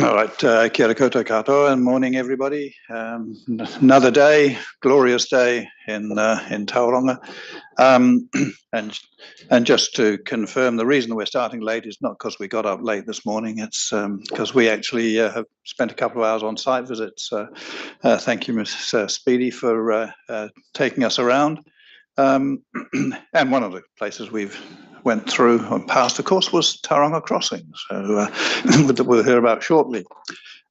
All right, kia ora koutou katoa, and morning everybody. Another day, glorious day in Tauranga. And just to confirm, the reason we're starting late is not because we got up late this morning. It's because we actually have spent a couple of hours on site visits. Thank you, Ms. Speedy, for taking us around. And one of the places we've went through and passed, of course, was Tauranga Crossing. So we'll hear about shortly.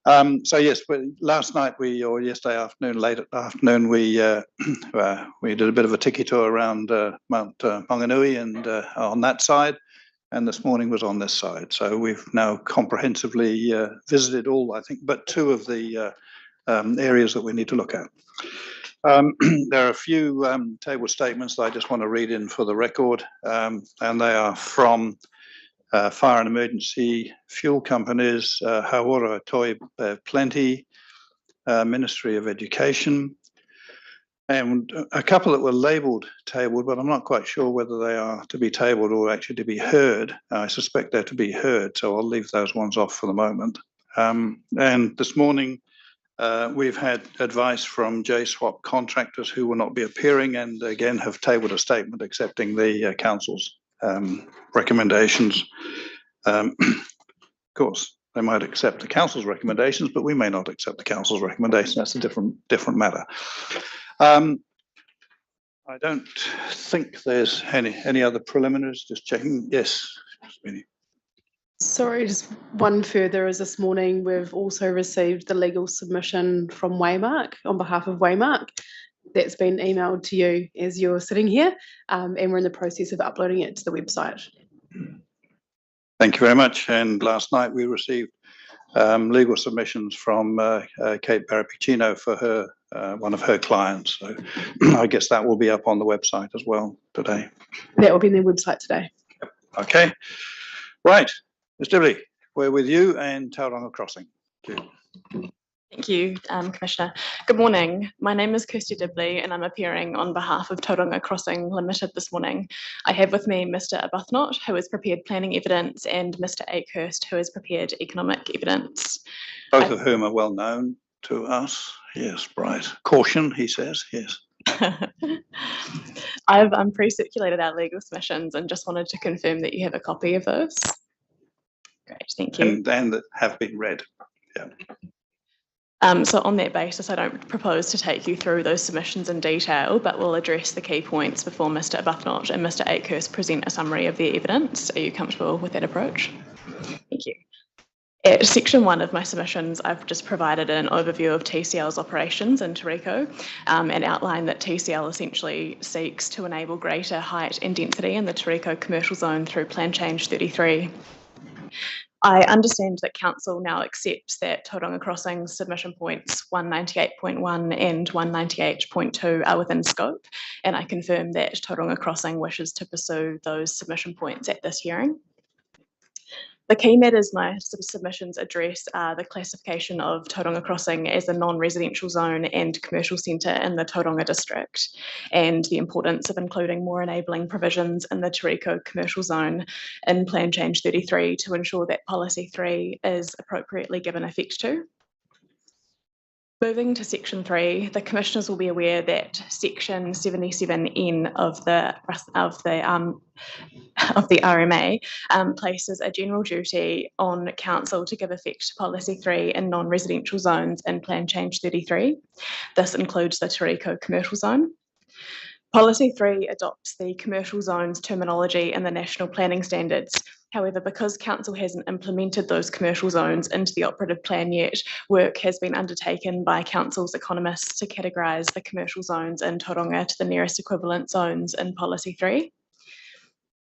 So yes, last night or yesterday afternoon, late afternoon, we did a bit of a tiki tour around Mount Maunganui and on that side, and this morning was on this side. So we've now comprehensively visited all, I think, but two of the areas that we need to look at. There are a few table statements that I just want to read in for the record, and they are from fire and emergency fuel companies, Hauora Toi Plenty, Ministry of Education, and a couple that were tabled, but I'm not quite sure whether they are to be tabled or actually to be heard. I suspect they're to be heard, so I'll leave those ones off for the moment. And this morning, we've had advice from JSWAP contractors who will not be appearing, and again have tabled a statement accepting the council's recommendations. Of course, they might accept the council's recommendations, but we may not accept the council's recommendation. That's a different matter. I don't think there's any other preliminaries. Just checking. Yes, Speedy. Sorry, just one further is this morning we've also received the legal submission from Waymark on behalf of Waymark. That's been emailed to you as you're sitting here, and we're in the process of uploading it to the website. Thank you very much. And last night we received legal submissions from Kate Barapicino for her one of her clients. So I guess that will be up on the website as well today. That will be on the website today. Okay. Right. Ms. Dibley, we're with you and Tauranga Crossing. Thank you. Thank you, Commissioner. Good morning. My name is Kirsty Dibley and I'm appearing on behalf of Tauranga Crossing Limited this morning. I have with me Mr. Arbuthnot, who has prepared planning evidence, and Mr. Akehurst, who has prepared economic evidence. Both of whom are well known to us. Yes, right. Caution, he says, yes. I've pre-circulated our legal submissions and just wanted to confirm that you have a copy of those. Great, thank you. And that have been read. Yeah. So on that basis, I don't propose to take you through those submissions in detail, but we'll address the key points before Mr. Arbuthnot and Mr. Akehurst present a summary of their evidence. Are you comfortable with that approach? Thank you. At section 1 of my submissions, I've just provided an overview of TCL's operations in Tauranga and outlined that TCL essentially seeks to enable greater height and density in the Tauranga commercial zone through Plan Change 33. I understand that Council now accepts that Tauranga Crossing submission points 198.1 and 198.2 are within scope, and I confirm that Tauranga Crossing wishes to pursue those submission points at this hearing. The key matters my submissions address are the classification of Tauranga Crossing as a non-residential zone and commercial centre in the Tauranga district, and the importance of including more enabling provisions in the Tauranga commercial zone in Plan Change 33 to ensure that Policy 3 is appropriately given effect to. Moving to section 3, the commissioners will be aware that section 77N of the RMA places a general duty on council to give effect to policy 3 in non-residential zones in Plan Change 33. This includes the Tauranga commercial zone. Policy 3 adopts the commercial zones terminology in the National Planning Standards. However, because Council hasn't implemented those commercial zones into the operative plan yet, work has been undertaken by Council's economists to categorise the commercial zones in Tauranga to the nearest equivalent zones in Policy 3.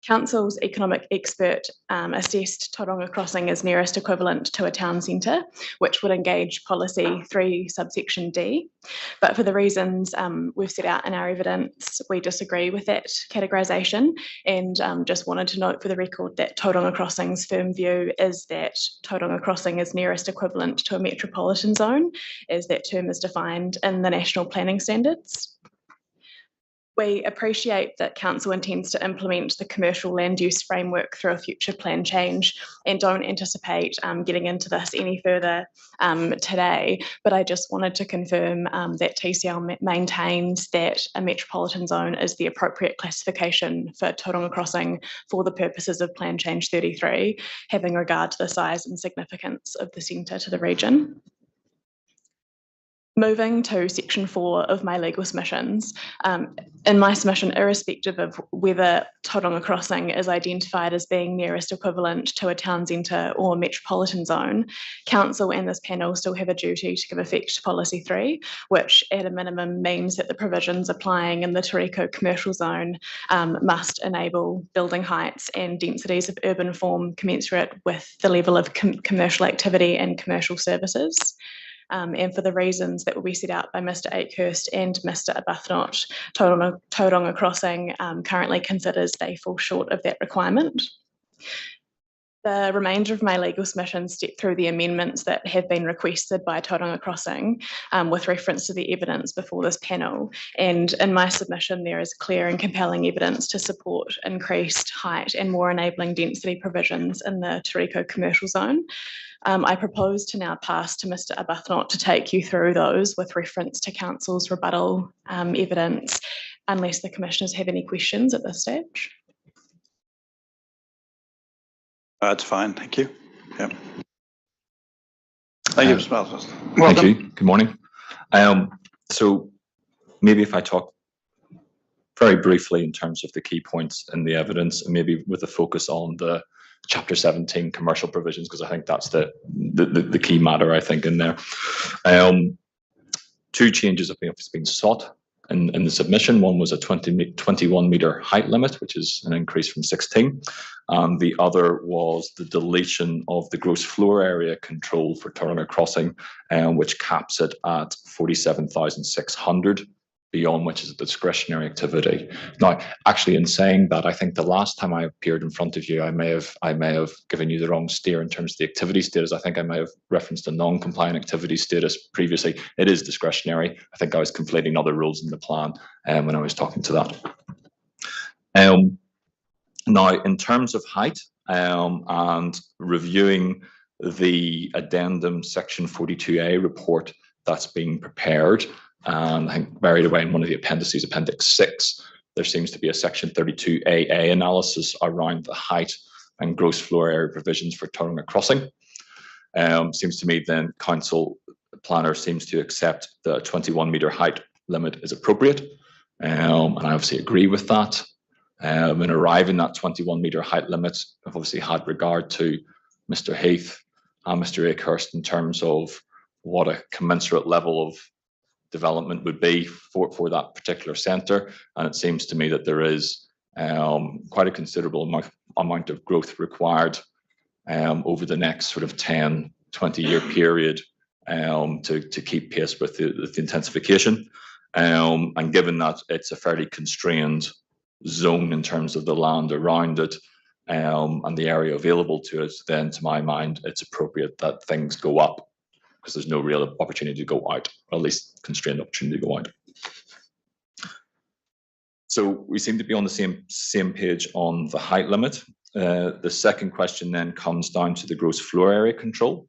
Council's economic expert assessed Tauranga Crossing as nearest equivalent to a town centre, which would engage Policy 3 subsection D. But for the reasons we've set out in our evidence, we disagree with that categorisation, and just wanted to note for the record that Tauranga Crossing's firm view is that Tauranga Crossing is nearest equivalent to a metropolitan zone, as that term is defined in the National Planning Standards. We appreciate that Council intends to implement the commercial land use framework through a future plan change and don't anticipate getting into this any further today, but I just wanted to confirm that TCL maintains that a metropolitan zone is the appropriate classification for Tauranga Crossing for the purposes of Plan Change 33, having regard to the size and significance of the centre to the region. Moving to section 4 of my legal submissions, in my submission, irrespective of whether Tauranga Crossing is identified as being nearest equivalent to a town centre or metropolitan zone, Council and this panel still have a duty to give effect to Policy 3, which at a minimum means that the provisions applying in the Tauranga commercial zone must enable building heights and densities of urban form commensurate with the level of commercial activity and commercial services. And for the reasons that will be set out by Mr. Akehurst and Mr. Arbuthnot, Tauranga Crossing currently considers they fall short of that requirement. The remainder of my legal submissions step through the amendments that have been requested by Tauranga Crossing with reference to the evidence before this panel. And in my submission, there is clear and compelling evidence to support increased height and more enabling density provisions in the Tauranga commercial zone. I propose to now pass to Mr. Arbuthnot to take you through those with reference to Council's rebuttal evidence, unless the Commissioners have any questions at this stage. That's fine, thank you. Yeah. Thank you, Mr. Malthus. Thank you. Good morning. So maybe if I talk very briefly in terms of the key points in the evidence, and maybe with a focus on the Chapter 17 commercial provisions, because I think that's the key matter, I think, in there. Two changes have been sought in the submission. One was a 21 metre height limit, which is an increase from 16. The other was the deletion of the gross floor area control for Tauranga Crossing, which caps it at 47,600. Beyond which is a discretionary activity. Now, actually, in saying that, I think the last time I appeared in front of you, I may have given you the wrong steer in terms of the activity status. I think I may have referenced a non-compliant activity status previously. It is discretionary. I think I was conflating other rules in the plan when I was talking to that. Now, in terms of height and reviewing the addendum section 42A report that's being prepared, and I think buried away in one of the appendices, Appendix 6, there seems to be a Section 32AA analysis around the height and gross floor area provisions for Tauranga Crossing. Seems to me then Council planner seems to accept the 21 metre height limit is appropriate, and I obviously agree with that. In arriving at 21 metre height limit, I've obviously had regard to Mr. Heath and Mr. Akehurst in terms of what a commensurate level of development would be for that particular centre, and it seems to me that there is quite a considerable amount of growth required over the next sort of 10-20 year period to keep pace with the intensification, and given that it's a fairly constrained zone in terms of the land around it and the area available to it, then to my mind it's appropriate that things go up, because there's no real opportunity to go out, or at least constrained opportunity to go out. So we seem to be on the same page on the height limit. The second question then comes down to the gross floor area control.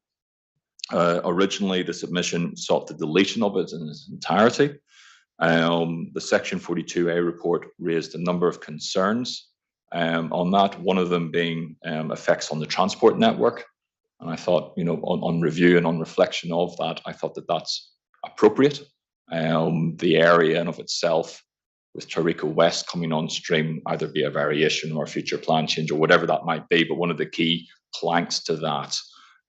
Originally, the submission sought the deletion of it in its entirety. The Section 42A report raised a number of concerns on that, one of them being effects on the transport network. And I thought, you know, on review and on reflection of that, I thought that that's appropriate. The area in of itself, with Tauranga West coming on stream, either be a variation or a future plan change or whatever that might be, but one of the key planks to that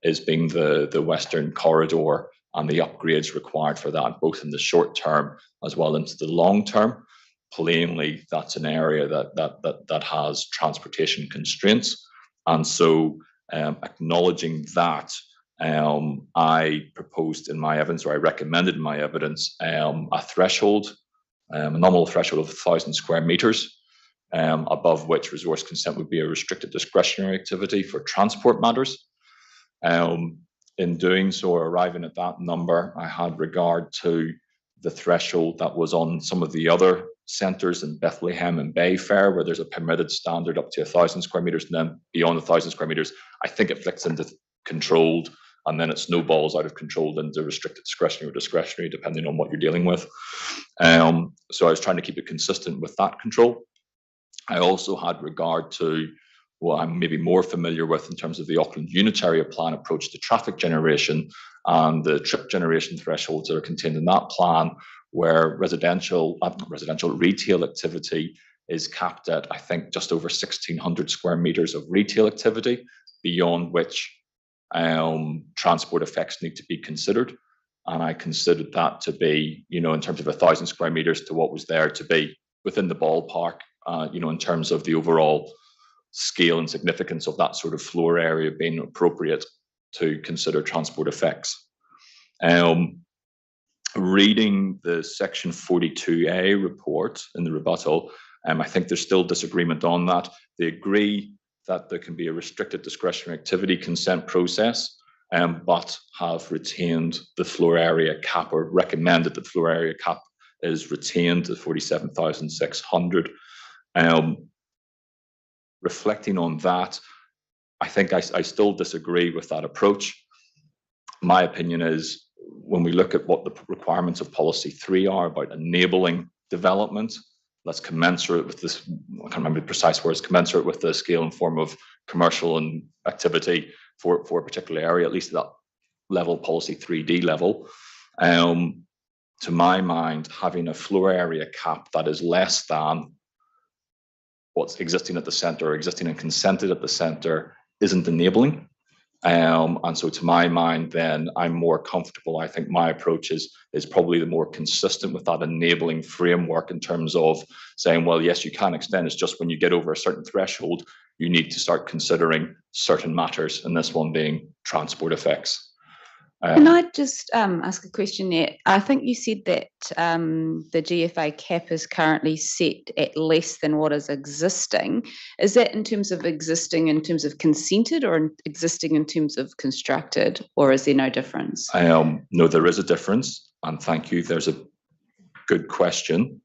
is being the Western corridor and the upgrades required for that, both in the short term as well into the long term. Plainly, that's an area that has transportation constraints, and so acknowledging that, I proposed in my evidence, or I recommended in my evidence, a threshold, a nominal threshold of 1,000 square metres, above which resource consent would be a restricted discretionary activity for transport matters. In doing so, or arriving at that number, I had regard to the threshold that was on some of the other centres in Bethlehem and Bayfair, where there's a permitted standard up to 1,000 square metres, and then beyond 1,000 square metres, I think it flicks into controlled, and then it snowballs out of controlled into restricted discretionary or discretionary, depending on what you're dealing with. So I was trying to keep it consistent with that control. I also had regard to what I'm maybe more familiar with in terms of the Auckland Unitary Plan approach to traffic generation and the trip generation thresholds that are contained in that plan, where residential retail activity is capped at, I think, just over 1,600 square metres of retail activity, beyond which transport effects need to be considered. And I considered that to be, in terms of 1,000 square metres to what was there, to be within the ballpark, in terms of the overall scale and significance of that sort of floor area being appropriate to consider transport effects. Reading the section 42A report in the rebuttal, I think there's still disagreement on that. They agree that there can be a restricted discretionary activity consent process, but have retained the floor area cap, or recommended that the floor area cap is retained at 47,600. Reflecting on that, I think I still disagree with that approach. My opinion is, when we look at what the requirements of policy 3 are about enabling development, that's commensurate with this, I can't remember the precise words, commensurate with the scale and form of commercial and activity for a particular area, at least at that level, policy 3D level. To my mind, having a floor area cap that is less than what's existing at the centre, or existing and consented at the centre, isn't enabling. And so to my mind, then I'm more comfortable. I think my approach is probably the more consistent with that enabling framework, in terms of saying, well, yes, you can extend. It's just when you get over a certain threshold, you need to start considering certain matters, and this one being transport effects. Can I just ask a question there? I think you said that the GFA cap is currently set at less than what is existing. Is that in terms of existing in terms of consented, or existing in terms of constructed, or is there no difference? No, there is a difference, and thank you. There's a good question.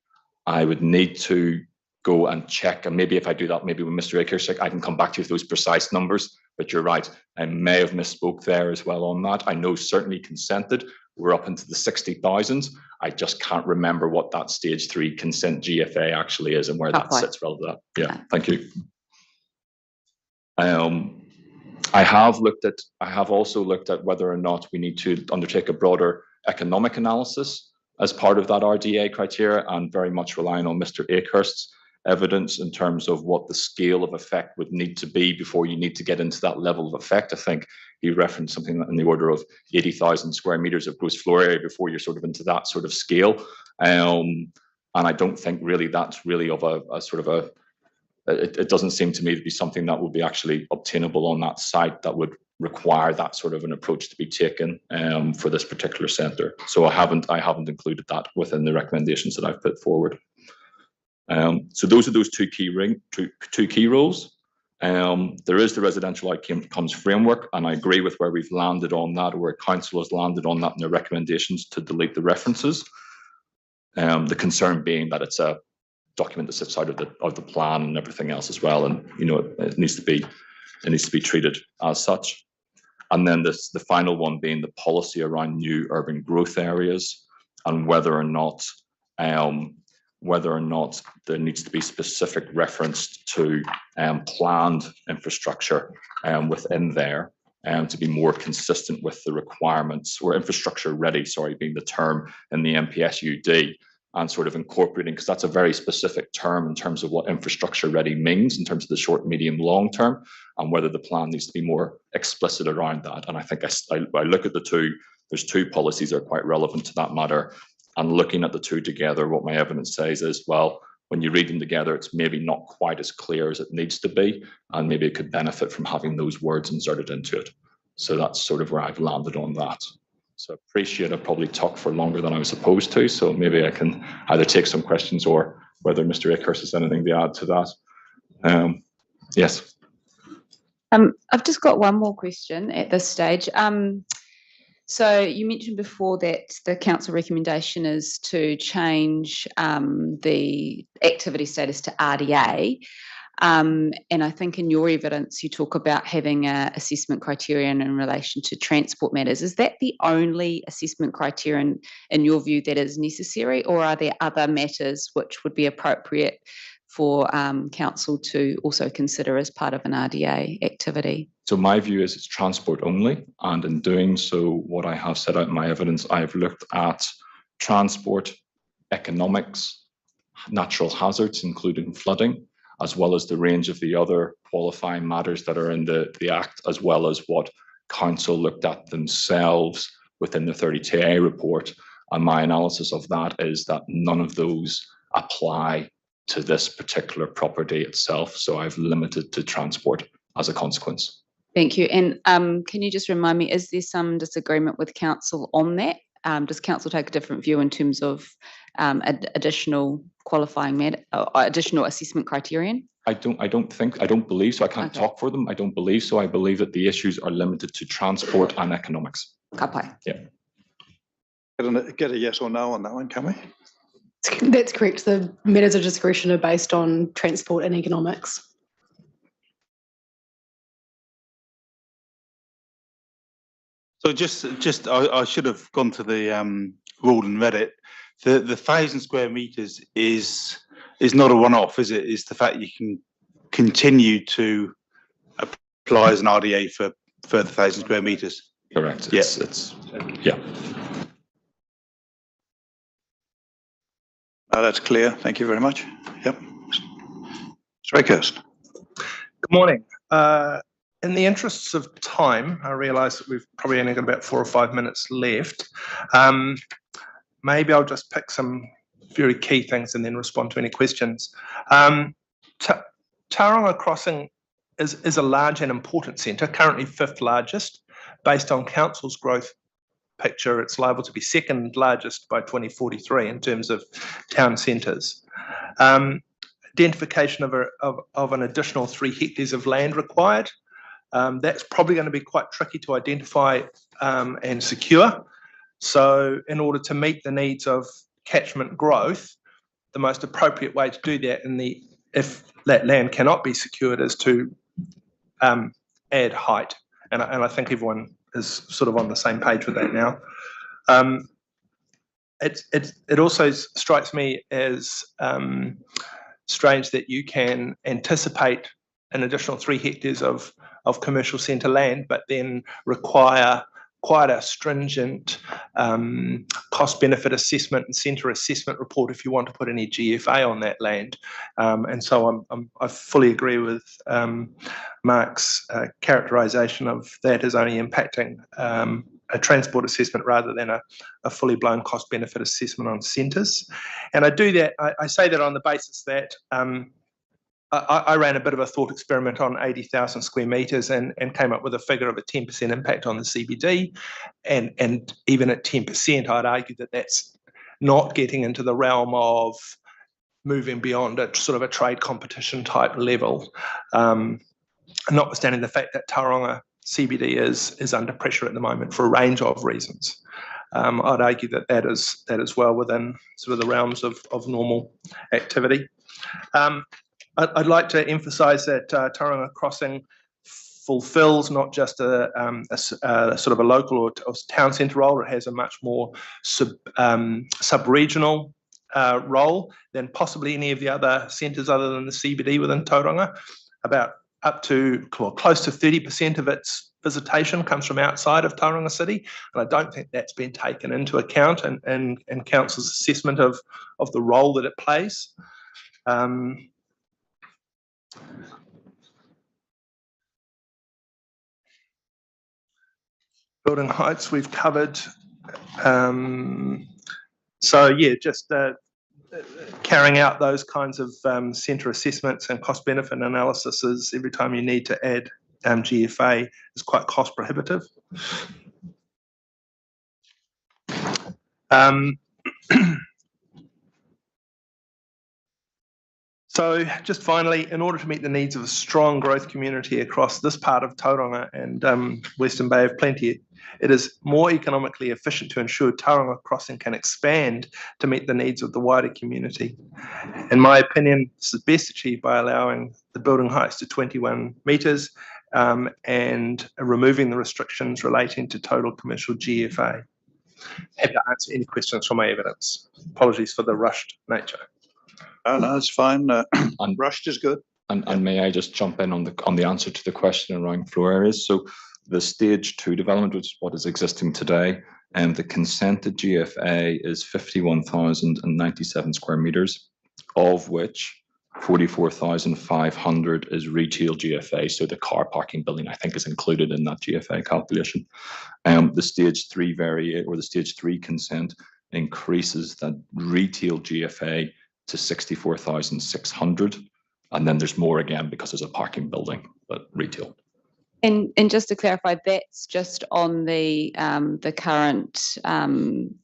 I would need to go and check, and maybe if I do that, maybe with Mr. Akers, I can come back to you with those precise numbers. But you're right, I may have misspoke there as well on that. I know certainly consented, we're up into the 60,000s. I just can't remember what that stage 3 consent GFA actually is and where that sits relative to that. Yeah, thank you. I have also looked at whether or not we need to undertake a broader economic analysis as part of that RDA criteria, and very much relying on Mr. Akehurst's evidence in terms of what the scale of effect would need to be before you need to get into that level of effect. I think he referenced something in the order of 80,000 square metres of gross floor area before you're sort of into that sort of scale. And I don't think really that's really of a sort of it doesn't seem to me to be something that would be actually obtainable on that site that would require that sort of an approach to be taken for this particular centre. So I haven't included that within the recommendations that I've put forward. So those are those two key roles. There is the residential outcomes framework, and I agree with where we've landed on that, or where council has landed on that in their recommendations to delete the references. The concern being that it's a document that sits out of the plan and everything else as well, and it needs to be treated as such. And then the final one being the policy around new urban growth areas, and whether or not there needs to be specific reference to planned infrastructure within there, to be more consistent with the requirements, or infrastructure ready, being the term in the NPSUD, and sort of incorporating, because that's a very specific term in terms of what infrastructure ready means in terms of the short, medium, long term, and whether the plan needs to be more explicit around that. And I think I look at the two, there's two policies that are quite relevant to that matter. And looking at the two together, what my evidence says is, well, when you read them together, it's maybe not quite as clear as it needs to be, and maybe it could benefit from having those words inserted into it. So that's sort of where I've landed on that. So I appreciate I probably talked for longer than I was supposed to, so maybe I can either take some questions, or whether Mr. Akehurst has anything to add to that. Yes. I've just got one more question at this stage. So you mentioned before that the council recommendation is to change the activity status to RDA. And I think in your evidence, you talk about having an assessment criterion in relation to transport matters. Is that the only assessment criterion, in your view, that is necessary, or are there other matters which would be appropriate for council to also consider as part of an RDA activity? So my view is it's transport only, and in doing so, what I have set out in my evidence, I have looked at transport, economics, natural hazards, including flooding, as well as the range of the other qualifying matters that are in the Act, as well as what Council looked at themselves within the 30TA report. And my analysis of that is that none of those apply to this particular property itself. So I've limited to transport as a consequence. Thank you. And can you just remind me, is there some disagreement with council on that? Does council take a different view in terms of additional qualifying additional assessment criterion? I don't believe so. I can't talk for them. I don't believe so. I believe that the issues are limited to transport and economics. Kapai. Yeah. Get a yes or no on that one, can we? That's correct. The matters of discretion are based on transport and economics. So I should have gone to the rule and read it. The 1,000 square meters is not a one-off, is it? It's the fact you can continue to apply as an RDA for further 1,000 square meters. Correct. Yes. Yeah. That's clear. Thank you very much. Yep. Mr. Akehurst. Good morning. In the interests of time, I realise that we've probably only got about 4 or 5 minutes left. Maybe I'll just pick some very key things and then respond to any questions. Tauranga Crossing is a large and important centre, currently 5th largest. Based on council's growth picture, it's liable to be 2nd largest by 2043 in terms of town centres. Identification of an additional 3 hectares of land required. That's probably going to be quite tricky to identify and secure. So in order to meet the needs of catchment growth, the most appropriate way to do that if that land cannot be secured is to add height. And I think everyone is sort of on the same page with that now. It also strikes me as strange that you can anticipate an additional 3 hectares of commercial centre land, but then require quite a stringent cost-benefit assessment and centre assessment report if you want to put any GFA on that land. And so I fully agree with Mark's characterisation of that as only impacting a transport assessment rather than a fully blown cost-benefit assessment on centres. And I do that, I say that on the basis that I ran a bit of a thought experiment on 80,000 square metres and came up with a figure of a 10% impact on the CBD. And even at 10%, I'd argue that that's not getting into the realm of moving beyond a sort of a trade competition type level, notwithstanding the fact that Tauranga CBD is under pressure at the moment for a range of reasons. I'd argue that is well within sort of the realms of normal activity. I'd like to emphasise that Tauranga Crossing fulfills not just a sort of a local or town centre role, it has a much more sub-regional role than possibly any of the other centres other than the CBD within Tauranga. About up to close to 30% of its visitation comes from outside of Tauranga City, and I don't think that's been taken into account in Council's assessment of the role that it plays. Building heights we've covered. So yeah, just carrying out those kinds of centre assessments and cost benefit analysis is every time you need to add GFA is quite cost prohibitive. So just finally, in order to meet the needs of a strong growth community across this part of Tauranga and Western Bay of Plenty, it is more economically efficient to ensure Tauranga Crossing can expand to meet the needs of the wider community. In my opinion, this is best achieved by allowing the building heights to 21 metres and removing the restrictions relating to total commercial GFA. Happy to answer any questions from my evidence. Apologies for the rushed nature. Oh, no, it's fine. Rushed is good. And may I just jump in on the answer to the question around floor areas? So the stage 2 development, which is what is existing today, and the consented GFA is 51,097 square meters, of which 44,500 is retail GFA. So the car parking building, I think, is included in that GFA calculation. The stage 3 the stage 3 consent increases that retail GFA to 64,600. And then there's more again because there's a parking building, but retail. And just to clarify, that's just on the current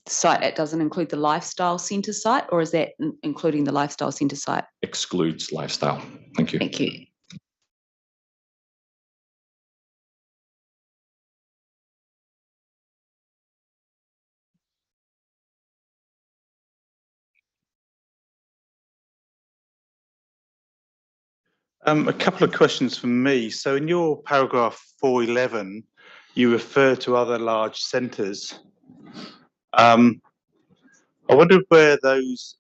site. It doesn't include the lifestyle centre site, or is that including the lifestyle centre site? Excludes lifestyle. Thank you. Thank you. A couple of questions from me. So in your paragraph 411, you refer to other large centres. I wonder where those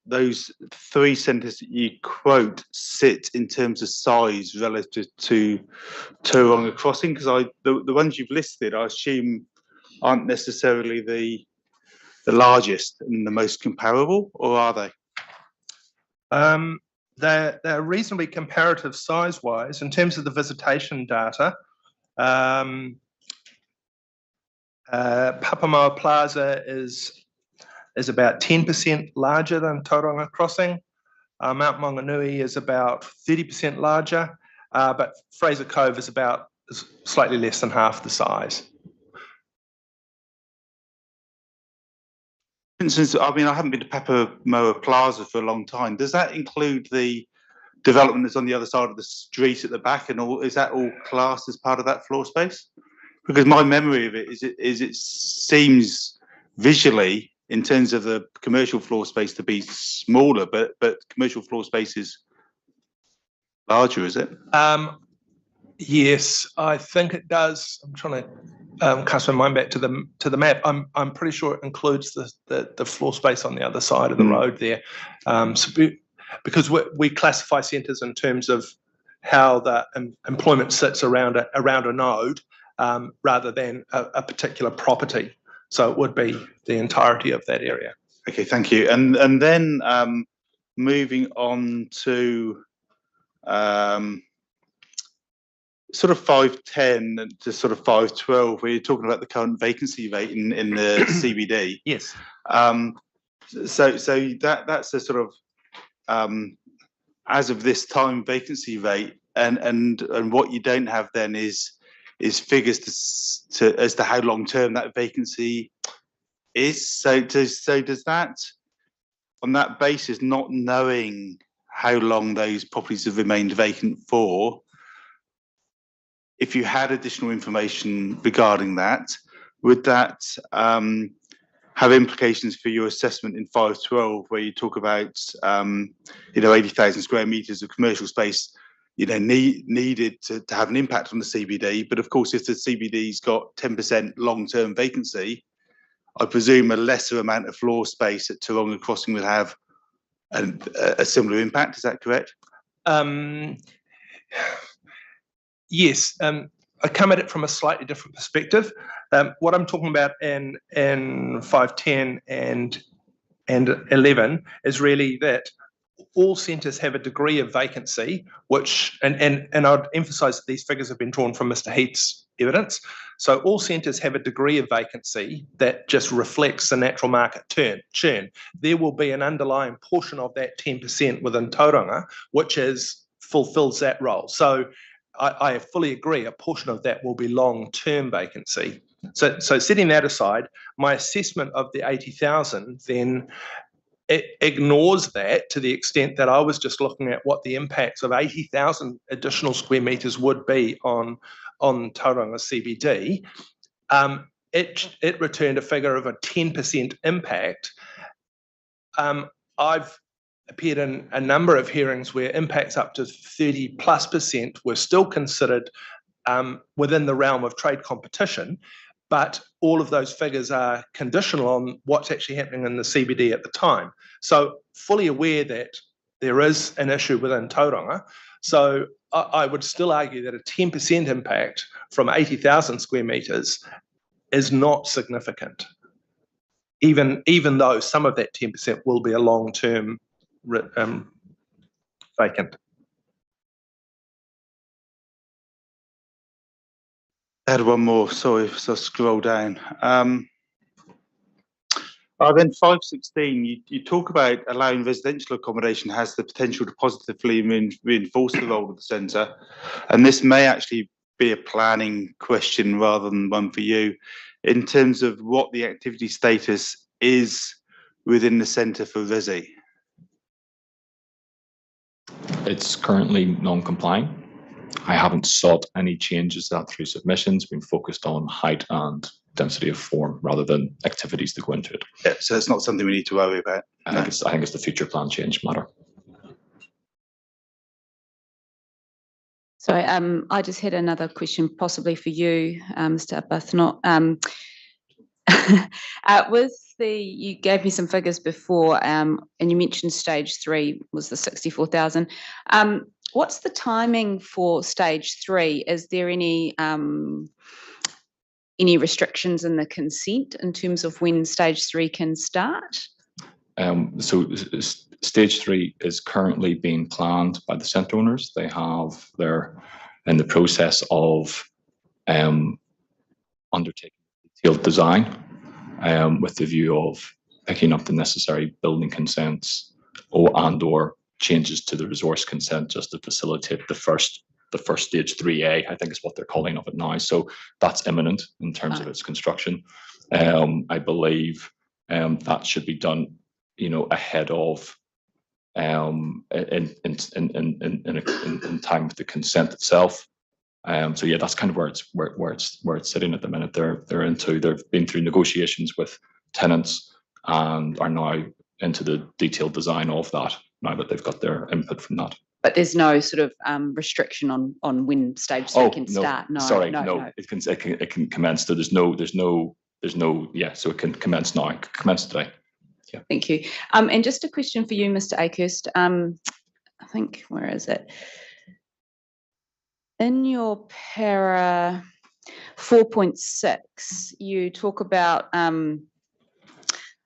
3 centres that you quote sit in terms of size relative to Tauranga Crossing, because the ones you've listed, I assume, aren't necessarily the largest and the most comparable, or are they? They're reasonably comparative size-wise. In terms of the visitation data, Papamoa Plaza is about 10% larger than Tauranga Crossing. Mount Maunganui is about 30% larger, but Fraser Cove is slightly less than half the size. For instance, I mean, I haven't been to Papamoa Plaza for a long time. Does that include the development that's on the other side of the street at the back, and all? Is that all classed as part of that floor space? Because my memory of it is it seems visually, in terms of the commercial floor space, to be smaller, but commercial floor space is larger, is it? Yes, I think it does. I'm trying to cast my mind back to the map. I'm pretty sure it includes the floor space on the other side of the road there, because we classify centres in terms of how the employment sits around a node, rather than a particular property. So it would be the entirety of that area. Okay, thank you. And then moving on to sort of 510 to sort of 512, where you're talking about the current vacancy rate in the CBD. Yes. So that's a sort of as of this time vacancy rate, and what you don't have then is figures as to how long term that vacancy is. So does that, on that basis, not knowing how long those properties have remained vacant for, if you had additional information regarding that, would that have implications for your assessment in 512, where you talk about 80,000 square meters of commercial space, needed to have an impact on the CBD? But of course, if the CBD's got 10% long-term vacancy, I presume a lesser amount of floor space at Tauranga Crossing would have a similar impact. Is that correct? Yes, I come at it from a slightly different perspective. What I'm talking about in 510 and 11 is really that all centres have a degree of vacancy, which, and I'd emphasise that these figures have been drawn from Mr. Heath's evidence. So all centres have a degree of vacancy that just reflects the natural market churn. There will be an underlying portion of that 10% within Tauranga, which fulfills that role. So I fully agree, a portion of that will be long-term vacancy. So setting that aside, my assessment of the 80,000 then it ignores that to the extent that I was just looking at what the impacts of 80,000 additional square metres would be on Tauranga CBD. it returned a figure of a 10% impact. I've appeared in a number of hearings where impacts up to 30+% were still considered within the realm of trade competition, but all of those figures are conditional on what's actually happening in the CBD at the time. So fully aware that there is an issue within Tauranga. So I would still argue that a 10% impact from 80,000 square metres is not significant, even though some of that 10% will be a long-term vacant. I had one more, sorry, so scroll down. Then 516, you talk about allowing residential accommodation has the potential to positively reinforce the role of the centre, and this may actually be a planning question rather than one for you, in terms of what the activity status is within the centre for Resi. It's currently non-compliant. I haven't sought any changes to that through submissions, been focused on height and density of form rather than activities that go into it. Yeah, so it's not something we need to worry about. I think it's the future plan change matter. So I just had another question possibly for you, Mr. Arbuthnot. You gave me some figures before, and you mentioned stage 3 was the 64,000. What's the timing for stage 3? Is there any restrictions in the consent in terms of when stage 3 can start? So stage 3 is currently being planned by the centre owners. They're in the process of undertaking detailed design with the view of picking up the necessary building consents or changes to the resource consent just to facilitate the first stage 3A, I think is what they're calling of it now. So that's imminent in terms of its construction. I believe that should be done, ahead of in time with the consent itself. So yeah, that's kind of where it's sitting at the minute. They've been through negotiations with tenants and are now into the detailed design of that now that they've got their input from that. But there's no sort of restriction on when stage 3 can start. No, sorry, no. It can commence. So there's no. Yeah, so it can commence now. It can commence today. Yeah. Thank you. And just a question for you, Mr. Akehurst. I think, where is it? In your para 4.6, you talk about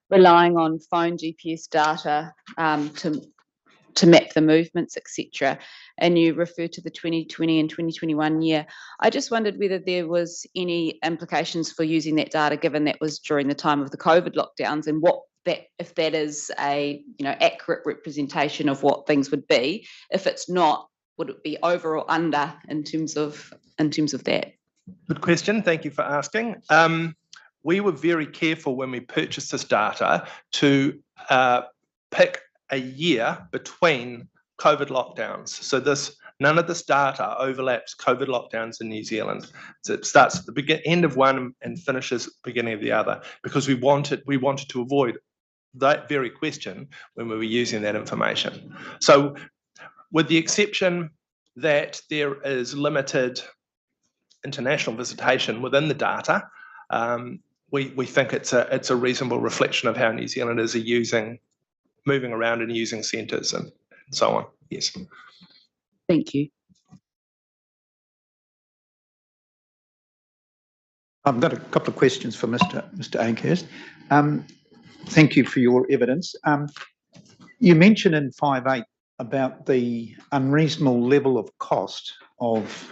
relying on phone GPS data to map the movements, etc. And you refer to the 2020 and 2021 year. I just wondered whether there was any implications for using that data, given that was during the time of the COVID lockdowns, and if that is a accurate representation of what things would be. If it's not, would it be over or under in terms of that? Good question. Thank you for asking. We were very careful when we purchased this data to pick a year between COVID lockdowns. So none of this data overlaps COVID lockdowns in New Zealand. So it starts at the end of one and finishes at the beginning of the other, because we wanted to avoid that very question when we were using that information. So with the exception that there is limited international visitation within the data, we think it's a reasonable reflection of how New Zealanders are moving around and using centres and so on. Yes. Thank you. I've got a couple of questions for Mr. Akehurst. Thank you for your evidence. You mentioned in 5.8 about the unreasonable level of cost of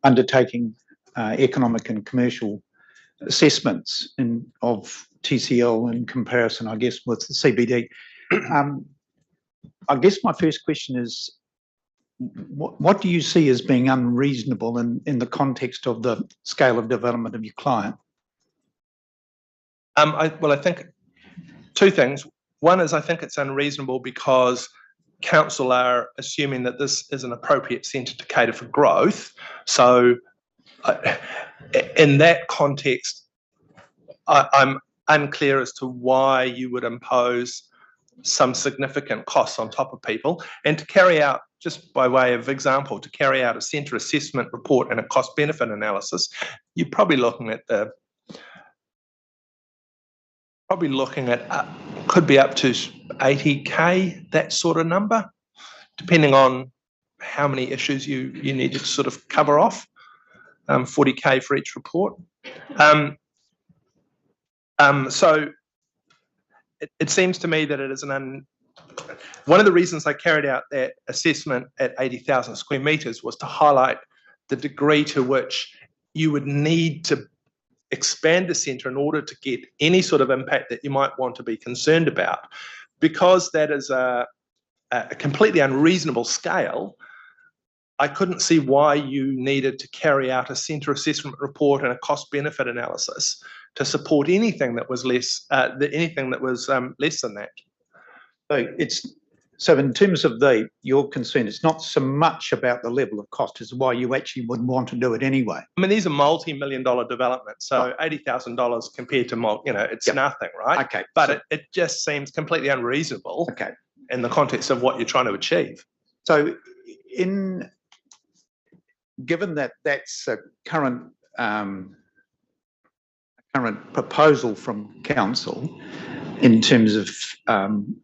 undertaking economic and commercial assessments of TCL in comparison, I guess, with the CBD. I guess my first question is, what do you see as being unreasonable in the context of the scale of development of your client? I think two things. One is I think it's unreasonable because council are assuming that this is an appropriate centre to cater for growth. So in that context, I'm unclear as to why you would impose some significant costs on top of people, and to carry out, just by way of example, to carry out a centre assessment report and a cost benefit analysis, you're probably looking at could be up to 80K, that sort of number, depending on how many issues you need to sort of cover off. 40K for each report. So it seems to me that it is one of the reasons I carried out that assessment at 80,000 square metres was to highlight the degree to which you would need to expand the centre in order to get any sort of impact that you might want to be concerned about. Because that is a completely unreasonable scale, I couldn't see why you needed to carry out a centre assessment report and a cost benefit analysis to support anything that was less than that. So in terms of your concern, it's not so much about the level of cost as why you actually would want to do it anyway. I mean, these are multi-million-dollar developments, so $80,000 compared to it's nothing, right? Okay, but it just seems completely unreasonable. Okay, in the context of what you're trying to achieve. So, given that that's a current proposal from council in terms of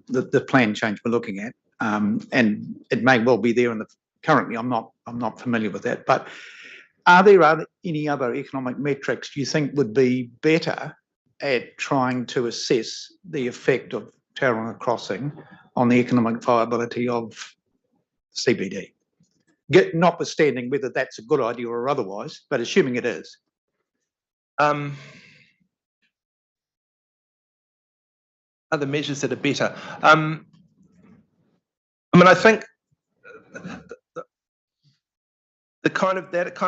the plan change we're looking at, and it may well be there currently. I'm not familiar with that, but are there any other economic metrics you think would be better at trying to assess the effect of Tauranga Crossing on the economic viability of CBD? Notwithstanding whether that's a good idea or otherwise, but assuming it is. Other measures that are better. I mean, I think that kind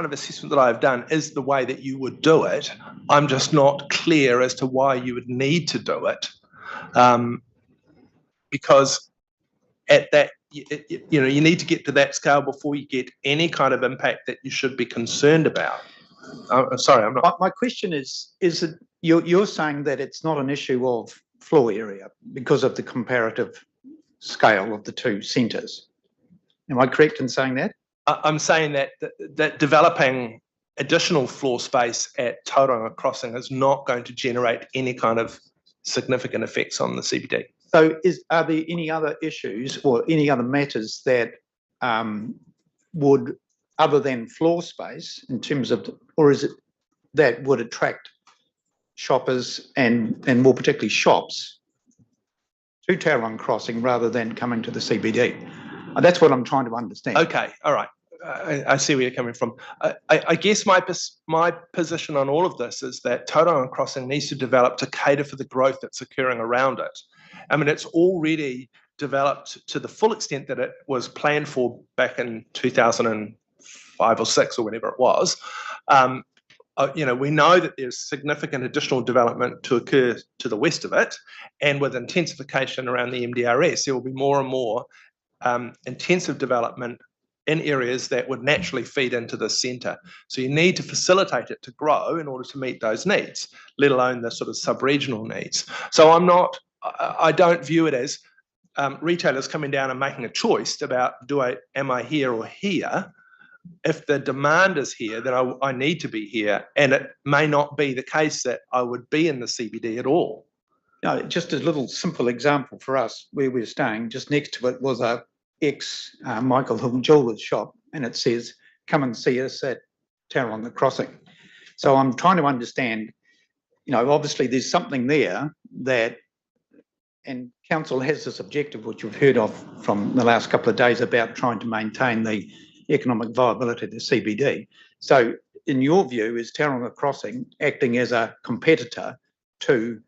of assessment that I've done is the way that you would do it. I'm just not clear as to why you would need to do it, because at that, you need to get to that scale before you get any kind of impact that you should be concerned about. Sorry, I'm not. My question is it you're saying that it's not an issue of floor area because of the comparative scale of the two centres? Am I correct in saying that? I'm saying that developing additional floor space at Tauranga Crossing is not going to generate any kind of significant effects on the CBD. So are there any other issues or any other matters that would, other than floor space, in terms of, or is it that would attract shoppers and more particularly shops to Tauranga Crossing rather than coming to the CBD? That's what I'm trying to understand. Okay, all right. I see where you're coming from. I guess my position on all of this is that Tauranga Crossing needs to develop to cater for the growth that's occurring around it. I mean, it's already developed to the full extent that it was planned for back in 2005 or 6 or whenever it was. We know that there's significant additional development to occur to the west of it, and with intensification around the MDRS, there will be more and more intensive development in areas that would naturally feed into the centre. So you need to facilitate it to grow in order to meet those needs, let alone the sort of sub-regional needs. So I don't view it as retailers coming down and making a choice about am I here or here? If the demand is here, then I need to be here, and it may not be the case that I would be in the CBD at all. No, just a little simple example for us, where we're staying, just next to it was a Michael Hill Jeweller's shop, and it says, come and see us at Tauranga Crossing. So I'm trying to understand, obviously there's something there that, and council has this objective, which you've heard of from the last couple of days, about trying to maintain the economic viability of the CBD. So in your view, is Tauranga Crossing acting as a competitor to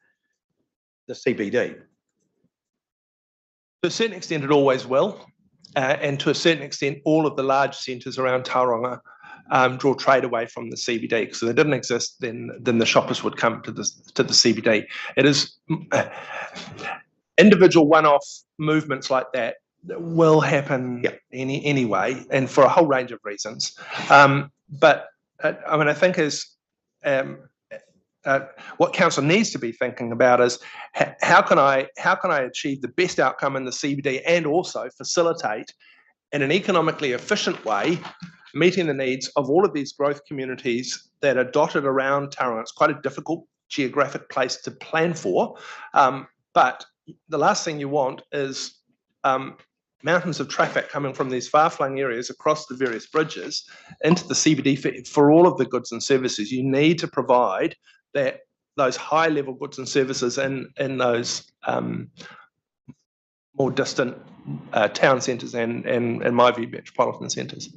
the CBD? To a certain extent, it always will. And to a certain extent, all of the large centres around Tauranga draw trade away from the CBD, because if they didn't exist, then the shoppers would come to the CBD. It is individual one-off movements like that will happen anyway, and for a whole range of reasons. But I mean, I think what council needs to be thinking about is how can I achieve the best outcome in the CBD and also facilitate in an economically efficient way meeting the needs of all of these growth communities that are dotted around Tauranga. It's quite a difficult geographic place to plan for, but the last thing you want is mountains of traffic coming from these far-flung areas across the various bridges into the CBD for all of the goods and services. You need to provide those high-level goods and services in those more distant town centres and, in my view, metropolitan centres.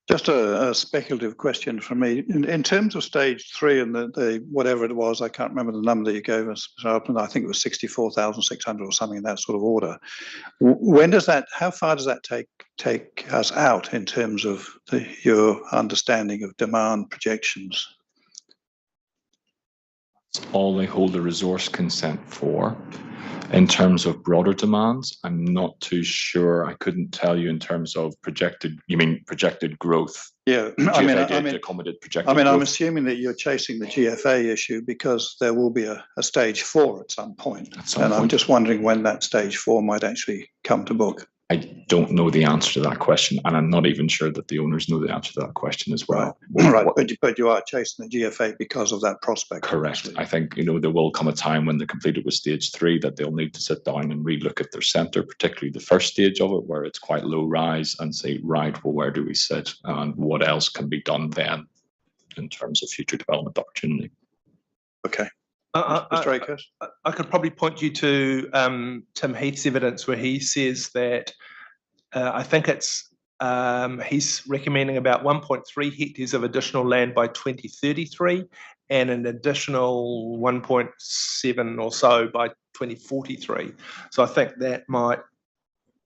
Just a speculative question from me. In terms of stage 3 and the whatever it was, I can't remember the number that you gave us. I think it was 64,600 or something in that sort of order. When does that? How far does that take us out in terms of your understanding of demand projections? It's all they hold the resource consent for. In terms of broader demands, I'm not too sure. I couldn't tell you in terms of projected. You mean projected growth? Yeah, I mean, accommodate projected. I mean, growth. I'm assuming that you're chasing the GFA issue because there will be a stage 4 at some point. I'm just wondering when that stage 4 might actually come to book. I don't know the answer to that question, and I'm not even sure that the owners know the answer to that question as well. Right, but you are chasing the GFA because of that prospect. Correct. Obviously. I think there will come a time when they're completed with stage 3 that they'll need to sit down and relook at their centre, particularly the first stage of it, where it's quite low rise, and say, right, well, where do we sit, and what else can be done then in terms of future development opportunity. Okay. Mr. Akers? I could probably point you to Tim Heath's evidence where he says that I think it's he's recommending about 1.3 hectares of additional land by 2033 and an additional 1.7 or so by 2043. So I think that might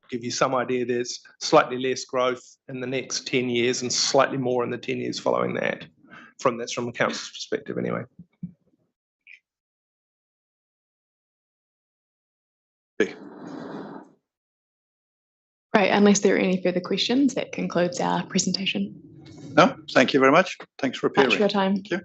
give you some idea there's slightly less growth in the next 10 years and slightly more in the 10 years following that. That's from the council's perspective anyway. Right, unless there are any further questions, that concludes our presentation. No, thank you very much. Thanks for appearing. Thanks for your time. Thank you.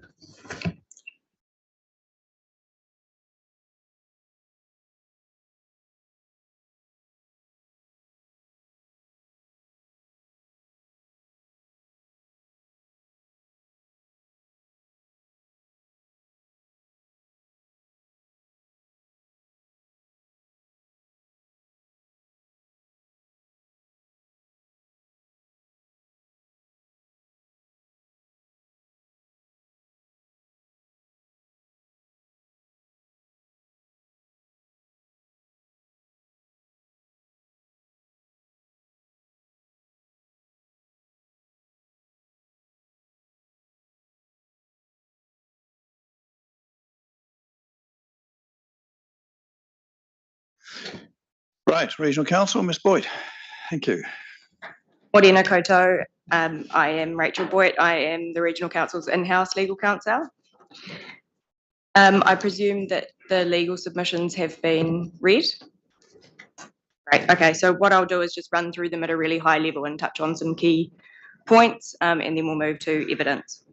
Right, Regional Council, Ms. Boyd. Thank you. Morena koutou. I am Rachel Boyd. I am the Regional Council's in-house legal counsel. I presume that the legal submissions have been read. Right, okay, so what I'll do is just run through them at a really high level and touch on some key points, and then we'll move to evidence.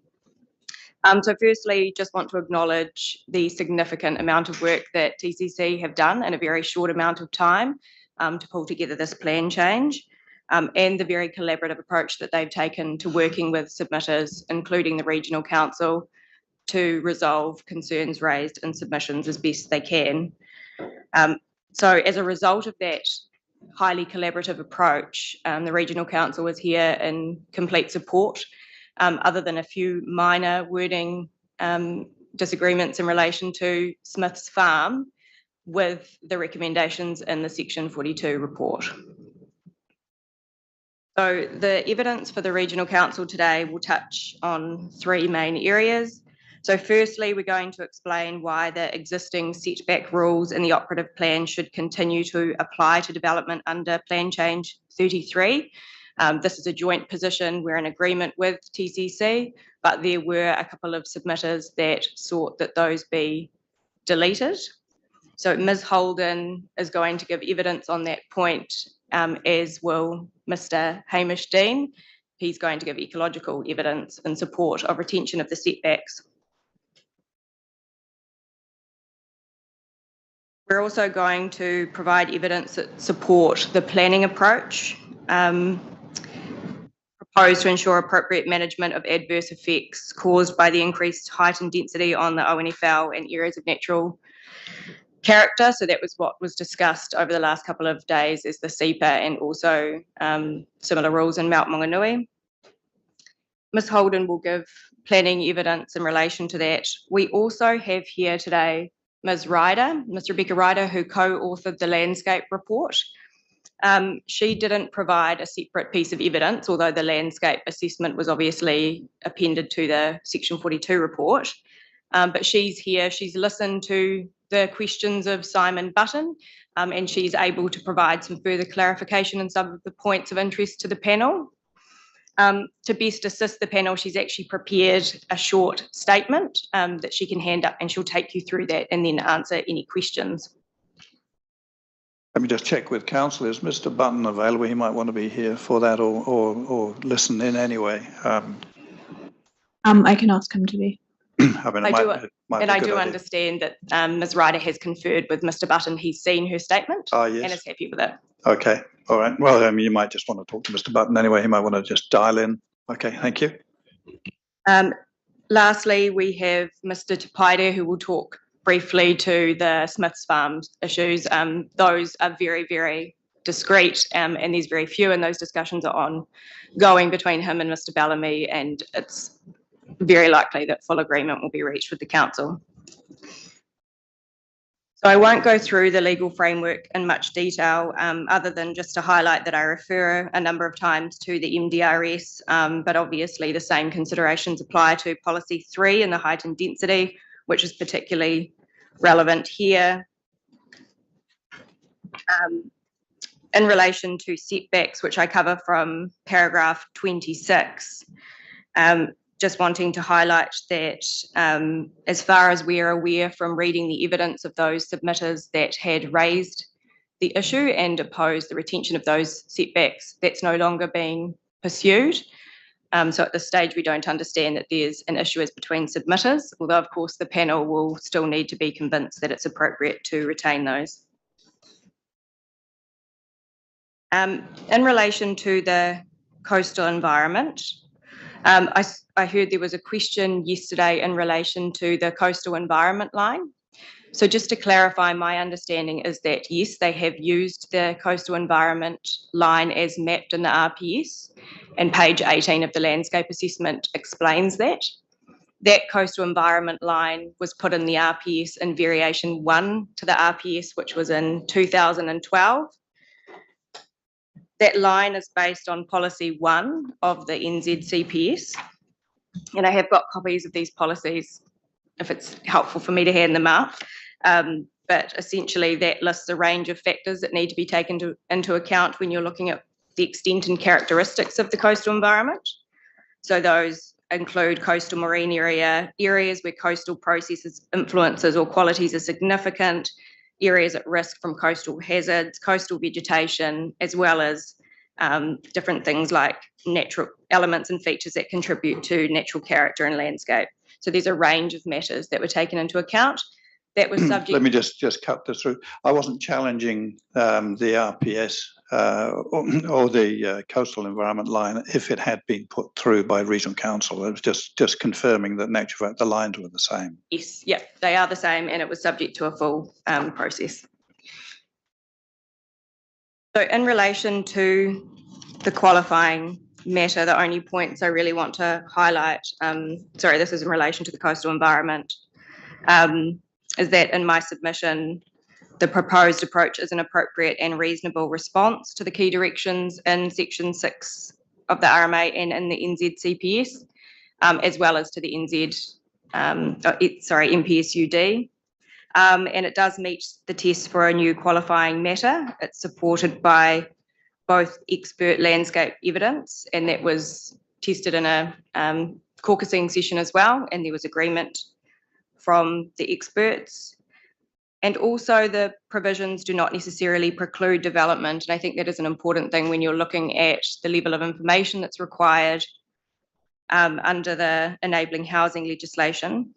So firstly, just want to acknowledge the significant amount of work that TCC have done in a very short amount of time to pull together this plan change, and the very collaborative approach that they've taken to working with submitters, including the Regional Council, to resolve concerns raised in submissions as best they can. So as a result of that highly collaborative approach, the Regional Council is here in complete support, other than a few minor wording disagreements in relation to Smith's Farm with the recommendations in the Section 42 report. So the evidence for the Regional Council today will touch on 3 main areas. So firstly, we're going to explain why the existing setback rules in the operative plan should continue to apply to development under Plan Change 33. This is a joint position. We're in agreement with TCC, but there were a couple of submitters that sought that those be deleted. So Ms Holden is going to give evidence on that point, as will Mr Hamish Dean. He's going to give ecological evidence in support of retention of the setbacks. We're also going to provide evidence that support the planning approach proposed to ensure appropriate management of adverse effects caused by the increased height and density on the ONFL and areas of natural character. So that was what was discussed over the last couple of days, is the SEPA and also similar rules in Mount Maunganui. Ms Holden will give planning evidence in relation to that. We also have here today Ms Rebecca Ryder, who co-authored the landscape report. She didn't provide a separate piece of evidence, although the landscape assessment was obviously appended to the Section 42 report. But she's here, she's listened to the questions of Simon Button, and she's able to provide some further clarification on some of the points of interest to the panel. To best assist the panel, she's actually prepared a short statement that she can hand up, and she'll take you through that and then answer any questions. Let me just check with council. Is Mr Button available? He might want to be here for that, or listen in anyway. I can ask him to be. I mean, I do understand that Ms Ryder has conferred with Mr Button. He's seen her statement yes. and is happy with it. Okay, all right. Well, you might just want to talk to Mr Button anyway. He might want to just dial in. Okay, thank you. Lastly, we have Mr Tapaide, who will talk briefly to the Smiths Farm issues. Those are very, very discreet, and there's very few, and those discussions are ongoing between him and Mr Bellamy, and it's very likely that full agreement will be reached with the council. So I won't go through the legal framework in much detail, other than just to highlight that I refer a number of times to the MDRS, but obviously the same considerations apply to Policy 3 and the height and density, which is particularly relevant here. In relation to setbacks, which I cover from paragraph 26, just wanting to highlight that as far as we are aware from reading the evidence of those submitters that had raised the issue and opposed the retention of those setbacks, that's no longer being pursued. So at this stage, we don't understand that there's an issue as between submitters, although of course the panel will still need to be convinced that it's appropriate to retain those. In relation to the coastal environment, I heard there was a question yesterday in relation to the coastal environment line. So just to clarify, my understanding is that yes, they have used the coastal environment line as mapped in the RPS, and page 18 of the landscape assessment explains that. That coastal environment line was put in the RPS in variation 1 to the RPS, which was in 2012. That line is based on policy 1 of the NZCPS. And I have got copies of these policies if it's helpful for me to hand them out. But essentially that lists a range of factors that need to be taken into account when you're looking at the extent and characteristics of the coastal environment. So those include coastal marine areas where coastal processes, influences or qualities are significant, areas at risk from coastal hazards, coastal vegetation, as well as different things like natural elements and features that contribute to natural character and landscape. So there's a range of matters that were taken into account that was subject. Let me just cut this through. I wasn't challenging the RPS or the coastal environment line if it had been put through by regional council. It was just confirming that in actual fact the lines were the same. Yes, yeah, they are the same, and it was subject to a full process. So in relation to the qualifying matter, the only points I really want to highlight, sorry, this is in relation to the coastal environment, is that in my submission, the proposed approach is an appropriate and reasonable response to the key directions in section 6 of the RMA and in the NZCPS, as well as to the MPSUD. And it does meet the test for a new qualifying matter. It's supported by both expert landscape evidence, and that was tested in a caucusing session as well, and there was agreement from the experts. And also the provisions do not necessarily preclude development. And I think that is an important thing when you're looking at the level of information that's required under the enabling housing legislation.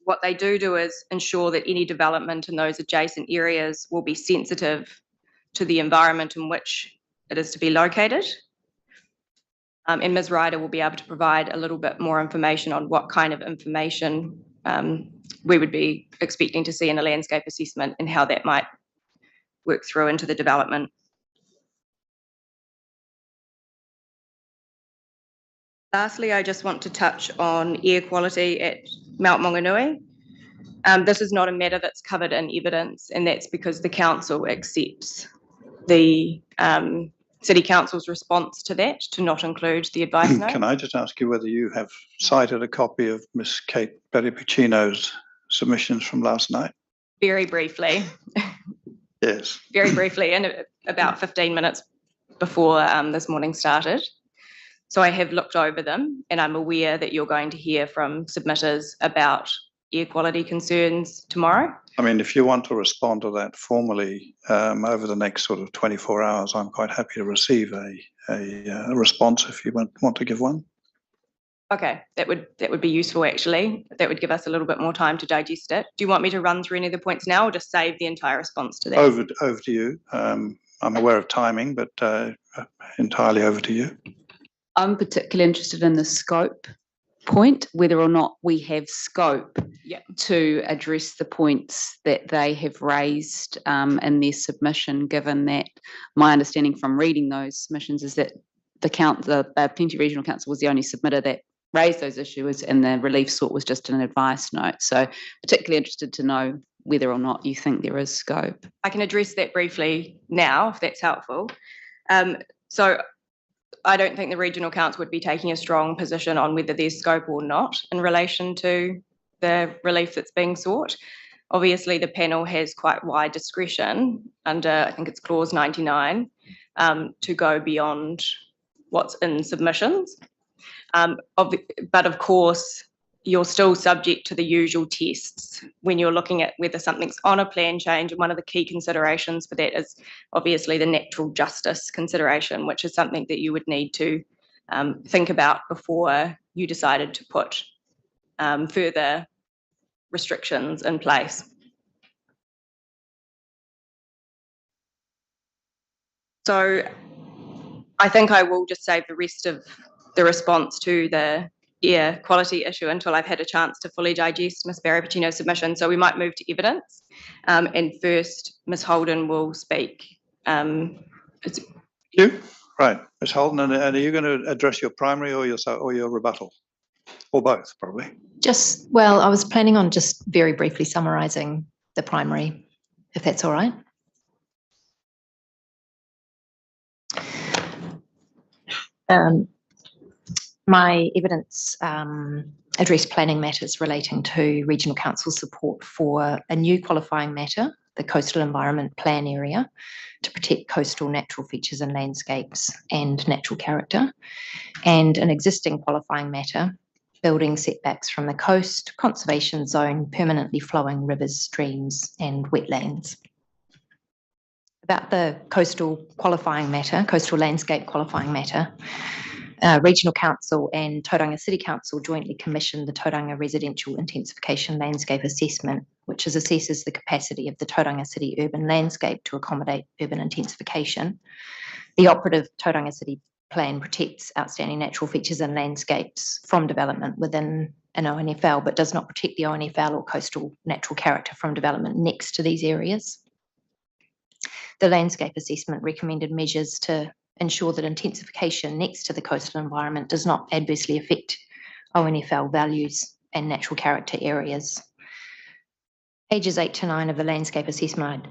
What they do is ensure that any development in those adjacent areas will be sensitive to the environment in which it is to be located. And Ms. Ryder will be able to provide a little bit more information on what kind of information we would be expecting to see in a landscape assessment and how that might work through into the development. Lastly, I just want to touch on air quality at Mount Maunganui. This is not a matter that's covered in evidence, and that's because the council accepts the City Council's response to that, to not include the advice note. Can I just ask you whether you have cited a copy of Miss Kate Berry-Puccino's submissions from last night? Very briefly. Yes. Very briefly, and about 15 minutes before this morning started. So I have looked over them, and I'm aware that you're going to hear from submitters about air quality concerns tomorrow. I mean, if you want to respond to that formally over the next sort of 24 hours, I'm quite happy to receive a response if you want to give one. Okay, that would be useful actually. That would give us a little bit more time to digest it. Do you want me to run through any of the points now, or just save the entire response to that? Over to you. I'm aware of timing, but entirely over to you. I'm particularly interested in the scope point, whether or not we have scope to address the points that they have raised in their submission, given that my understanding from reading those submissions is that the Plenty Regional Council was the only submitter that raised those issues, and the relief sought was just an advice note. So particularly interested to know whether or not you think there is scope. I can address that briefly now, if that's helpful. So I don't think the Regional Council would be taking a strong position on whether there's scope or not in relation to the relief that's being sought. Obviously, the panel has quite wide discretion under, I think it's clause 99, to go beyond what's in submissions. But of course, you're still subject to the usual tests when you're looking at whether something's on a plan change. And one of the key considerations for that is obviously the natural justice consideration, which is something that you would need to think about before you decided to put further restrictions in place. So I think I will just save the rest of the response to the air quality issue until I've had a chance to fully digest Ms. Berry-Puccino's submission. So we might move to evidence. And first, Ms. Holden will speak. You? Right, Ms. Holden, and are you going to address your primary or your rebuttal? Or both, probably? Well, I was planning on just very briefly summarising the primary, if that's all right. My evidence addressed planning matters relating to Regional Council support for a new qualifying matter, the Coastal Environment Plan area, to protect coastal natural features and landscapes and natural character, and an existing qualifying matter, building setbacks from the coast, conservation zone, permanently flowing rivers, streams and wetlands. About the coastal landscape qualifying matter, Regional Council and Tauranga City Council jointly commissioned the Tauranga Residential Intensification Landscape Assessment, which assesses the capacity of the Tauranga City urban landscape to accommodate urban intensification. The operative Tauranga City Plan protects outstanding natural features and landscapes from development within an ONFL, but does not protect the ONFL or coastal natural character from development next to these areas. The landscape assessment recommended measures to ensure that intensification next to the coastal environment does not adversely affect ONFL values and natural character areas. Pages 8 to 9 of the landscape assessment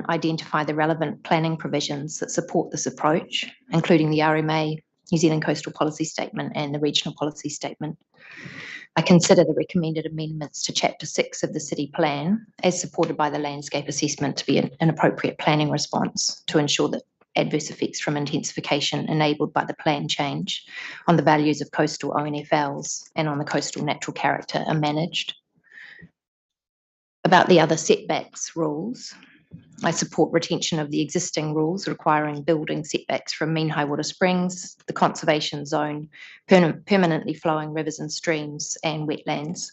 identify the relevant planning provisions that support this approach, including the RMA, New Zealand Coastal Policy Statement and the Regional Policy Statement. I consider the recommended amendments to Chapter 6 of the City Plan, as supported by the landscape assessment, to be an appropriate planning response to ensure that adverse effects from intensification enabled by the plan change on the values of coastal ONFLs and on the coastal natural character are managed. About the other setbacks rules, I support retention of the existing rules requiring building setbacks from mean high water springs, the conservation zone, permanently flowing rivers and streams, and wetlands.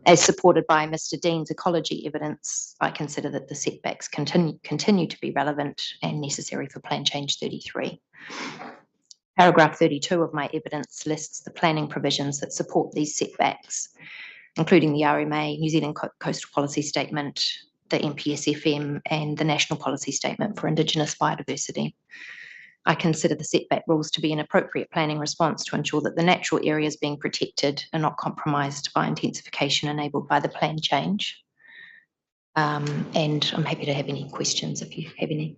As supported by Mr. Dean's ecology evidence, I consider that the setbacks continue to be relevant and necessary for Plan Change 33. Paragraph 32 of my evidence lists the planning provisions that support these setbacks, including the RMA, New Zealand Coastal Policy Statement, the NPSFM, and the National Policy Statement for Indigenous Biodiversity. I consider the setback rules to be an appropriate planning response to ensure that the natural areas being protected are not compromised by intensification enabled by the plan change. And I'm happy to have any questions if you have any.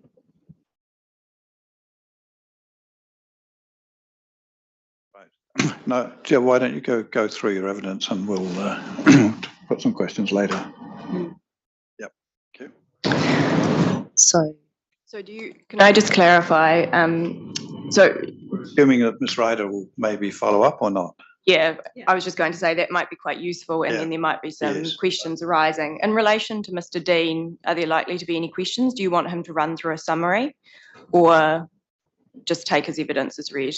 Right. No, Jill, why don't you go through your evidence and we'll put some questions later. Yep. Okay. So can I just clarify? So Assuming that Ms. Ryder will maybe follow up or not. yeah, I was just going to say that might be quite useful, and then there might be some questions arising. In relation to Mr. Dean, are there likely to be any questions? Do you want him to run through a summary or just take his evidence as read?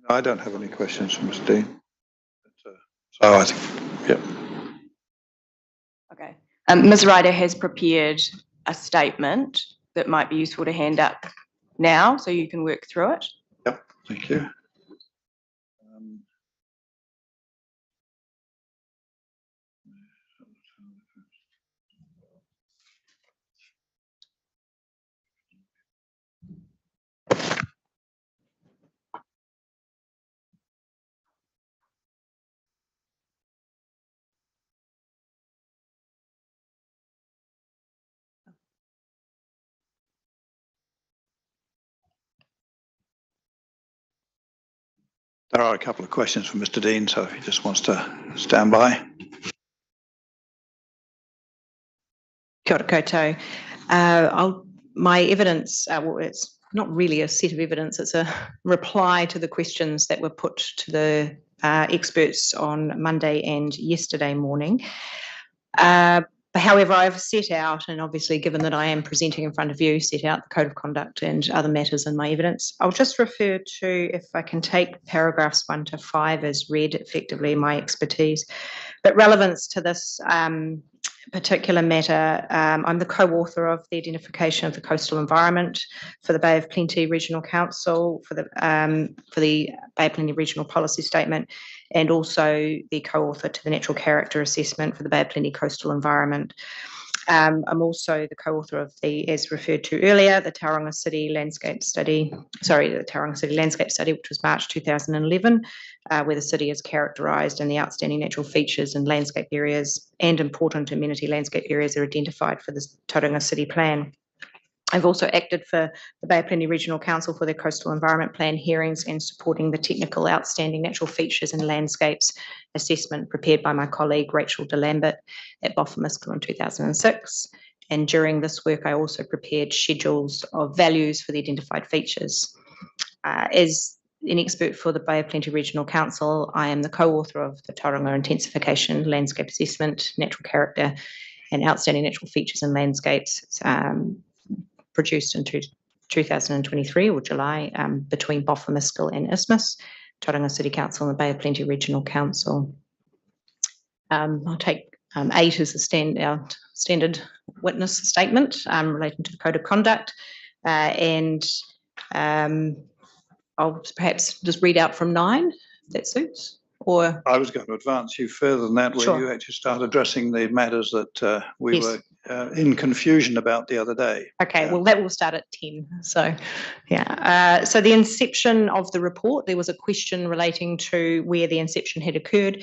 I don't have any questions for Mr. Dean. So I think, yeah. Okay. Ms. Ryder has prepared a statement that might be useful to hand up now, so you can work through it. Yep, thank you. There are a couple of questions for Mr. Dean, so if he just wants to stand by. Kia ora koutou. My evidence, well, it's not really a set of evidence, it's a reply to the questions that were put to the experts on Monday and yesterday morning. However, I've set out, and obviously given that I am presenting in front of you, set out the code of conduct and other matters in my evidence. I'll just refer to, if I can take paragraphs 1 to 5 as read, effectively my expertise. But relevance to this particular matter, I'm the co-author of the identification of the coastal environment for the Bay of Plenty Regional Council, for the Bay of Plenty Regional Policy Statement, and also the co-author to the natural character assessment for the Bay of Plenty Coastal Environment. I'm also the co-author of the, as referred to earlier, the Tauranga City Landscape Study, which was March 2011, where the city is characterised and the outstanding natural features and landscape areas and important amenity landscape areas are identified for the Tauranga City Plan. I've also acted for the Bay of Plenty Regional Council for their Coastal Environment Plan hearings and supporting the technical outstanding natural features and landscapes assessment prepared by my colleague Rachel de Lambert at Boffin-Miskell in 2006. And during this work, I also prepared schedules of values for the identified features. As an expert for the Bay of Plenty Regional Council, I am the co-author of the Tauranga Intensification Landscape Assessment, Natural Character and Outstanding Natural Features and Landscapes, produced in 2023 or July between Boffin-Miskell and Isthmus, Tauranga City Council and the Bay of Plenty Regional Council. I'll take 8 as the standard witness statement relating to the code of conduct, and I'll perhaps just read out from 9, if that suits. Or I was going to advance you further than that, where you actually start addressing the matters that we were in confusion about the other day. Okay, well, that will start at 10. So, yeah. So the inception of the report, there was a question relating to where the inception had occurred.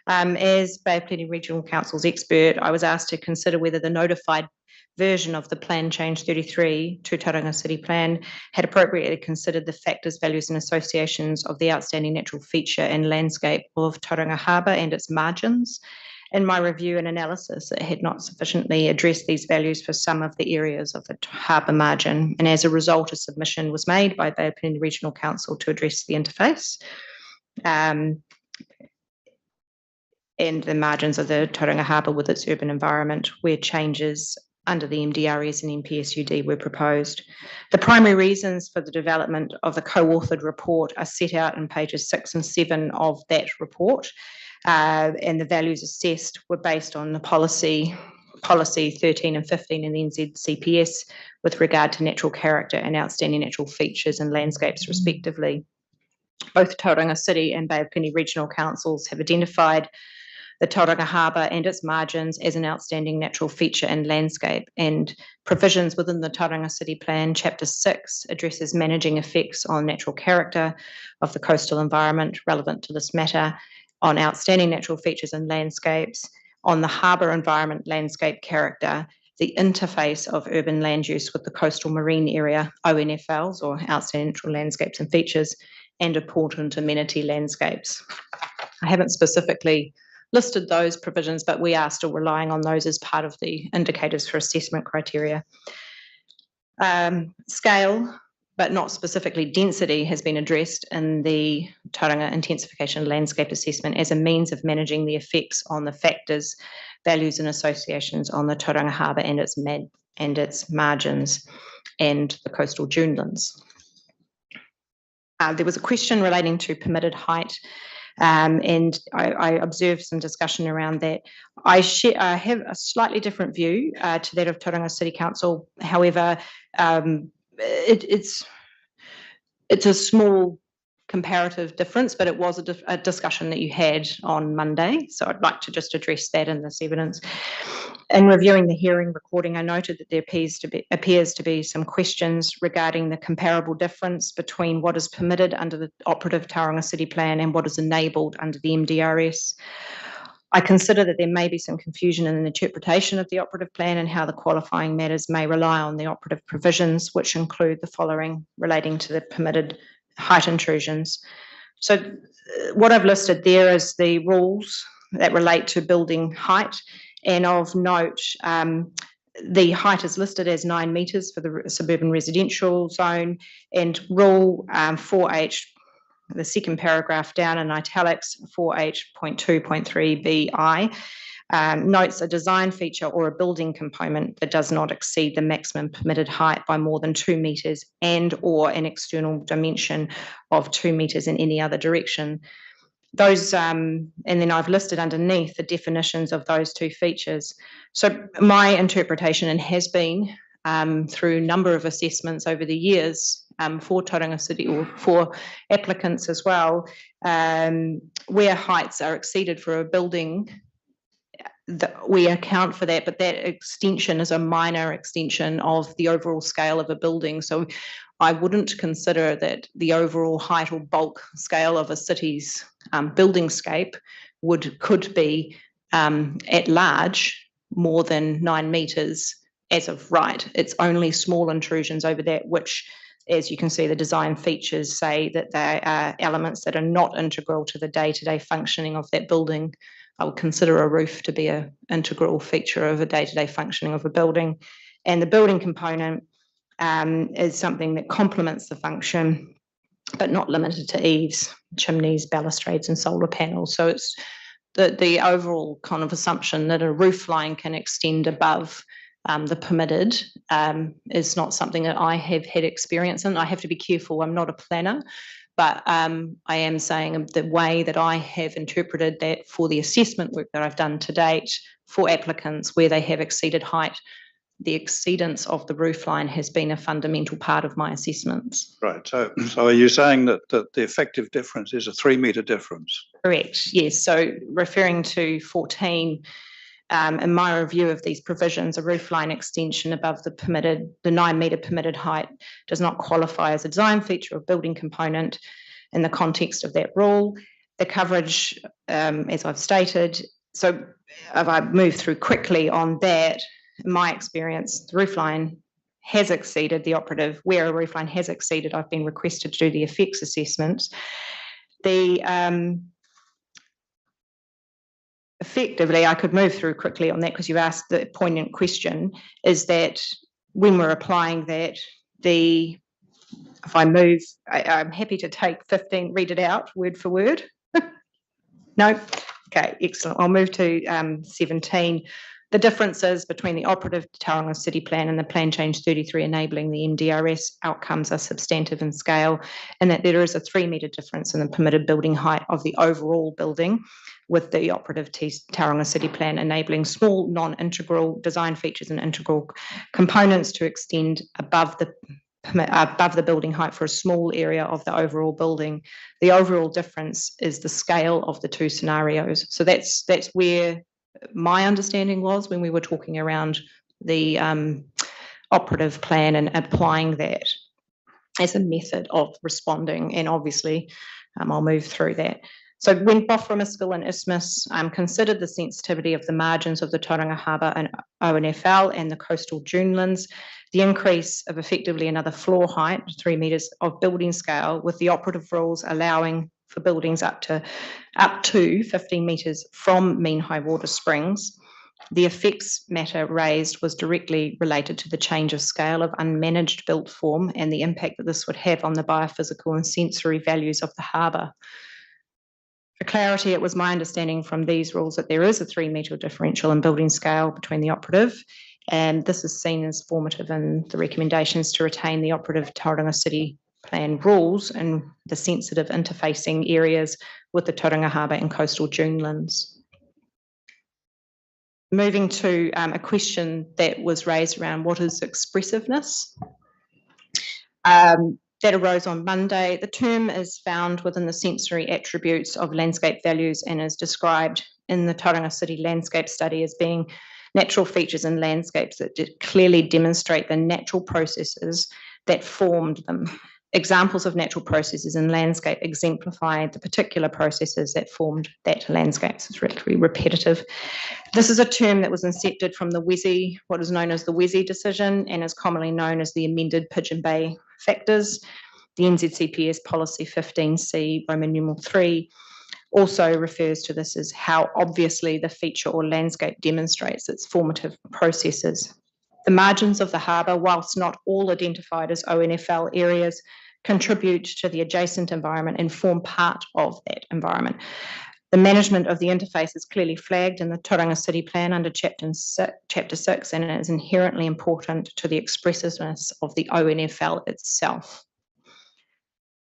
As Bay of Plenty Regional Council's expert, I was asked to consider whether the notified version of the Plan Change 33 to Tauranga City Plan had appropriately considered the factors, values and associations of the outstanding natural feature and landscape of Tauranga Harbour and its margins. In my review and analysis, it had not sufficiently addressed these values for some of the areas of the harbour margin, and as a result, a submission was made by Bay of Plenty Regional Council to address the interface. and the margins of the Tauranga Harbour with its urban environment, where changes under the MDRS and MPSUD were proposed. The primary reasons for the development of the co-authored report are set out in pages 6 and 7 of that report, and the values assessed were based on the policy 13 and 15 in the NZCPS with regard to natural character and outstanding natural features and landscapes respectively. Both Tauranga City and Bay of Plenty Regional Councils have identified the Tauranga Harbour and its margins as an outstanding natural feature and landscape, and provisions within the Tauranga City Plan, Chapter 6, addresses managing effects on natural character of the coastal environment relevant to this matter, on outstanding natural features and landscapes, on the harbour environment landscape character, the interface of urban land use with the coastal marine area, ONFLs, or outstanding natural landscapes and features, and important amenity landscapes. I haven't specifically listed those provisions, but we are still relying on those as part of the indicators for assessment criteria. Scale, but not specifically density, has been addressed in the Tauranga Intensification Landscape Assessment as a means of managing the effects on the factors, values and associations on the Tauranga Harbour and its margins and the coastal dunelands. There was a question relating to permitted height, and I observed some discussion around that. I have a slightly different view to that of Tauranga City Council. However, it's a small comparative difference, but it was a discussion that you had on Monday. So I'd like to just address that in this evidence. In reviewing the hearing recording, I noted that there appears to be some questions regarding the comparable difference between what is permitted under the operative Tauranga City Plan and what is enabled under the MDRS. I consider that there may be some confusion in the interpretation of the operative plan and how the qualifying matters may rely on the operative provisions, which include the following relating to the permitted height intrusions. So what I've listed there is the rules that relate to building height, and of note, the height is listed as 9 metres for the suburban residential zone, and rule 4H, the second paragraph down in italics, 4H.2.3bi, notes a design feature or a building component that does not exceed the maximum permitted height by more than 2 metres and or an external dimension of 2 metres in any other direction. Those, and then I've listed underneath the definitions of those two features. So my interpretation, and has been through a number of assessments over the years for Tauranga City or for applicants as well, where heights are exceeded for a building, we account for that, but that extension is a minor extension of the overall scale of a building. So I wouldn't consider that the overall height or bulk scale of a city's buildingscape could be at large more than 9 metres as of right. It's only small intrusions over that, which, as you can see, the design features say that they are elements that are not integral to the day-to-day functioning of that building. I would consider a roof to be an integral feature of a day-to-day functioning of a building. And the building component is something that complements the function, but not limited to eaves, chimneys, balustrades and solar panels. So it's the overall kind of assumption that a roof line can extend above the permitted is not something that I have had experience in. I have to be careful, I'm not a planner, but I am saying the way that I have interpreted that for the assessment work that I've done to date for applicants where they have exceeded height, the exceedance of the roofline has been a fundamental part of my assessments. Right. So are you saying that the effective difference is a 3 metre difference? Correct. Yes. So referring to 14, in my review of these provisions, a roofline extension above the 9 metre permitted height does not qualify as a design feature or building component in the context of that rule. The coverage, as I've stated, so if I move through quickly on that, in my experience, the roofline has exceeded the operative. Where a roofline has exceeded, I've been requested to do the effects assessments. Effectively, I could move through quickly on that because you asked the poignant question, is that when we're applying that, if I move, I'm happy to take 15, read it out word for word. No, Okay, excellent. I'll move to 17. The differences between the operative Tauranga City Plan and the Plan Change 33 enabling the NDRS outcomes are substantive in scale, and that there is a 3-metre difference in the permitted building height of the overall building, with the operative Tauranga City Plan enabling small non-integral design features and integral components to extend above the building height for a small area of the overall building. The overall difference is the scale of the two scenarios. So that's where my understanding was when we were talking around the operative plan and applying that as a method of responding. And obviously, I'll move through that. So when Bothra and Isthmus considered the sensitivity of the margins of the Tauranga Harbour and ONFL and the coastal dunelands, the increase of effectively another floor height, 3 metres of building scale, with the operative rules allowing for buildings up to 15 metres from mean high water springs, the effects matter raised was directly related to the change of scale of unmanaged built form and the impact that this would have on the biophysical and sensory values of the harbour. For clarity, it was my understanding from these rules that there is a 3-metre differential in building scale between the operative, and this is seen as formative in the recommendations to retain the operative Tauranga City Plan rules and the sensitive interfacing areas with the Tauranga Harbour and coastal dunelands. Moving to a question that was raised around what is expressiveness. That arose on Monday. The term is found within the sensory attributes of landscape values and is described in the Tauranga City Landscape Study as being natural features in landscapes that clearly demonstrate the natural processes that formed them. Examples of natural processes in landscape exemplify the particular processes that formed that landscape. So it's really repetitive. This is a term that was incepted from the WESI, what is known as the WESI decision, and is commonly known as the amended Pigeon Bay factors. The NZCPS policy 15C, Roman numeral 3, also refers to this as how obviously the feature or landscape demonstrates its formative processes. The margins of the harbour, whilst not all identified as ONFL areas, contribute to the adjacent environment and form part of that environment. The management of the interface is clearly flagged in the Tauranga City Plan under Chapter 6, and it is inherently important to the expressiveness of the ONFL itself.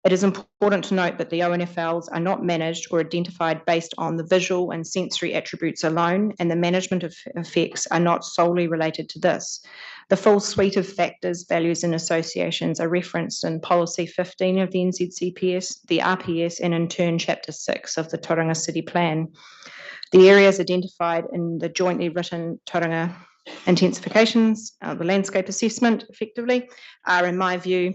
It is important to note that the ONFLs are not managed or identified based on the visual and sensory attributes alone, and the management of effects are not solely related to this. The full suite of factors, values and associations are referenced in Policy 15 of the NZCPS, the RPS, and in turn Chapter 6 of the Tauranga City Plan. The areas identified in the jointly written Tauranga intensifications, the landscape assessment effectively, are in my view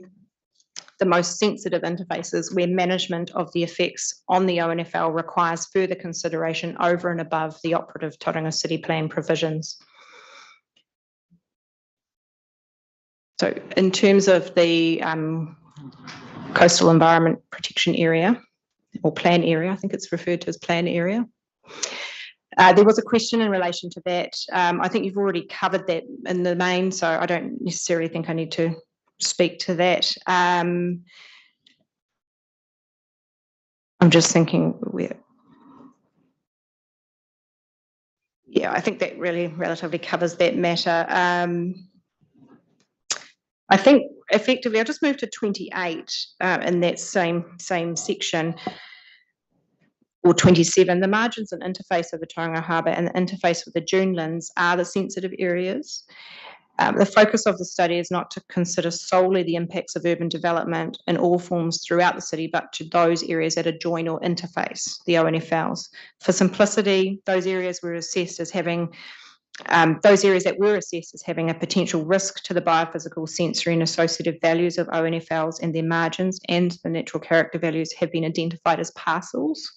the most sensitive interfaces where management of the effects on the ONFL requires further consideration over and above the operative Tauranga City Plan provisions. So in terms of the coastal environment protection area, or plan area, I think it's referred to as plan area. There was a question in relation to that. I think you've already covered that in the main, so I don't necessarily think I need to speak to that. I'm just thinking where. Yeah, I think that really relatively covers that matter. I think effectively, I'll just move to 28 in that same section, or 27. The margins and interface of the Tauranga Harbour and the interface with the dunelands are the sensitive areas. The focus of the study is not to consider solely the impacts of urban development in all forms throughout the city, but to those areas that adjoin or interface the ONFLs. For simplicity, those areas were assessed as having a potential risk to the biophysical, sensory and associative values of ONFLs and their margins, and the natural character values have been identified as parcels,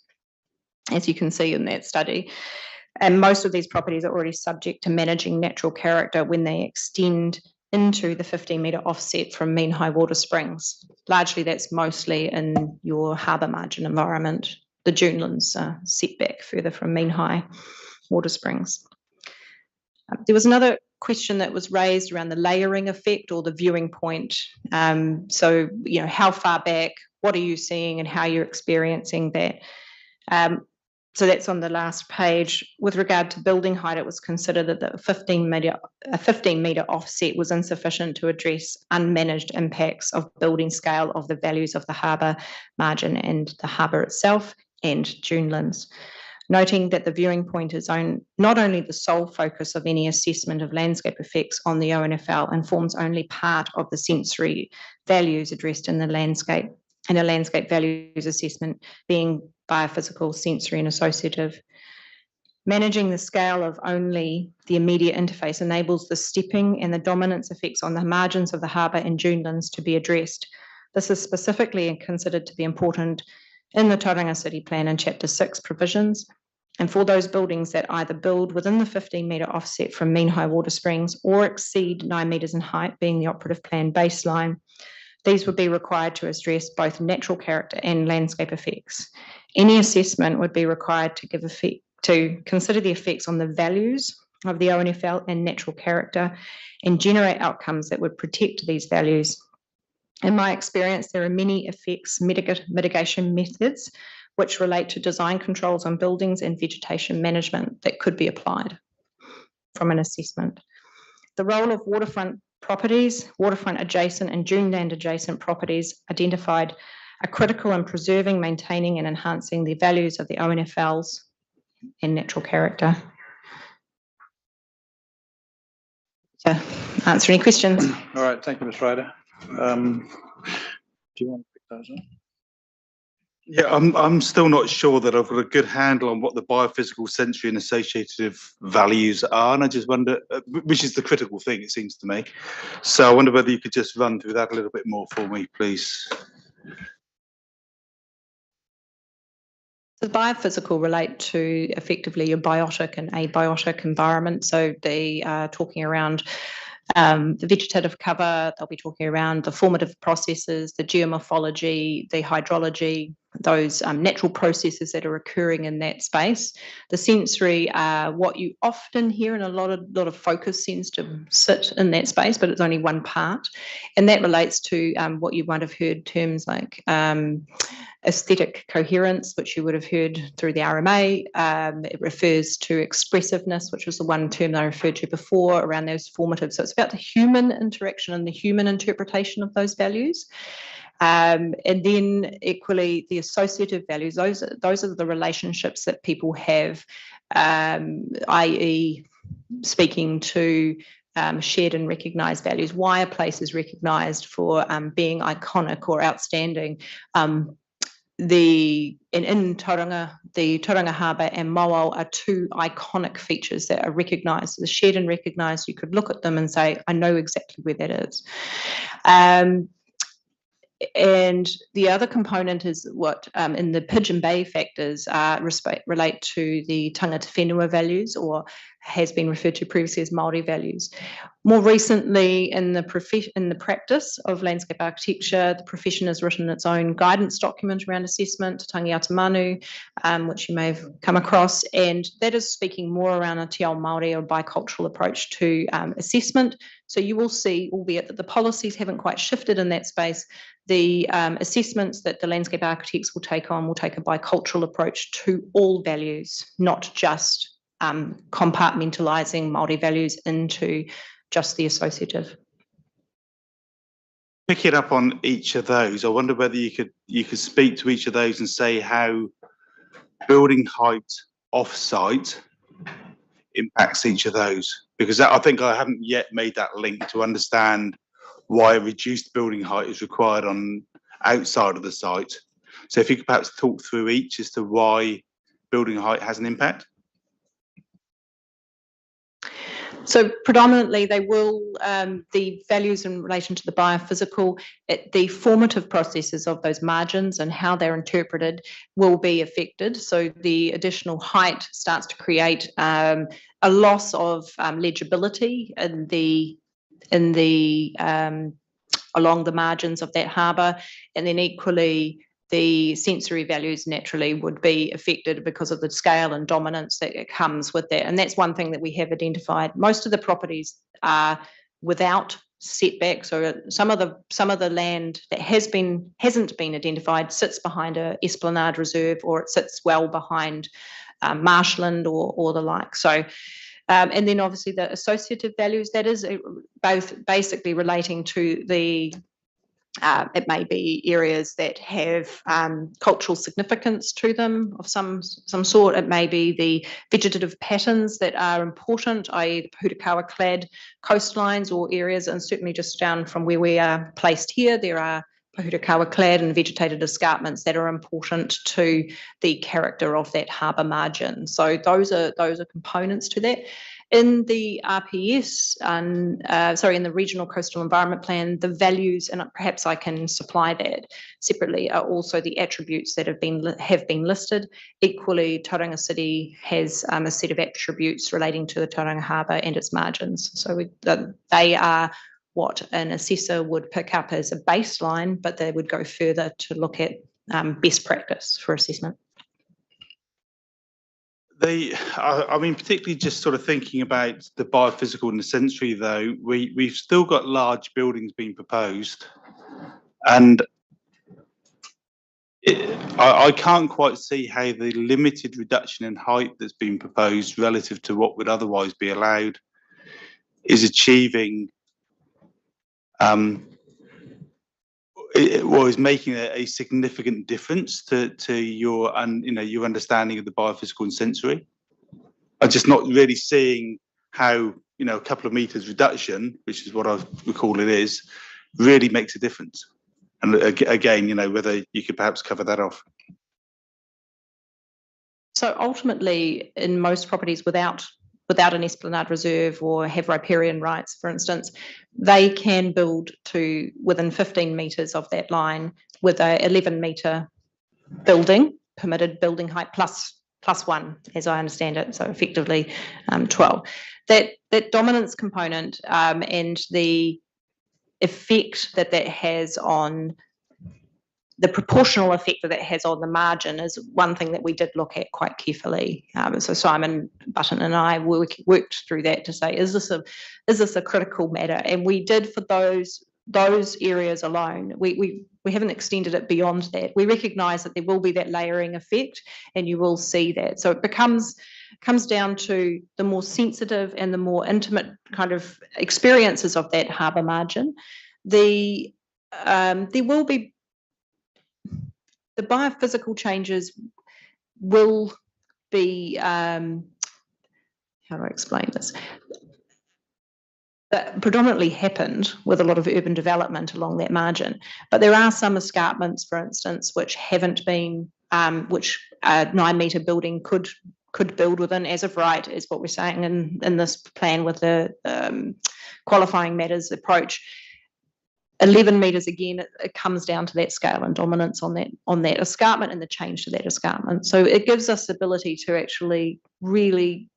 as you can see in that study. And most of these properties are already subject to managing natural character when they extend into the 15-metre offset from mean high water springs. Largely, that's mostly in your harbour margin environment. The dunelands are set back further from mean high water springs. There was another question that was raised around the layering effect or the viewing point. So, how far back, what are you seeing and how you're experiencing that? So that's on the last page. With regard to building height, it was considered that a 15-metre offset was insufficient to address unmanaged impacts of building scale of the values of the harbour margin and the harbour itself and dunelands. Noting that the viewing point is not only the sole focus of any assessment of landscape effects on the ONFL and forms only part of the sensory values addressed in a landscape values assessment, being biophysical, sensory and associative. Managing the scale of only the immediate interface enables the stepping and the dominance effects on the margins of the harbour and dunelands to be addressed. This is specifically considered to be important in the Tauranga City Plan in Chapter 6 provisions, and for those buildings that either build within the 15-metre offset from mean high water springs or exceed 9 metres in height, being the operative plan baseline, these would be required to address both natural character and landscape effects. Any assessment would be required to consider the effects on the values of the ONFL and natural character and generate outcomes that would protect these values. In my experience, there are many effects mitigation methods which relate to design controls on buildings and vegetation management that could be applied from an assessment. The role of waterfront properties, waterfront adjacent and duneland adjacent properties identified are critical in preserving, maintaining and enhancing the values of the ONFLs and natural character. To answer any questions. All right, thank you, Ms. Ryder. Do you want to pick those up? Yeah, I'm still not sure that I've got a good handle on what the biophysical, sensory and associative values are, and I just wonder, which is the critical thing, it seems to me. So I wonder whether you could just run through that a little bit more for me, please. The biophysical relate to effectively a biotic and abiotic environment. So they are talking around the vegetative cover, they'll be talking around the formative processes, the geomorphology, the hydrology, those natural processes that are occurring in that space. The sensory are what you often hear, and a lot of focus seems to sit in that space, but it's only one part. And that relates to what you might have heard terms like aesthetic coherence, which you would have heard through the RMA. It refers to expressiveness, which was the one term I referred to before around those formative. So it's about the human interaction and the human interpretation of those values. And then equally the associative values, those are the relationships that people have, i.e. speaking to shared and recognised values. Why a place is recognised for being iconic or outstanding. In Tauranga, the Tauranga Harbour and Mowal are two iconic features that are recognised. The shared and recognised, you could look at them and say, I know exactly where that is. And the other component is what in the Pigeon Bay factors relate to the tangata whenua values, or has been referred to previously as Māori values. More recently, in the practice of landscape architecture, the profession has written its own guidance document around assessment, Tangiata Manu, which you may have come across, and that is speaking more around a te ao Māori or bicultural approach to assessment. So you will see, albeit that the policies haven't quite shifted in that space, the assessments that the landscape architects will take on will take a bicultural approach to all values, not just compartmentalising Māori values into just the associative. Picking up on each of those, I wonder whether you could speak to each of those and say how building height off-site impacts each of those, because I think I haven't yet made that link to understand why a reduced building height is required on outside of the site. So if you could perhaps talk through each as to why building height has an impact. So predominantly they will, the values in relation to the biophysical, the formative processes of those margins and how they're interpreted will be affected. So the additional height starts to create a loss of legibility in the along the margins of that harbour, and then equally the sensory values naturally would be affected because of the scale and dominance that it comes with that. And that's one thing that we have identified. Most of the properties are without setbacks, or some of the land that hasn't been identified sits behind a esplanade reserve, or it sits well behind marshland or the like. So, and then obviously the associative values, that is both basically relating to the it may be areas that have cultural significance to them of some sort. It may be the vegetative patterns that are important, i.e. the Pūtakawa clad coastlines or areas, and certainly just down from where we are placed here, there are Pūtakawa clad and vegetated escarpments that are important to the character of that harbour margin. So those are components to that. In the RPS, in the Regional Coastal Environment Plan, the values, and perhaps I can supply that separately, are also the attributes that have been listed. Equally, Tauranga City has a set of attributes relating to the Tauranga Harbour and its margins. So they are what an assessor would pick up as a baseline, but they would go further to look at best practice for assessment. I mean, particularly just sort of thinking about the biophysical and the sensory, though, we've still got large buildings being proposed, and I can't quite see how the limited reduction in height that's been proposed relative to what would otherwise be allowed is achieving, is making a significant difference to your your understanding of the biophysical and sensory. I'm just not really seeing how a couple of meters reduction, which is what I recall it is, really makes a difference. And again, whether you could perhaps cover that off. So ultimately, in most properties without an esplanade reserve or have riparian rights, for instance, they can build to within 15 metres of that line with a 11-metre building, permitted building height plus one, as I understand it, so effectively 12. That dominance component and the effect that has on the proportional effect that has on the margin is one thing that we did look at quite carefully. So Simon Button and I worked through that to say, is this a critical matter? And we did for those areas alone. We haven't extended it beyond that. We recognise that there will be that layering effect, and you will see that. So it comes down to the more sensitive and the more intimate kind of experiences of that harbour margin. There will be the biophysical changes will be, how do I explain this? That predominantly happened with a lot of urban development along that margin. But there are some escarpments, for instance, which haven't been, which a 9-metre building could build within as of right, is what we're saying in this plan with the qualifying matters approach. 11 metres, again, it comes down to that scale and dominance on that escarpment and the change to that escarpment. So it gives us the ability to actually really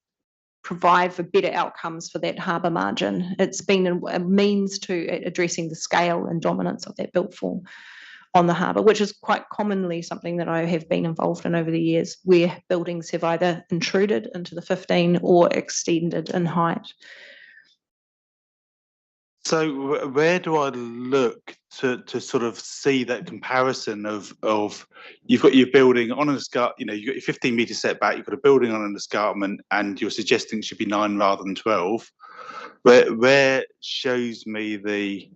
provide for better outcomes for that harbour margin. It's been a means to addressing the scale and dominance of that built form on the harbour, which is quite commonly something that I have been involved in over the years, where buildings have either intruded into the 15 or extended in height. So where do I look to sort of see that comparison of you've got your building on an escarpment, you've got your 15-metre setback, you've got a building on an escarpment, and you're suggesting it should be 9 rather than 12. Where shows me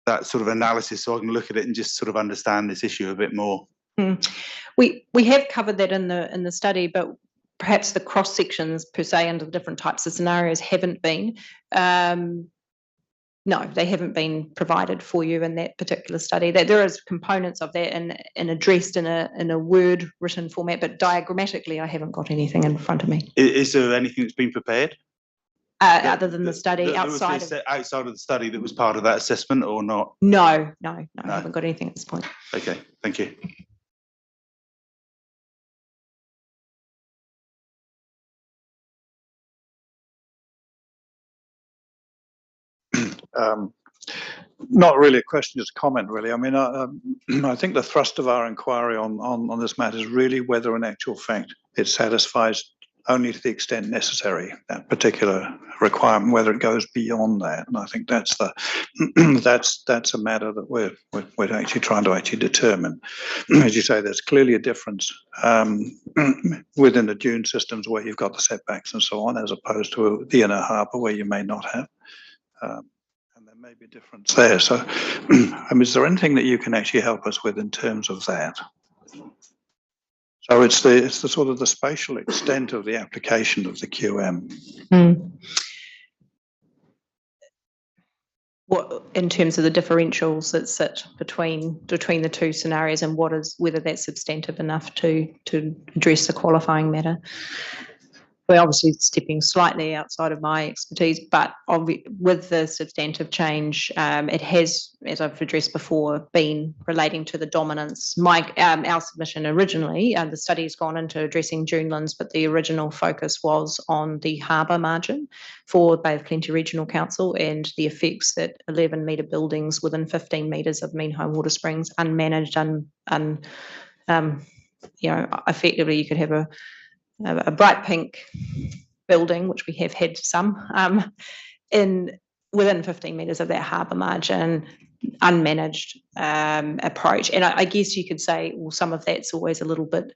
that sort of analysis so I can look at it and just sort of understand this issue a bit more? We have covered that in the study, but perhaps the cross sections per se under the different types of scenarios haven't been. No, they haven't been provided for you in that particular study. That there is components of that and addressed in a word written format, but diagrammatically I haven't got anything in front of me. Is there anything that's been prepared? Other than the study outside of the study that was part of that assessment or not? No, I haven't got anything at this point. Okay, thank you. Not really a question, just a comment, really. I mean, I think the thrust of our inquiry on this matter is really whether in actual fact it satisfies only to the extent necessary, that particular requirement, whether it goes beyond that. And I think that's the that's a matter that we're actually trying to determine. As you say, there's clearly a difference within the dune systems where you've got the setbacks and so on, as opposed to the inner harbour where you may not have. And there may be a difference there. So, is there anything that you can actually help us with in terms of that? So it's the sort of the spatial extent of the application of the QM. What in terms of the differentials that sit between the two scenarios, and whether that's substantive enough to address the qualifying matter? We're obviously stepping slightly outside of my expertise, but with the substantive change, it has, as I've addressed before, been relating to the dominance. Our submission originally, the study has gone into addressing dunelands, but the original focus was on the harbour margin for Bay of Plenty Regional Council and the effects that 11-metre buildings within 15 metres of mean high water springs, unmanaged, effectively you could have a bright pink building, which we have had some, within 15 metres of that harbour margin, unmanaged approach. And I guess you could say, well, some of that's always a little bit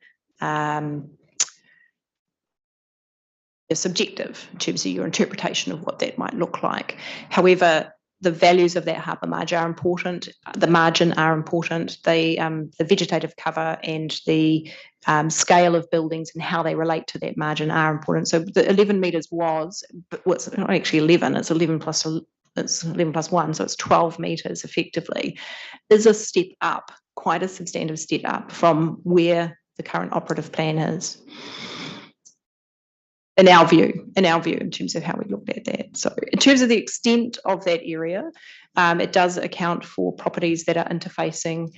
subjective in terms of your interpretation of what that might look like. However, the values of that harbour margin are important. The margin are important. The vegetative cover and the scale of buildings and how they relate to that margin are important. So the 11 metres it's not actually 11. It's 11 plus 1, so it's 12 metres effectively. Is a step up, quite a substantive step up from where the current operative plan is. In our view, in terms of how we looked at that. So in terms of the extent of that area, it does account for properties that are interfacing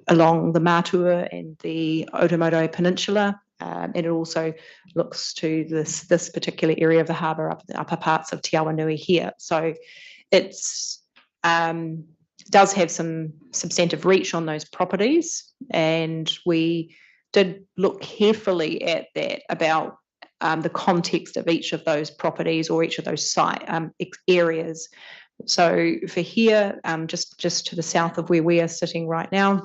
along the Matua and the Otomoto Peninsula. And it also looks to this particular area of the harbour up the upper parts of Te Awanui here. So it's does have some substantive reach on those properties. And we did look carefully at that about the context of each of those properties or each of those site areas. So for here, just to the south of where we are sitting right now,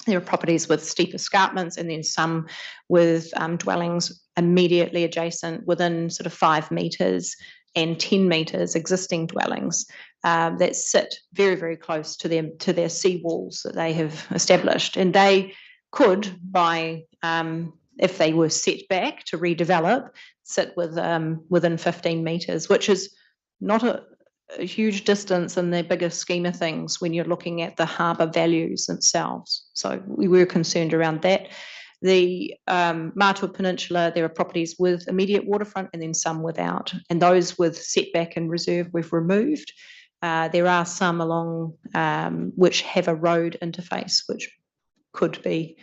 there are properties with steep escarpments and then some with dwellings immediately adjacent within sort of 5 metres and 10 metres existing dwellings that sit very, very close to their sea walls that they have established. And they could, by if they were set back to redevelop, sit within 15 metres, which is not a huge distance in the bigger scheme of things when you're looking at the harbour values themselves. So we were concerned around that. The Matua Peninsula, there are properties with immediate waterfront and then some without. And those with setback and reserve we've removed. There are some along which have a road interface, which could be,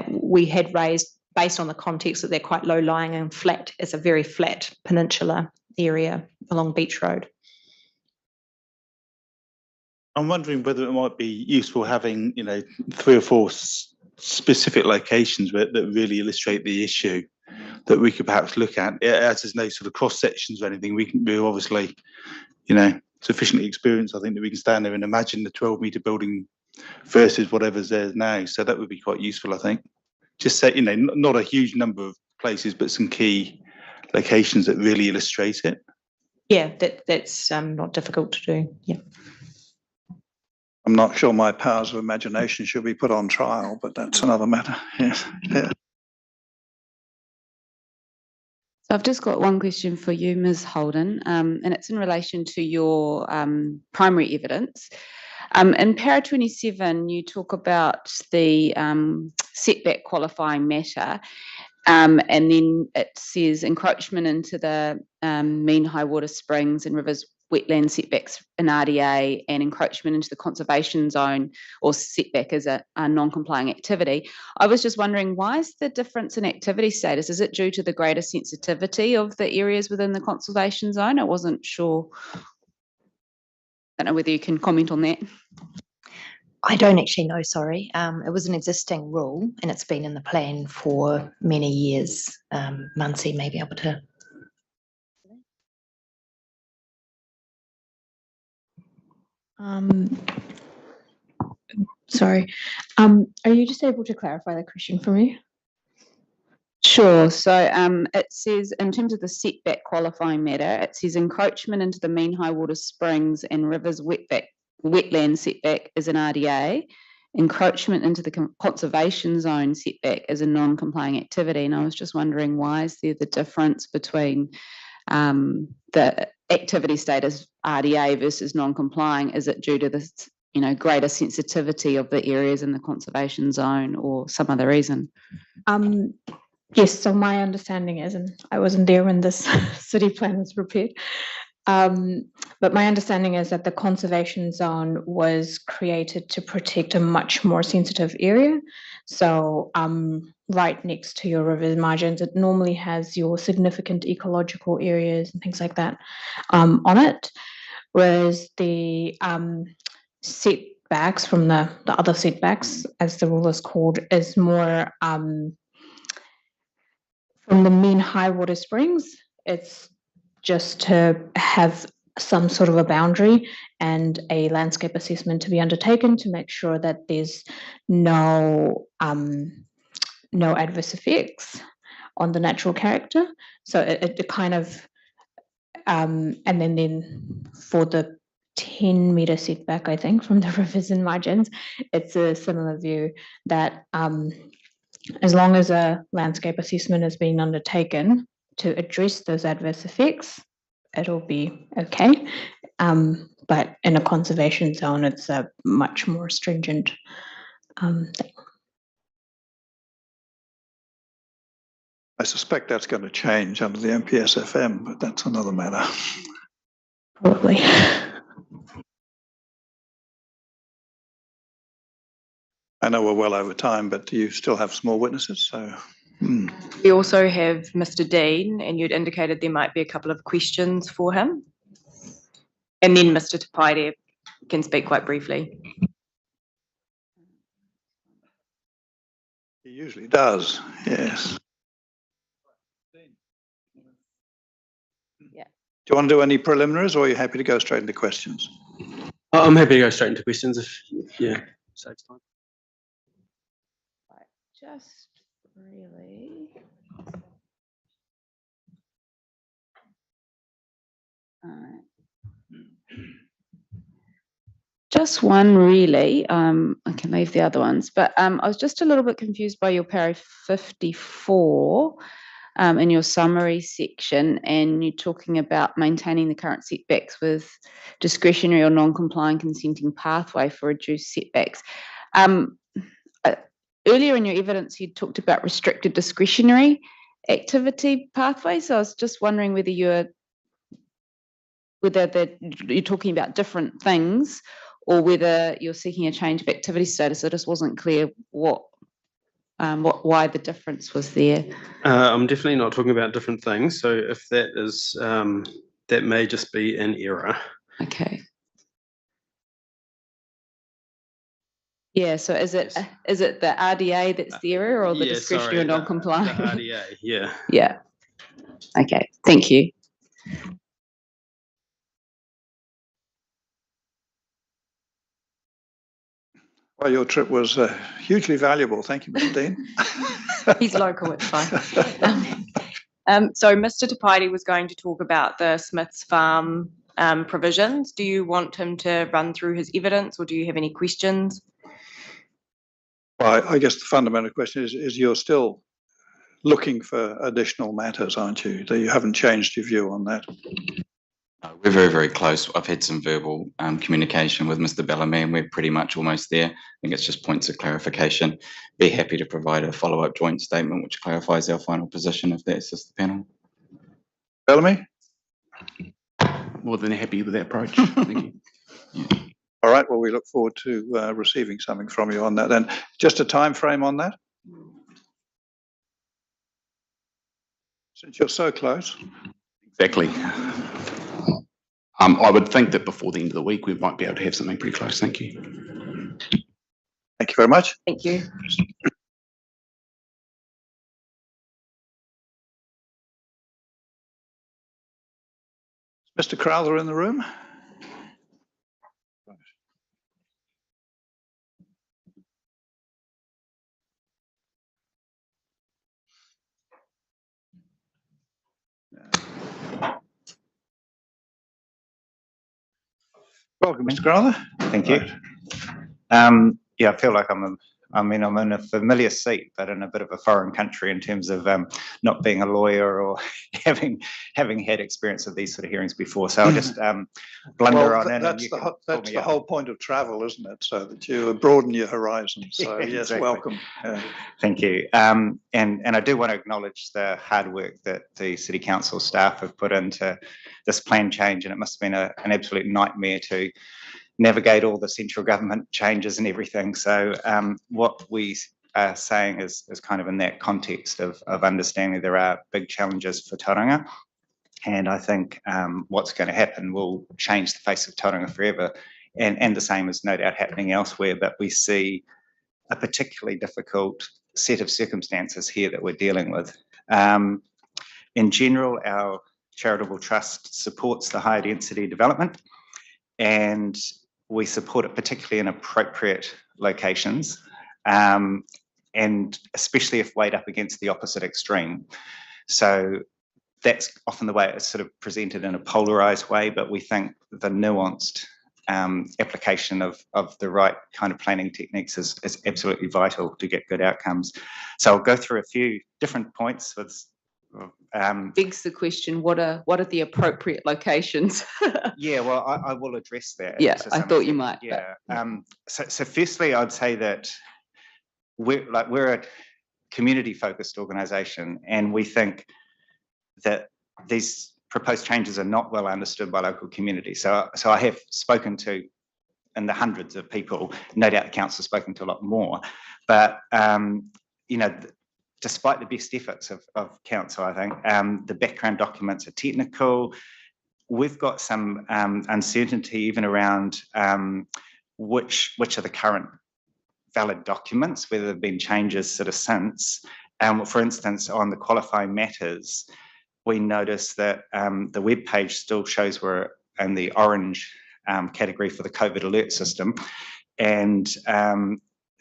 we had raised based on the context that they're quite low-lying and flat. It's a very flat peninsula area along Beach Road. I'm wondering whether it might be useful having, 3 or 4 specific locations that really illustrate the issue that we could perhaps look at. As there's no sort of cross sections or anything, we're obviously, sufficiently experienced, I think, that we can stand there and imagine the 12-metre building versus whatever's there now. So that would be quite useful, I think. Just say, not a huge number of places, but some key locations that really illustrate it. Yeah, that's not difficult to do. Yeah. I'm not sure my powers of imagination should be put on trial, but that's another matter. Yes. Yeah. So I've just got one question for you, Ms. Holden, and it's in relation to your primary evidence. In para 27, you talk about the setback qualifying matter, and then it says encroachment into the mean high water springs and rivers wetland setbacks in RDA and encroachment into the conservation zone or setback as a non-complying activity. I was just wondering, why is the difference in activity status? Is it due to the greater sensitivity of the areas within the conservation zone? I wasn't sure. I don't know whether you can comment on that. I don't actually know, sorry. It was an existing rule and it's been in the plan for many years. Muncie may be able to. Sorry, are you just able to clarify the question for me? Sure. So it says, in terms of the setback qualifying matter, it says encroachment into the mean high water springs and rivers wetland setback is an RDA. Encroachment into the conservation zone setback is a non-complying activity. And I was just wondering, why is there the difference between the activity status RDA versus non-complying? Is it due to this, greater sensitivity of the areas in the conservation zone or some other reason? Yes, so my understanding is, and I wasn't there when this city plan was prepared, but my understanding is that the conservation zone was created to protect a much more sensitive area. So right next to your river margins, it normally has your significant ecological areas and things like that on it, whereas the setbacks from the other setbacks, as the rule is called, is more from the mean high water springs. It's just to have some sort of a boundary and a landscape assessment to be undertaken to make sure that there's no adverse effects on the natural character. So it kind of, and then for the 10-meter setback, I think, from the rivers and margins, it's a similar view that as long as a landscape assessment has been undertaken to address those adverse effects, it'll be okay. But in a conservation zone, it's a much more stringent thing. I suspect that's going to change under the MPSFM, but that's another matter. Probably. I know we're well over time, but you still have some more witnesses, so. We also have Mr. Dean, and you'd indicated there might be a couple of questions for him. And then Mr. Tapaide can speak quite briefly. He usually does, yes. Yeah. Do you want to do any preliminaries, or are you happy to go straight into questions? I'm happy to go straight into questions if saves time. Just really. Just one really. I can leave the other ones, but I was just a little bit confused by your paragraph 54 in your summary section, and you're talking about maintaining the current setbacks with discretionary or non-complying consenting pathway for reduced setbacks. Earlier in your evidence, you talked about restricted discretionary activity pathways. So I was just wondering whether you're talking about different things or whether you're seeking a change of activity status. It just wasn't clear why the difference was there. I'm definitely not talking about different things. So if that is, that may just be an error. Okay. Yeah, so is it the RDA that's the error or the discretionary or non-compliant? The RDA, yeah. Yeah. Okay, thank you. Well, your trip was hugely valuable. Thank you, Mr. Dean. He's local, it's fine. So Mr. Tapaide was going to talk about the Smith's Farm provisions. Do you want him to run through his evidence, or do you have any questions? Well, I guess the fundamental question is you're still looking for additional matters, aren't you? That you haven't changed your view on that. We're very, very close. I've had some verbal communication with Mr. Bellamy, and we're pretty much almost there. I think it's just points of clarification. Be happy to provide a follow-up joint statement which clarifies our final position if that assists the panel. Bellamy? More than happy with that approach. Thank you. Yeah. All right, well, we look forward to receiving something from you on that then. Just a time frame on that? Since you're so close. Exactly. I would think that before the end of the week, we might be able to have something pretty close. Thank you. Thank you very much. Thank you. Mr. Crowther in the room? Welcome, Mr. Crowther. Thank you. Yeah, I feel like I'm in a familiar seat, but in a bit of a foreign country in terms of not being a lawyer or having had experience of these sort of hearings before. So I'll just blunder on in. That's the whole point of travel, isn't it? So that you broaden your horizons. So Yeah, yes, exactly. welcome. Thank you. And I do want to acknowledge the hard work that the City Council staff have put into this plan change, and it must have been an absolute nightmare to navigate all the central government changes and everything. So what we are saying is kind of in that context of understanding there are big challenges for Tauranga. And I think what's going to happen will change the face of Tauranga forever. And the same is no doubt happening elsewhere, but we see a particularly difficult set of circumstances here that we're dealing with. In general, our charitable trust supports the higher density development, and we support it particularly in appropriate locations, and especially if weighed up against the opposite extreme. So that's often the way it's sort of presented in a polarized way, but we think the nuanced application of the right kind of planning techniques is absolutely vital to get good outcomes. So I'll go through a few different points with begs the question, what are the appropriate locations? Yeah, well, I will address that. Yeah, I thought you might. Yeah. So firstly, I'd say that we're a community-focused organisation, and we think that these proposed changes are not well understood by local communities. So I have spoken to in the hundreds of people. No doubt the council has spoken to a lot more, but you know, despite the best efforts of council, I think the background documents are technical. We've got some uncertainty even around which are the current valid documents, whether there have been changes sort of since. For instance, on the qualifying matters, we notice that the web page still shows we're in the orange category for the COVID alert system, and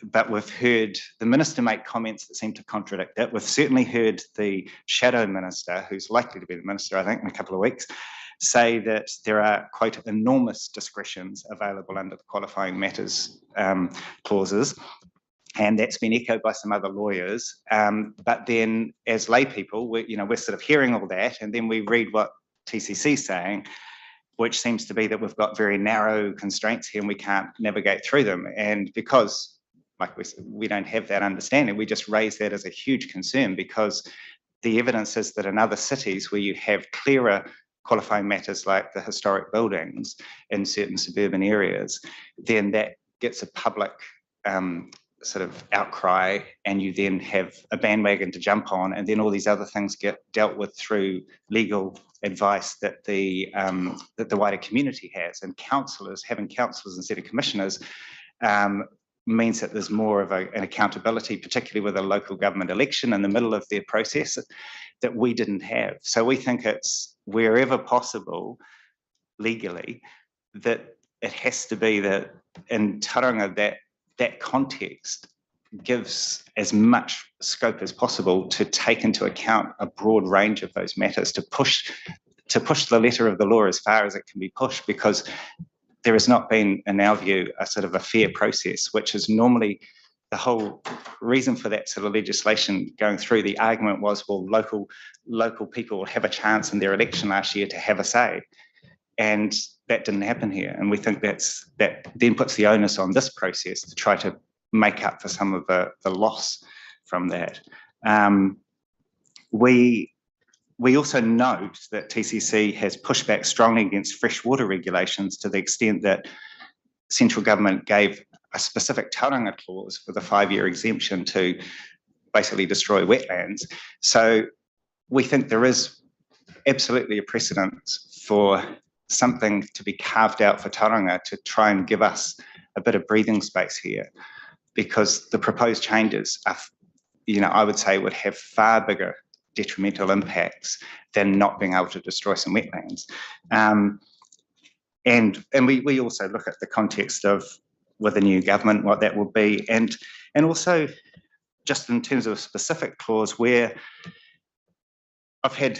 but we've heard the minister make comments that seem to contradict it. We've certainly heard the shadow minister, who's likely to be the minister, I think, in a couple of weeks, say that there are, quote, enormous discretions available under the qualifying matters clauses. And that's been echoed by some other lawyers. But then as lay people, we're sort of hearing all that, and then we read what TCC is saying, which seems to be that we've got very narrow constraints here and we can't navigate through them. And because, like we don't have that understanding, we just raise that as a huge concern, because the evidence is that in other cities where you have clearer qualifying matters like the historic buildings in certain suburban areas, then that gets a public sort of outcry, and you then have a bandwagon to jump on, and then all these other things get dealt with through legal advice that the wider community has. And having councillors instead of commissioners means that there's more of an accountability, particularly with a local government election in the middle of their process, that we didn't have. So we think it's wherever possible legally that it has to be that in Tauranga that context gives as much scope as possible to take into account a broad range of those matters, to push the letter of the law as far as it can be pushed, because there has not been, in our view, a sort of a fair process, which is normally the whole reason for that sort of legislation going through. The argument was, well, local people will have a chance in their election last year to have a say. And that didn't happen here. And we think that then puts the onus on this process to try to make up for some of the loss from that. We also note that TCC has pushed back strongly against freshwater regulations to the extent that central government gave a specific Tauranga clause for the 5-year exemption to basically destroy wetlands. So we think there is absolutely a precedent for something to be carved out for Tauranga to try and give us a bit of breathing space here. because the proposed changes are, I would say would have far bigger detrimental impacts than not being able to destroy some wetlands. And we also look at the context of with the new government, what that will be, and also just in terms of a specific clause where I've had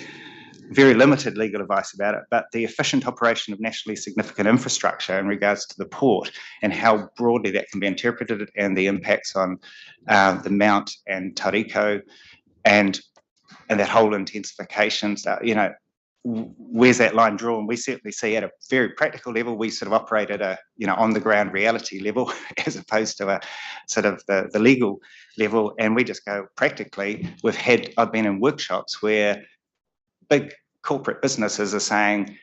very limited legal advice about it, but the efficient operation of nationally significant infrastructure in regards to the port and how broadly that can be interpreted and the impacts on the Mount and Tauranga and that whole intensification stuff, where's that line drawn? We certainly see at a very practical level, we sort of operate at a, on the ground reality level as opposed to a sort of the legal level. And we just go practically, I've been in workshops where big corporate businesses are saying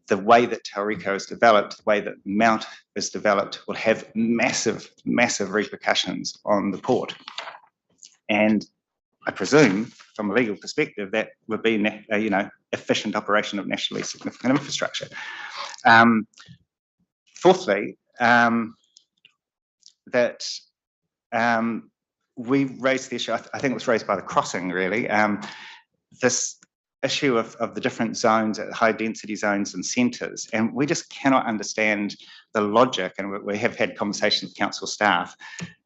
the way that Tauranga is developed, the way that Mount is developed will have massive, massive repercussions on the port. And I presume from a legal perspective, that would be, efficient operation of nationally significant infrastructure. Fourthly, that we raised the issue, I think it was raised by the crossing really, this issue of the different zones, high density zones and centres, and we just cannot understand the logic, and we have had conversations with council staff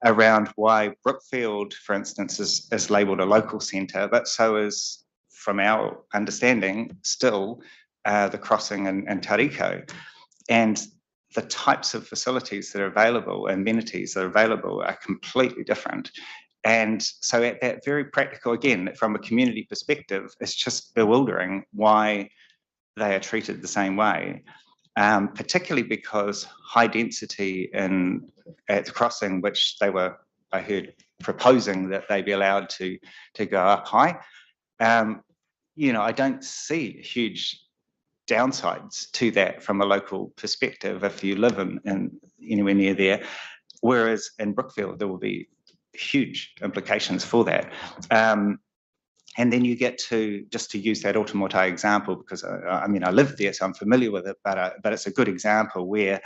around why Brookfield, for instance, is labelled a local centre, but so is, from our understanding, still the crossing and Tauranga. And the types of facilities that are available, amenities that are available, are completely different. And so at that very practical, again, from a community perspective, it's just bewildering why they are treated the same way, particularly because high density at the crossing, which they were, I heard, proposing that they be allowed to go up high. I don't see huge downsides to that from a local perspective if you live in anywhere near there, whereas in Brookfield there will be huge implications for that. And then you get to, just to use that Automotai example, because I live there, so I'm familiar with it, but it's a good example where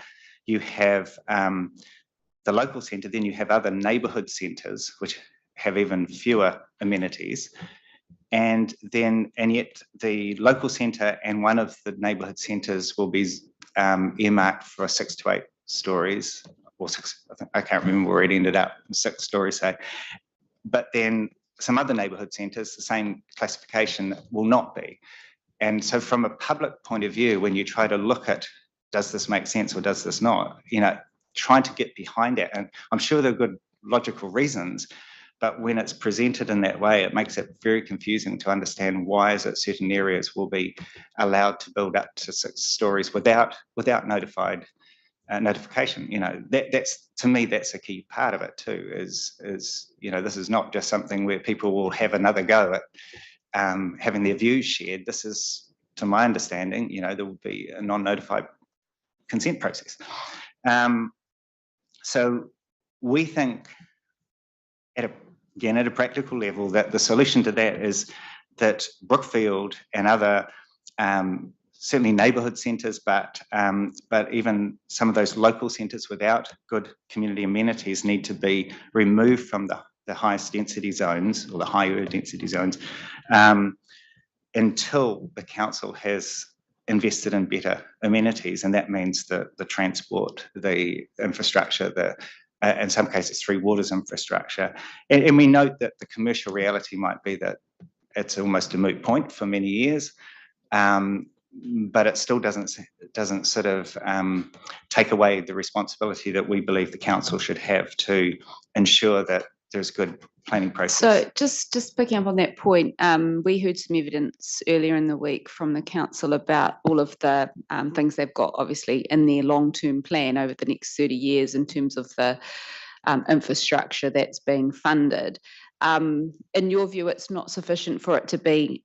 you have the local centre, then you have other neighbourhood centres which have even fewer amenities. And yet the local centre and one of the neighbourhood centres will be earmarked for 6 to 8 stories, or 6, I can't remember where it ended up, 6 stories, say. But then some other neighbourhood centres, the same classification will not be. And so from a public point of view, when you try to look at, does this make sense or does this not, trying to get behind it, and I'm sure there are good logical reasons, but when it's presented in that way, it makes it very confusing to understand why is it certain areas will be allowed to build up to 6 stories without notification. That's, to me, that's a key part of it too. Is this is not just something where people will have another go at having their views shared. This is, to my understanding, there will be a non-notified consent process. So we think, at a practical level, that the solution to that is that Brookfield and other certainly neighbourhood centres, but even some of those local centres without good community amenities need to be removed from the highest density zones, or the higher density zones, until the council has invested in better amenities, and that means the transport, the infrastructure, in some cases Three Waters infrastructure. And we note that the commercial reality might be that it's almost a moot point for many years, but it still doesn't sort of take away the responsibility that we believe the council should have to ensure that there's good planning process. So just picking up on that point, we heard some evidence earlier in the week from the council about all of the things they've got obviously in their long-term plan over the next 30 years in terms of the infrastructure that's being funded. In your view, it's not sufficient for it to be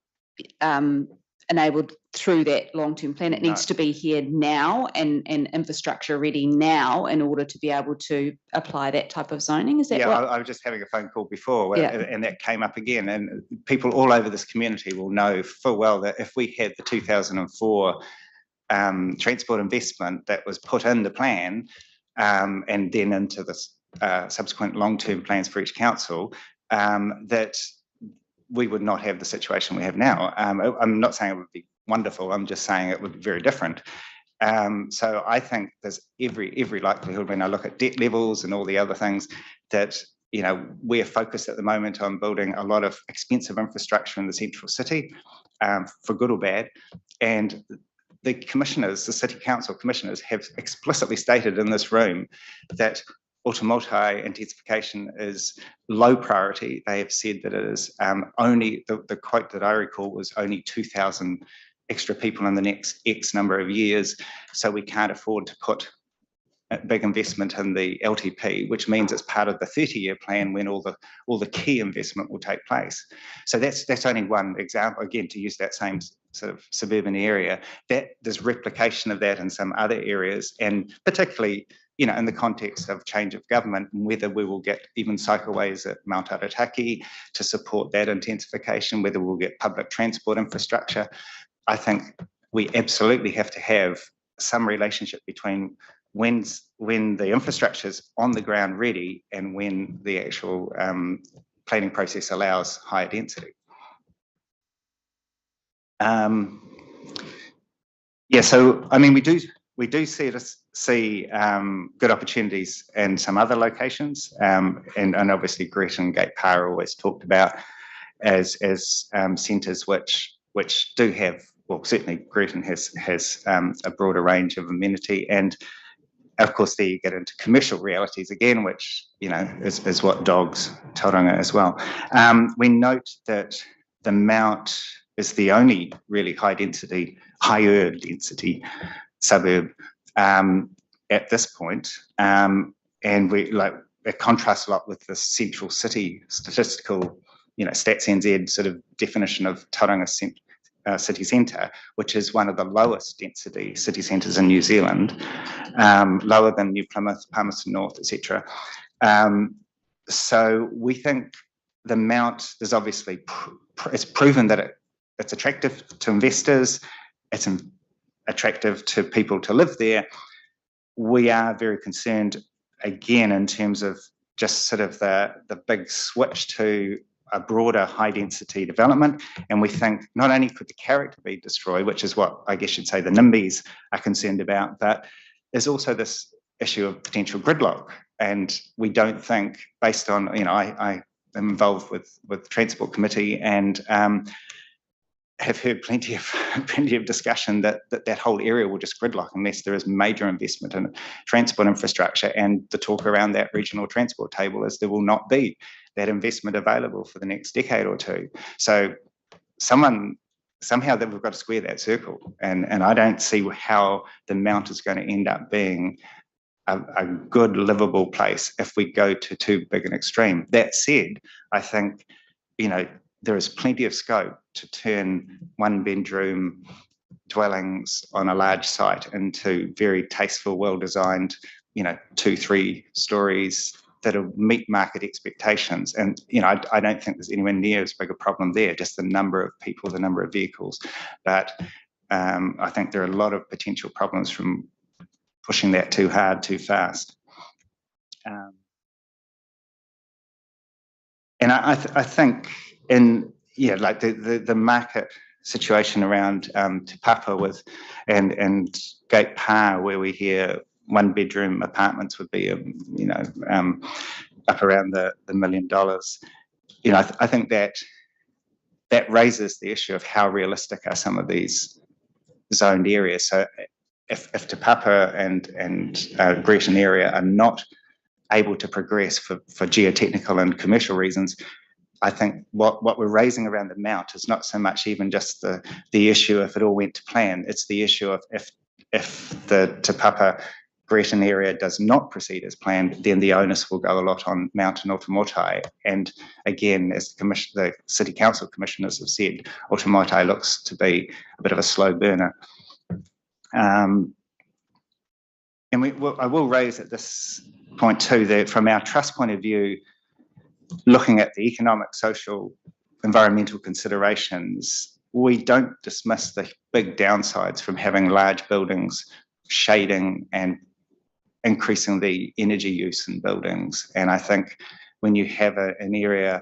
enabled through that long-term plan. It needs to be here now and infrastructure ready now in order to be able to apply that type of zoning. Is that right? I was just having a phone call before, and that came up again. And people all over this community will know full well that if we had the 2004 transport investment that was put in the plan and then into this subsequent long-term plans for each council, that we would not have the situation we have now. I'm not saying it would be wonderful, I'm just saying it would be very different. So I think there's every likelihood, when I look at debt levels and all the other things, that we're focused at the moment on building a lot of expensive infrastructure in the central city, for good or bad. And the commissioners, the city council commissioners, have explicitly stated in this room that Automotai intensification is low priority. They have said that it is only, the quote that I recall was only 2,000 extra people in the next X number of years, so we can't afford to put a big investment in the LTP, which means it's part of the 30-year plan when all the key investment will take place. So that's only one example, again, to use that same sort of suburban area. That there's replication of that in some other areas, and particularly in the context of change of government, and whether we will get even cycleways at Mount Arataki to support that intensification, whether we'll get public transport infrastructure. I think we absolutely have to have some relationship between when the infrastructure is on the ground ready and when the actual planning process allows higher density. Yeah, so I mean, we do see good opportunities in some other locations, and obviously Gret and Gate Pa are always talked about as centres which do have, well, certainly Gretton has a broader range of amenity, and of course there you get into commercial realities again, which is what dogs Tauranga as well. We note that the Mount is the only really higher density suburb at this point, and it contrasts a lot with the central city statistical, Stats NZ sort of definition of Tauranga city centre, which is one of the lowest density city centres in New Zealand, lower than New Plymouth, Palmerston North, etc. So we think the Mount is obviously, it's proven that it's attractive to investors, it's attractive to people to live there. We are very concerned, again, in terms of just sort of the big switch to a broader high density development, and we think not only could the character be destroyed, which is what I guess you'd say the NIMBYs are concerned about, but there's also this issue of potential gridlock. And we don't think, based on, I am involved with the Transport Committee and have heard plenty of discussion that whole area will just gridlock unless there is major investment in transport infrastructure. And the talk around that regional transport table is there will not be that investment available for the next decade or two. So somehow that we've got to square that circle. And I don't see how the Mount is going to end up being a good livable place if we go to too big an extreme. That said, I think, there is plenty of scope to turn one-bedroom dwellings on a large site into very tasteful, well-designed, 2-3 stories that'll meet market expectations. And, I don't think there's anywhere near as big a problem there, just the number of people, the number of vehicles. But I think there are a lot of potential problems from pushing that too hard, too fast. And I think the market situation around Te Papa and Gate Pa, where we hear one-bedroom apartments would be, up around the $1 million. I think that raises the issue of how realistic are some of these zoned areas. So if Te Papa and Gretton area are not able to progress for geotechnical and commercial reasons, I think what we're raising around the Mount is not so much even just the issue if it all went to plan. It's the issue of if the Te Papa Gretton area does not proceed as planned, then the onus will go a lot on Mount and Automotai. And again, as the City Council commissioners have said, Automotai looks to be a bit of a slow burner. And I will raise at this point too that from our trust point of view, looking at the economic, social, environmental considerations, we don't dismiss the big downsides from having large buildings, shading and increasing the energy use in buildings. And I think when you have an area,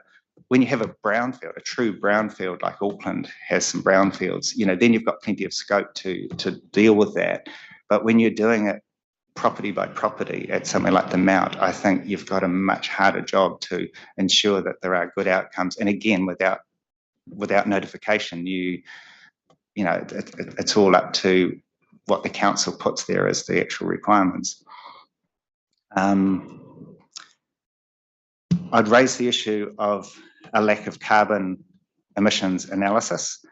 when you have a brownfield, a true brownfield like Auckland has some brownfields, then you've got plenty of scope to deal with that. But when you're doing it property by property at something like the Mount, I think you've got a much harder job to ensure that there are good outcomes. And again, without notification, it's all up to what the council puts there as the actual requirements. I'd raise the issue of a lack of carbon emissions analysis,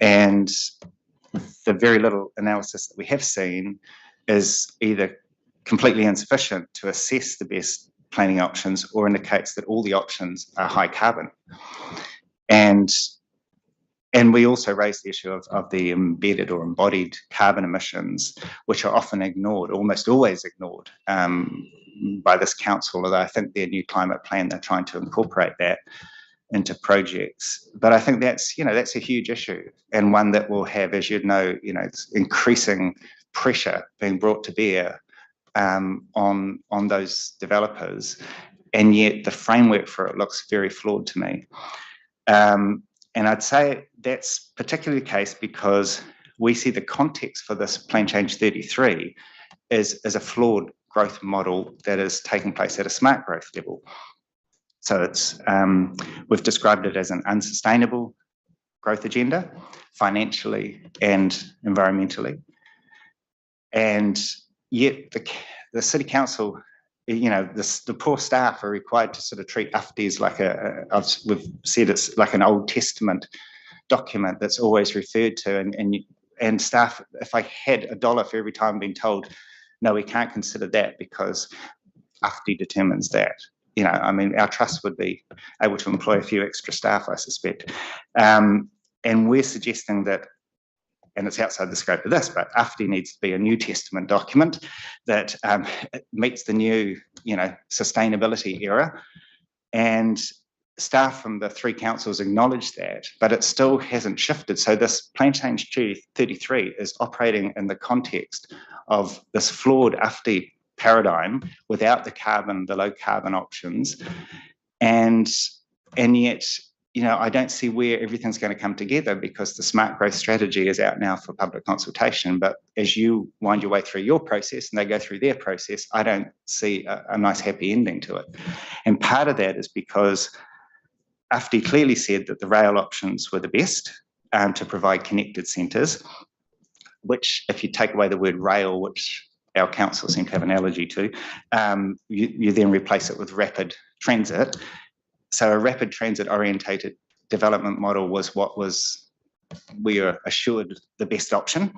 and the very little analysis that we have seen is either completely insufficient to assess the best planning options or indicates that all the options are high carbon. And we also raise the issue of the embedded or embodied carbon emissions, which are often ignored, almost always ignored by this council, although I think their new climate plan, they're trying to incorporate that into projects. But I think that's a huge issue, and one that will have, as you'd know, it's increasing pressure being brought to bear on those developers, and yet the framework for it looks very flawed to me. And I'd say that's particularly the case because we see the context for this Plan Change 33 as a flawed growth model that is taking place at a smart growth level. So it's we've described it as an unsustainable growth agenda, financially and environmentally. And yet the City Council, the poor staff are required to sort of treat AFDIs like we've said it's like an Old Testament document that's always referred to, and staff, if I had $1 for every time being told, no, we can't consider that because AFDI determines that. Our trust would be able to employ a few extra staff, I suspect. And we're suggesting that, and it's outside the scope of this, but AFDI needs to be a New Testament document that meets the new, sustainability era. And staff from the three councils acknowledge that, but it still hasn't shifted. So this Plan Change 33 is operating in the context of this flawed AFDI paradigm without the low carbon options. And yet, I don't see where everything's going to come together because the smart growth strategy is out now for public consultation. But as you wind your way through your process and they go through their process, I don't see a nice happy ending to it. And part of that is because AFDI clearly said that the rail options were the best to provide connected centres, which if you take away the word rail, which our council seem to have an allergy to, you then replace it with rapid transit. So a rapid transit orientated development model was what we were assured the best option.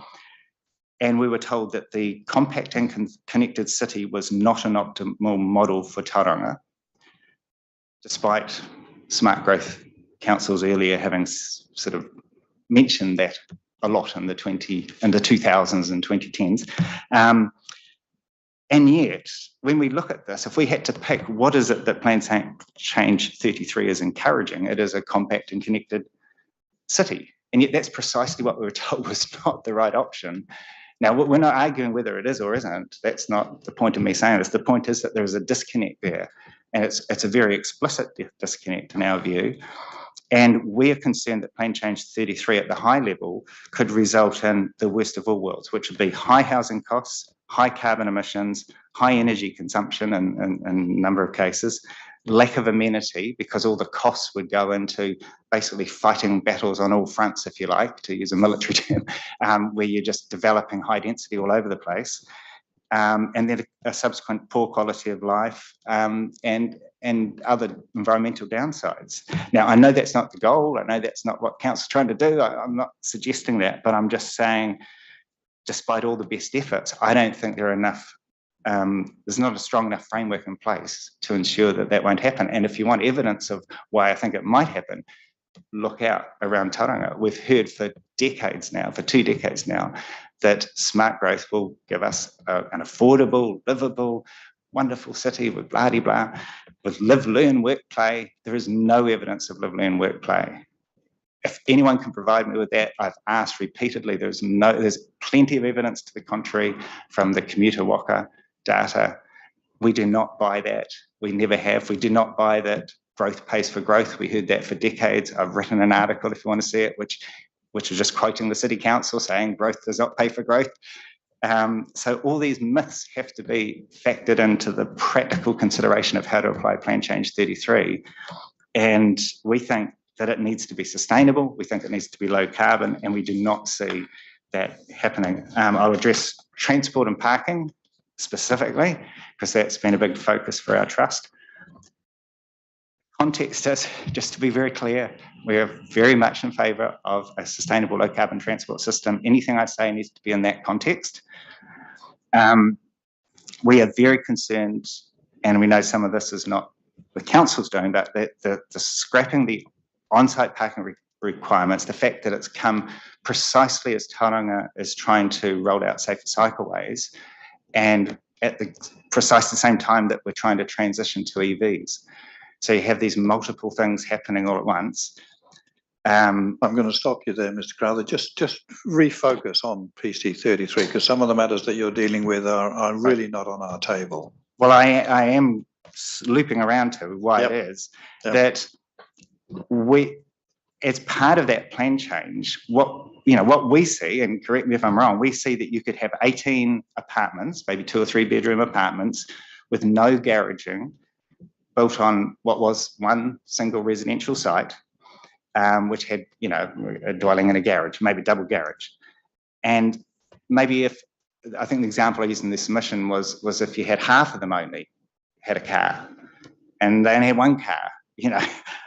And we were told that the compact and connected city was not an optimal model for Tauranga, despite smart growth councils earlier having sort of mentioned that a lot in the 2000s and 2010s. And yet, when we look at this, if we had to pick what is it that Plan Change 33 is encouraging, it is a compact and connected city. And yet that's precisely what we were told was not the right option. Now, we're not arguing whether it is or isn't. That's not the point of me saying this. The point is that there is a disconnect there. And it's a very explicit disconnect in our view. And we're concerned that Plan Change 33 at the high level could result in the worst of all worlds, which would be high housing costs, high carbon emissions, high energy consumption in a number of cases, lack of amenity because all the costs would go into basically fighting battles on all fronts, if you like, to use a military term, where you're just developing high density all over the place. And then a subsequent poor quality of life and other environmental downsides. Now, I know that's not the goal. I know that's not what council's trying to do. I'm not suggesting that, but I'm just saying, despite all the best efforts, I don't think there are enough, there's not a strong enough framework in place to ensure that that won't happen. And if you want evidence of why I think it might happen, look out around Tauranga. We've heard for 2 decades now, that smart growth will give us an affordable, livable, wonderful city with blah-de-blah, with live, learn, work, play. There is no evidence of live, learn, work, play. If anyone can provide me with that, I've asked repeatedly. There's plenty of evidence to the contrary from the commuter walker data. We do not buy that. We never have. We do not buy that growth pays for growth. We heard that for decades. I've written an article, if you want to see it, which is just quoting the City Council saying growth does not pay for growth. So all these myths have to be factored into the practical consideration of how to apply Plan Change 33. And we think that it needs to be sustainable. We think it needs to be low carbon, and we do not see that happening. I'll address transport and parking specifically, because that's been a big focus for our trust. Context is, just to be very clear, we are very much in favour of a sustainable low carbon transport system. Anything I say needs to be in that context. We are very concerned, and we know some of this is not the council's doing, but the scrapping the on-site parking requirements, the fact that it's come precisely as Tauranga is trying to roll out safer cycleways, and at precisely the same time that we're trying to transition to EVs. So you have these multiple things happening all at once. I'm going to stop you there, Mr. Crowther. Just refocus on PC 33, because some of the matters that you're dealing with are really not on our table. Well, I am looping around to why it is that we, as part of that plan change, what we see, and correct me if I'm wrong, we see that you could have 18 apartments, maybe 2 or 3 bedroom apartments with no garaging, built on what was one single residential site, which had, a dwelling and a garage, maybe double garage. And maybe I think the example I used in this submission was if you had half of them only had a car and they only had one car,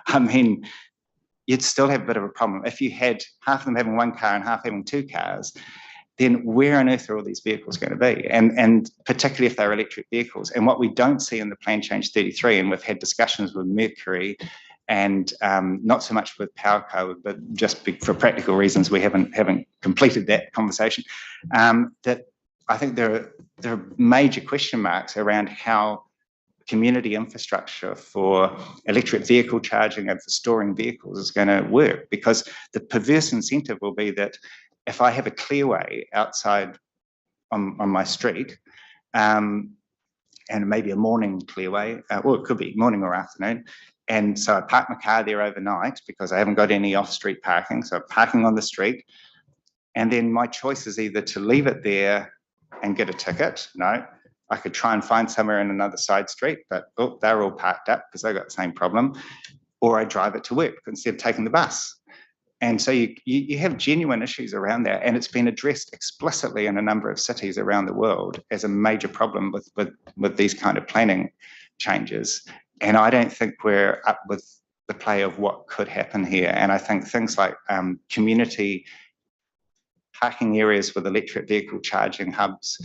I mean, you'd still have a bit of a problem. If you had half of them having one car and half having 2 cars, then where on earth are all these vehicles going to be? And particularly if they're electric vehicles. And what we don't see in the Plan Change 33, and we've had discussions with Mercury and not so much with PowerCo, but just for practical reasons, we haven't completed that conversation, that I think there are major question marks around how community infrastructure for electric vehicle charging and for storing vehicles is going to work, because the perverse incentive will be that if I have a clearway outside on my street, and maybe a morning clearway, or it could be morning or afternoon, and so I park my car there overnight because I haven't got any off-street parking, so I'm parking on the street, and then my choice is either to leave it there and get a ticket. No, I could try and find somewhere in another side street, but they're all parked up because they've got the same problem, or I drive it to work instead of taking the bus. And so you have genuine issues around that, and it's been addressed explicitly in a number of cities around the world as a major problem with these kind of planning changes. And I don't think we're up with the play of what could happen here. And I think things like community parking areas with electric vehicle charging hubs,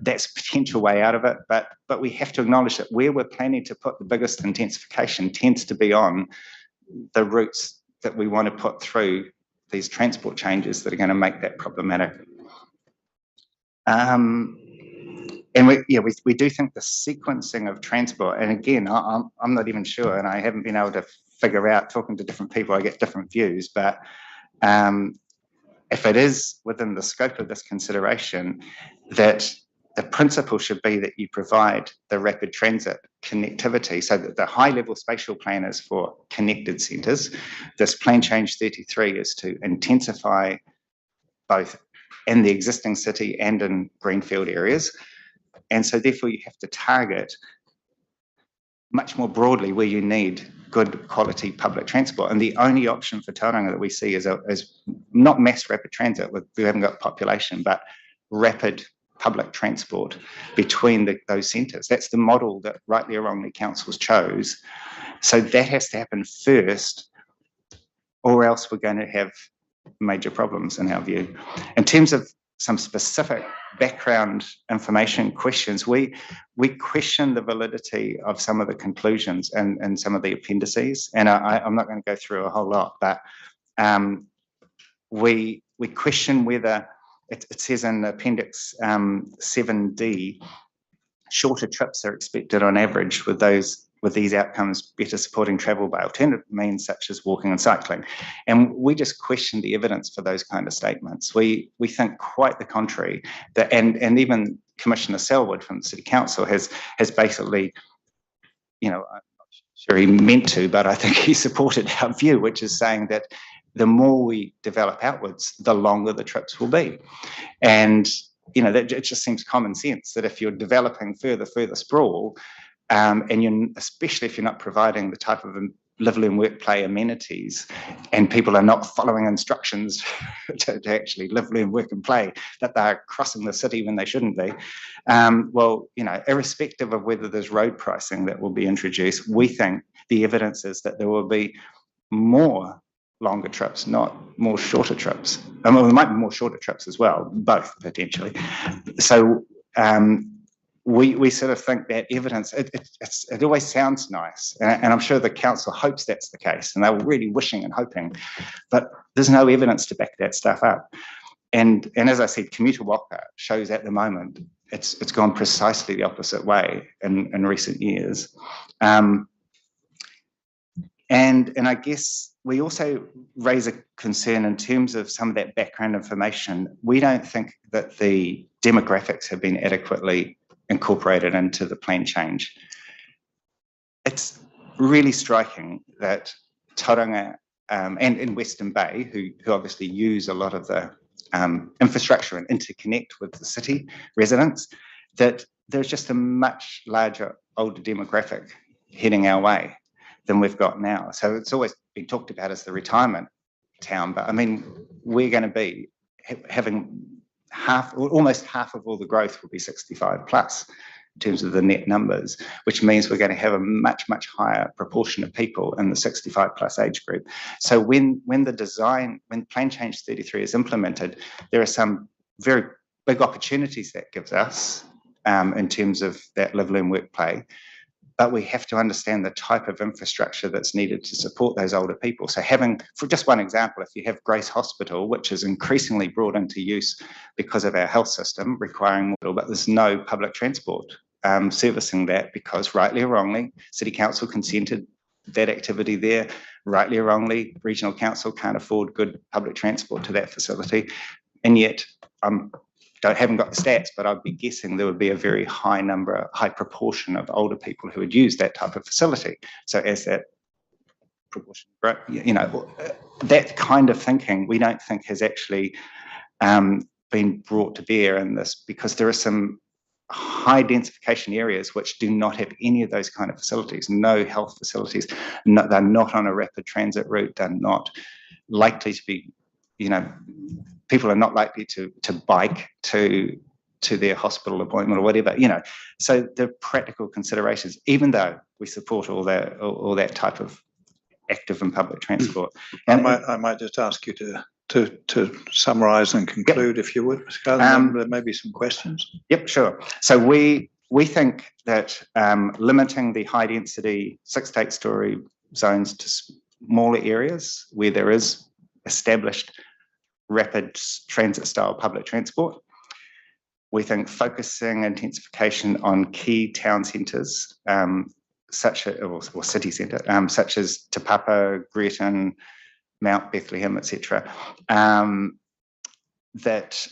that's a potential way out of it. But we have to acknowledge that where we're planning to put the biggest intensification tends to be on the routes that we want to put through these transport changes that are going to make that problematic. And we do think the sequencing of transport, and again, I'm not even sure, and I haven't been able to figure out, talking to different people, I get different views, but if it is within the scope of this consideration, that the principle should be that you provide the rapid transit connectivity, so that the high-level spatial plan is for connected centres. This Plan Change 33 is to intensify both in the existing city and in greenfield areas. And so therefore you have to target much more broadly where you need good quality public transport. And the only option for Tauranga that we see is not mass rapid transit, we haven't got population, but rapid public transport between those centres. That's the model that rightly or wrongly councils chose. So that has to happen first, or else we're going to have major problems in our view. In terms of some specific background information questions, we question the validity of some of the conclusions and some of the appendices, and I'm not going to go through a whole lot, but we question whether it says in Appendix 7D, shorter trips are expected on average with these outcomes better supporting travel by alternative means such as walking and cycling. And we just question the evidence for those kind of statements. We think quite the contrary, that and even Commissioner Selwood from the City Council has basically, I'm not sure he meant to, but I think he supported our view, which is saying that the more we develop outwards, the longer the trips will be. And, that it just seems common sense that if you're developing further sprawl, and especially if you're not providing the type of live, learn, work, play amenities, and people are not following instructions to actually live, learn, work and play, that they're crossing the city when they shouldn't be. Irrespective of whether there's road pricing that will be introduced, we think the evidence is that there will be more longer trips, not more shorter trips. There might be more shorter trips as well, both potentially. So we sort of think that evidence, it always sounds nice, and I'm sure the council hopes that's the case, and they're really wishing and hoping, but there's no evidence to back that stuff up. And as I said, commuter waka shows at the moment it's gone precisely the opposite way in recent years. And I guess we also raise a concern in terms of some of that background information. We don't think that the demographics have been adequately incorporated into the plan change. It's really striking that Tauranga and Western Bay, who obviously use a lot of the infrastructure and interconnect with the city residents, that there's just a much larger older demographic heading our way than we've got now. So it's always been talked about as the retirement town, but I mean, we're going to be having almost half of all the growth will be 65 plus in terms of the net numbers, which means we're going to have a much higher proportion of people in the 65 plus age group. So when Plan Change 33 is implemented, there are some very big opportunities that gives us in terms of that live, learn, work, play. But we have to understand the type of infrastructure that's needed to support those older people. So for just one example, if you have Grace Hospital, which is increasingly brought into use because of our health system requiring more, but there's no public transport servicing that because rightly or wrongly, City Council consented that activity there. Rightly or wrongly, Regional Council can't afford good public transport to that facility. And yet, haven't got the stats, but I'd be guessing there would be a very high proportion of older people who would use that type of facility. So as that proportion, that kind of thinking, we don't think has actually been brought to bear in this, because there are some high densification areas which do not have any of those kind of facilities, no health facilities. No, they're not on a rapid transit route. They're not likely to be, people are not likely to bike to their hospital appointment or whatever, So the practical considerations, even though we support all that type of active and public transport. And I might just ask you to summarise and conclude, if you would, Mr. Carden. There may be some questions. Yep, sure. So we think that limiting the high density 6 to 8 story zones to smaller areas where there is established rapid transit style public transport. We think focusing intensification on key town centres, or city centre, such as Te Papa, Greaton, Mount Bethlehem, etc. That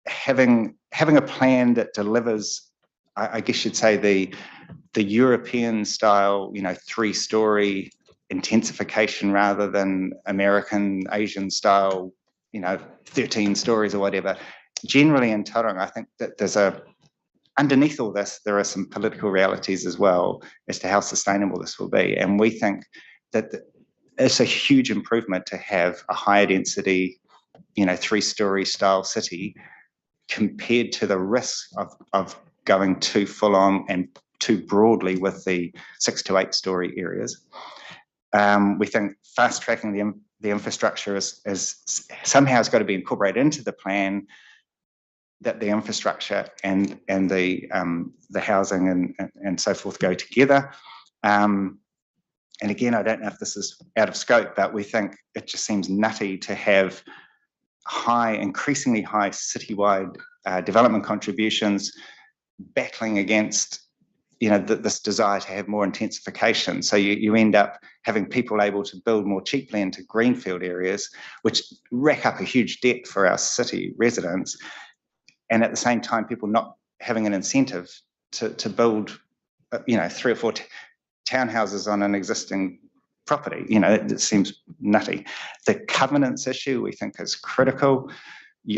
having a plan that delivers, I guess you'd say the European style, 3-story intensification rather than American, Asian style, 13 stories or whatever. Generally in Tauranga, I think that underneath all this, there are some political realities as well as to how sustainable this will be. And we think that it's a huge improvement to have a higher density, 3-story style city compared to the risk of going too full on and too broadly with the 6 to 8 story areas. We think fast tracking the infrastructure is somehow has got to be incorporated into the plan, that the infrastructure and the housing and so forth go together. And again, I don't know if this is out of scope, but we think it just seems nutty to have increasingly high citywide development contributions battling against this desire to have more intensification. So you end up having people able to build more cheaply into greenfield areas, which rack up a huge debt for our city residents. And at the same time, people not having an incentive to build, 3 or 4 townhouses on an existing property. It seems nutty. The covenants issue we think is critical.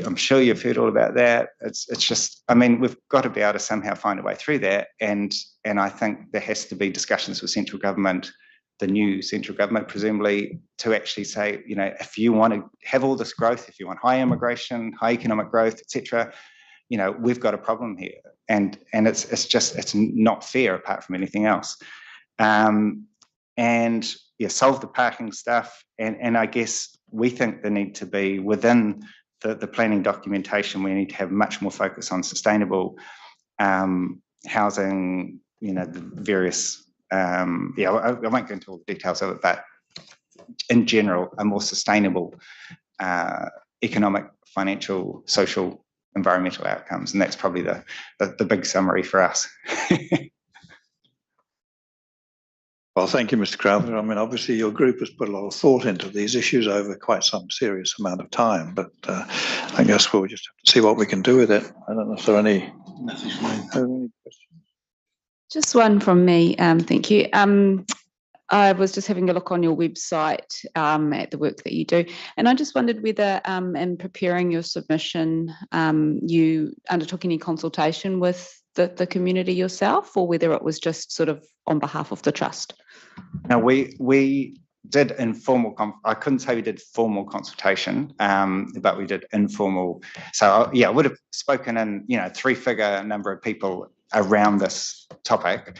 I'm sure you've heard all about that. It's just, we've got to be able to somehow find a way through that. And I think there has to be discussions with central government, the new central government, presumably, to actually say, if you want to have all this growth, if you want high immigration, high economic growth, etc., we've got a problem here. And it's not fair apart from anything else. Solve the parking stuff. And I guess we think there need to be, within the planning documentation, we need to have much more focus on sustainable housing, the various, I won't go into all the details of it, but in general, a more sustainable economic, financial, social, environmental outcomes. And that's probably the big summary for us. Well, thank you, Mr. Crowther. Obviously your group has put a lot of thought into these issues over quite some serious amount of time, but I guess we'll just have to see what we can do with it. I don't know if there are any questions. Just one from me, thank you. I was just having a look on your website at the work that you do, and I just wondered whether in preparing your submission, you undertook any consultation with the community yourself, or whether it was just sort of on behalf of the trust? Now, we did informal, I couldn't say we did formal consultation, but we did informal. So I would have spoken in, 3-figure number of people around this topic.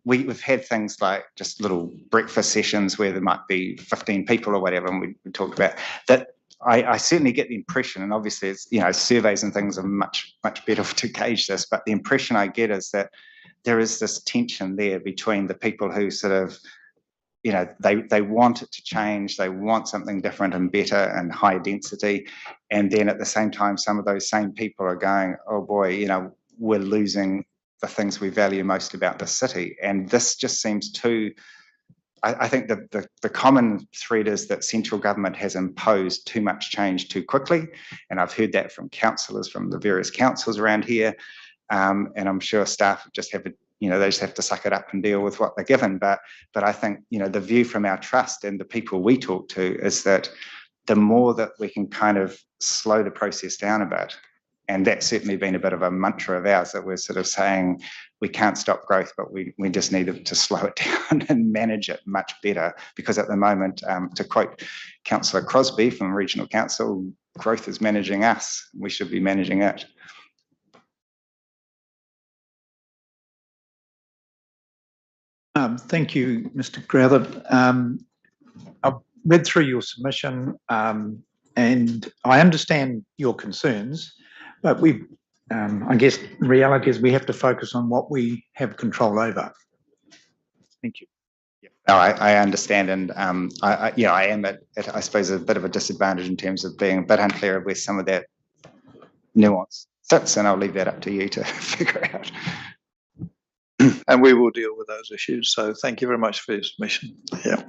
We've had things like just little breakfast sessions where there might be 15 people or whatever, and we talked about that. I certainly get the impression, and obviously it's, surveys and things are much better to gauge this, but the impression I get is that there is this tension there between the people who sort of, they want it to change, they want something different and better and higher density, and then at the same time, some of those same people are going, oh boy, we're losing the things we value most about the city. And this just seems too, I think the common thread is that central government has imposed too much change too quickly. And I've heard that from councillors from the various councils around here. And I'm sure staff just have they just have to suck it up and deal with what they're given. But I think, the view from our trust and the people we talk to is that the more that we can kind of slow the process down a bit, and that's certainly been a bit of a mantra of ours, that we're sort of saying we can't stop growth, but we just need to slow it down and manage it much better. Because at the moment, to quote Councillor Crosby from Regional Council, growth is managing us. We should be managing it. Thank you, Mr. Crowther. I've read through your submission, and I understand your concerns, but I guess the reality is we have to focus on what we have control over. Thank you. No, I understand, and I am at, I suppose, a bit of a disadvantage in terms of being a bit unclear where some of that nuance sits, and I'll leave that up to you to figure out. And we will deal with those issues. So thank you very much for your submission. Yeah.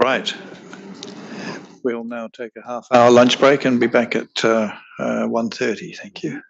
Right. We'll now take a half-hour lunch break and be back at 1:30. Thank you.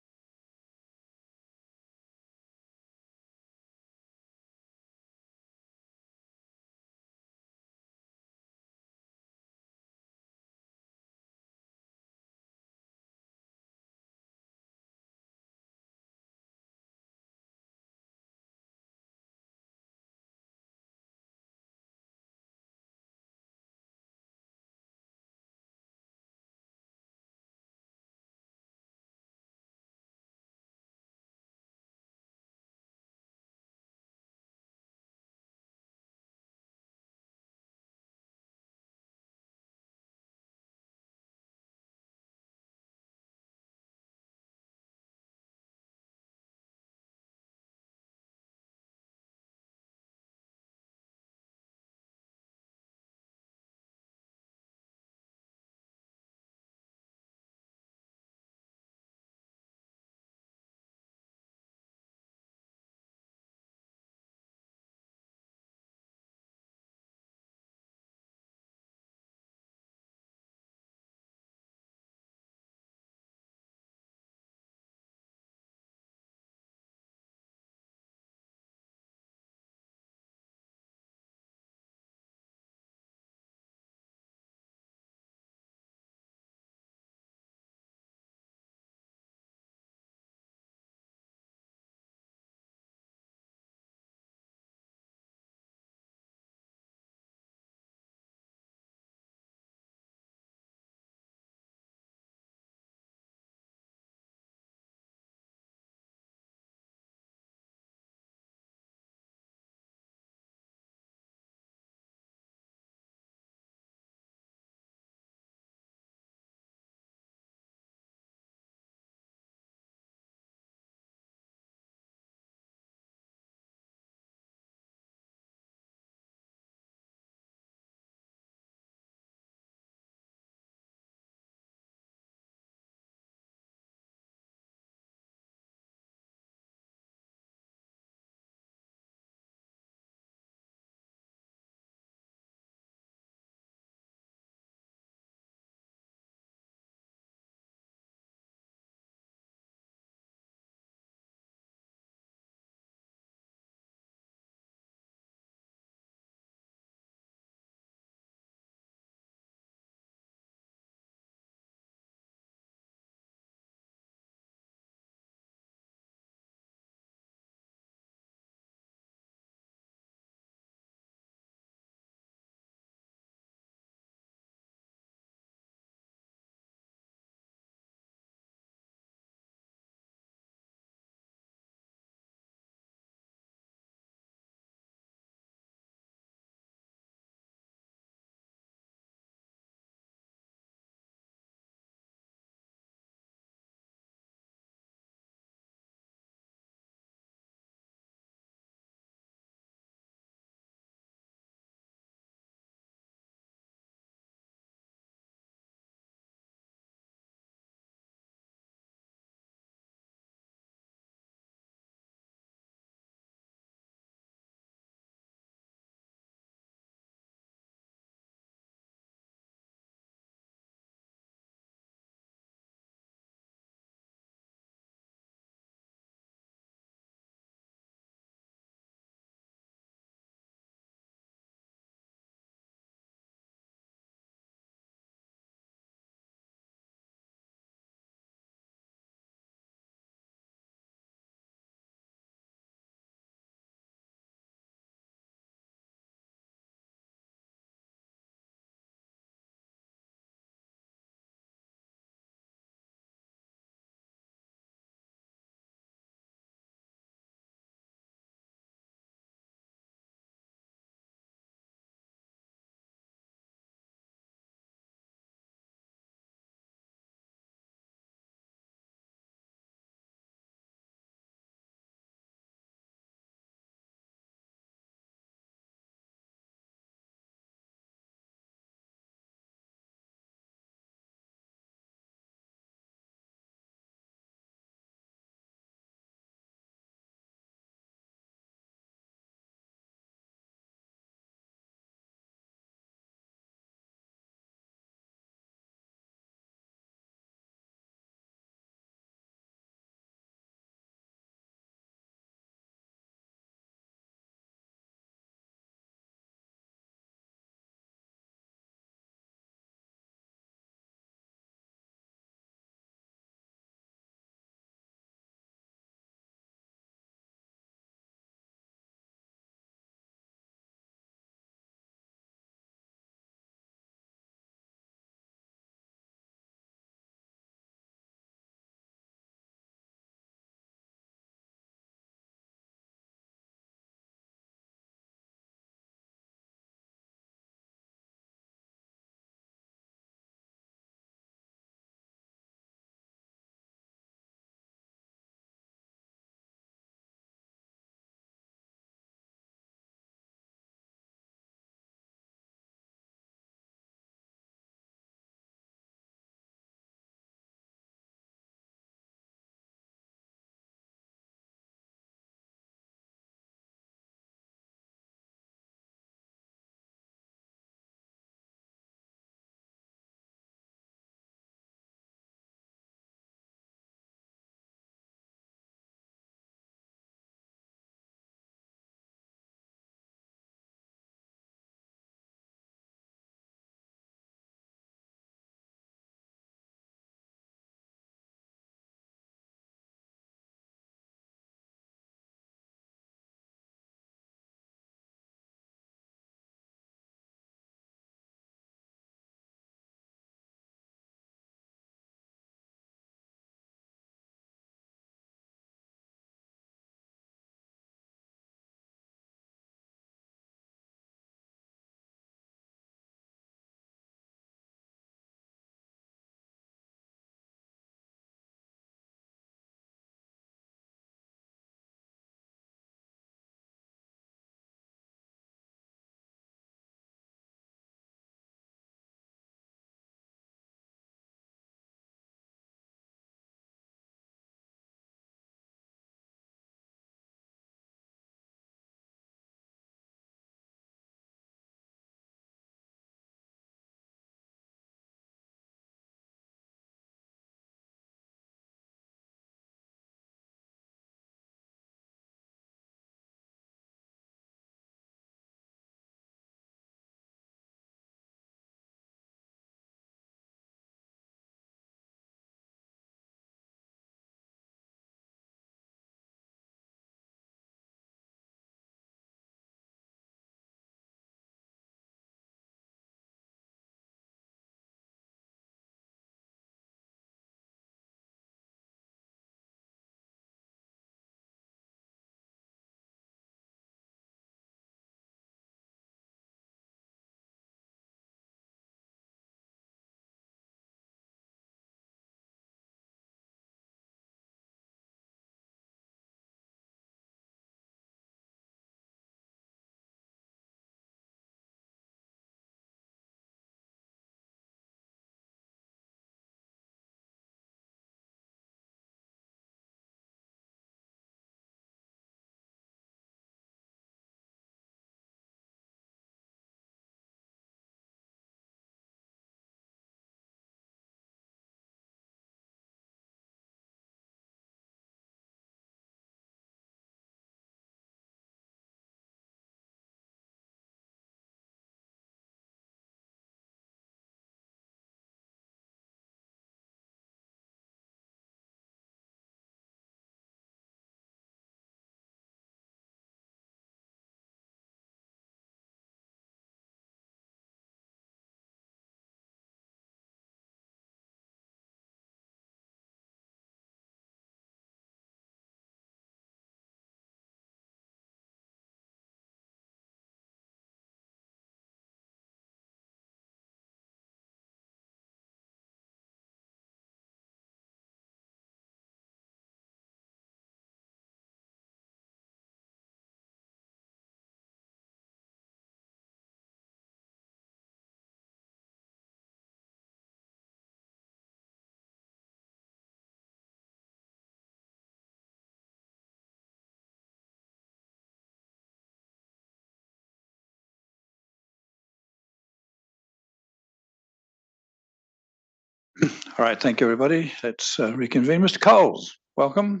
All right, thank you, everybody. Let's reconvene. Mr. Coles, welcome.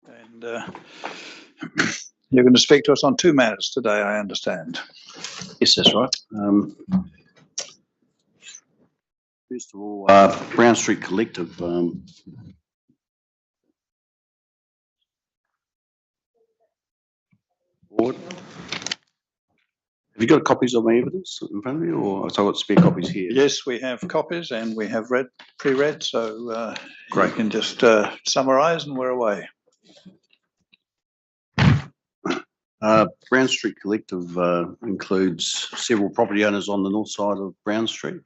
And you're going to speak to us on 2 matters today, I understand. Yes, that's right. First of all, Brown Street Collective. Board. Have you got copies of my evidence in front of you, or I've got spare copies here? Yes, we have copies and we have pre-read, so Great. you can just summarise and we're away. Brown Street Collective includes several property owners on the north side of Brown Street.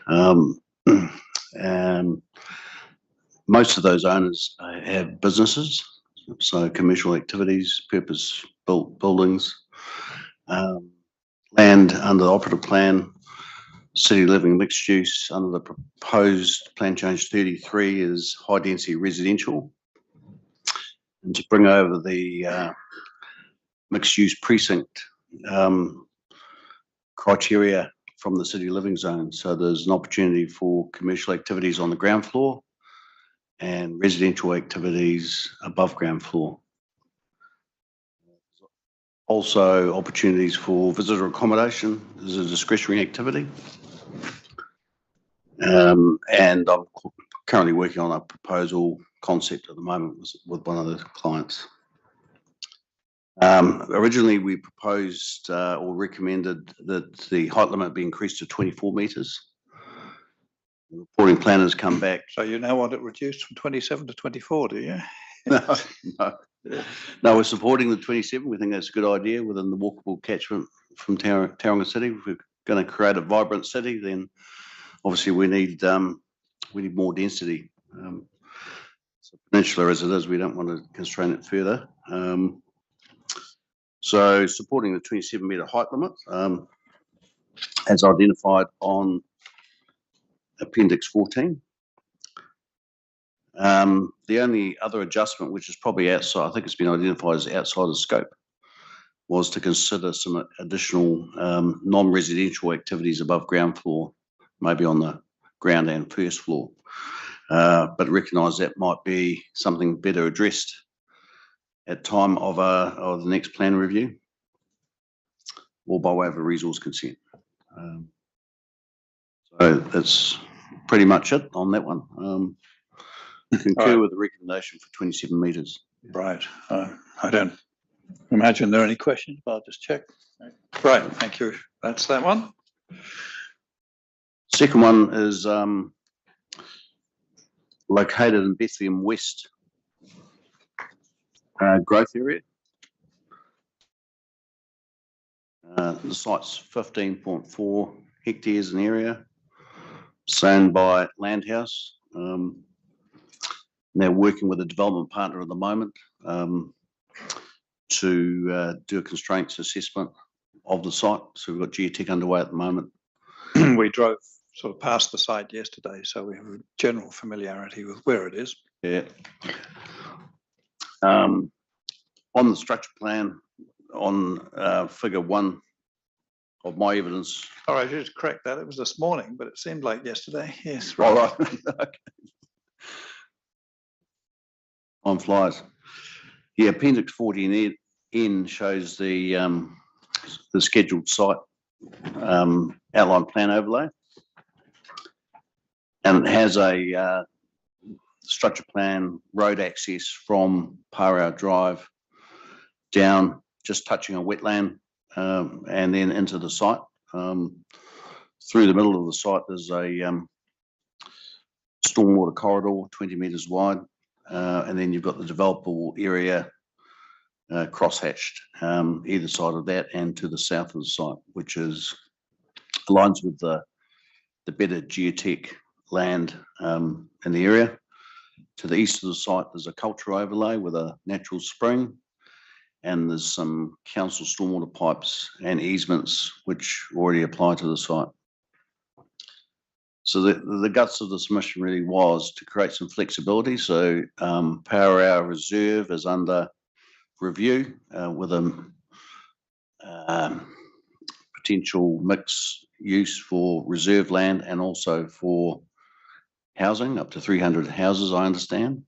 Most of those owners have businesses, so commercial activities, purpose-built buildings, land under the operative plan, city living mixed use under the proposed plan change 33 is high density residential. And to bring over the mixed use precinct criteria from the city living zone. So there's an opportunity for commercial activities on the ground floor and residential activities above ground floor. Also opportunities for visitor accommodation as a discretionary activity. And I'm currently working on a proposal concept at the moment with one of the clients. Originally, we proposed or recommended that the height limit be increased to 24 metres. The reporting plan has come back. So you now want it reduced from 27 to 24, do you? No, no, we're supporting the 27. We think that's a good idea within the walkable catchment from Tauranga City. If we're going to create a vibrant city, then obviously we need more density. So peninsula as it is, we don't want to constrain it further. So supporting the 27 metre height limit as identified on Appendix 14. The only other adjustment, which is probably outside, I think it's been identified as outside of scope, was to consider some additional non-residential activities above ground floor, maybe on the ground and first floor. But recognise that might be something better addressed at time of the next plan review or by way of a resource consent. So that's pretty much it on that one. Concur with the recommendation for 27 metres. Right. I don't imagine there are any questions, but I'll just check. Right, thank you. That's that one. Second one is located in Bethlehem West growth area. The site's 15.4 hectares in area, owned by Landhouse. They're working with a development partner at the moment to do a constraints assessment of the site. So we've got geotech underway at the moment. We drove sort of past the site yesterday, so we have a general familiarity with where it is. Yeah. On the structure plan, on figure 1 of my evidence. All right, just correct that. It was this morning, but it seemed like yesterday. Yes, right. right. Okay. On flies. Yeah, Appendix 14N shows the scheduled site outline plan overlay. And it has a structure plan road access from Parau Drive down, just touching a wetland, and then into the site. Through the middle of the site, there's a stormwater corridor, 20 metres wide, and then you've got the developable area crosshatched either side of that and to the south of the site, which aligns with the better geotech land in the area. To the east of the site, there's a cultural overlay with a natural spring, and there's some council stormwater pipes and easements which already apply to the site. So the guts of the submission really was to create some flexibility. So Parau Reserve is under review with a potential mix use for reserve land and also for housing, up to 300 houses, I understand.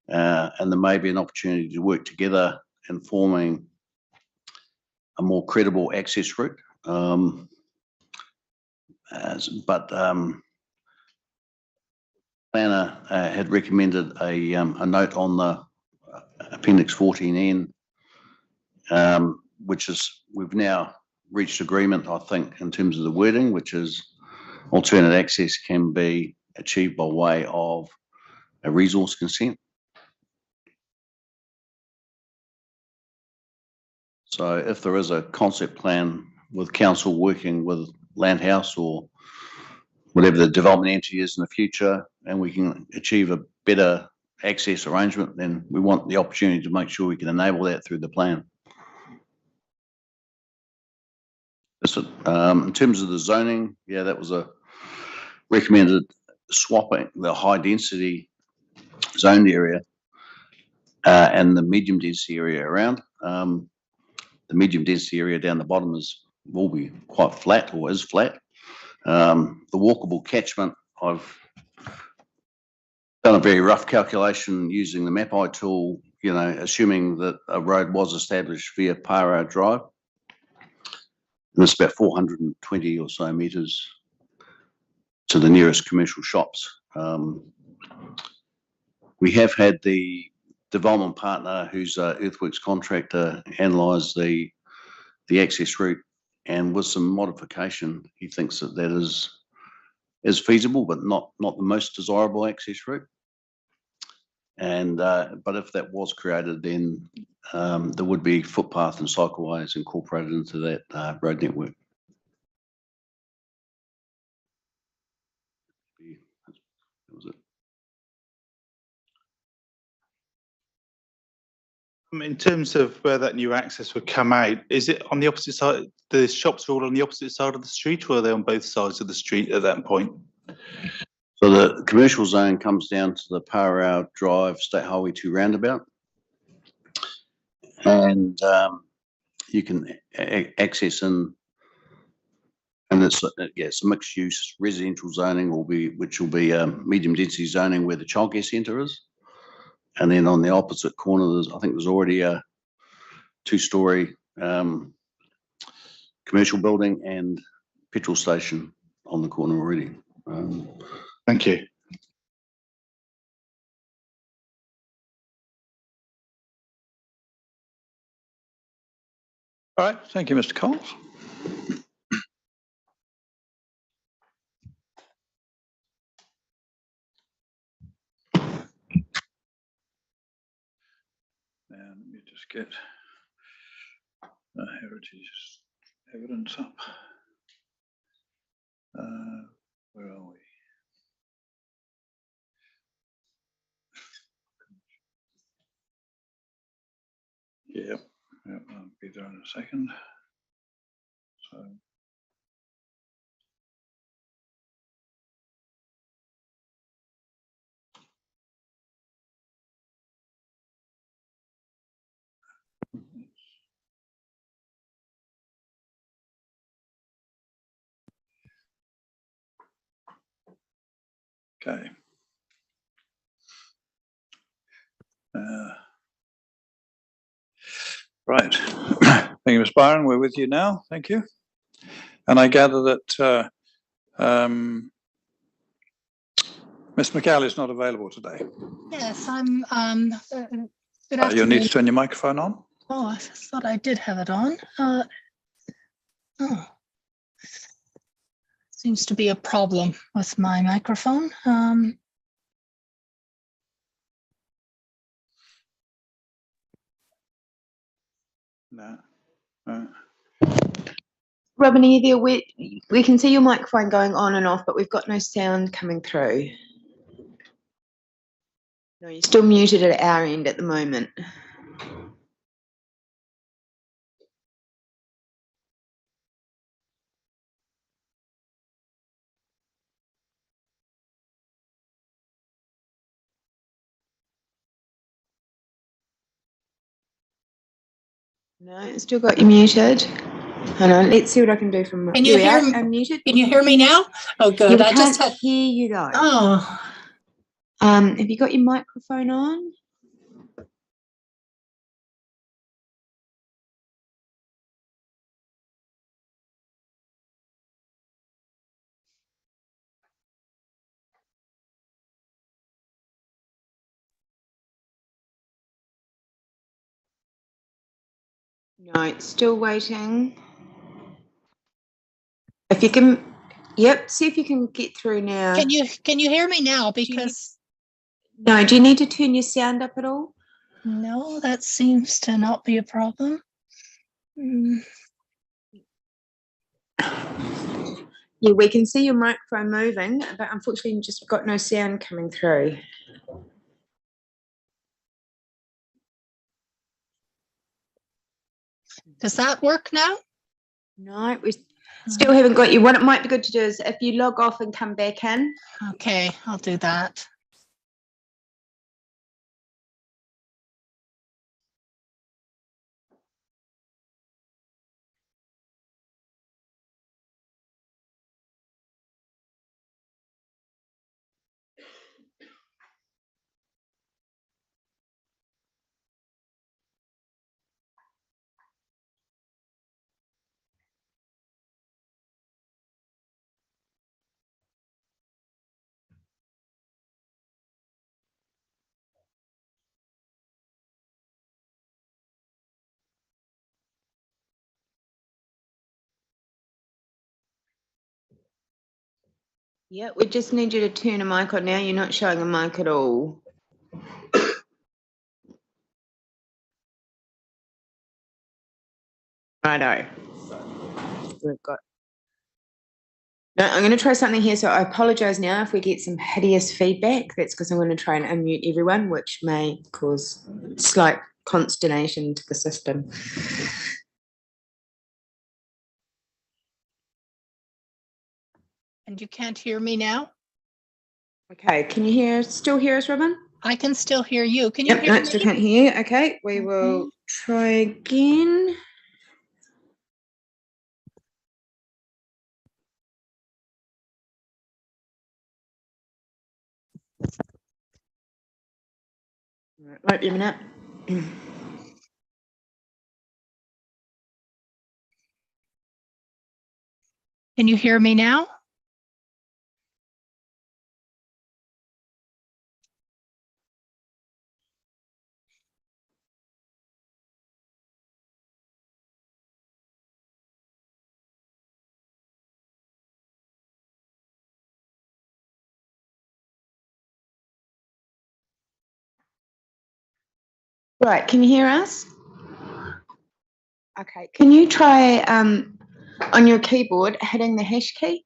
And there may be an opportunity to work together in forming a more credible access route. Planner had recommended a note on the Appendix 14N, which is, we've now reached agreement, I think, in terms of the wording, which is alternate access can be achieved by way of a resource consent. So if there is a concept plan with council working with Land House or whatever the development entity is in the future, and we can achieve a better access arrangement, then we want the opportunity to make sure we can enable that through the plan. So, in terms of the zoning, yeah, that was a recommended swapping the high density zoned area and the medium density area around. The medium density area down the bottom will be quite flat, or is flat. The walkable catchment, I've done a very rough calculation using the MapEye tool, you know, assuming that a road was established via Parra Drive. And it's about 420 or so metres to the nearest commercial shops. We have had the development partner, who's an earthworks contractor, analyse the access route, and with some modification, he thinks that is feasible, but not the most desirable access route. And but if that was created, then there would be footpath and cycleways incorporated into that road network. That was it. In terms of where that new access would come out, is it on the opposite side? The shops are all on the opposite side of the street, or are they on both sides of the street at that point? So the commercial zone comes down to the Parra Drive State Highway 2 roundabout, and you can access in, and it's a mixed use residential zoning which will be medium density zoning where the childcare centre is. And then on the opposite corner, I think there's already a 2-storey commercial building and petrol station on the corner already. Thank you. All right, thank you, Mr. Coles. Let me just get heritage evidence up. Where are we? Yeah, I'll be there in a second. So. Okay. Right. Thank you, Ms. Byron. We're with you now. Thank you. And I gather that Ms. McCall is not available today. Yes, I'm. Good You'll afternoon. need to turn your microphone on. Oh, I thought I did have it on. Seems to be a problem with my microphone. No. Robin, are you there? We can see your microphone going on and off, but we've got no sound coming through. No, you're still muted at our end at the moment. No, still got you muted. Hang on, let's see what I can do from. Can you hear me? Unmuted. Can you hear me now? Oh, Yeah, good. we I just can't had. hear you though. Oh, Have you got your microphone on? No, it's still waiting. If you can, yep, see if you can get through now. can you hear me now? Because No, do you need to turn your sound up at all? no, that seems to not be a problem. Yeah, we can see your microphone moving, but unfortunately, you just got no sound coming through. Does that work now? No, we still haven't got you. What it might be good to do is if you log off and come back in. Okay, I'll do that. Yeah, we just need you to turn a mic on now. You're not showing a mic at all. Righto. We've got. No, I'm going to try something here. So I apologise now if we get some hideous feedback. That's because I'm going to try and unmute everyone, which may cause slight consternation to the system. And you can't hear me now? Okay, can you still hear us, Robin? I can still hear you. Can you Yep, hear no, me? still can't hear you. Okay, we will try again. Won't be a minute. Can you hear me now? Right, can you hear us? Okay, can you try on your keyboard hitting the hash key?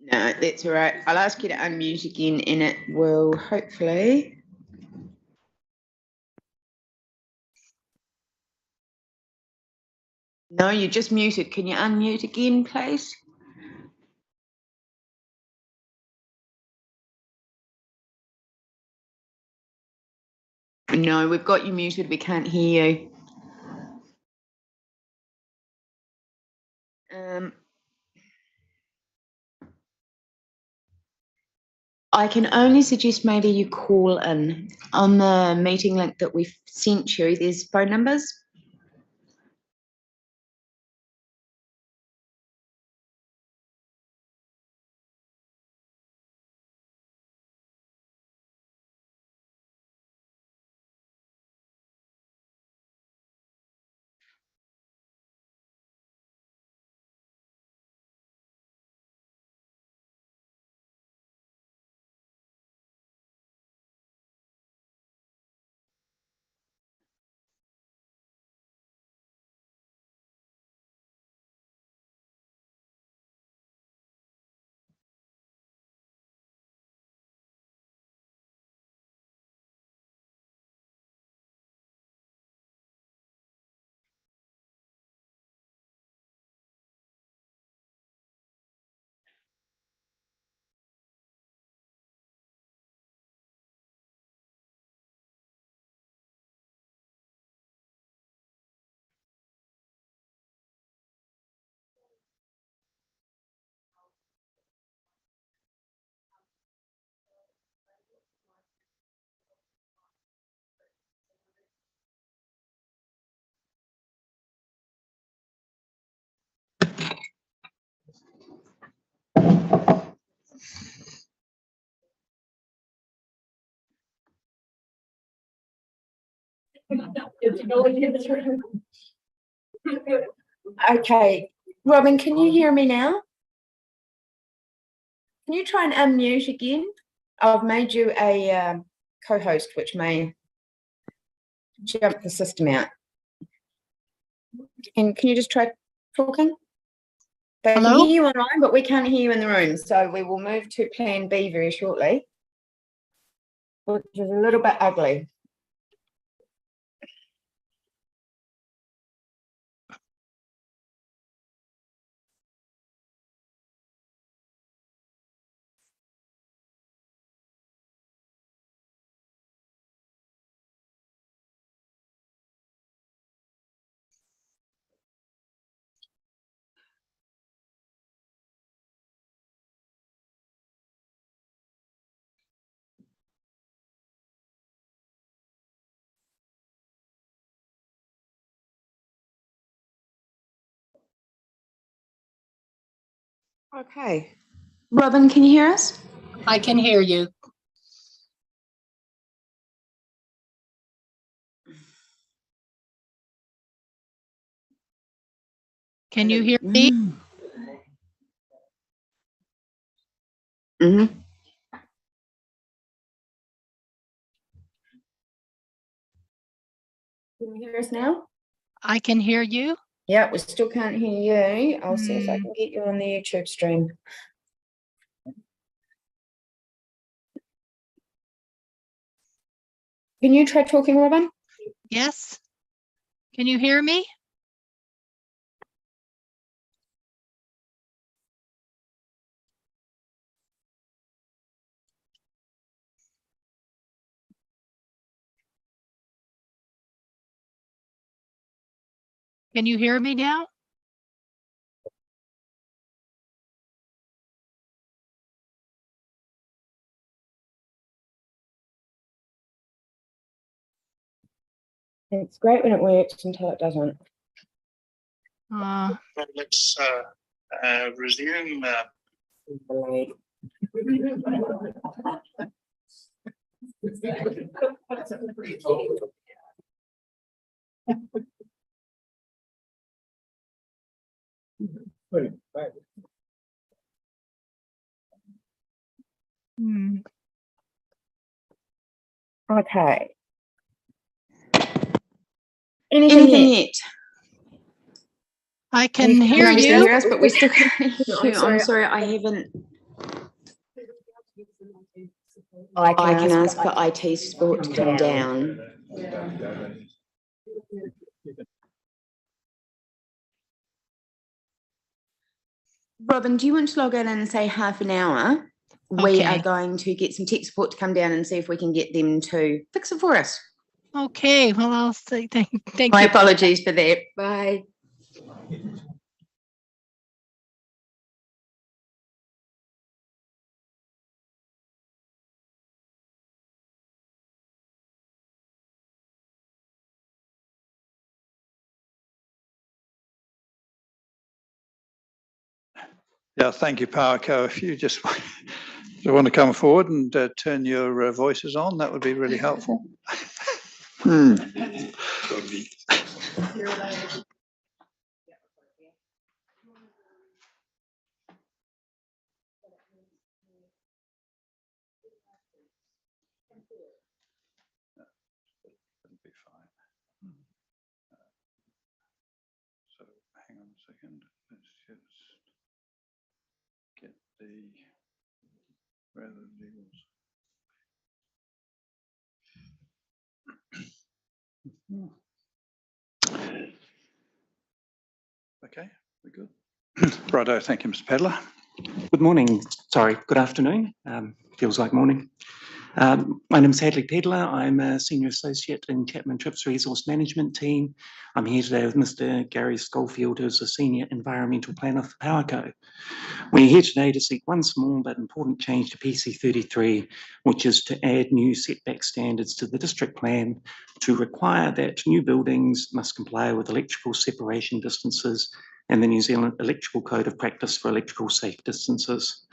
No, that's all right. I'll ask you to unmute again and it will hopefully. No, you just muted. Can you unmute again, please? No, we've got you muted. We can't hear you. I can only suggest maybe you call in. On the meeting link that we've sent you, there's phone numbers. Okay, Robin, can you hear me now? Can you try and unmute again? I've made you a co-host, which may jump the system out. And can you just try talking? They can Hello? hear you online, but we can't hear you in the room. So we will move to plan B very shortly, which is a little bit ugly. Okay. Robin, can you hear us? I can hear you. Can you hear me? Mm-hmm. Can you hear us now? I can hear you. Yeah, we still can't hear you. I'll see if I can get you on the YouTube stream. Can you try talking, Robin? Yes. Can you hear me? Can you hear me now? It's great when it works until it doesn't. Let's resume. Okay. Anything yet? I can hear you. you. Hear us, but we still can't hear you. I'm I'm sorry, I haven't. I can ask for IT support to come down. Robin, do you want to log in and say half an hour? We are going to get some tech support to come down and see if we can get them to fix it for us. Okay, well, I'll say thank you. My apologies for that. Bye. Yeah, thank you, PowerCo. If you just want to come forward and turn your voices on, that would be really helpful. So hang on a second. Let's just get the where are the legals. Okay, we're good. Righto, thank you, Mr. Pedler. Good morning. Sorry, good afternoon. Feels like morning. My name is Hadley Pedler. I'm a Senior Associate in Chapman Tripp's Resource Management team. I'm here today with Mr. Gary Schofield, who's a Senior Environmental Planner for PowerCo. We're here today to seek one small but important change to PC 33, which is to add new setback standards to the district plan to require that new buildings must comply with electrical separation distances and the New Zealand Electrical Code of Practice for electrical safe distances.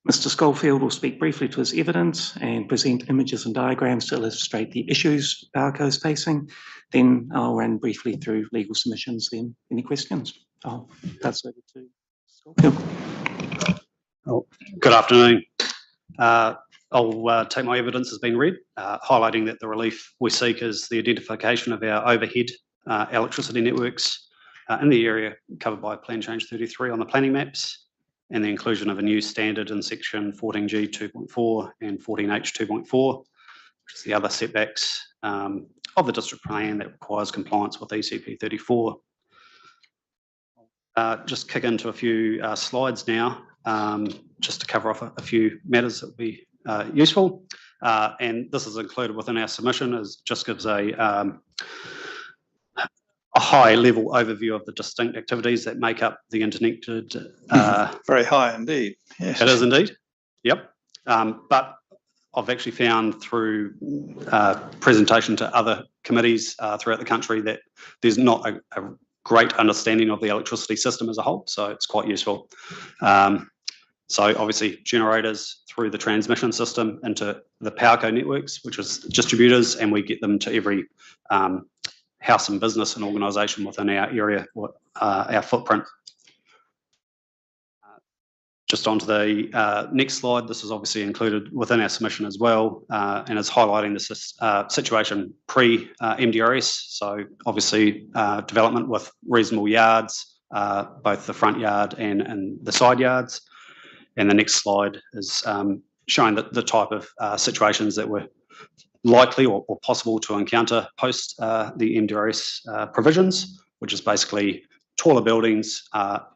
Mr. Schofield will speak briefly to his evidence and present images and diagrams to illustrate the issues PowerCo is facing. Then I'll run briefly through legal submissions. Then any questions? I'll pass over to Schofield. Oh, good afternoon. I'll take my evidence as being read, highlighting that the relief we seek is the identification of our overhead electricity networks in the area covered by Plan Change 33 on the planning maps, and the inclusion of a new standard in section 14G 2.4 and 14H 2.4, which is the other setbacks of the district plan that requires compliance with ECP 34. Just kick into a few slides now, just to cover off a few matters that would be useful. And this is included within our submission, as just gives a high-level overview of the distinct activities that make up the interconnected. Very high indeed. Yes, it is indeed. Yep. But I've actually found through presentation to other committees throughout the country that there's not a great understanding of the electricity system as a whole, so it's quite useful. So obviously generators through the transmission system into the PowerCo networks, which is distributors, and we get them to every house and business and organisation within our area, our footprint. Just onto the next slide, this is obviously included within our submission as well, and is highlighting this situation pre-MDRS, so obviously development with reasonable yards, both the front yard and the side yards. And the next slide is showing the type of situations that were likely or possible to encounter post the MDRS provisions, which is basically taller buildings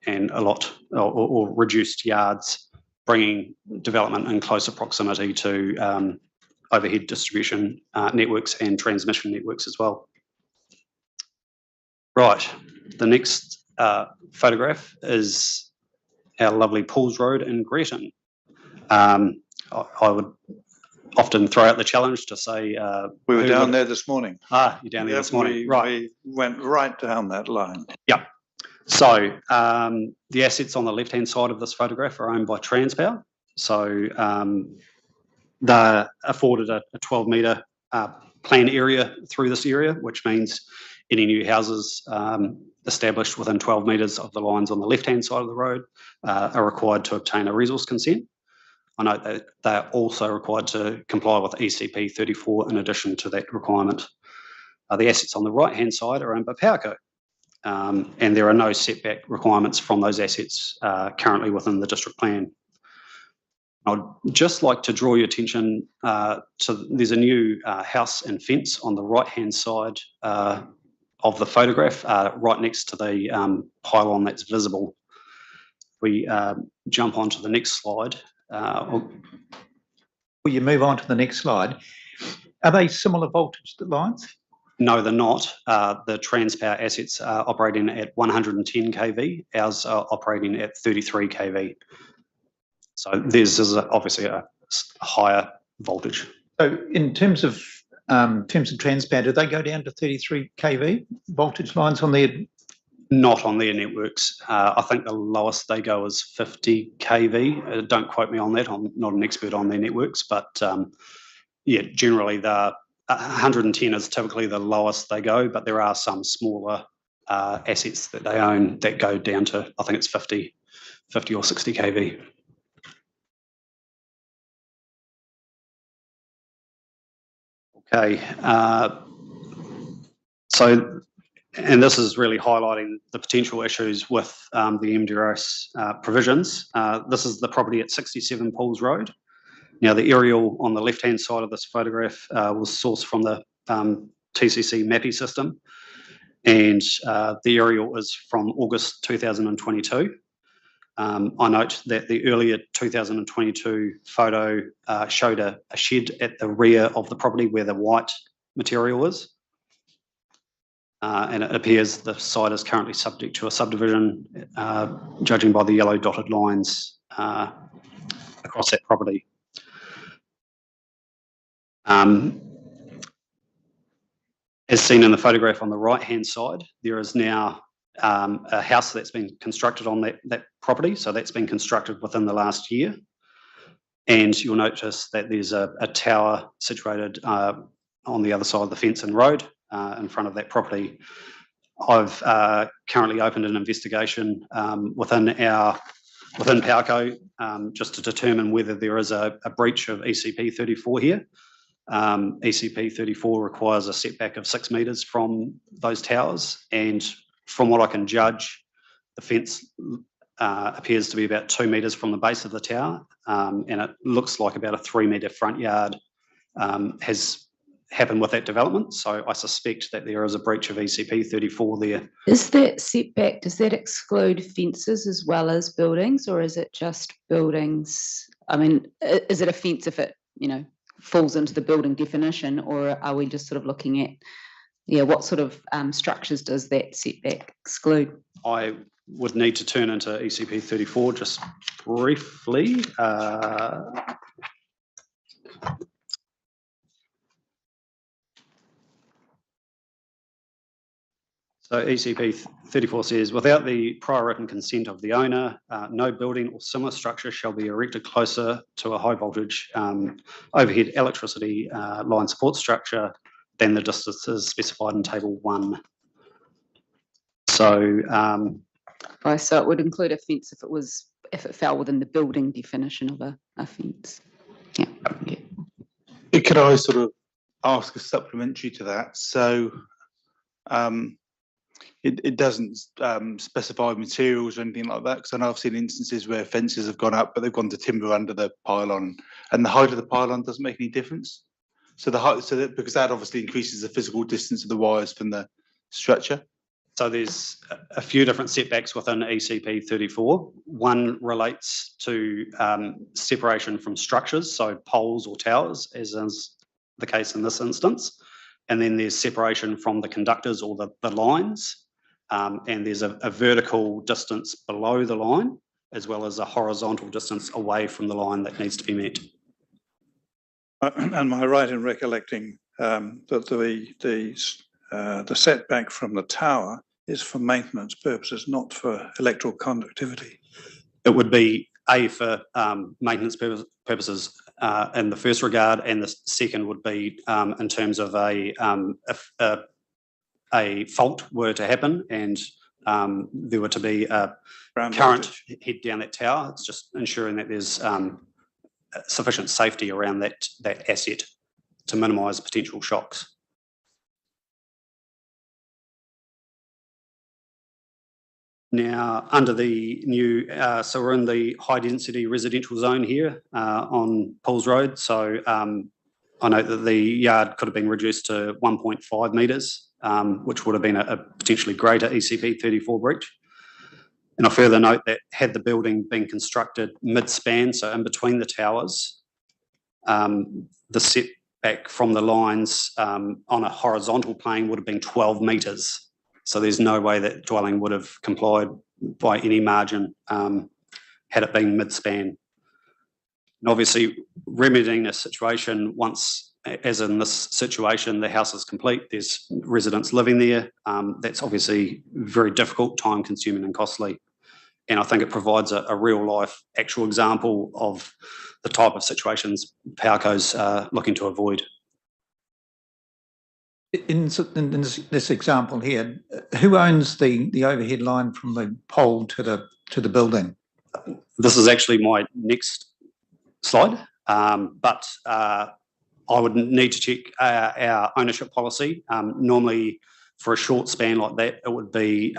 and a lot or reduced yards, bringing development in closer proximity to overhead distribution networks and transmission networks as well. Right, the next photograph is our lovely Pools Road in Gretton. I would often throw out the challenge to say... we were down there this morning. You're down there this morning, right. We went right down that line. Yep. So the assets on the left-hand side of this photograph are owned by Transpower. So they're afforded a 12-metre plan area through this area, which means any new houses established within 12 metres of the lines on the left-hand side of the road are required to obtain a resource consent. I note that they're also required to comply with ECP 34 in addition to that requirement. The assets on the right-hand side are owned by PowerCo, and there are no setback requirements from those assets currently within the district plan. I'd just like to draw your attention to there's a new house and fence on the right-hand side of the photograph, right next to the pylon that's visible. If we jump onto the next slide. Will you move on to the next slide? Are they similar voltage lines? No, they're not. The Transpower assets are operating at 110 kV. Ours are operating at 33 kV. So this is obviously a higher voltage. So in terms of Transpower, do they go down to 33 kV voltage lines on their? Not on their networks. I think the lowest they go is 50 kV. Don't quote me on that. I'm not an expert on their networks, but yeah, generally the 110 is typically the lowest they go, but there are some smaller assets that they own that go down to, I think it's 50 or 60 kV. Okay, so, and this is really highlighting the potential issues with the MDRS provisions. This is the property at 67 Pools Road. Now, the aerial on the left-hand side of this photograph was sourced from the TCC MAPI system, and the aerial is from August 2022. I note that the earlier 2022 photo showed a shed at the rear of the property where the white material is. And it appears the site is currently subject to a subdivision, judging by the yellow dotted lines across that property. As seen in the photograph on the right-hand side, there is now a house that's been constructed on that property. So that's been constructed within the last year. And you'll notice that there's a tower situated on the other side of the fence and road in front of that property. I've currently opened an investigation within PowerCo just to determine whether there is a breach of ECP 34 here. ECP 34 requires a setback of 6 metres from those towers, and from what I can judge, the fence appears to be about 2 metres from the base of the tower, and it looks like about a 3 metre front yard has happened with that development. So I suspect that there is a breach of ECP 34 there. Is that setback, does that exclude fences as well as buildings, or is it just buildings? I mean, is it a fence if it, falls into the building definition, or are we just sort of looking at, what sort of structures does that setback exclude? I would need to turn into ECP 34 just briefly. So ECP 34 says, without the prior written consent of the owner, no building or similar structure shall be erected closer to a high voltage overhead electricity line support structure than the distances specified in table 1. So, So it would include a fence if it fell within the building definition of a fence. Yeah. Could I sort of ask a supplementary to that? So it doesn't specify materials or anything like that, because I know I've seen instances where fences have gone up, but they've gone to timber under the pylon, and the height of the pylon doesn't make any difference. So the height, because that obviously increases the physical distance of the wires from the structure. So there's a few different setbacks within ECP 34. One relates to separation from structures, so poles or towers, as is the case in this instance. And then there's separation from the conductors or the lines. And there's a vertical distance below the line, as well as a horizontal distance away from the line that needs to be met. Am I right in recollecting that the setback from the tower is for maintenance purposes, not for electrical conductivity? It would be for maintenance purposes in the first regard, and the second would be in terms of a fault were to happen and there were to be a current head down that tower. It's just ensuring that there's sufficient safety around that asset to minimise potential shocks. Now, under the new, so we're in the high density residential zone here on Pauls Road. So I note that the yard could have been reduced to 1.5 metres, which would have been a potentially greater ECP 34 breach. And I further note that had the building been constructed mid-span, so in between the towers, the setback from the lines on a horizontal plane would have been 12 metres. So there's no way that dwelling would have complied by any margin had it been mid-span. And obviously, remedying a situation once, as in this situation, the house is complete, there's residents living there, that's obviously very difficult, time-consuming and costly. And I think it provides a real-life actual example of the type of situations PowerCo's looking to avoid. In this example here, who owns the overhead line from the pole to the building? This is actually my next slide, but I would need to check our ownership policy. Normally, for a short span like that, it would be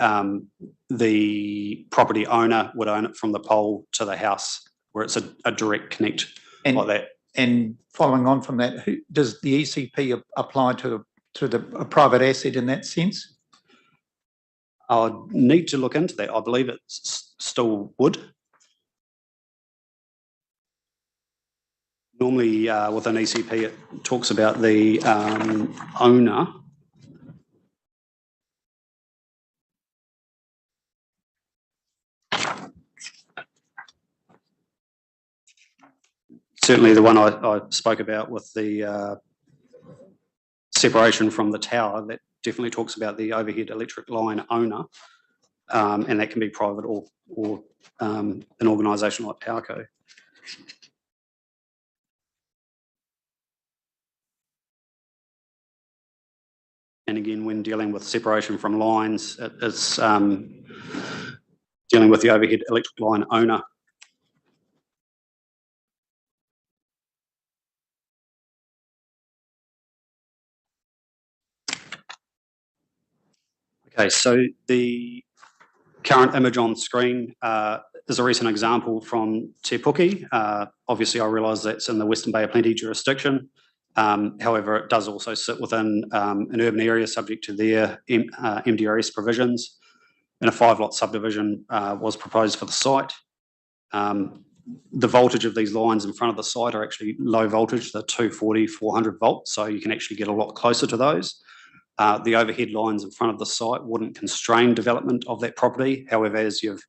the property owner would own it from the pole to the house, where it's a direct connect like that. And following on from that, does the ECP apply to a private asset in that sense? I would need to look into that. I believe it still would. Normally, within ECP, it talks about the owner. Certainly the one I spoke about with the separation from the tower, that definitely talks about the overhead electric line owner, and that can be private or an organisation like PowerCo. And again, when dealing with separation from lines, it's dealing with the overhead electric line owner. Okay, so the current image on screen is a recent example from Te Puke. Obviously, I realise that's in the Western Bay of Plenty jurisdiction. However, it does also sit within an urban area subject to their MDRS provisions. And a 5-lot subdivision was proposed for the site. The voltage of these lines in front of the site are actually low voltage, they're 240, 400 volts, so you can actually get a lot closer to those. The overhead lines in front of the site wouldn't constrain development of that property. However, as you've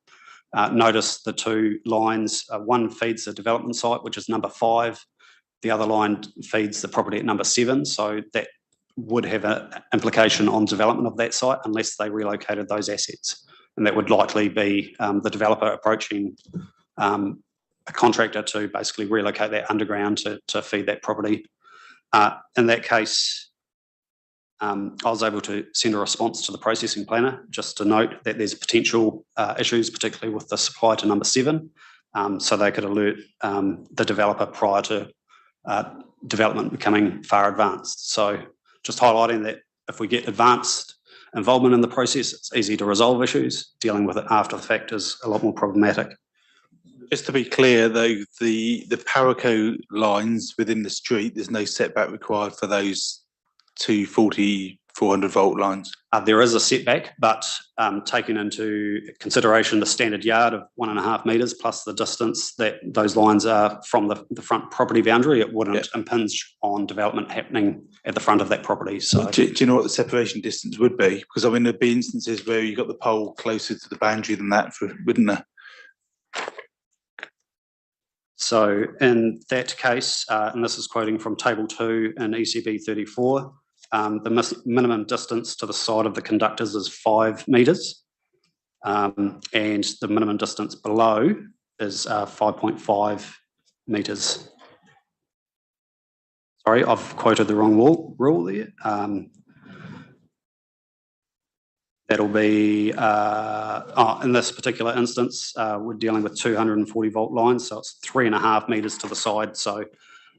noticed, the two lines, one feeds the development site, which is number 5. The other line feeds the property at number 7. So that would have an implication on development of that site unless they relocated those assets. And that would likely be the developer approaching a contractor to basically relocate that underground to feed that property. In that case, I was able to send a response to the processing planner just to note that there's potential issues, particularly with the supply to number 7, so they could alert the developer prior to development becoming far advanced. So just highlighting that if we get advanced involvement in the process, it's easy to resolve issues. Dealing with it after the fact is a lot more problematic. Just to be clear, though, the Paraco lines within the street, there's no setback required for those 240, 400 volt lines. There is a setback, but taking into consideration the standard yard of 1.5 metres plus the distance that those lines are from the front property boundary, it wouldn't impinge on development happening at the front of that property. So, do you know what the separation distance would be? Because I mean, there'd be instances where you got the pole closer to the boundary than that, wouldn't there? So in that case, and this is quoting from Table 2 in ECB 34, the minimum distance to the side of the conductors is 5 metres, and the minimum distance below is 5.5 metres. Sorry, I've quoted the wrong rule there. That'll be, in this particular instance, we're dealing with 240 volt lines, so it's 3.5 metres to the side. So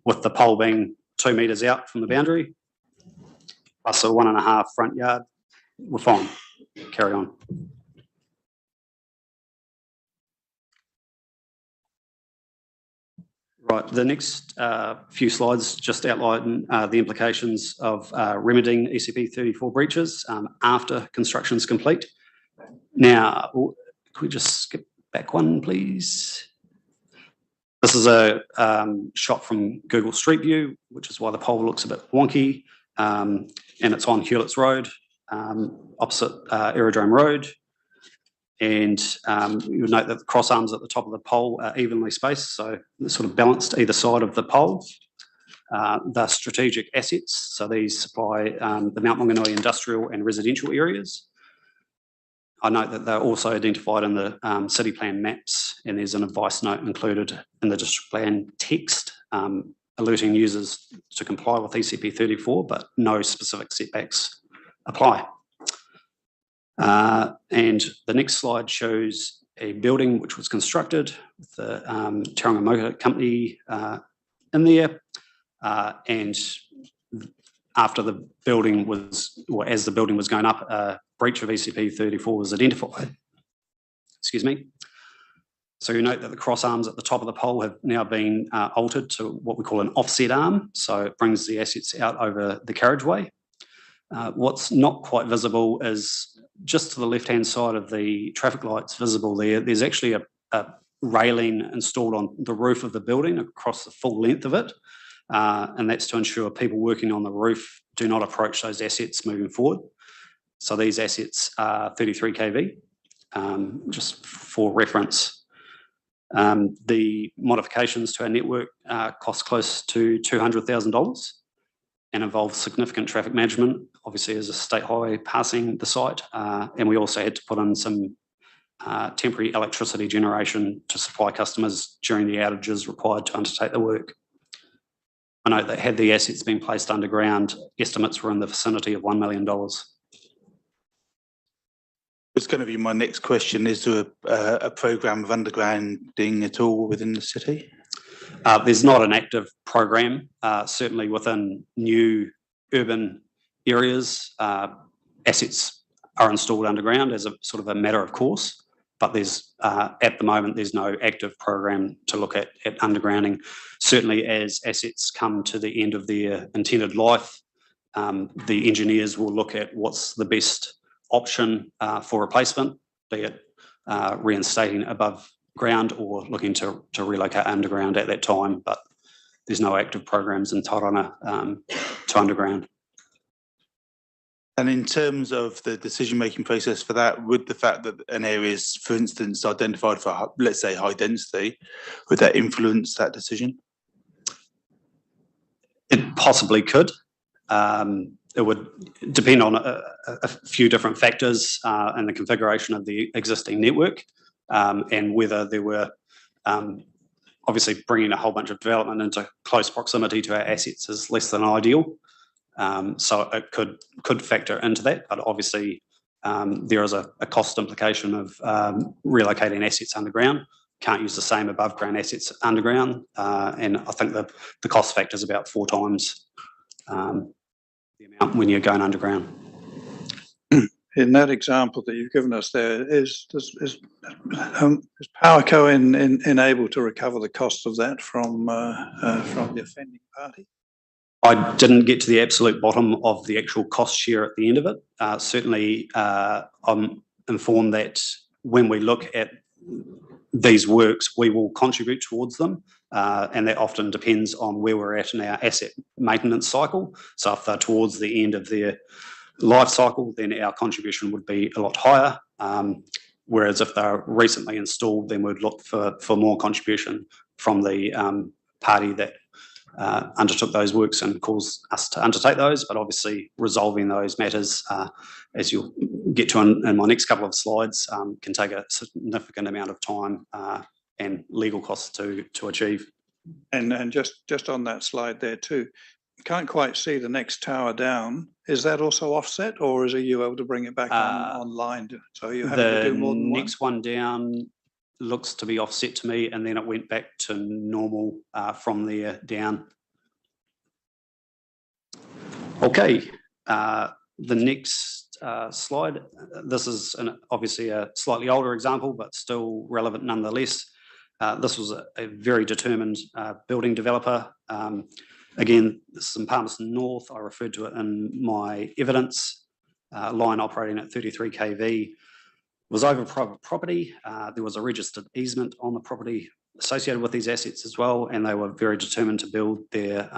with the pole being 2 metres out from the boundary, plus a 1.5 front yard, we're fine. Carry on. Right, the next few slides just outline the implications of remedying ECP 34 breaches after construction is complete. Now, can we just skip back one, please? This is a shot from Google Street View, which is why the pole looks a bit wonky, and it's on Hewlett's Road, opposite Aerodrome Road. And you'll note that the cross arms at the top of the pole are evenly spaced, so they're sort of balanced either side of the pole. They're strategic assets, so these supply the Mount Maunganui industrial and residential areas. I note that they're also identified in the city plan maps, and there's an advice note included in the district plan text alerting users to comply with ECP 34, but no specific setbacks apply. And the next slide shows a building which was constructed with the Tauranga Motor Company in there. And after the building was, or as the building was going up, a breach of ECP 34 was identified. Excuse me. So you note that the cross arms at the top of the pole have now been altered to what we call an offset arm. So it brings the assets out over the carriageway. What's not quite visible is just to the left-hand side of the traffic lights visible there, there's actually a railing installed on the roof of the building across the full length of it. And that's to ensure people working on the roof do not approach those assets moving forward. So these assets are 33 kV, just for reference. The modifications to our network cost close to $200,000 and involve significant traffic management, obviously as a state highway passing the site. And we also had to put in some temporary electricity generation to supply customers during the outages required to undertake the work. I note that had the assets been placed underground, estimates were in the vicinity of $1 million. It's going to be my next question. Is there a program of undergrounding at all within the city? There's not an active program, certainly within new urban areas. Assets are installed underground as a sort of a matter of course, but there's at the moment there's no active program to look at undergrounding. Certainly as assets come to the end of their intended life, the engineers will look at what's the best option for replacement, be it reinstating above ground or looking to relocate underground at that time, but there's no active programs in Tauranga to underground. And in terms of the decision-making process for that, would the fact that an area is, for instance, identified for, let's say, high density, would that influence that decision? It possibly could. It would depend on a few different factors and the configuration of the existing network and whether there were obviously bringing a whole bunch of development into close proximity to our assets is less than ideal. So it could factor into that, but obviously there is a cost implication of relocating assets underground. Can't use the same above ground assets underground, and I think the cost factor is about 4 times the amount when you're going underground. In that example that you've given us there, is PowerCo able to recover the cost of that from the offending party? I didn't get to the absolute bottom of the actual cost share at the end of it. Certainly, I'm informed that when we look at these works, we will contribute towards them, and that often depends on where we're at in our asset maintenance cycle. So if they're towards the end of their life cycle, then our contribution would be a lot higher. Whereas if they're recently installed, then we'd look for more contribution from the party that undertook those works and caused us to undertake those, but obviously resolving those matters, as you'll get to in my next couple of slides, can take a significant amount of time and legal costs to achieve. And just on that slide there too, you can't quite see the next tower down. Is that also offset, or are you able to bring it back online? So you have to do more than one? The next one down looks to be offset to me, and then it went back to normal from there down. Okay, the next slide. This is obviously a slightly older example, but still relevant nonetheless. This was a very determined building developer. Again, this is in Palmerston North. I referred to it in my evidence. Line operating at 33 kV. Was over private property. There was a registered easement on the property associated with these assets as well, and they were very determined to build their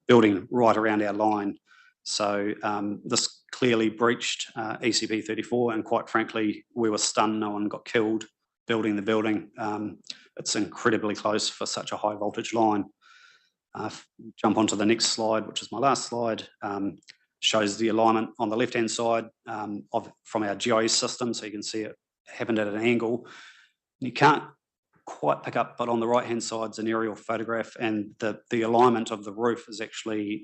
building right around our line. So this clearly breached ECP 34, and quite frankly, we were stunned no one got killed building the building. It's incredibly close for such a high voltage line. Jump onto the next slide, which is my last slide. Shows the alignment on the left-hand side from our GIS system, so you can see it happened at an angle. You can't quite pick up, but on the right-hand side is an aerial photograph, and the alignment of the roof is actually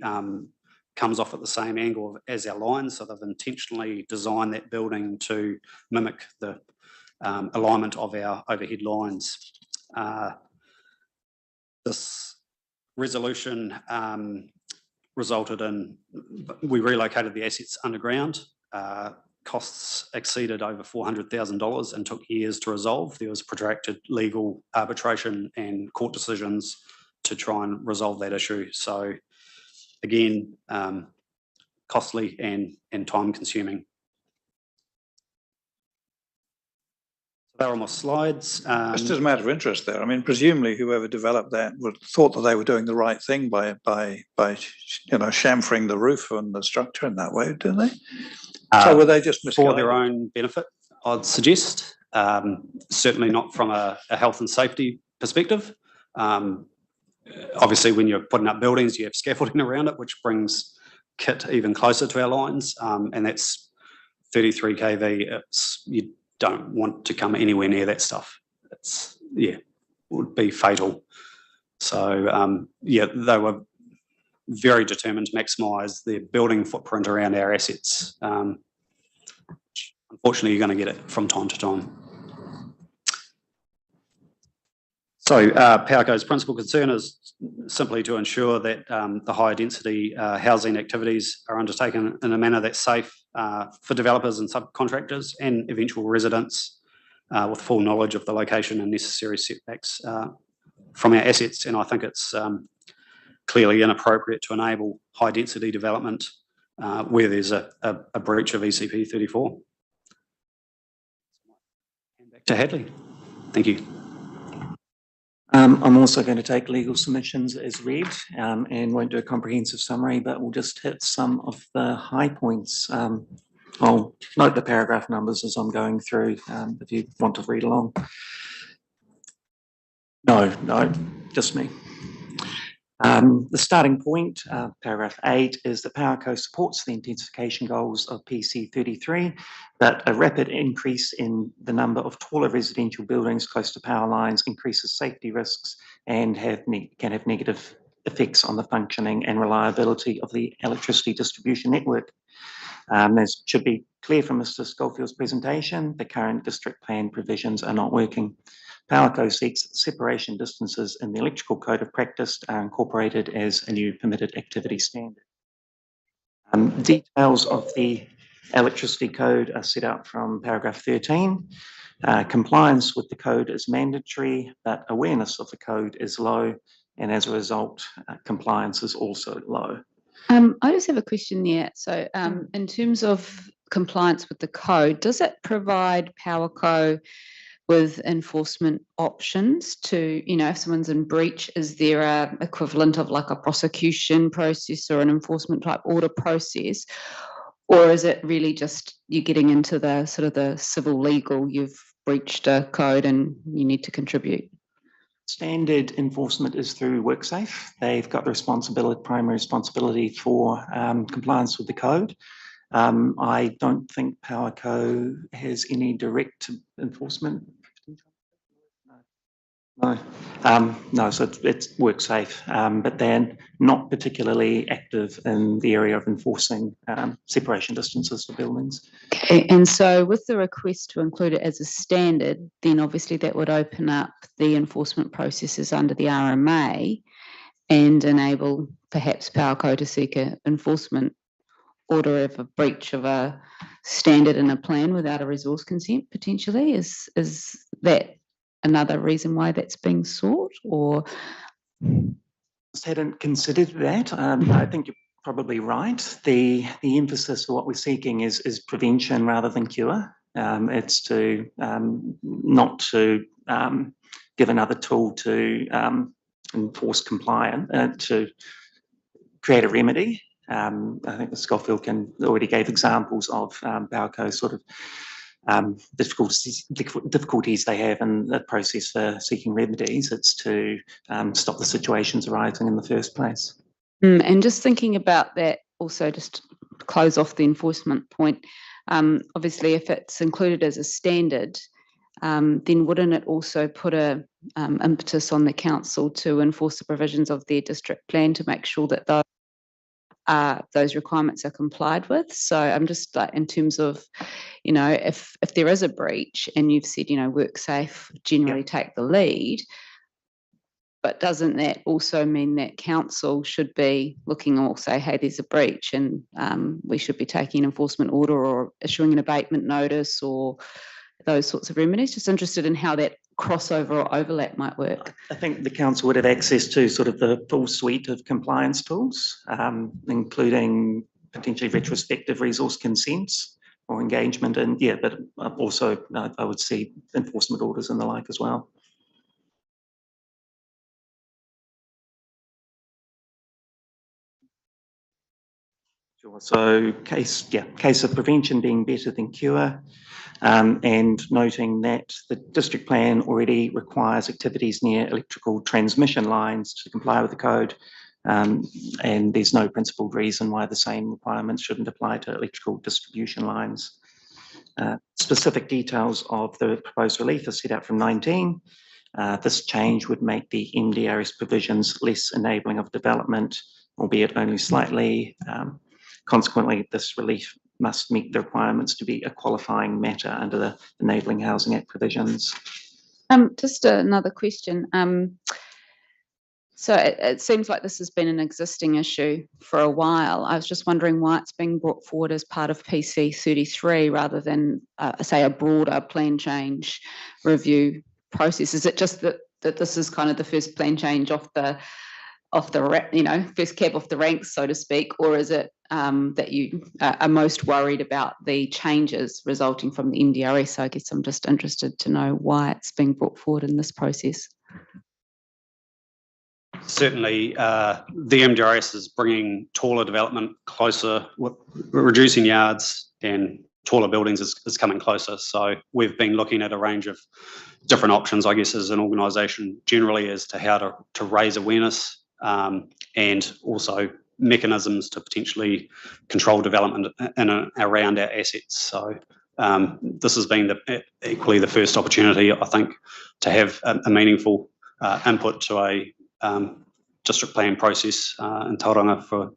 comes off at the same angle as our line, so they've intentionally designed that building to mimic the alignment of our overhead lines. This resolution resulted in, we relocated the assets underground. Costs exceeded over $400,000 and took years to resolve. There was protracted legal arbitration and court decisions to try and resolve that issue. So again, costly and time consuming. There are my slides. Just as a matter of interest there, I mean, presumably whoever developed that thought that they were doing the right thing by chamfering the roof and the structure in that way, didn't they? So were they just misguided? For their own benefit, I'd suggest. Certainly not from a health and safety perspective. Obviously, when you're putting up buildings, you have scaffolding around it, which brings kit even closer to our lines, and that's 33 kV. You don't want to come anywhere near that stuff. It's would be fatal. So yeah, they were very determined to maximise the building footprint around our assets. Unfortunately, you're going to get it from time to time. So PowerCo's principal concern is simply to ensure that the higher density housing activities are undertaken in a manner that's safe for developers and subcontractors and eventual residents with full knowledge of the location and necessary setbacks from our assets. And I think it's clearly inappropriate to enable high density development where there's a breach of ECP 34. Back to Hadley. Thank you. I'm also going to take legal submissions as read and won't do a comprehensive summary, but we'll just hit some of the high points. I'll note the paragraph numbers as I'm going through if you want to read along. No, just me. The starting point, paragraph 8, is that PowerCo supports the intensification goals of PC 33, but a rapid increase in the number of taller residential buildings close to power lines increases safety risks and can have negative effects on the functioning and reliability of the electricity distribution network. As should be clear from Mr. Scholefield's presentation, the current district plan provisions are not working. PowerCo seeks that the separation distances in the electrical code of practice are incorporated as a new permitted activity standard. Details of the electricity code are set out from paragraph 13. Compliance with the code is mandatory, but awareness of the code is low, and as a result, compliance is also low. I just have a question there. So in terms of compliance with the code, does it provide PowerCo with enforcement options to, if someone's in breach, is there a equivalent of like a prosecution process or an enforcement type order process? Or is it really just you're getting into the sort of the civil legal, you've breached a code and you need to contribute? Standard enforcement is through WorkSafe. They've got the primary responsibility for compliance with the code. I don't think PowerCo has any direct enforcement. No, so it's WorkSafe, but they're not particularly active in the area of enforcing separation distances for buildings. Okay, and so with the request to include it as a standard, then obviously that would open up the enforcement processes under the RMA and enable perhaps PowerCo to seek an enforcement order of a breach of a standard in a plan without a resource consent potentially. Is that another reason why that's being sought, or? I hadn't considered that. I think you're probably right. The emphasis for what we're seeking is prevention rather than cure. It's to not to give another tool to enforce compliance, to create a remedy. I think the Schofield already gave examples of PowerCo sort of difficulties they have in the process for seeking remedies. It's to stop the situations arising in the first place. And just thinking about that, also just to close off the enforcement point, obviously if it's included as a standard, then wouldn't it also put a impetus on the council to enforce the provisions of their district plan to make sure that those requirements are complied with? So I'm just like, in terms of, if there is a breach and you've said, WorkSafe generally take the lead, but doesn't that also mean that council should be looking or say, hey, there's a breach and we should be taking an enforcement order or issuing an abatement notice or those sorts of remedies? Just interested in how that crossover or overlap might work. I think the council would have access to sort of the full suite of compliance tools, including potentially retrospective resource consents or engagement, and but also I would see enforcement orders and the like as well. Sure. So case of prevention being better than cure. And noting that the district plan already requires activities near electrical transmission lines to comply with the code, and there's no principled reason why the same requirements shouldn't apply to electrical distribution lines. Specific details of the proposed relief are set out from 19. This change would make the MDRS provisions less enabling of development albeit only slightly. Consequently, this relief must meet the requirements to be a qualifying matter under the Enabling Housing Act provisions. Just another question. So it seems like this has been an existing issue for a while. I was just wondering why it's being brought forward as part of PC 33 rather than, say, a broader plan change review process. Is it just that this is kind of the first plan change off the first cab off the ranks, so to speak, or is it that you are most worried about the changes resulting from the MDRS? So I guess I'm just interested to know why it's being brought forward in this process. Certainly, the MDRS is bringing taller development closer, reducing yards and taller buildings is coming closer. So we've been looking at a range of different options, I guess, as an organisation generally as to how to raise awareness and also mechanisms to potentially control development in and around our assets. So this has been equally the first opportunity, I think, to have a meaningful input to a district plan process in Tauranga. For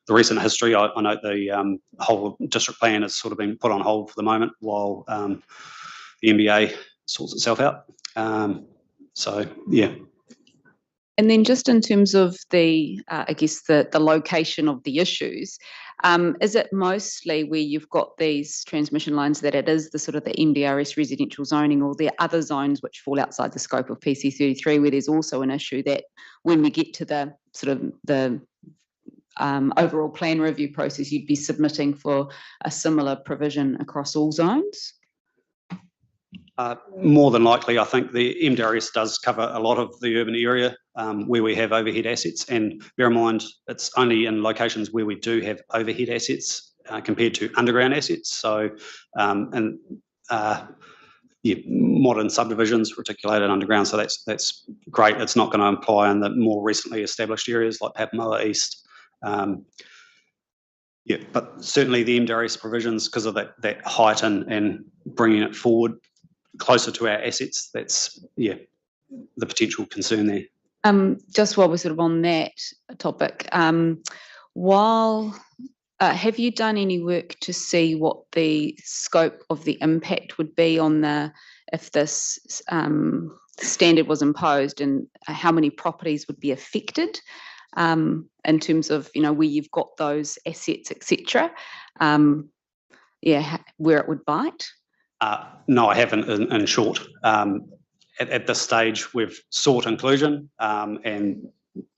the recent history, I note the whole district plan has sort of been put on hold for the moment while the NBA sorts itself out. So, yeah. And then just in terms of the, I guess, the location of the issues, is it mostly where you've got these transmission lines that it is the sort of the MDRS residential zoning, or there are other zones which fall outside the scope of PC 33 where there's also an issue that when we get to the sort of the overall plan review process, you'd be submitting for a similar provision across all zones? More than likely, I think the MDRS does cover a lot of the urban area where we have overhead assets, and bear in mind it's only in locations where we do have overhead assets compared to underground assets. So, modern subdivisions reticulated underground, so that's great. It's not going to apply in the more recently established areas like Papamoa East. But certainly the MDRS provisions, because of that height and bringing it forward closer to our assets, that's the potential concern there. Just while we're sort of on that topic, have you done any work to see what the scope of the impact would be on if this standard was imposed, and how many properties would be affected in terms of, where you've got those assets, etc. Where it would bite? No, I haven't, in short. At this stage, we've sought inclusion and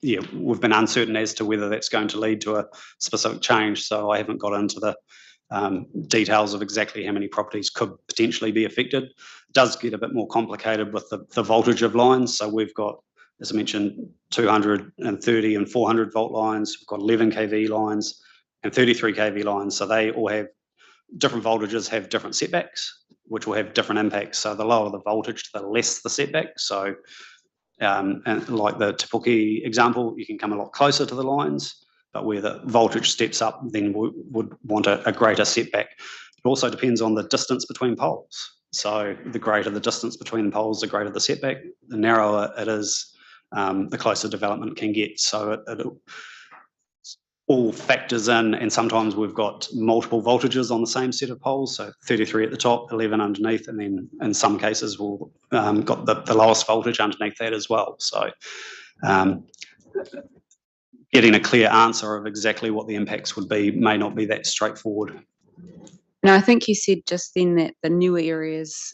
we've been uncertain as to whether that's going to lead to a specific change. So I haven't got into the details of exactly how many properties could potentially be affected. It does get a bit more complicated with the voltage of lines. So we've got, as I mentioned, 230 and 400 volt lines. We've got 11 kV lines and 33 kV lines. So they all have different voltages, have different setbacks, which will have different impacts. So the lower the voltage, the less the setback. So, and like the Te Puke example, you can come a lot closer to the lines, but where the voltage steps up, then we would want a greater setback. It also depends on the distance between poles. So the greater the distance between the poles, the greater the setback. The narrower it is, the closer development can get. So it all factors in, and sometimes we've got multiple voltages on the same set of poles, so 33 at the top, 11 underneath, and then in some cases we've got the lowest voltage underneath that as well. So getting a clear answer of exactly what the impacts would be may not be that straightforward. Now, I think you said just then that the newer areas,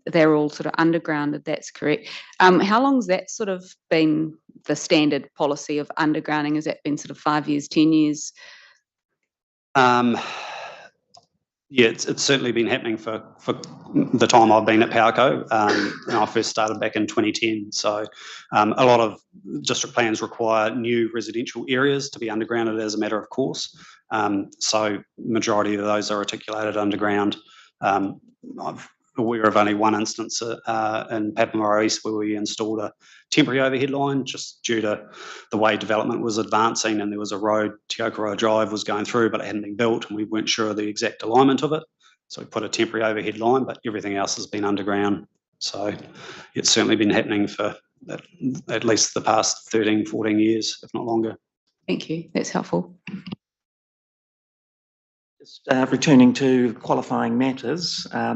they're all sort of underground, if that's correct. How long has that sort of been the standard policy of undergrounding? Has that been sort of 5 years, 10 years? It's certainly been happening for the time I've been at Powerco. And I first started back in 2010. So a lot of district plans require new residential areas to be undergrounded as a matter of course. So majority of those are articulated underground. I've aware of only one instance in Papamoa East where we installed a temporary overhead line just due to the way development was advancing, and there was a road, Te Okoroa Drive was going through, but it hadn't been built and we weren't sure of the exact alignment of it. So we put a temporary overhead line, but everything else has been underground. So it's certainly been happening for at least the past 13, 14 years, if not longer. Thank you, that's helpful. Just returning to qualifying matters, I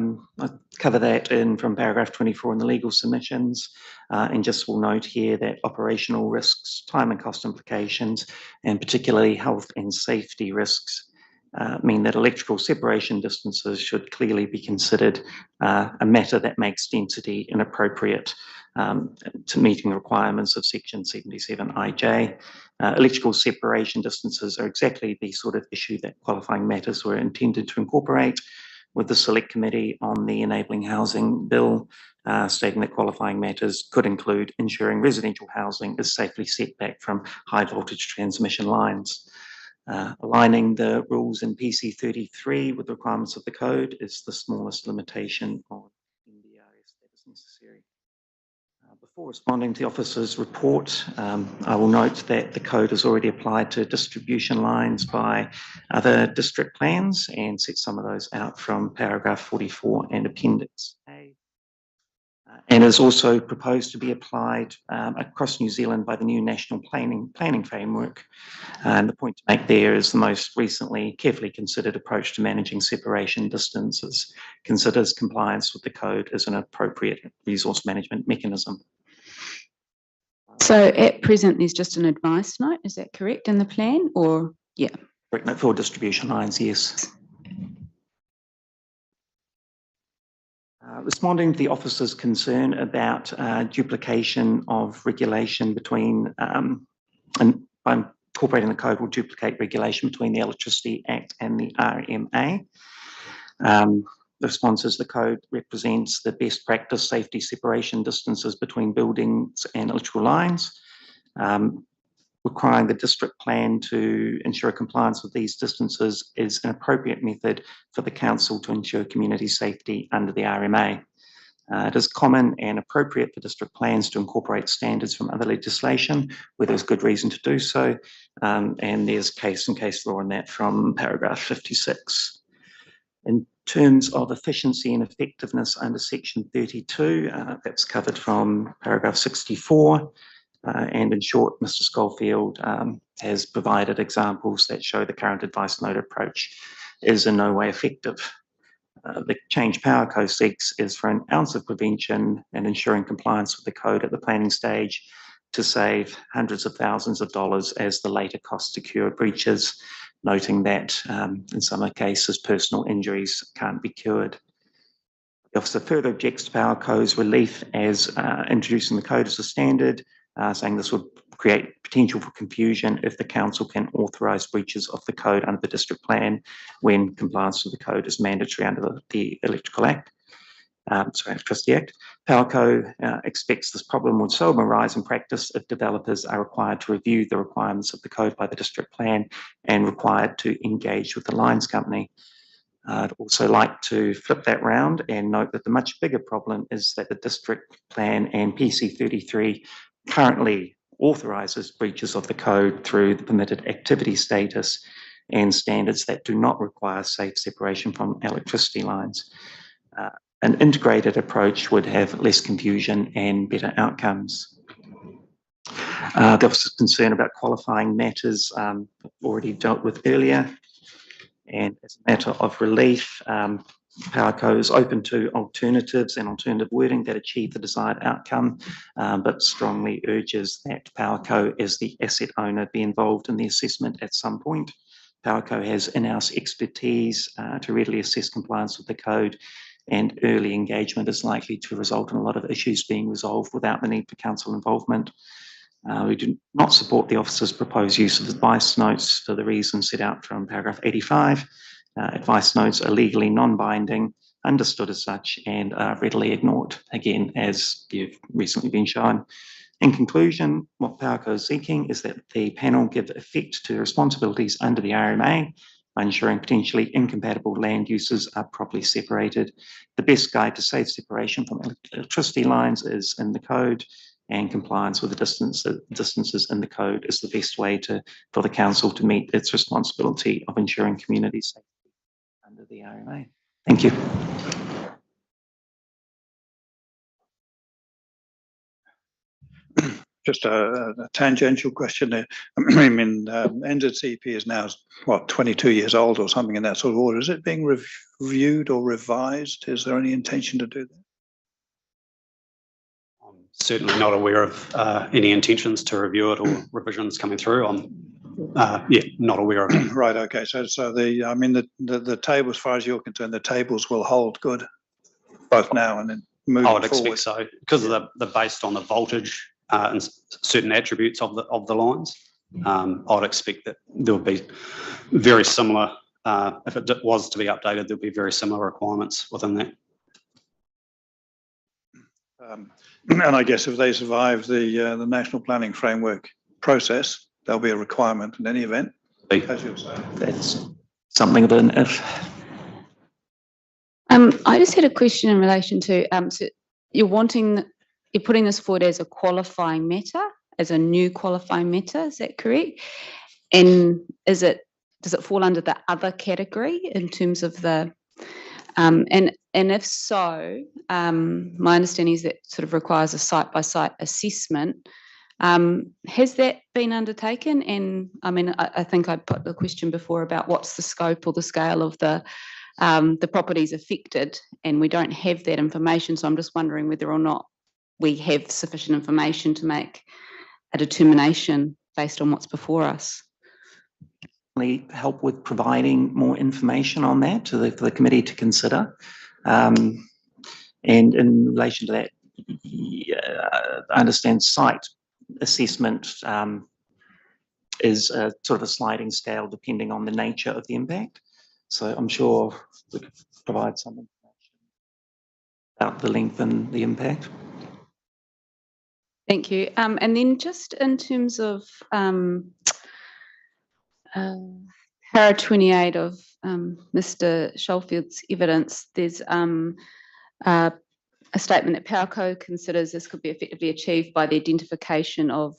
cover that from paragraph 24 in the legal submissions, and just will note here that operational risks, time and cost implications, and particularly health and safety risks mean that electrical separation distances should clearly be considered a matter that makes density inappropriate to meeting the requirements of section 77 IJ. Electrical separation distances are exactly the sort of issue that qualifying matters were intended to incorporate, with the Select Committee on the Enabling Housing Bill stating that qualifying matters could include ensuring residential housing is safely set back from high voltage transmission lines. Aligning the rules in PC 33 with the requirements of the code is the smallest limitation on NDRS that is necessary. Before responding to the officer's report, I will note that the code is already applied to distribution lines by other district plans and set some of those out from paragraph 44 and appendix A. And is also proposed to be applied across New Zealand by the new national planning framework. And the point to make there is the most recently carefully considered approach to managing separation distances considers compliance with the code as an appropriate resource management mechanism. So at present, there's just an advice note, is that correct in the plan, or yeah? Correct note for distribution lines, yes. Responding to the officer's concern about duplication of regulation between, and by incorporating the code will duplicate regulation between the Electricity Act and the RMA. The response is the code represents the best practice safety separation distances between buildings and electrical lines, requiring the district plan to ensure compliance with these distances is an appropriate method for the council to ensure community safety under the RMA. It is common and appropriate for district plans to incorporate standards from other legislation where there's good reason to do so, and there's case law on that from paragraph 56. In terms of efficiency and effectiveness under section 32, that's covered from paragraph 64. And in short, Mr. Schofield has provided examples that show the current advice note approach is in no way effective. The change Power Co seeks is for an ounce of prevention and ensuring compliance with the code at the planning stage to save hundreds of thousands of dollars as the later cost to cure breaches, noting that in some cases personal injuries can't be cured. The officer further objects to Power Co's relief as introducing the code as a standard, saying this would create potential for confusion if the council can authorise breaches of the code under the district plan when compliance with the code is mandatory under the Electrical Act. Electricity Act. PowerCo expects this problem would seldom arise in practice if developers are required to review the requirements of the code by the district plan and required to engage with the lines company. I'd also like to flip that round and note that the much bigger problem is that the district plan and PC 33 currently authorises breaches of the code through the permitted activity status and standards that do not require safe separation from electricity lines. An integrated approach would have less confusion and better outcomes. The officer's concern about qualifying matters already dealt with earlier. And as a matter of relief, PowerCo is open to alternatives and alternative wording that achieve the desired outcome, but strongly urges that PowerCo, as the asset owner, be involved in the assessment at some point. PowerCo has in-house expertise to readily assess compliance with the code, and early engagement is likely to result in a lot of issues being resolved without the need for council involvement. We do not support the officer's proposed use of advice notes for the reasons set out from paragraph 85. Advice notes are legally non-binding, understood as such, and are readily ignored, again, as you've recently been shown. In conclusion, what PowerCo is seeking is that the panel give effect to responsibilities under the RMA by ensuring potentially incompatible land uses are properly separated. The best guide to safe separation from electricity lines is in the code, and compliance with the distances in the code is the best way for the council to meet its responsibility of ensuring community safety under the RMA. Thank you. Just a tangential question there. I mean, NZCP is now, what, 22 years old or something in that sort of order. Is it being reviewed or revised? Is there any intention to do that? I'm certainly not aware of any intentions to review it or revisions coming through. I'm not aware of it. Right, okay. So I mean, the table, as far as you're concerned, the tables will hold good, both now and then moving I would forward. expect so, because of the based on the voltage and certain attributes of the lines. I'd expect that there would be very similar, if it was to be updated, there'd be very similar requirements within that. And I guess if they survive the national planning framework process, there'll be a requirement in any event, as you're saying. That's something of an if. I just had a question in relation to, so you're putting this forward as a qualifying matter, as a new qualifying matter, is that correct? And does it fall under the other category in terms of the, and if so, my understanding is that sort of requires a site-by-site assessment. Has that been undertaken? And I mean, I think I put the question before about what's the scope or the scale of the properties affected, and we don't have that information. So I'm just wondering whether or not we have sufficient information to make a determination based on what's before us. Help with providing more information on that for the committee to consider. And in relation to that, I understand site assessment is sort of a sliding scale depending on the nature of the impact. So I'm sure we could provide some information about the length and the impact. Thank you. And then just in terms of para 28 of Mr. Schollfield's evidence, there's a statement that PowerCo considers this could be effectively achieved by the identification of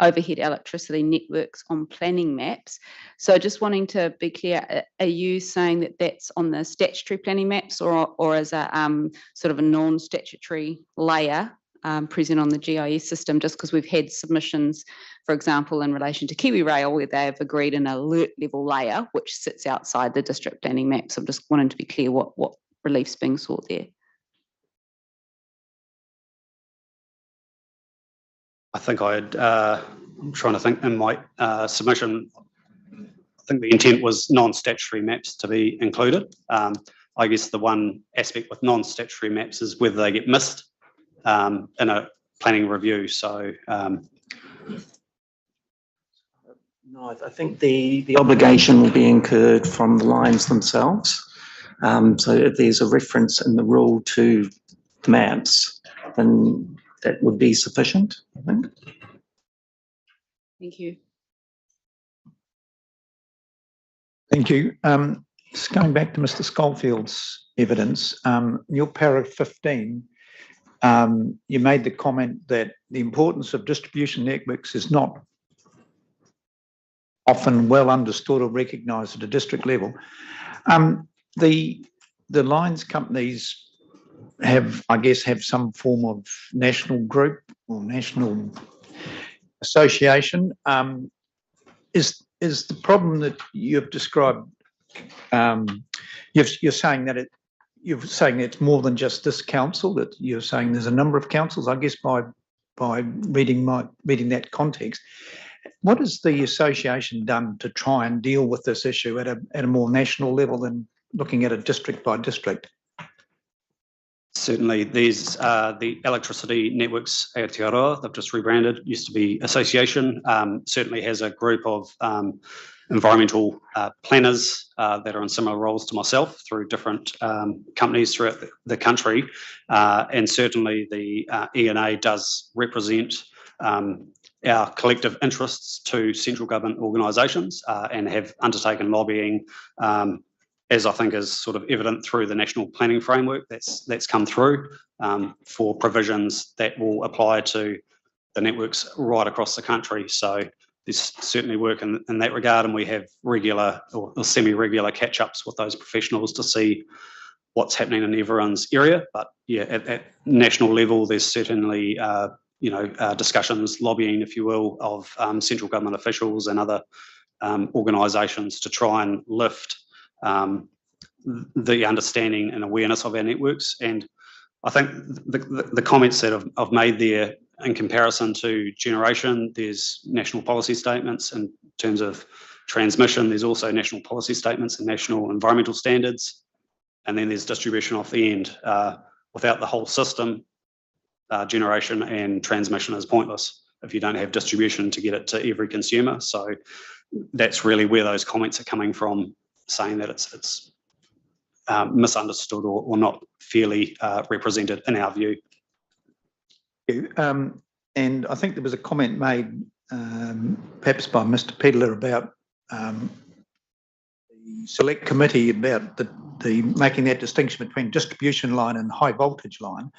overhead electricity networks on planning maps. So just wanting to be clear, are you saying that that's on the statutory planning maps or as a sort of a non-statutory layer present on the GIS system, just because we've had submissions, for example, in relation to Kiwi Rail, where they have agreed an alert level layer, which sits outside the district planning maps. I'm just wanting to be clear what relief's being sought there. I think I'm trying to think in my submission, I think the intent was non-statutory maps to be included. I guess the one aspect with non-statutory maps is whether they get missed in a planning review. So no, I think the obligation will be incurred from the lines themselves. So if there's a reference in the rule to the maps, then that would be sufficient, I think. Thank you. Thank you. Just going back to Mr. Schollfield's evidence, your para 15, you made the comment that the importance of distribution networks is not often well understood or recognised at a district level. The lines companies have some form of national group or national association. Is the problem that you've described? You're saying that it's more than just this council. That you're saying there's a number of councils. I guess by reading that context, what has the association done to try and deal with this issue at a more national level than looking at it district by district? certainly these the Electricity Networks Aotearoa, they've just rebranded, used to be Association, certainly has a group of environmental planners that are in similar roles to myself through different companies throughout the country. And certainly the ENA does represent our collective interests to central government organisations and have undertaken lobbying, as I think is sort of evident through the national planning framework that's come through for provisions that will apply to the networks right across the country. So there's certainly work in that regard, and we have regular or semi-regular catch-ups with those professionals to see what's happening in everyone's area. But yeah, at national level, there's certainly discussions, lobbying, if you will, of central government officials and other organisations to try and lift the understanding and awareness of our networks. And I think the comments that I've made there in comparison to generation, there's national policy statements in terms of transmission, there's also national policy statements and national environmental standards, and then there's distribution off the end. Without the whole system, generation and transmission is pointless if you don't have distribution to get it to every consumer. So that's really where those comments are coming from, saying that it's misunderstood or not fairly represented in our view. And I think there was a comment made perhaps by Mr. Pedler about the select committee about the making that distinction between distribution line and high voltage line.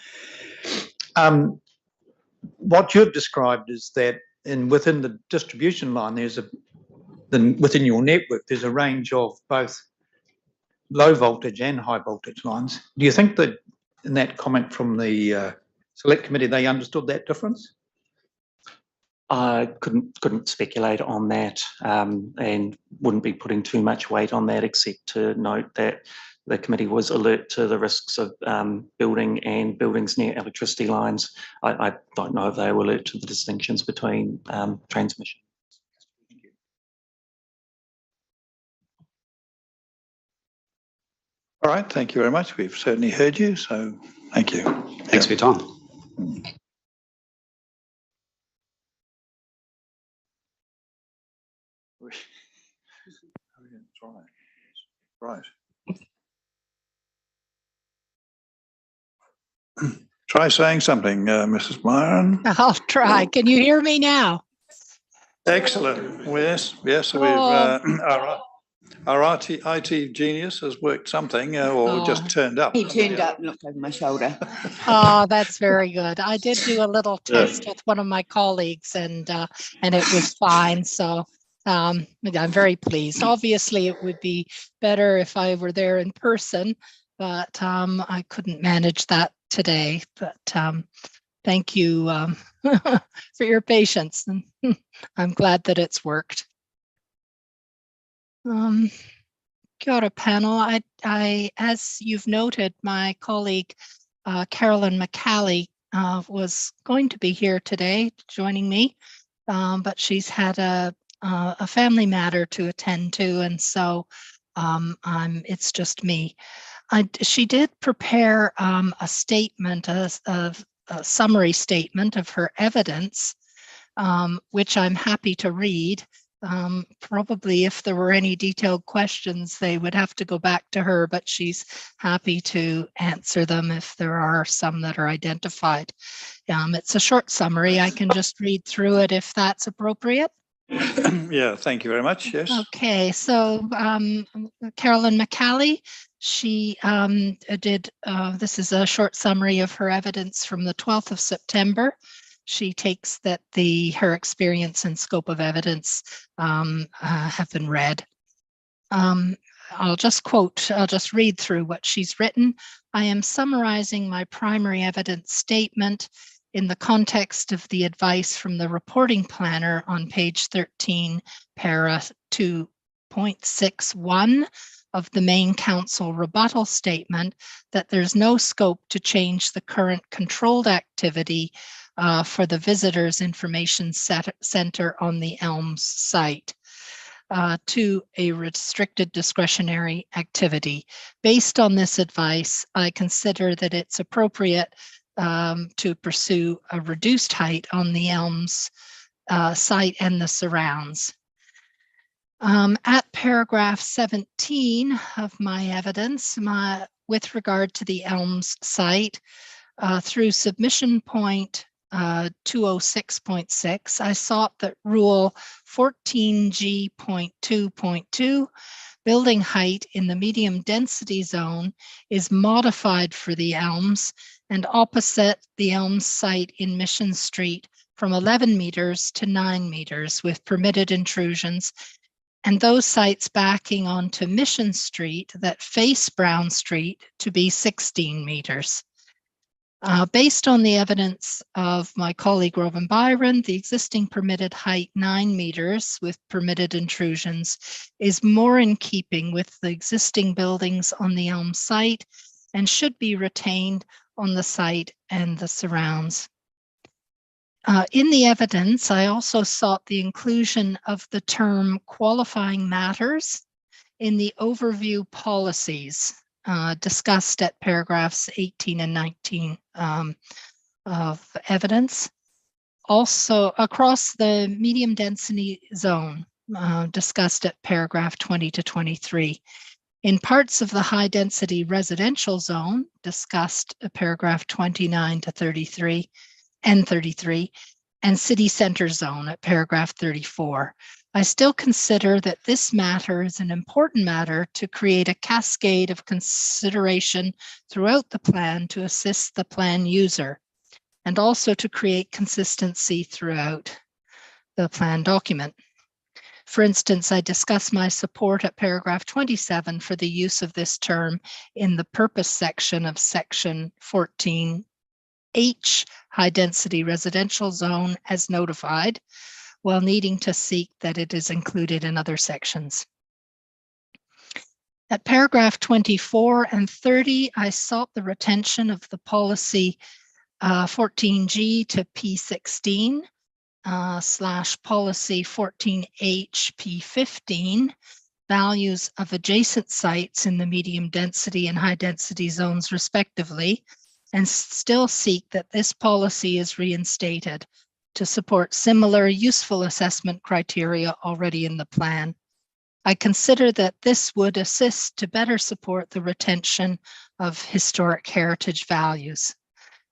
What you've described is that within the distribution line, within your network, there's a range of both low voltage and high voltage lines. Do you think that in that comment from the select committee, they understood that difference? I couldn't speculate on that, and wouldn't be putting too much weight on that, except to note that the committee was alert to the risks of building and buildings near electricity lines. I don't know if they were alert to the distinctions between transmission. All right, thank you very much. We've certainly heard you, so thank you. Thanks for your time. Right. Try saying something, Mrs. Myron. I'll try. Can you hear me now? Excellent. Yes. So our IT genius has worked something, or just turned up. He turned up and looked over my shoulder. Oh, that's very good. I did do a little test with one of my colleagues, and it was fine. So I'm very pleased. Obviously, it would be better if I were there in person, but I couldn't manage that today. But thank you for your patience, and I'm glad that it's worked. Kia ora, panel. I, as you've noted, my colleague Carolyn McCallie was going to be here today, joining me, but she's had a family matter to attend to, and so it's just me. She did prepare a statement, a summary statement of her evidence, which I'm happy to read. Probably if there were any detailed questions, they would have to go back to her, but she's happy to answer them if there are some that are identified. It's a short summary. I can just read through it if that's appropriate. Yeah, thank you very much. Yes. Okay, so Carolyn McCallie, she did, this is a short summary of her evidence from the 12th of September. She takes that her experience and scope of evidence have been read. I'll just read through what she's written. I am summarizing my primary evidence statement in the context of the advice from the reporting planner on page 13, para 2.61 of the main council rebuttal statement that there's no scope to change the current controlled activity for the Visitors Information Center on the Elms site to a restricted discretionary activity. Based on this advice, I consider that it's appropriate to pursue a reduced height on the Elms site and the surrounds. At paragraph 17 of my evidence, with regard to the Elms site, through submission point 206.6, I sought that rule 14G.2.2, building height in the medium density zone, is modified for the Elms and opposite the Elms site in Mission Street from 11 meters to 9 meters with permitted intrusions, and those sites backing onto Mission Street that face Brown Street to be 16 meters. Based on the evidence of my colleague Robin Byron, the existing permitted height 9 meters with permitted intrusions is more in keeping with the existing buildings on the Elm site and should be retained on the site and the surrounds. In the evidence, I also sought the inclusion of the term qualifying matters in the overview policies discussed at paragraphs 18 and 19 of evidence. Also across the medium density zone discussed at paragraph 20 to 23. In parts of the high density residential zone discussed at paragraph 29 to 33 and 33, and city center zone at paragraph 34. I still consider that this matter is an important matter to create a cascade of consideration throughout the plan to assist the plan user, and also to create consistency throughout the plan document. For instance, I discuss my support at paragraph 27 for the use of this term in the purpose section of section 14H, high density residential zone as notified, while needing to seek that it is included in other sections. At paragraph 24 and 30, I sought the retention of the policy 14G to P16 / policy 14H P15, values of adjacent sites in the medium density and high density zones respectively, and still seek that this policy is reinstated to support similar useful assessment criteria already in the plan. I consider that this would assist to better support the retention of historic heritage values.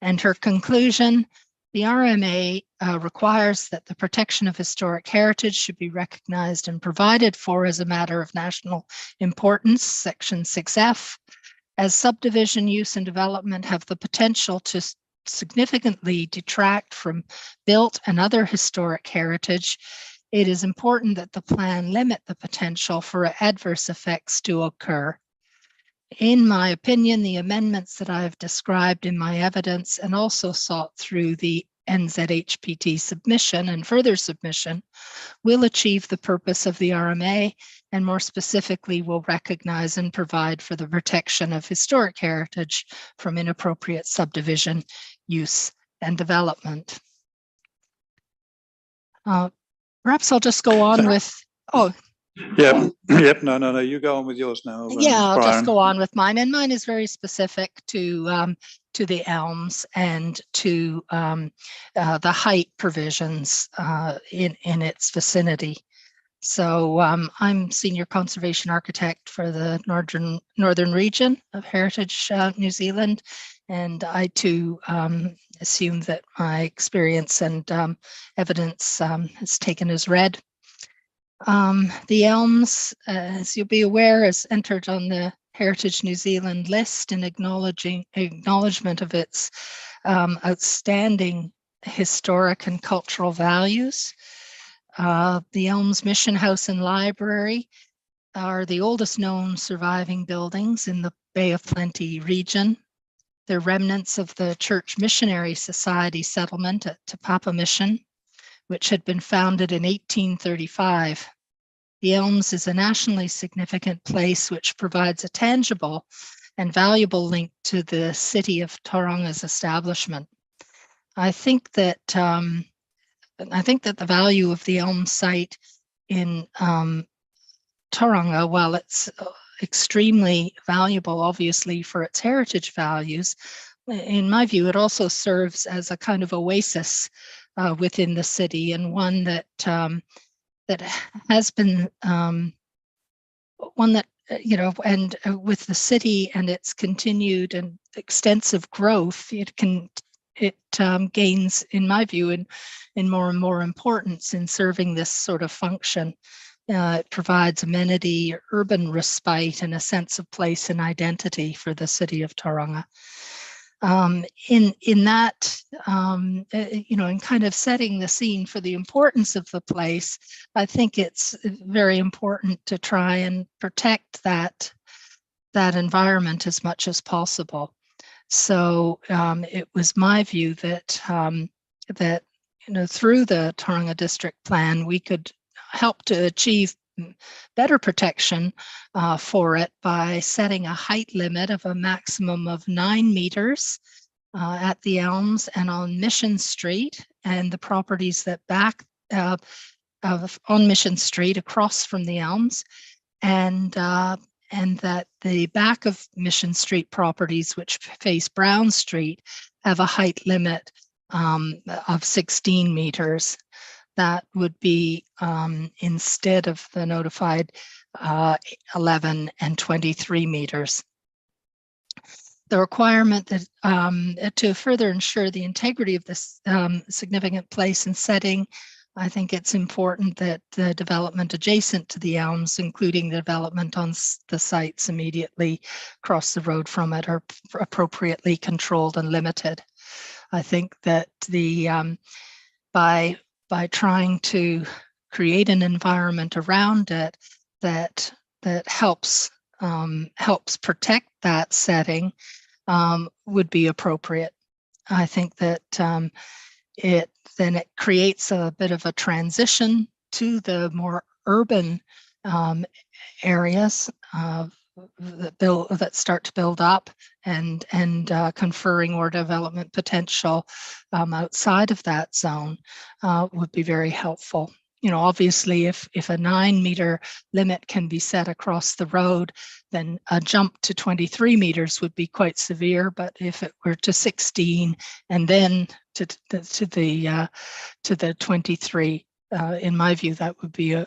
And her conclusion, the RMA requires that the protection of historic heritage should be recognized and provided for as a matter of national importance, section 6F, as subdivision use and development have the potential to significantly detract from built and other historic heritage. It is important that the plan limit the potential for adverse effects to occur. In my opinion, the amendments that I have described in my evidence and also sought through the NZHPT submission and further submission will achieve the purpose of the RMA, and more specifically will recognize and provide for the protection of historic heritage from inappropriate subdivision, use, and development. Perhaps I'll just go on with, Yep, no, you go on with yours now. Yeah, I'll Brian. just go on with mine, and mine is very specific to the elms and to the height provisions in its vicinity. So I'm senior conservation architect for the northern region of Heritage New Zealand, and I too assume that my experience and evidence is taken as read. The elms, as you'll be aware, is entered on the Heritage New Zealand list in acknowledgement of its outstanding historic and cultural values. The Elms Mission House and Library are the oldest known surviving buildings in the Bay of Plenty region. They're remnants of the Church Missionary Society settlement at Te Papa Mission, which had been founded in 1835. The Elms is a nationally significant place which provides a tangible and valuable link to the city of Tauranga's establishment. I think that the value of the Elm site in Tauranga, while it's extremely valuable, obviously, for its heritage values, in my view, it also serves as a kind of oasis within the city, and one that that has been one that and with the city and its continued and extensive growth, it gains, in my view, in more and more importance in serving this sort of function. It provides amenity, urban respite, and a sense of place and identity for the city of Tauranga. In that, in kind of setting the scene for the importance of the place, I think it's very important to try and protect that environment as much as possible. So it was my view that that through the Tauranga District Plan, we could help to achieve better protection for it by setting a height limit of a maximum of 9 meters at the Elms and on Mission Street and the properties that back on Mission Street across from the Elms, and that the back of Mission Street properties, which face Brown Street, have a height limit of 16 meters. That would be instead of the notified 11 and 23 meters. The requirement that to further ensure the integrity of this significant place and setting, I think it's important that the development adjacent to the Elms, including the development on the sites immediately across the road from it, are appropriately controlled and limited. I think that by trying to create an environment around it that helps protect that setting would be appropriate. I think that it creates a bit of a transition to the more urban areas that start to build up and conferring more development potential outside of that zone would be very helpful. Obviously, if a 9-meter limit can be set across the road, then a jump to 23 meters would be quite severe. But if it were to 16 and then to the 23, in my view, that would be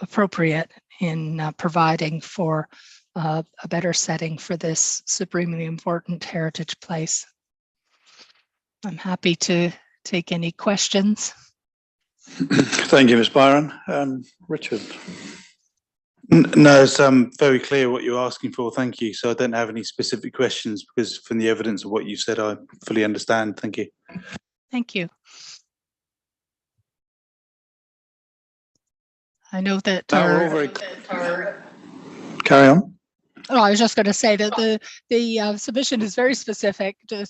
appropriate in providing for a better setting for this supremely important heritage place. I'm happy to take any questions. Thank you, Ms. Byron. Richard. No, it's very clear what you're asking for. Thank you. So I don't have any specific questions because from the evidence of what you said, I fully understand. Thank you. Thank you. I know that Carry on. Oh, I was just going to say that the submission is very specific to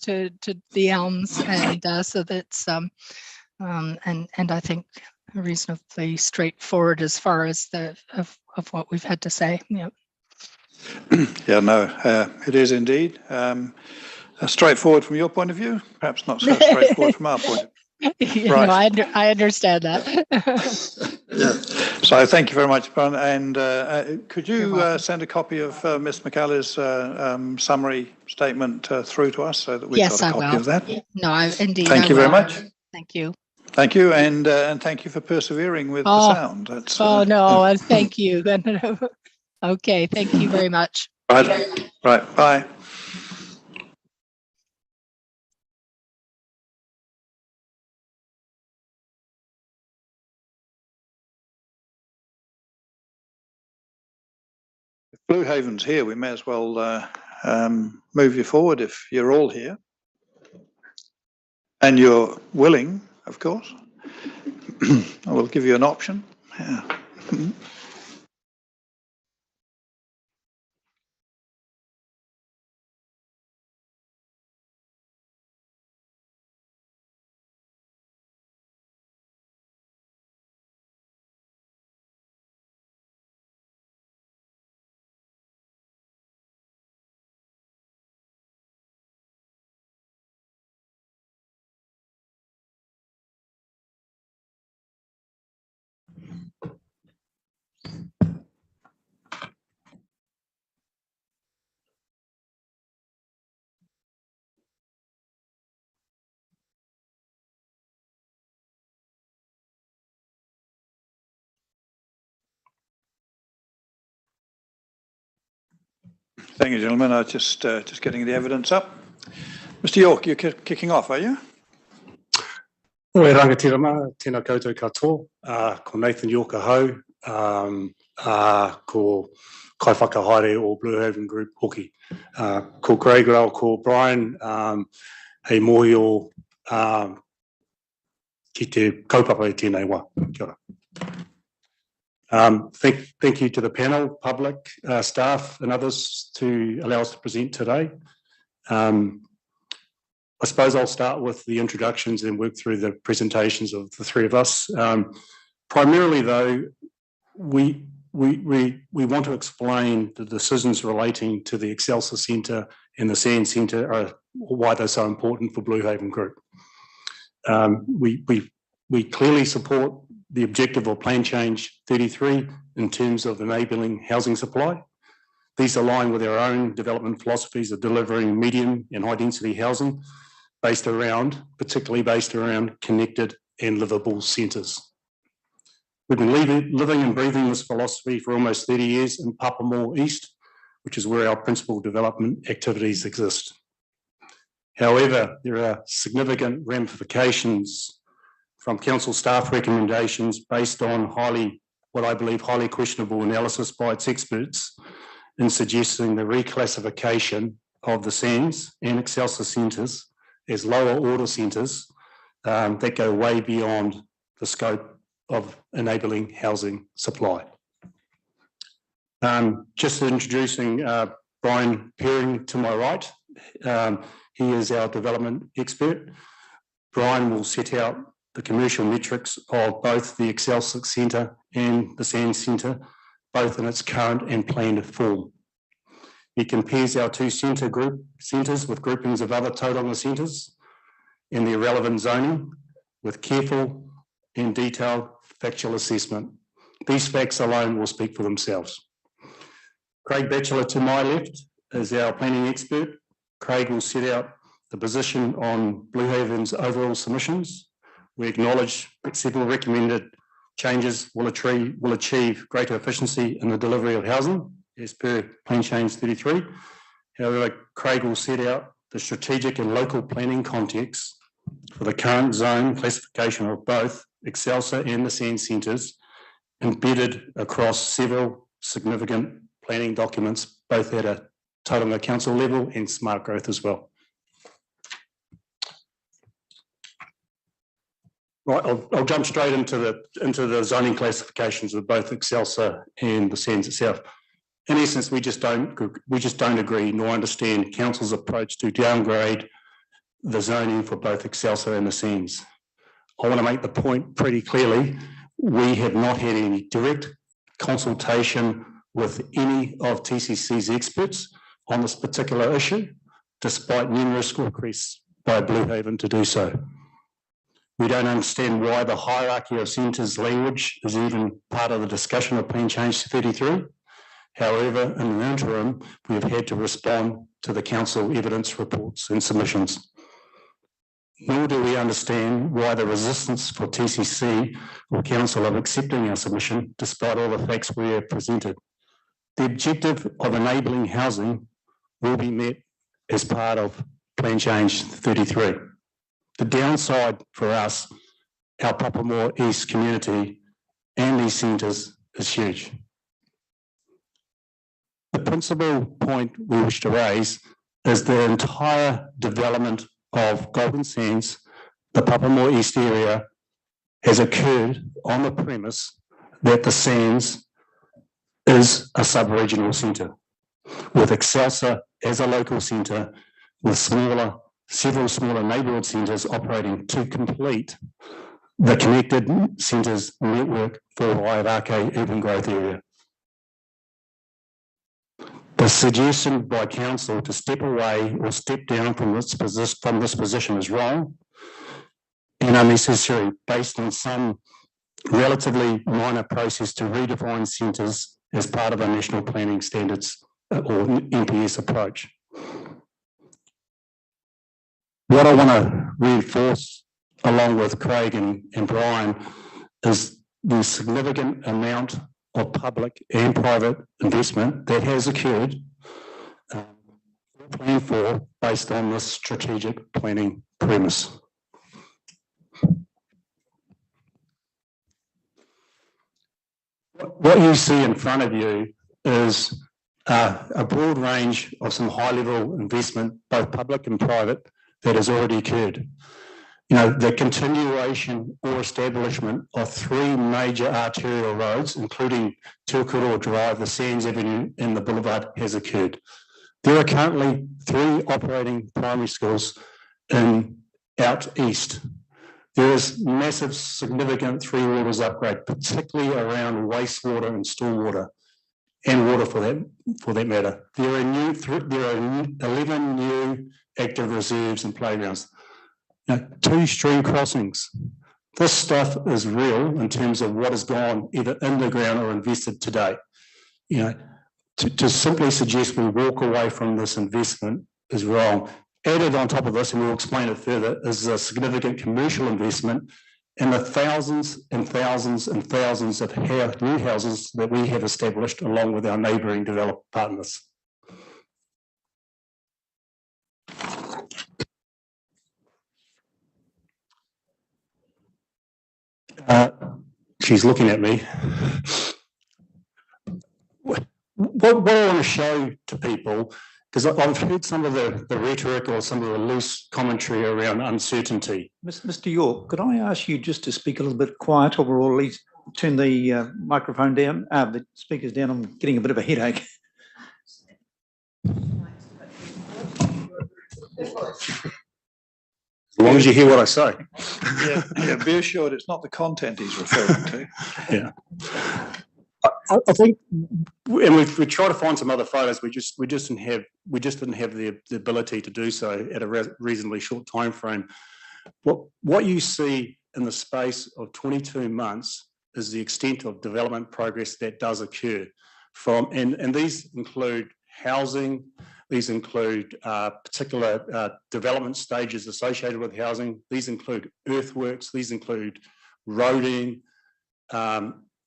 the Elms, and so that's and I think reasonably straightforward as far as of what we've had to say. Yeah. Yeah, no, it is indeed straightforward from your point of view. Perhaps not so straightforward from our point of view. Right. No, I understand that. Yeah. So thank you very much, Brian. And could you send a copy of Ms. McCally's summary statement through to us so that we've got a copy of that? No, indeed. Thank you very much. Thank you. Thank you, and thank you for persevering with the sound. That's, no, thank you. Okay, thank you very much. Right, bye. If Blue Haven's here, we may as well move you forward if you're all here. And you're willing, of course. I will give you an option. Yeah. Thank you, gentlemen. I just getting the evidence up. Mr. York, you're kicking off, are you? Oi rangatirama, tēnā koutou katoa, ko Nathan York ahau, ko kai whakahaere o Blue Haven Group hoki. Ko Craig rau, ko Brian, hei mohi o ki te kaupapa i tēnei wā. Kia ora. Thank you to the panel, public, staff and others to allow us to present today. I suppose I'll start with the introductions and work through the presentations of the three of us. Primarily though, we want to explain the decisions relating to the Excelsior Centre and the Sands Centre, why they're so important for Blue Haven Group. We clearly support the objective of Plan Change 33 in terms of enabling housing supply. These align with our own development philosophies of delivering medium and high density housing particularly based around connected and livable centres. We've been living and breathing this philosophy for almost 30 years in Papamoa East, which is where our principal development activities exist. However, there are significant ramifications from council staff recommendations based on what I believe highly questionable analysis by its experts in suggesting the reclassification of the Sands and Excelsior centres as lower order centres that go way beyond the scope of enabling housing supply. Just introducing Brian Peering to my right. He is our development expert. Brian will set out the commercial metrics of both the Excelsior Centre and the Sands Centre, both in its current and planned form. He compares our two centres with groupings of other Tauranga centres in their relevant zoning with careful and detailed factual assessment. These facts alone will speak for themselves. Craig Batchelor to my left is our planning expert. Craig will set out the position on Blue Haven's overall submissions. We acknowledge that several recommended changes will achieve greater efficiency in the delivery of housing as per Plan Change 33. However, Craig will set out the strategic and local planning context for the current zone classification of both Excelsior and the Sands centres embedded across several significant planning documents, both at a Tauranga Council level and smart growth as well. Right, I'll jump straight into the zoning classifications of both Excelsior and the Sands itself. In essence, we just don't agree nor understand council's approach to downgrade the zoning for both Excelsior and the Sands. I want to make the point pretty clearly. We have not had any direct consultation with any of TCC's experts on this particular issue, despite numerous requests by Blue Haven to do so. We don't understand why the hierarchy of centres language is even part of the discussion of Plan Change 33. However, in the interim, we have had to respond to the council evidence reports and submissions. Nor do we understand why the resistance for TCC or council of accepting our submission, despite all the facts we have presented. The objective of enabling housing will be met as part of Plan Change 33. The downside for us, our Papamoa East community and these centres is huge. The principal point we wish to raise is the entire development of Golden Sands, the Papamoa East area, has occurred on the premise that the Sands is a sub-regional centre, with Excelsior as a local centre, with several smaller neighbourhood centres operating to complete the connected centres network for Waiawake urban growth area. The suggestion by council to step away or step down from this position is wrong and unnecessary, based on some relatively minor process to redefine centres as part of a national planning standards or NPS approach. What I want to reinforce, along with Craig and Brian, is the significant amount of public and private investment that has occurred, planned for, based on this strategic planning premise. What you see in front of you is a broad range of some high-level investment, both public and private, that has already occurred. the continuation or establishment of 3 major arterial roads, including Tuakura Drive, the Sands Avenue and the Boulevard, has occurred. There are currently 3 operating primary schools out east. There is massive, significant 3 waters upgrade, particularly around wastewater and stormwater, and water for that matter. There are 11 new active reserves and playgrounds. 2 stream crossings. This stuff is real in terms of what has gone either in the ground or invested to date. To simply suggest we walk away from this investment is wrong. Added on top of this, and we'll explain it further, is a significant commercial investment in the thousands and thousands and thousands of new houses that we have established along with our neighbouring developer partners. She's looking at me. What I want to show to people, because I've heard some of the rhetoric or some of the loose commentary around uncertainty. Mr. York, could I ask you just to speak a little bit quieter, or at least turn the microphone down, the speakers down? I'm getting a bit of a headache. As long as you hear what I say. Yeah, be assured it's not the content he's referring to. Yeah. I think, and we try to find some other photos. We just didn't have the ability to do so at a reasonably short time frame. What you see in the space of 22 months is the extent of development progress that does occur. And these include housing. These include particular development stages associated with housing. These include earthworks. These include roading.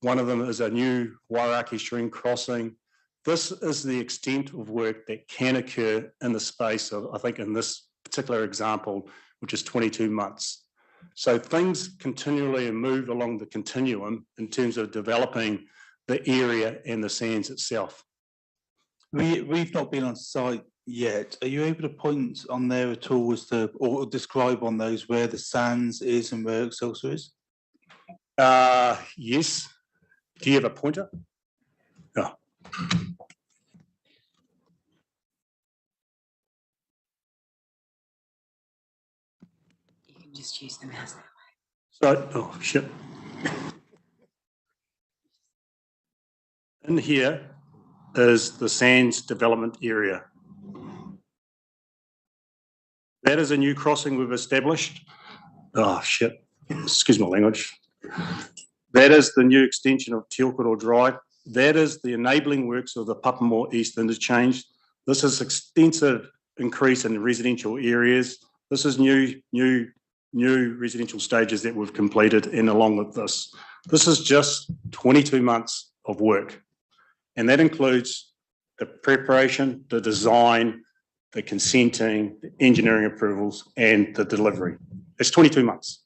One of them is a new Wairaki stream crossing. This is the extent of work that can occur in the space of, I think in this particular example, which is 22 months. So things continually move along the continuum in terms of developing the area and the sands itself. We've not been on site yet. Are you able to point on there at all as to, or describe on those where the sands is and where Excelsior is? Yes. Do you have a pointer? No. You can just use the mouse that way. So, oh shit. In here is the sands development area. That is a new crossing we've established. Oh shit. Excuse my language. That is the new extension of Tuakura Drive. That is the enabling works of the Papamoa East Interchange. This is extensive increase in residential areas. This is new residential stages that we've completed, and along with this. This is just 22 months of work. And that includes the preparation, the design, the consenting, the engineering approvals, and the delivery. It's 22 months.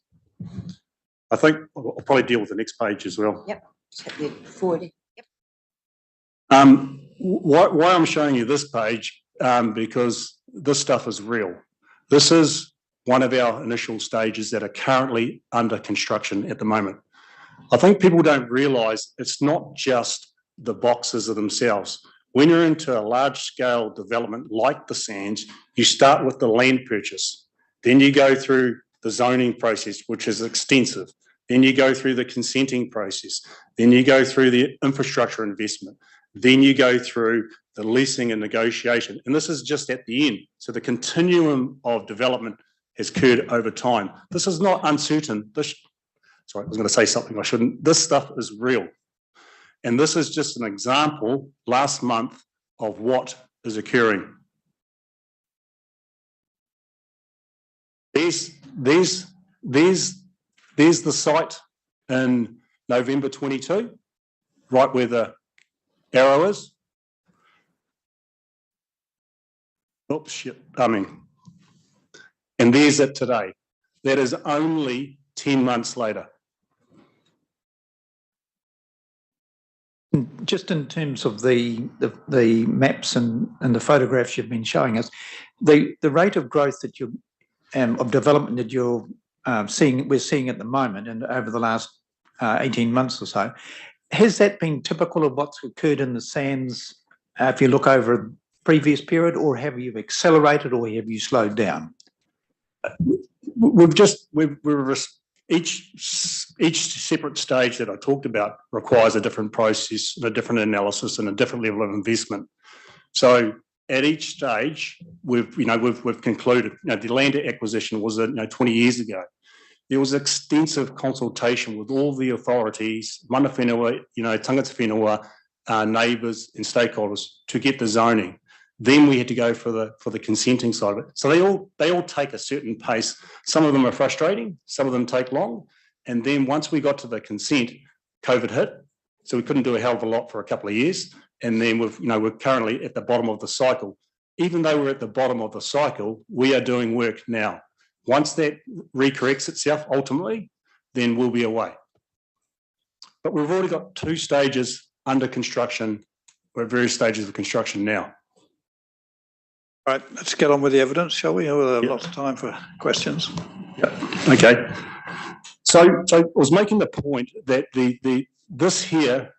I think I'll probably deal with the next page as well. Yep. Just hit the 40. Yep. Why I'm showing you this page, because this stuff is real. This is one of our initial stages that are currently under construction at the moment. I think people don't realise it's not just the boxes of themselves. When you're into a large-scale development like the sands, you start with the land purchase. Then you go through the zoning process, which is extensive. Then you go through the consenting process. Then you go through the infrastructure investment. Then you go through the leasing and negotiation. And this is just at the end. So the continuum of development has occurred over time. This is not uncertain. Sorry, I was going to say something I shouldn't. This stuff is real. And this is just an example last month of what is occurring. There's the site in November 22, right where the arrow is. Oops, shit, and there's it today. That is only 10 months later. Just in terms of the maps and the photographs you've been showing us, the rate of growth that you of development that you're we're seeing at the moment and over the last 18 months or so, has that been typical of what's occurred in the sands if you look over a previous period, or have you accelerated or have you slowed down? Each separate stage that I talked about requires a different process, a different analysis, and a different level of investment. So at each stage, we've concluded. The land acquisition was 20 years ago. There was extensive consultation with all the authorities, mana whenua, tangata whenua, neighbours and stakeholders to get the zoning. Then we had to go for the consenting side of it. So they all take a certain pace. Some of them are frustrating, some of them take long. And then once we got to the consent, COVID hit. So we couldn't do a hell of a lot for a couple of years. And then we're currently at the bottom of the cycle. Even though we're at the bottom of the cycle, we are doing work now. Once that recorrects itself ultimately, then we'll be away. But we've already got 2 stages under construction. We're at various stages of construction now. All right, let's get on with the evidence, shall we? Have lots of time for questions. Okay. So I was making the point that this here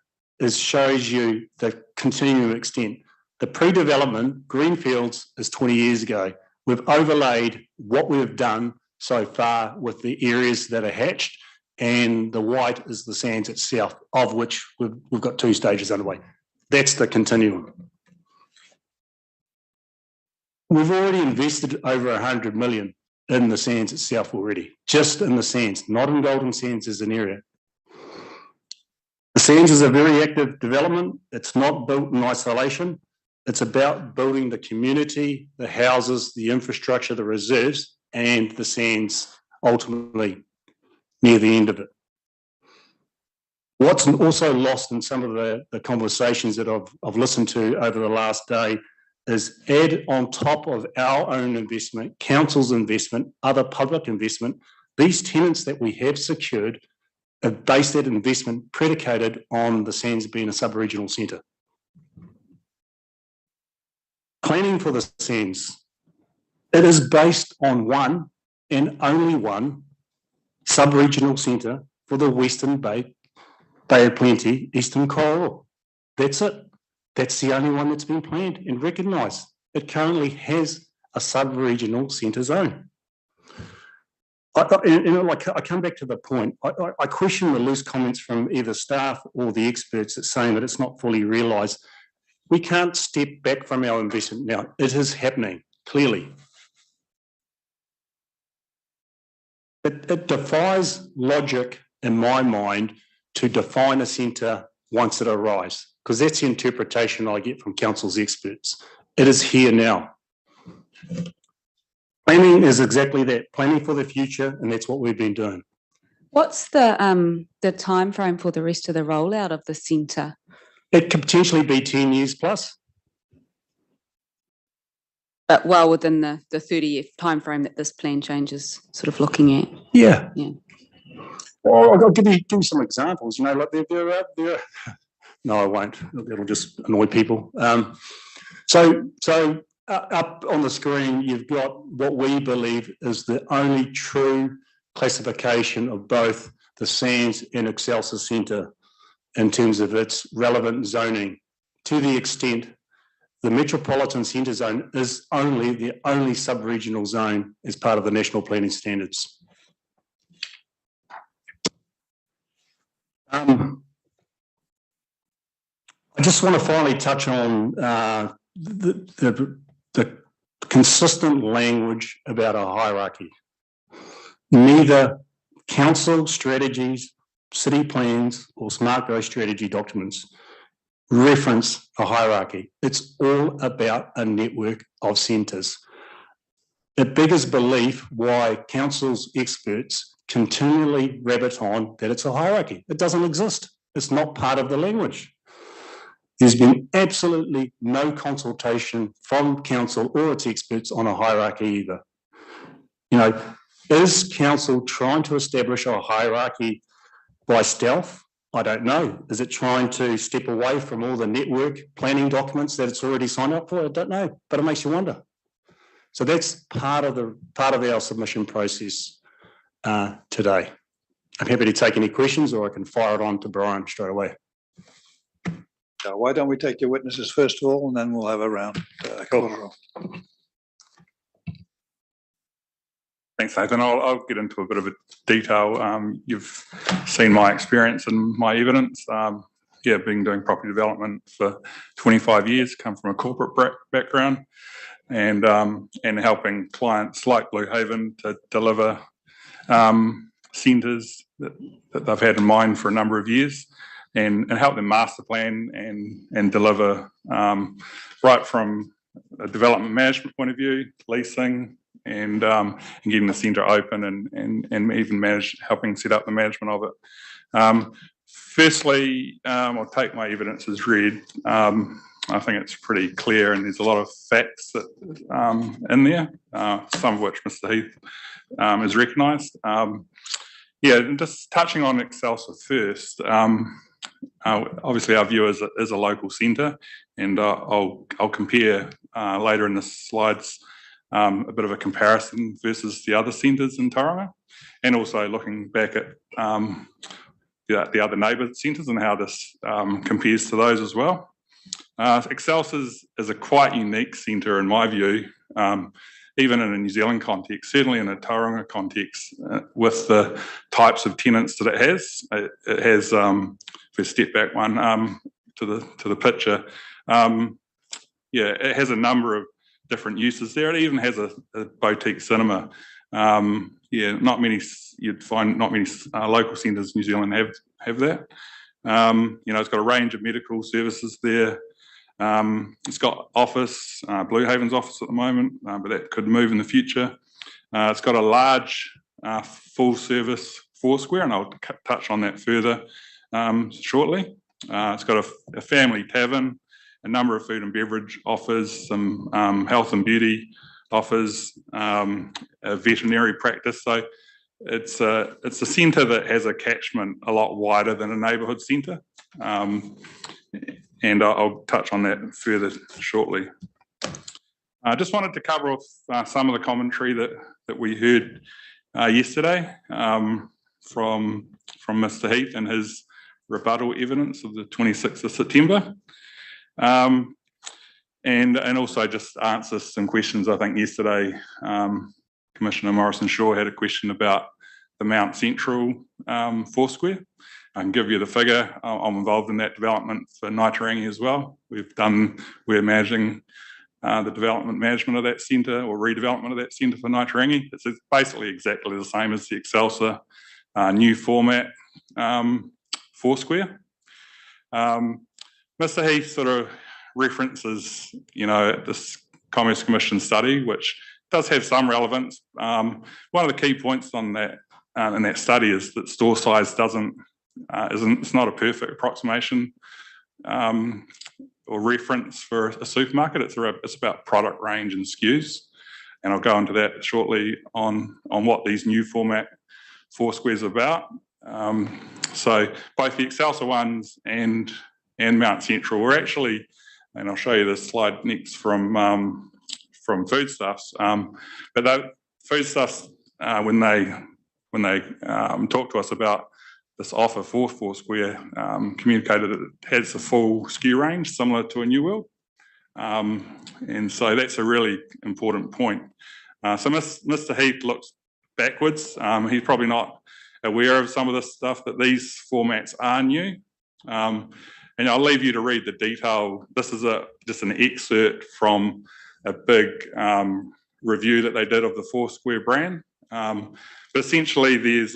shows you the continuing extent. The pre-development greenfields is 20 years ago. We've overlaid what we've done so far with the areas that are hatched, and the white is the sands itself, of which we've got 2 stages underway. That's the continuum. We've already invested over 100 million in the sands itself already, just in the sands, not in Golden Sands as an area. The sands is a very active development. It's not built in isolation. It's about building the community, the houses, the infrastructure, the reserves, and the sands ultimately near the end of it. What's also lost in some of the conversations that I've listened to over the last day is add on top of our own investment, council's investment, other public investment, these tenants that we have secured have based that investment predicated on the sands being a sub-regional centre. Planning for the sands, it is based on one and only one sub-regional centre for the Western Bay of Plenty, Eastern Corridor. That's it. That's the only one that's been planned and recognised. It currently has a sub-regional centre zone. I come back to the point. I question the loose comments from either staff or the experts that's saying that it's not fully realised. We can't step back from our investment now. It is happening, clearly. It defies logic in my mind to define a centre once it arrives, because that's the interpretation I get from council's experts. It is here now. Planning is exactly that, planning for the future, and that's what we've been doing. What's the time frame for the rest of the rollout of the centre? It could potentially be 10 years plus. But well within the 30-year time frame that this plan change is sort of looking at. Yeah. Yeah. Well, I'll give you some examples. Like there. No, I won't. It'll just annoy people. So up on the screen, you've got what we believe is the only true classification of both the sands and Excelsior Centre in terms of its relevant zoning, to the extent the Metropolitan Centre Zone is the only sub-regional zone as part of the National Planning Standards. I just want to finally touch on the consistent language about a hierarchy. Neither council strategies, city plans, or smart growth strategy documents reference a hierarchy. It's all about a network of centres. It beggars belief why council's experts continually rabbit on that it's a hierarchy. It doesn't exist. It's not part of the language. There's been absolutely no consultation from council or its experts on a hierarchy either. Is council trying to establish a hierarchy by stealth? I don't know. Is it trying to step away from all the network planning documents that it's already signed up for? I don't know, but it makes you wonder. So that's part of our submission process. today. I'm happy to take any questions, or I can fire it on to Brian straight away. So why don't we take your witnesses first of all, and then we'll have a round. Cool. Thanks, Nathan. I'll get into a bit of a detail. You've seen my experience and my evidence. Been doing property development for 25 years, come from a corporate background, and helping clients like Blue Haven to deliver centres that they've had in mind for a number of years, and help them master plan and deliver right from a development management point of view, leasing, and getting the centre open and even helping set up the management of it. Firstly, I'll take my evidence as read. I think it's pretty clear, and there's a lot of facts that in there, some of which Mr. Heath has recognised. Just touching on Excelsior first. Obviously, our view is a local centre, and I'll compare later in the slides a bit of a comparison versus the other centres in Tauranga, and also looking back at the other neighbour centres and how this compares to those as well. Excelsior is a quite unique centre in my view, even in a New Zealand context, certainly in a Tauranga context, with the types of tenants that it has. It has, if we step back one to the picture, it has a number of different uses there. It even has a boutique cinema. You'd find not many local centres in New Zealand have that. It's got a range of medical services there. It's got office, Blue Haven's office at the moment, but that could move in the future. It's got a large full service Foursquare, and I'll touch on that further shortly. It's got a family tavern, a number of food and beverage offers, some health and beauty offers, a veterinary practice. So it's a centre that has a catchment a lot wider than a neighbourhood centre. And I'll touch on that further shortly. I just wanted to cover off some of the commentary that we heard yesterday from Mr. Heath and his rebuttal evidence of the 26th of September. And also just answer some questions. I think yesterday, Commissioner Morrison-Shaw had a question about the Mount Central Foursquare. I can give you the figure. I'm involved in that development for Tauranga as well. We're managing the development management of that centre, or redevelopment of that centre for Tauranga. It's basically exactly the same as the Excelsior new format Foursquare. Mr. Heath sort of references, this Commerce Commission study, which does have some relevance. One of the key points on that in that study is that store size it's not a perfect approximation or reference for a supermarket. It's about product range and SKUs, and I'll go into that shortly on what these new format Foursquares are about. So both the Excelsior ones and Mount Central were actually, and I'll show you this slide next from Foodstuffs. But Foodstuffs, when they talked to us about this offer for Foursquare, communicated that it has a full SKU range similar to a New World. And so that's a really important point. So Mr. Heath looks backwards. He's probably not aware of some of the stuff, that these formats are new. And I'll leave you to read the detail. This is just an excerpt from a big review that they did of the Foursquare brand. But essentially, there's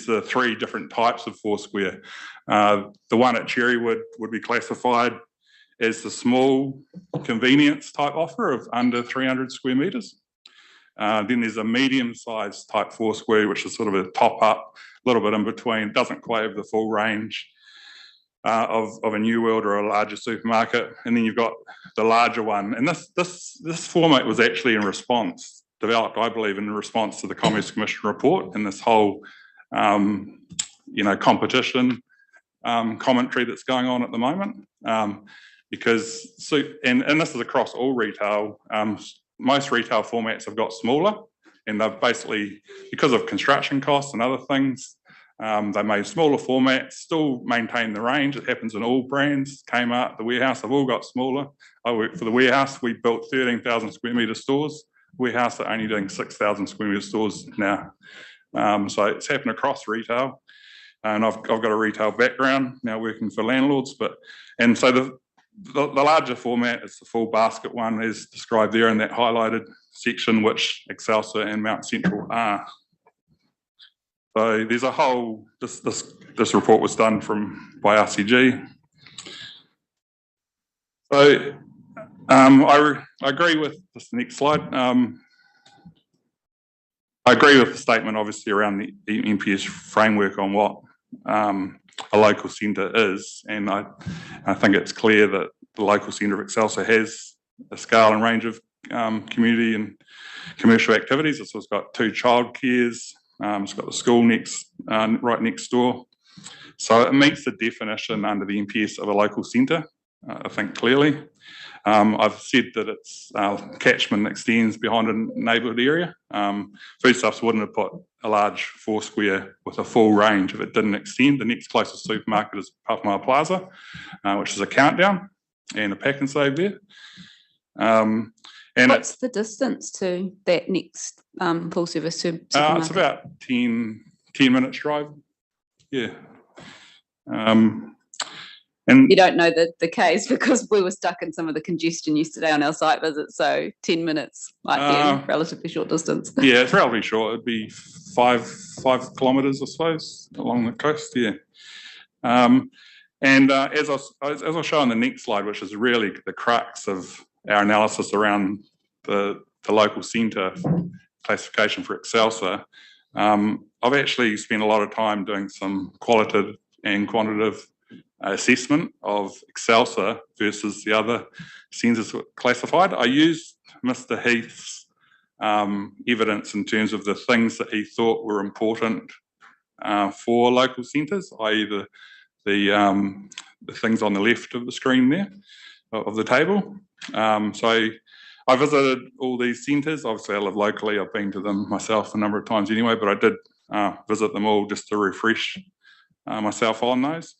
the three different types of Foursquare. The one at Cherrywood would be classified as the small convenience type offer of under 300 square metres. Then there's a medium-sized type Foursquare, which is sort of a top-up, a little bit in between, doesn't quite have the full range of a New World or a larger supermarket. And then you've got the larger one. And this format was actually developed, I believe, in response to the Commerce Commission report and this whole competition commentary that's going on at the moment. Because this is across all retail. Most retail formats have got smaller, and they've basically, because of construction costs and other things, they made smaller formats, still maintain the range. It happens in all brands. Kmart, the Warehouse, they've all got smaller. I work for the Warehouse. We built 13,000 square metre stores. Warehouse are only doing 6,000 square metre stores now. So it's happened across retail. And I've got a retail background now working for landlords, and so the larger format is the full basket one as described there in that highlighted section, which Excelsior and Mount Central are. So there's a whole, this report was done by RCG. So I agree with this next slide. I agree with the statement obviously around the MPS framework on what a local centre is, and I think it's clear that the local centre of Excelsior has a scale and range of community and commercial activities. It's got 2 childcares, it's got the school right next door, so it meets the definition under the MPS of a local centre, I think clearly. I've said that its catchment extends behind a neighbourhood area. Foodstuffs wouldn't have put a large 4 square with a full range if it didn't extend. The next closest supermarket is Puffmile Plaza, which is a Countdown and a Pack and Save there. And what's the distance to that next full service supermarket? It's about 10 minutes drive. Yeah. And you don't know the case because we were stuck in some of the congestion yesterday on our site visit, so 10 minutes might be a relatively short distance. Yeah, it's relatively short. It'd be 5 kilometres, I suppose, along the coast. Yeah. As I'll show on the next slide, which is really the crux of our analysis around the local centre classification for Excelsior, I've actually spent a lot of time doing some qualitative and quantitative assessment of Excelsior versus the other centres classified. I used Mr. Heath's evidence in terms of the things that he thought were important for local centres, i.e. the things on the left of the screen there, of the table. So I visited all these centres. Obviously I live locally, I've been to them myself a number of times anyway, but I did visit them all just to refresh myself on those.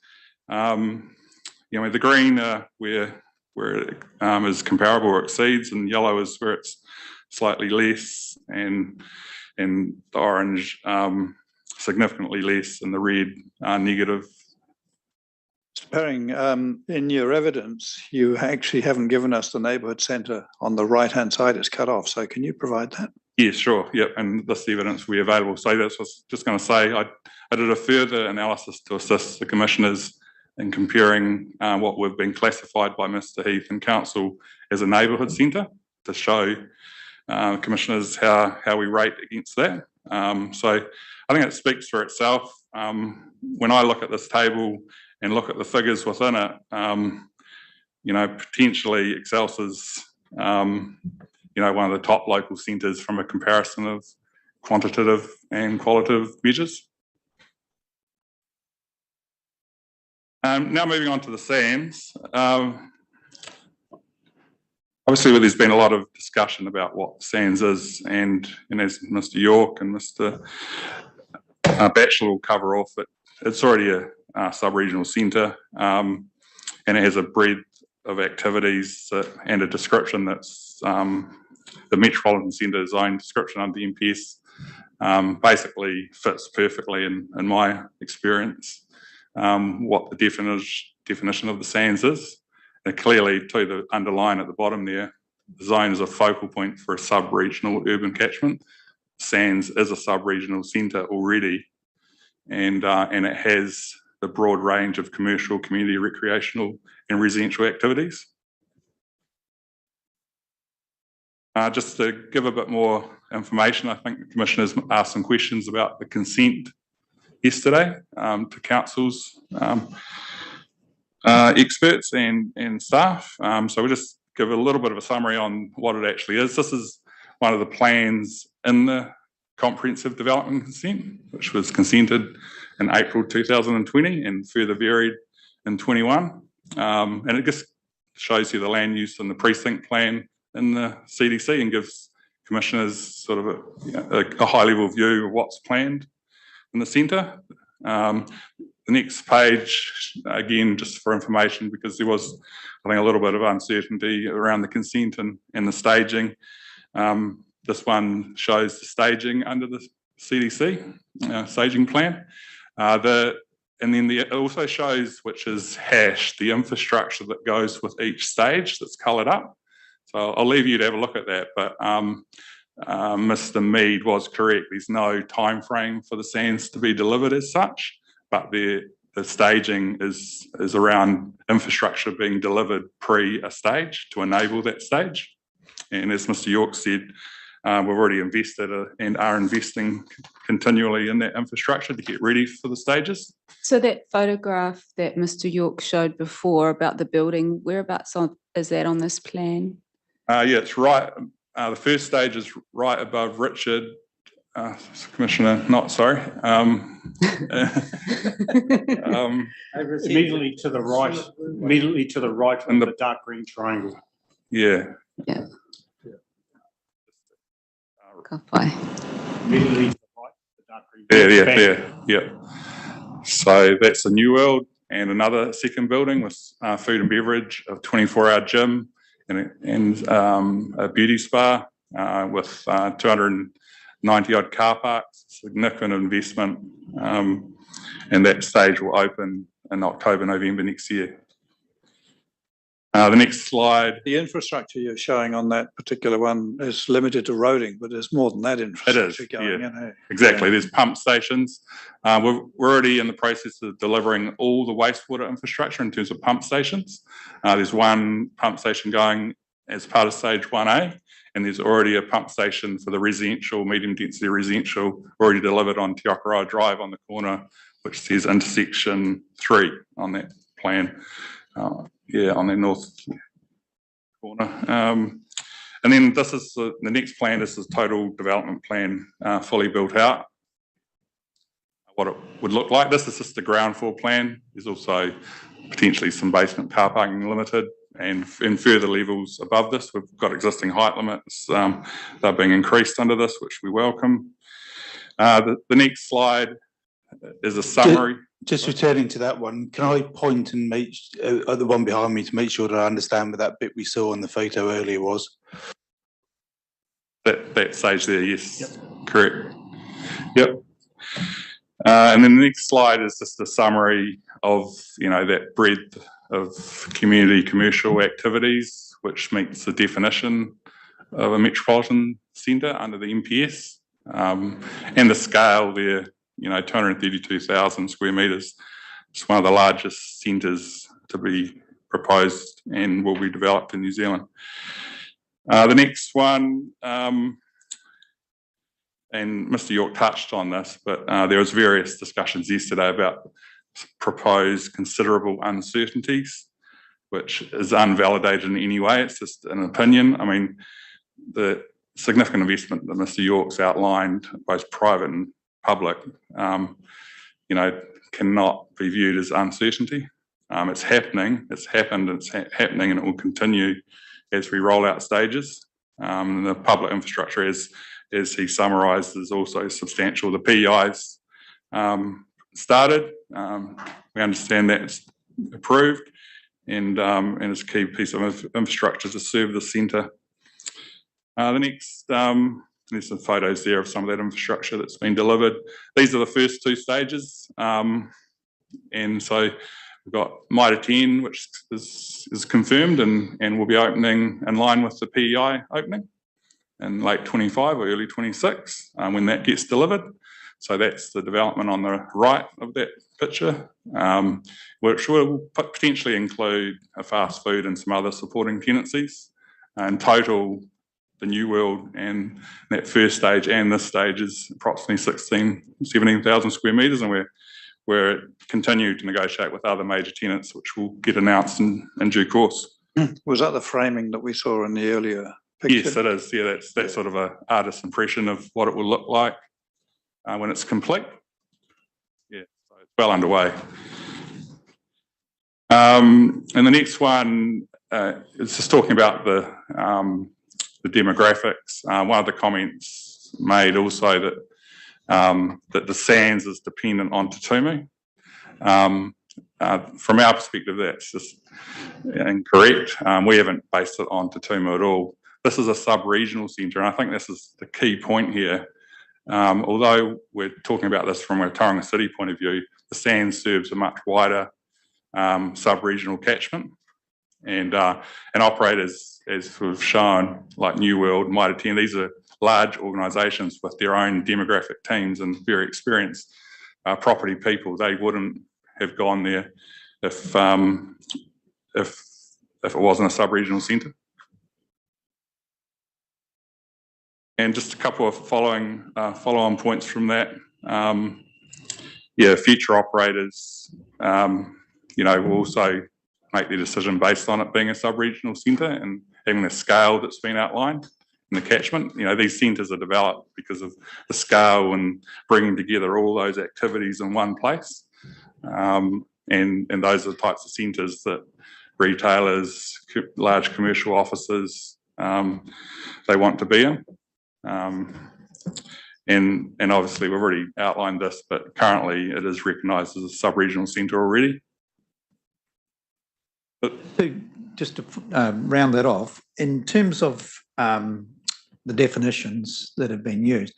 The green where it is comparable or exceeds, and yellow is where it's slightly less, and the orange significantly less, and the red negative. Mr. Perring, in your evidence, you actually haven't given us the neighbourhood centre on the right-hand side. It's cut off. So can you provide that? Yeah, sure. Yep, and this evidence will be available. So that's what I was just going to say. I did a further analysis to assist the commissioners in comparing what we've been classified by Mr. Heath and Council as a neighbourhood centre to show commissioners how we rate against that. So I think it speaks for itself. When I look at this table and look at the figures within it, potentially Excelsior's one of the top local centres from a comparison of quantitative and qualitative measures. Now moving on to the SANS. Obviously, there's been a lot of discussion about what SANS is, and as Mr. York and Mr. Batchelor will cover off, it's already a sub-regional centre, and it has a breadth of activities and a description that's the Metropolitan Centre's own description under the MPS basically fits perfectly in my experience what the definition of the SANS is. And clearly, to the underline at the bottom there, the zone is a focal point for a sub-regional urban catchment. SANS is a sub-regional centre already, and it has the broad range of commercial, community, recreational and residential activities. Just to give a bit more information, I think the commissioners asked some questions about the consent yesterday to council's experts and staff. So we'll just give a little bit of a summary on what it actually is. This is one of the plans in the comprehensive development consent, which was consented in April 2020 and further varied in 21. And it just shows you the land use and the precinct plan in the CDC and gives commissioners sort of a high level view of what's planned in the centre. The next page, again, just for information, because there was, I think, a little bit of uncertainty around the consent and the staging. This one shows the staging under the CDC staging plan. And then it also shows, which is hashed, the infrastructure that goes with each stage that's coloured up. So I'll leave you to have a look at that. But Mr. Mead was correct. There's no time frame for the sands to be delivered as such, but the staging is around infrastructure being delivered pre a stage to enable that stage. And as Mr. York said, we've already invested and are investing continually in that infrastructure to get ready for the stages. So that photograph that Mr. York showed before about the building, whereabouts is that on this plan? Yeah, it's right. The first stage is right above Richard, Commissioner, not sorry. Immediately to the right in the dark green triangle. Yeah. Yeah. Immediately to the right, the dark green. Yeah. So that's the New World, and another second building with food and beverage, a 24-hour gym, and a beauty spa with 290 odd car parks. Significant investment, and that stage will open in October, November next year. The next slide. The infrastructure you're showing on that particular one is limited to roading, but there's more than that infrastructure going. Yeah, exactly. There's pump stations. We're already in the process of delivering all the wastewater infrastructure in terms of pump stations. There's one pump station going as part of stage 1A, and there's already a pump station for the residential, medium density residential, already delivered on Te Akaroa Drive on the corner, which says intersection 3 on that plan. On the north corner. And then this is the next plan. This is total development plan, fully built out. What it would look like. This is just the ground floor plan. There's also potentially some basement car parking limited, and further levels above this. We've got existing height limits. They're being increased under this, which we welcome. The next slide is a summary. Just returning to that one, can I point and make the one behind me to make sure that I understand what that bit we saw on the photo earlier was? That stage there, yes, correct. Yep. And then the next slide is just a summary of that breadth of community commercial activities, which meets the definition of a metropolitan centre under the MPS, and the scale there. 232,000 square metres. It's one of the largest centres to be proposed and will be developed in New Zealand. The next one, and Mr. York touched on this, but there was various discussions yesterday about proposed considerable uncertainties, which is unvalidated in any way. It's just an opinion. I mean, the significant investment that Mr. York's outlined, both private and public, cannot be viewed as uncertainty. It's happening, it's happened, it's happening, and it will continue as we roll out stages. The public infrastructure, as he summarised, is also substantial. The PEI's started. We understand that's approved, and it's a key piece of infrastructure to serve the centre. The next. There's some photos there of some of that infrastructure that's been delivered. These are the first 2 stages. And so we've got MITRE 10, which is confirmed and will be opening in line with the PEI opening in late 25 or early 26 when that gets delivered. So that's the development on the right of that picture, which will potentially include a fast food and some other supporting tenancies. In total, the New World and that first stage and this stage is approximately 17,000 square metres, and we're continuing to negotiate with other major tenants, which will get announced in due course. Was that the framing that we saw in the earlier picture? Yes, it is. Yeah, that's sort of an artist's impression of what it will look like when it's complete. Yeah, so it's well underway. And the next one is just talking about the the demographics. One of the comments made also that that the sands is dependent on Te Tumu. From our perspective, that's just incorrect. We haven't based it on Te Tumu at all. This is a sub-regional centre, and I think this is the key point here. Although we're talking about this from a Tauranga City point of view, the sands serves a much wider sub-regional catchment, and operators, as we've shown, like New World, Mitre 10, these are large organisations with their own demographic teams and very experienced property people. They wouldn't have gone there if it wasn't a sub-regional centre. And just a couple of follow-on points from that. Future operators, will also make their decision based on it being a sub-regional centre and having the scale that's been outlined in the catchment. These centres are developed because of the scale and bringing together all those activities in one place. And those are the types of centres that retailers, large commercial offices, they want to be in. And obviously we've already outlined this, but currently it is recognised as a sub-regional centre already. Just to round that off, in terms of the definitions that have been used,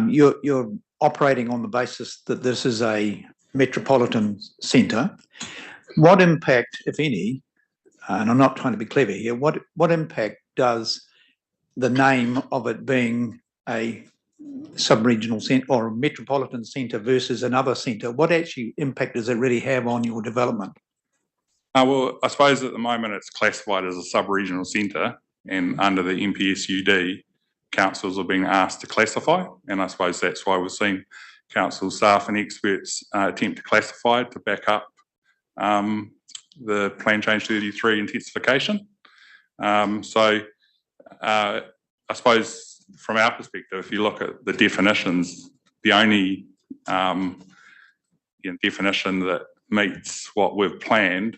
you're operating on the basis that this is a metropolitan centre. What impact, if any, and I'm not trying to be clever here, what impact does the name of it being a sub-regional centre or a metropolitan centre versus another centre, what actually impact does it really have on your development? Well, I suppose at the moment it's classified as a sub-regional centre, and under the MPSUD, councils are being asked to classify, and I suppose that's why we've seen council staff and experts attempt to classify it to back up the Plan Change 33 intensification. I suppose from our perspective, if you look at the definitions, the only definition that meets what we've planned,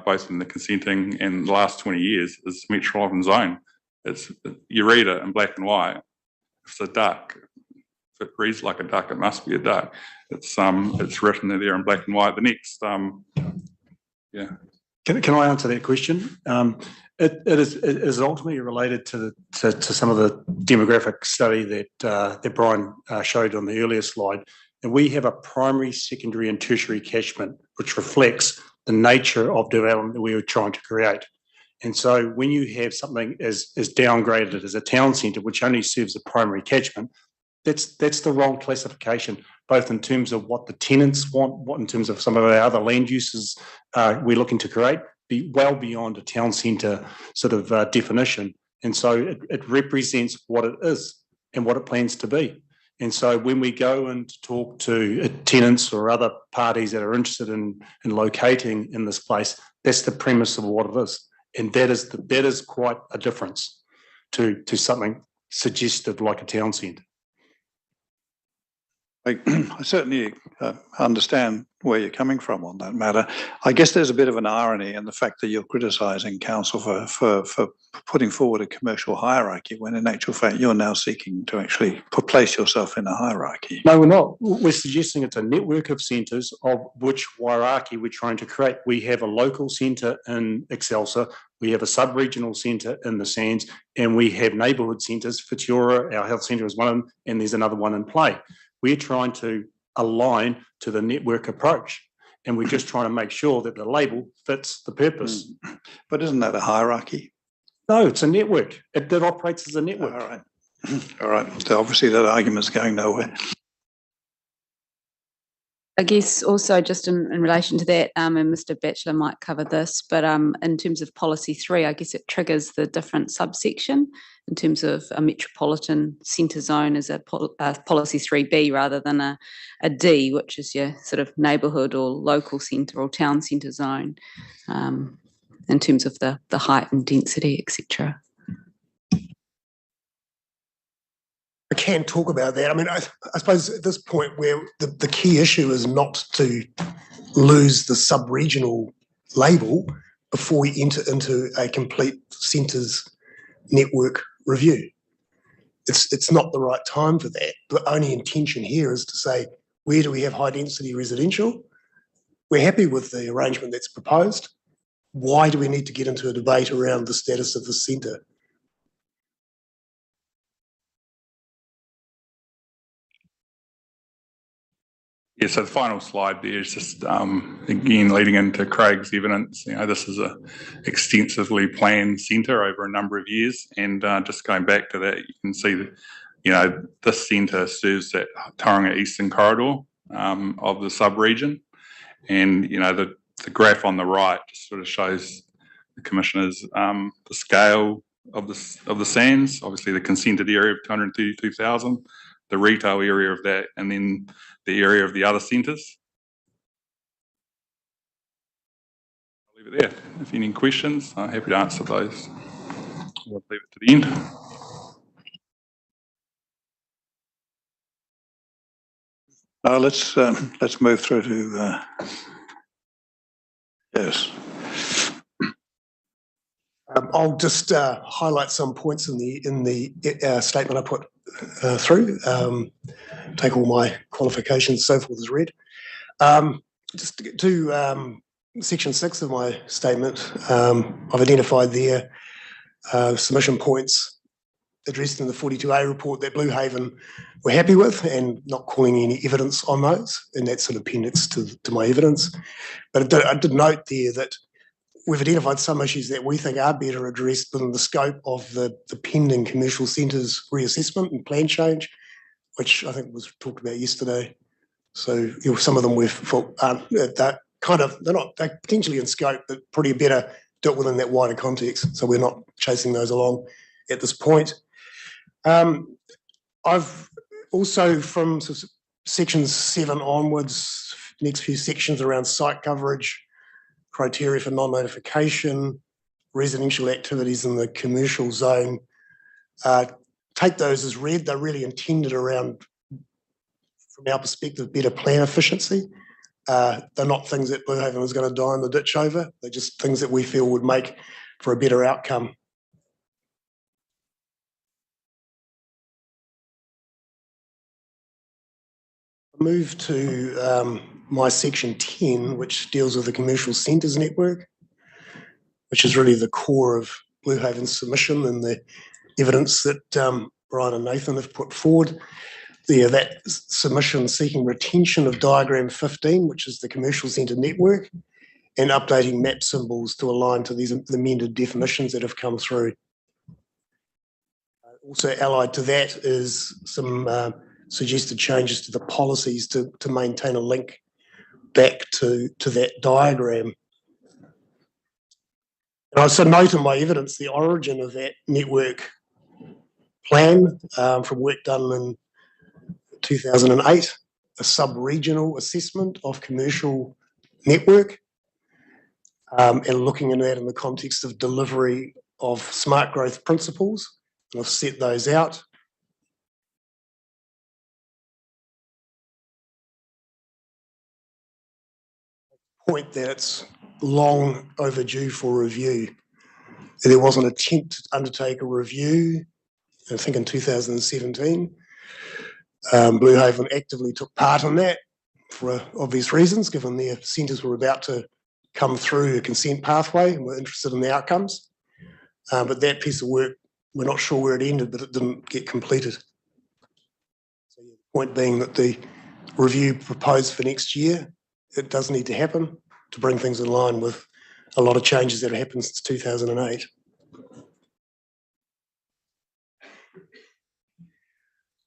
both in the consenting and the last 20 years, is metropolitan zone. You read it in black and white. If it's a duck, if it reads like a duck, it must be a duck. It's written there in black and white. The next, Can I answer that question? It is ultimately related to some of the demographic study that Brian showed on the earlier slide. And we have a primary, secondary and tertiary catchment, which reflects the nature of development that we were trying to create. And so when you have something as downgraded as a town centre, which only serves a primary catchment, that's the wrong classification, both in terms of what the tenants want, what in terms of some of our other land uses we're looking to create, be well beyond a town centre sort of definition. And so it represents what it is and what it plans to be. And so when we go and talk to tenants or other parties that are interested in locating in this place, that's the premise of what it is. And that is quite a difference to something suggestive like a town centre. I certainly understand where you're coming from on that matter. I guess there's a bit of an irony in the fact that you're criticising council for putting forward a commercial hierarchy, when in actual fact you're now seeking to actually place yourself in a hierarchy. No, we're not. We're suggesting it's a network of centres of which hierarchy we're trying to create. We have a local centre in Excelsior, we have a sub-regional centre in the Sands, and we have neighbourhood centres. Fitiora, our health centre, is one of them, and there's another one in play. We're trying to align to the network approach, and we're just trying to make sure that the label fits the purpose. But isn't that a hierarchy? No, it's a network. It operates as a network. All right. All right. So obviously that argument's going nowhere. I guess also just in relation to that, and Mr. Batchelor might cover this, but in terms of policy 3, I guess it triggers the different subsection in terms of a metropolitan centre zone as a policy 3B rather than a D, which is your sort of neighbourhood or local centre or town centre zone in terms of the height and density, etc. I can talk about that. I mean, I suppose at this point where the key issue is not to lose the sub-regional label before we enter into a complete centres network review. It's not the right time for that. The only intention here is to say, where do we have high density residential? We're happy with the arrangement that's proposed. Why do we need to get into a debate around the status of the centre? Yeah, so the final slide there is just, again, leading into Craig's evidence. This is a extensively planned centre over a number of years. And just going back to that, you can see that, this centre serves that Tauranga Eastern Corridor of the sub-region. And, the graph on the right just sort of shows the commissioners the scale of the sands, obviously the consented area of 232,000, the retail area of that, and then the area of the other centres. I'll leave it there. If any questions, I'm happy to answer those. We'll leave it to the end. Let's move through to yes. I'll just highlight some points in the statement I put through. Take all my qualifications, so forth as read. Just to get to section 6 of my statement, I've identified there submission points addressed in the 42A report that Blue Haven were happy with, and not calling any evidence on those, and that's an appendix to my evidence. But I did note there that we've identified some issues that we think are better addressed within the scope of the pending commercial centres reassessment and plan change, which I think was talked about yesterday. So some of them they're potentially in scope, but pretty better dealt within that wider context. So we're not chasing those along at this point. I've also, from section 7 onwards, next few sections around site coverage, criteria for non-notification, residential activities in the commercial zone, take those as read. They're really intended around, from our perspective, better plan efficiency. They're not things that Blue Haven is going to die in the ditch over. They're just things that we feel would make for a better outcome. Move to my section 10, which deals with the commercial centres network, which is really the core of Blue Haven's submission and the evidence that Brian and Nathan have put forward. That submission seeking retention of diagram 15, which is the commercial centre network, and updating map symbols to align to these amended definitions that have come through. Also allied to that is some suggested changes to the policies to maintain a link back to that diagram. And I also note in my evidence the origin of that network plan from work done in 2008, a sub-regional assessment of commercial network, and looking at that in the context of delivery of smart growth principles. And I've set those out. Point that it's long overdue for review. There was an attempt to undertake a review, I think in 2017. Blue Haven actively took part in that for obvious reasons, given their centres were about to come through a consent pathway and were interested in the outcomes. But that piece of work, we're not sure where it ended, but it didn't get completed. So the point being that the review proposed for next year, it does need to happen to bring things in line with a lot of changes that have happened since 2008.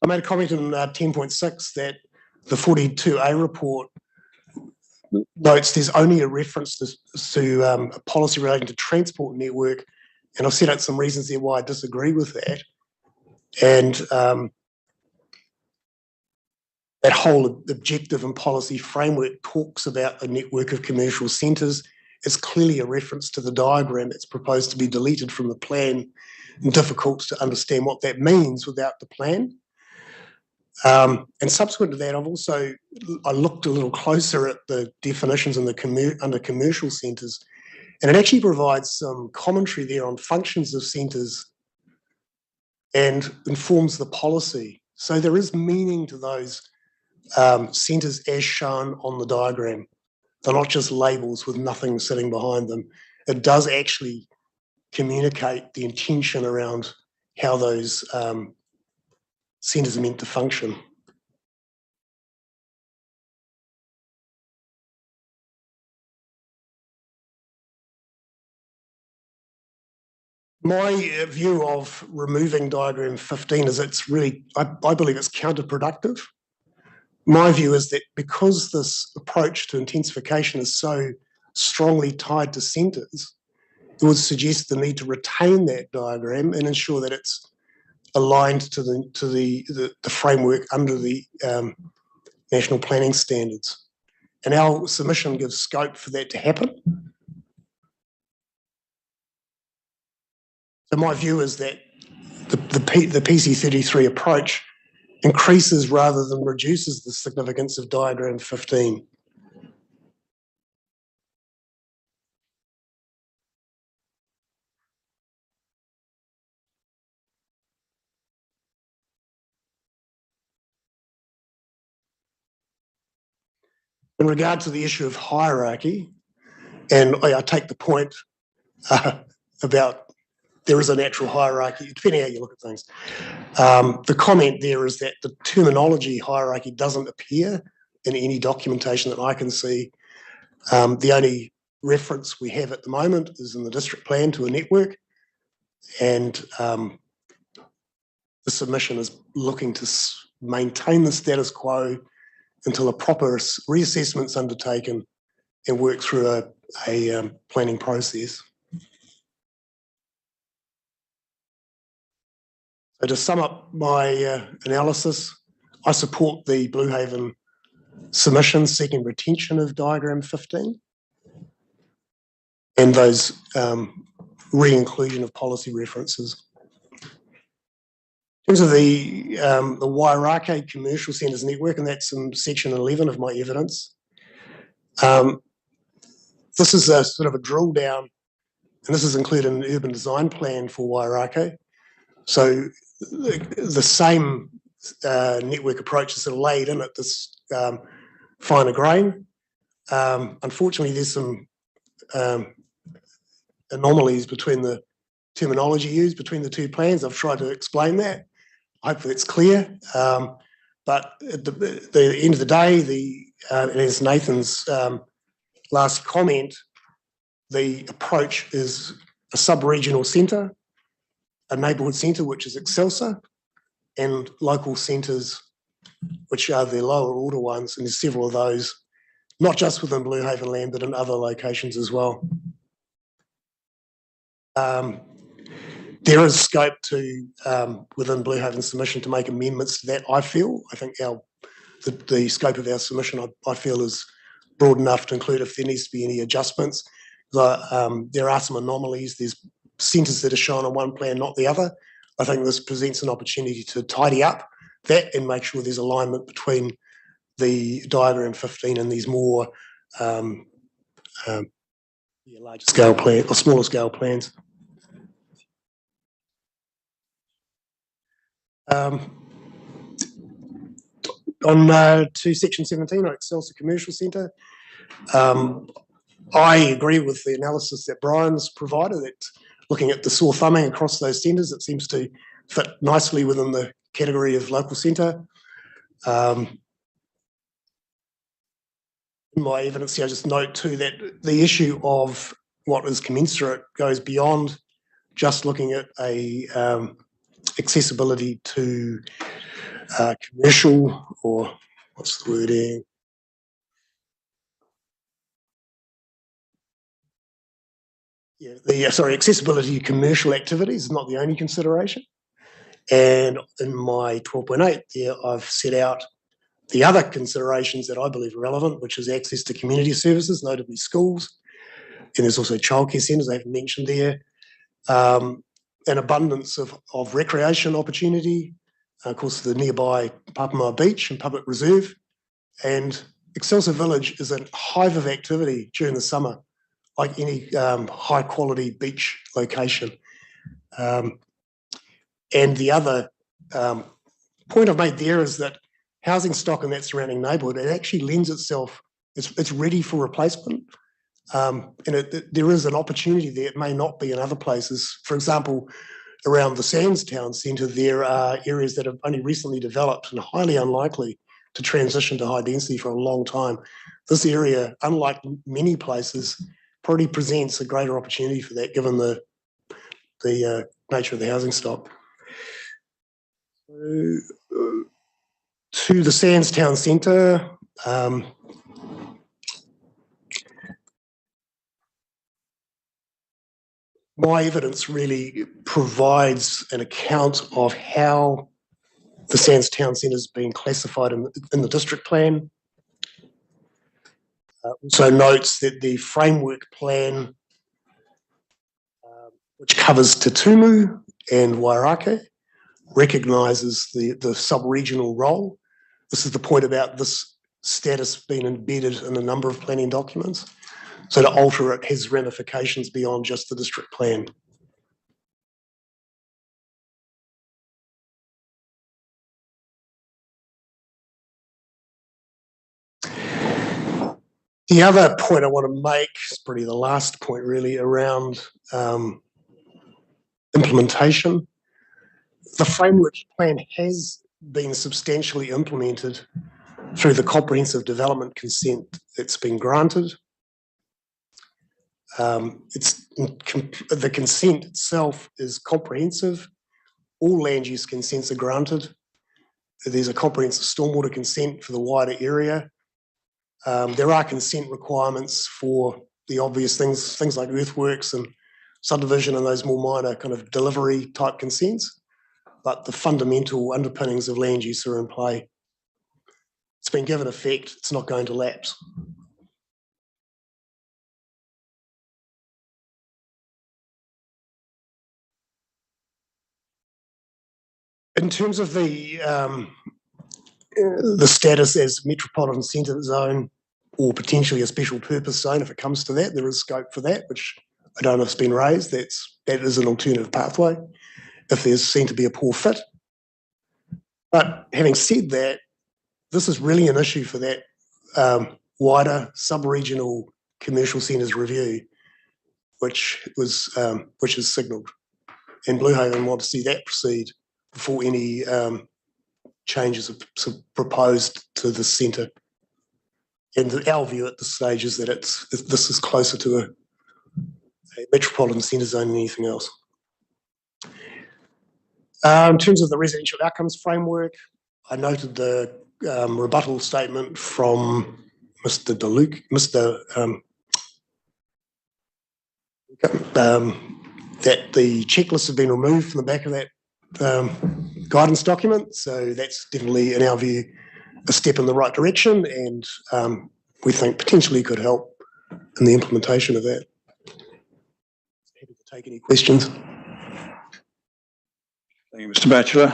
I made a comment in 10.6 that the 42A report notes there's only a reference to a policy relating to transport network, and I've set out some reasons there why I disagree with that. And that whole objective and policy framework talks about a network of commercial centres. It's clearly a reference to the diagram that's proposed to be deleted from the plan, and difficult to understand what that means without the plan. And subsequent to that, I looked a little closer at the definitions in under commercial centres, and it actually provides some commentary there on functions of centres and informs the policy. So there is meaning to those centres as shown on the diagram. They're not just labels with nothing sitting behind them. It does actually communicate the intention around how those centres are meant to function. My view of removing diagram 15 is it's really, I believe it's counterproductive. My view is that because this approach to intensification is so strongly tied to centres, it would suggest the need to retain that diagram and ensure that it's aligned to the framework under the national planning standards. And our submission gives scope for that to happen. So my view is that the PC33 approach increases rather than reduces the significance of diagram 15. In regard to the issue of hierarchy, and I take the point about there is a natural hierarchy, depending how you look at things. The comment there is that the terminology hierarchy doesn't appear in any documentation that I can see. The only reference we have at the moment is in the district plan to a network, and the submission is looking to maintain the status quo until a proper reassessment is undertaken and work through a planning process. So to sum up my analysis, I support the Blue Haven submission seeking retention of diagram 15 and those re-inclusion of policy references. In terms of the Wairake Commercial Centres Network, and that's in section 11 of my evidence, this is a sort of a drill down, and this is included in the urban design plan for Wairake. So the same network approaches are laid in at this finer grain. Unfortunately, there's some anomalies between the terminology used between the two plans. I've tried to explain that. Hopefully it's clear. But at the end of the day, as Nathan's last comment, the approach is a sub-regional centre, a neighbourhood centre, which is Excelsior, and local centres, which are the lower order ones, and there's several of those, not just within Blue Haven land, but in other locations as well. There is scope to, within Blue Haven's submission, to make amendments to that, I feel. I think the scope of our submission, I feel, is broad enough to include if there needs to be any adjustments. There are some anomalies. There's centres that are shown on one plan, not the other. I think this presents an opportunity to tidy up that and make sure there's alignment between the diagram 15 and these more larger scale plan or smaller scale plans. On to section 17 on Excelsior Commercial Centre, I agree with the analysis that Brian's provided, that looking at the sore thumbing across those centres, it seems to fit nicely within the category of local centre. In my evidence here, I just note too that the issue of what is commensurate goes beyond just looking at a accessibility to commercial, or what's the wording? Accessibility to commercial activities is not the only consideration. And in my 12.8 there, I've set out the other considerations that I believe are relevant, which is access to community services, notably schools, and there's also childcare centres I haven't mentioned there, an abundance of recreation opportunity, of course the nearby Papamoa Beach and Public Reserve, and Excelsior Village is a hive of activity during the summer, like any high quality beach location. And the other point I've made there is that housing stock in that surrounding neighbourhood, it actually lends itself, it's ready for replacement. And there is an opportunity there. It may not be in other places. For example, around the Sands Town Centre, there are areas that have only recently developed and highly unlikely to transition to high density for a long time. This area, unlike many places, probably presents a greater opportunity for that, given the nature of the housing stock. To the Sands Town Centre, my evidence really provides an account of how the Sands Town Centre has been classified in the district plan. Also notes that the framework plan, which covers Te Tumu and Wairake, recognises the sub-regional role. This is the point about this status being embedded in a number of planning documents. So to alter it has ramifications beyond just the district plan. The other point I want to make is probably the last point really around implementation. The framework plan has been substantially implemented through the comprehensive development consent that's been granted. The consent itself is comprehensive. All land use consents are granted. There's a comprehensive stormwater consent for the wider area. There are consent requirements for the obvious things like earthworks and subdivision and those more minor kind of delivery type consents, but the fundamental underpinnings of land use are in play. It's been given effect, it's not going to lapse. In terms of the status as metropolitan centre zone or potentially a special purpose zone, if it comes to that, there is scope for that, which I don't know if it's been raised. That is an alternative pathway if there's seen to be a poor fit. But having said that, this is really an issue for that wider sub-regional commercial centres review, which is signalled. And Blue Haven want to see that proceed before any changes are proposed to the centre. And our view at this stage is that this is closer to a metropolitan centre zone than anything else. In terms of the residential outcomes framework, I noted the rebuttal statement from Mr. DeLuke, that the checklists have been removed from the back of that guidance document. So that's definitely, in our view, a step in the right direction, and we think potentially could help in the implementation of that. Happy to take any questions. Thank you, Mr. Batchelor.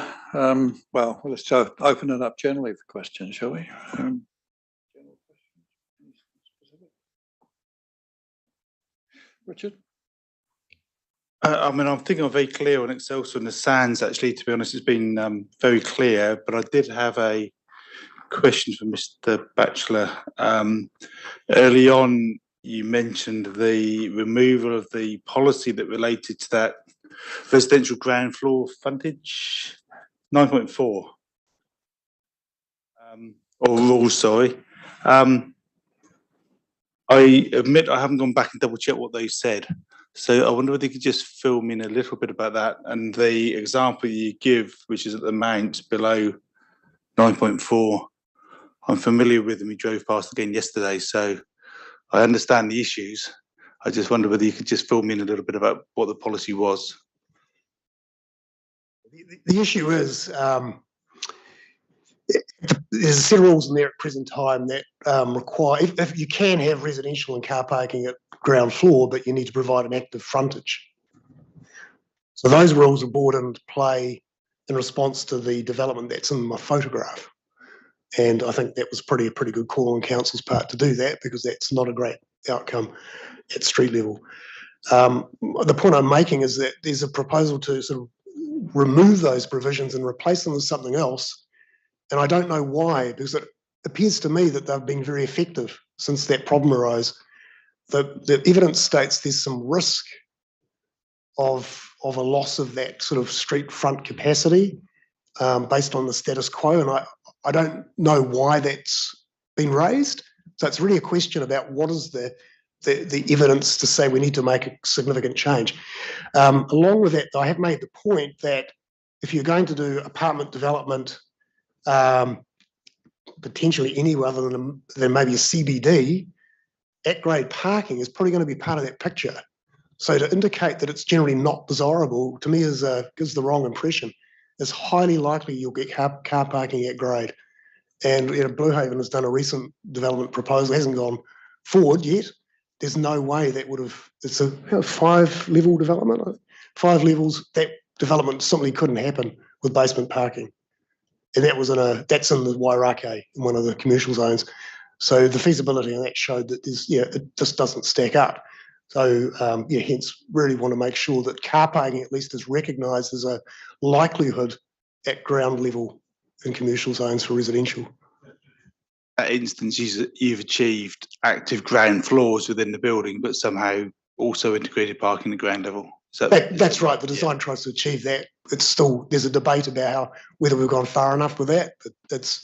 Well, let's open it up generally for questions, shall we? Richard? I mean, I'm thinking I'm very clear on Excelsior and the Sands, actually, to be honest, it's been very clear, but I did have a question for Mr. Batchelor. Early on, you mentioned the removal of the policy that related to that residential ground floor frontage, 9.4, or rules, sorry. I admit I haven't gone back and double checked what they said. So I wonder whether you could just fill me in a little bit about that. And the example you give, which is at the amount below 9.4, I'm familiar with them. We drove past again yesterday, so I understand the issues. I just wonder whether you could just fill me in a little bit about what the policy was. The issue is there's a set of rules in there at present time that require, if you can have residential and car parking at ground floor, but you need to provide an active frontage. So those rules are brought into play in response to the development that's in my photograph. And I think that was a pretty good call on council's part to do that, because that's not a great outcome at street level. The point I'm making is that there's a proposal to sort of remove those provisions and replace them with something else. And I don't know why, because it appears to me that they've been very effective since that problem arose. The evidence states there's some risk of a loss of that sort of street front capacity based on the status quo. And I don't know why that's been raised. So it's really a question about what is the evidence to say we need to make a significant change. Along with that, I have made the point that if you're going to do apartment development, potentially anywhere other than maybe a CBD, at-grade parking is probably going to be part of that picture. So to indicate that it's generally not desirable, to me, gives the wrong impression. It's highly likely you'll get car parking at grade. And Blue Haven has done a recent development proposal, hasn't gone forward yet. There's no way that would have, it's a 5-level development, 5 levels, that development simply couldn't happen with basement parking. And that's in the Wairake, in one of the commercial zones. So the feasibility on that showed that it just doesn't stack up. So hence really want to make sure that car parking at least is recognised as a likelihood at ground level in commercial zones for residential. That instance, you've achieved active ground floors within the building, but somehow also integrated parking at ground level. So that's right. The design tries to achieve that. It's still, there's a debate about whether we've gone far enough with that, but it's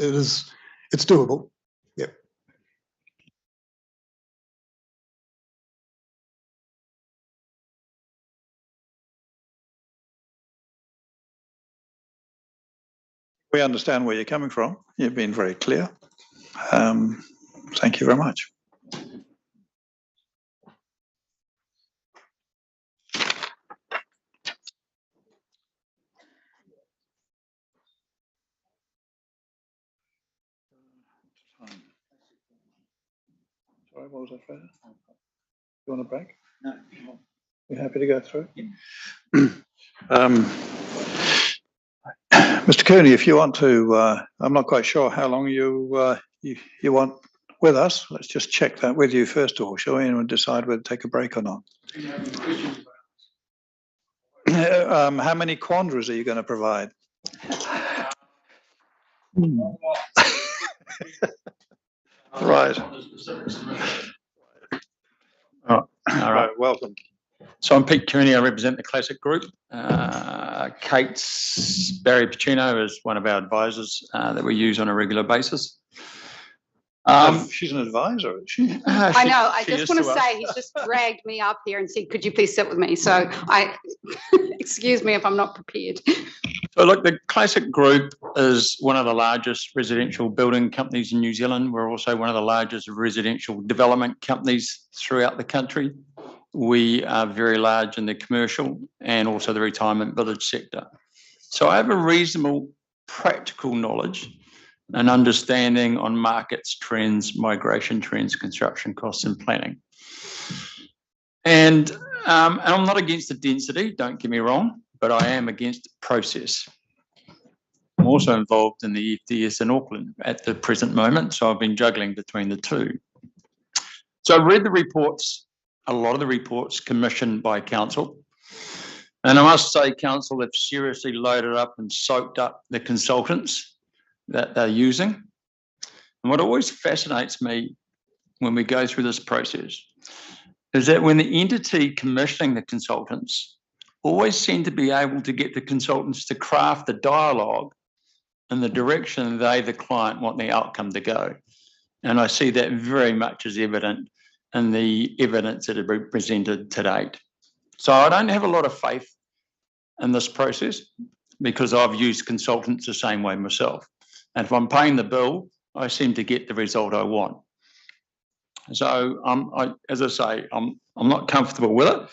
doable. Yep. We understand where you're coming from. You've been very clear. Thank you very much. Sorry, what was that, Fraser? You want a break? No. You happy to go through? Yeah. Mr. Cooney, if you want to, I'm not quite sure how long you want with us. Let's just check that with you first of all, shall we, and decide whether to take a break or not. How many quandaries are you going to provide? Right. All right, welcome. So I'm Pete Cooney, I represent the Classic Group. Barry Pacino is one of our advisors that we use on a regular basis. She's an advisor, is she? I know. I just want to say he's just dragged me up here and said, could you please sit with me? So excuse me if I'm not prepared. So look, the Classic Group is one of the largest residential building companies in New Zealand. We're also one of the largest residential development companies throughout the country. We are very large in the commercial and also the retirement village sector. So I have a reasonable practical knowledge and understanding on markets, trends, migration trends, construction costs and planning. And I'm not against the density, don't get me wrong, but I am against process. I'm also involved in the FDS in Auckland at the present moment, so I've been juggling between the two. So I read the reports, a lot of the reports commissioned by council, and I must say council have seriously loaded up and soaked up the consultants that they're using. And what always fascinates me when we go through this process is that when the entity commissioning the consultants always seem to be able to get the consultants to craft the dialogue in the direction they, the client, want the outcome to go. And I see that very much as evident in the evidence that have been presented to date. So I don't have a lot of faith in this process because I've used consultants the same way myself. And if I'm paying the bill, I seem to get the result I want. So as I say, I'm not comfortable with it.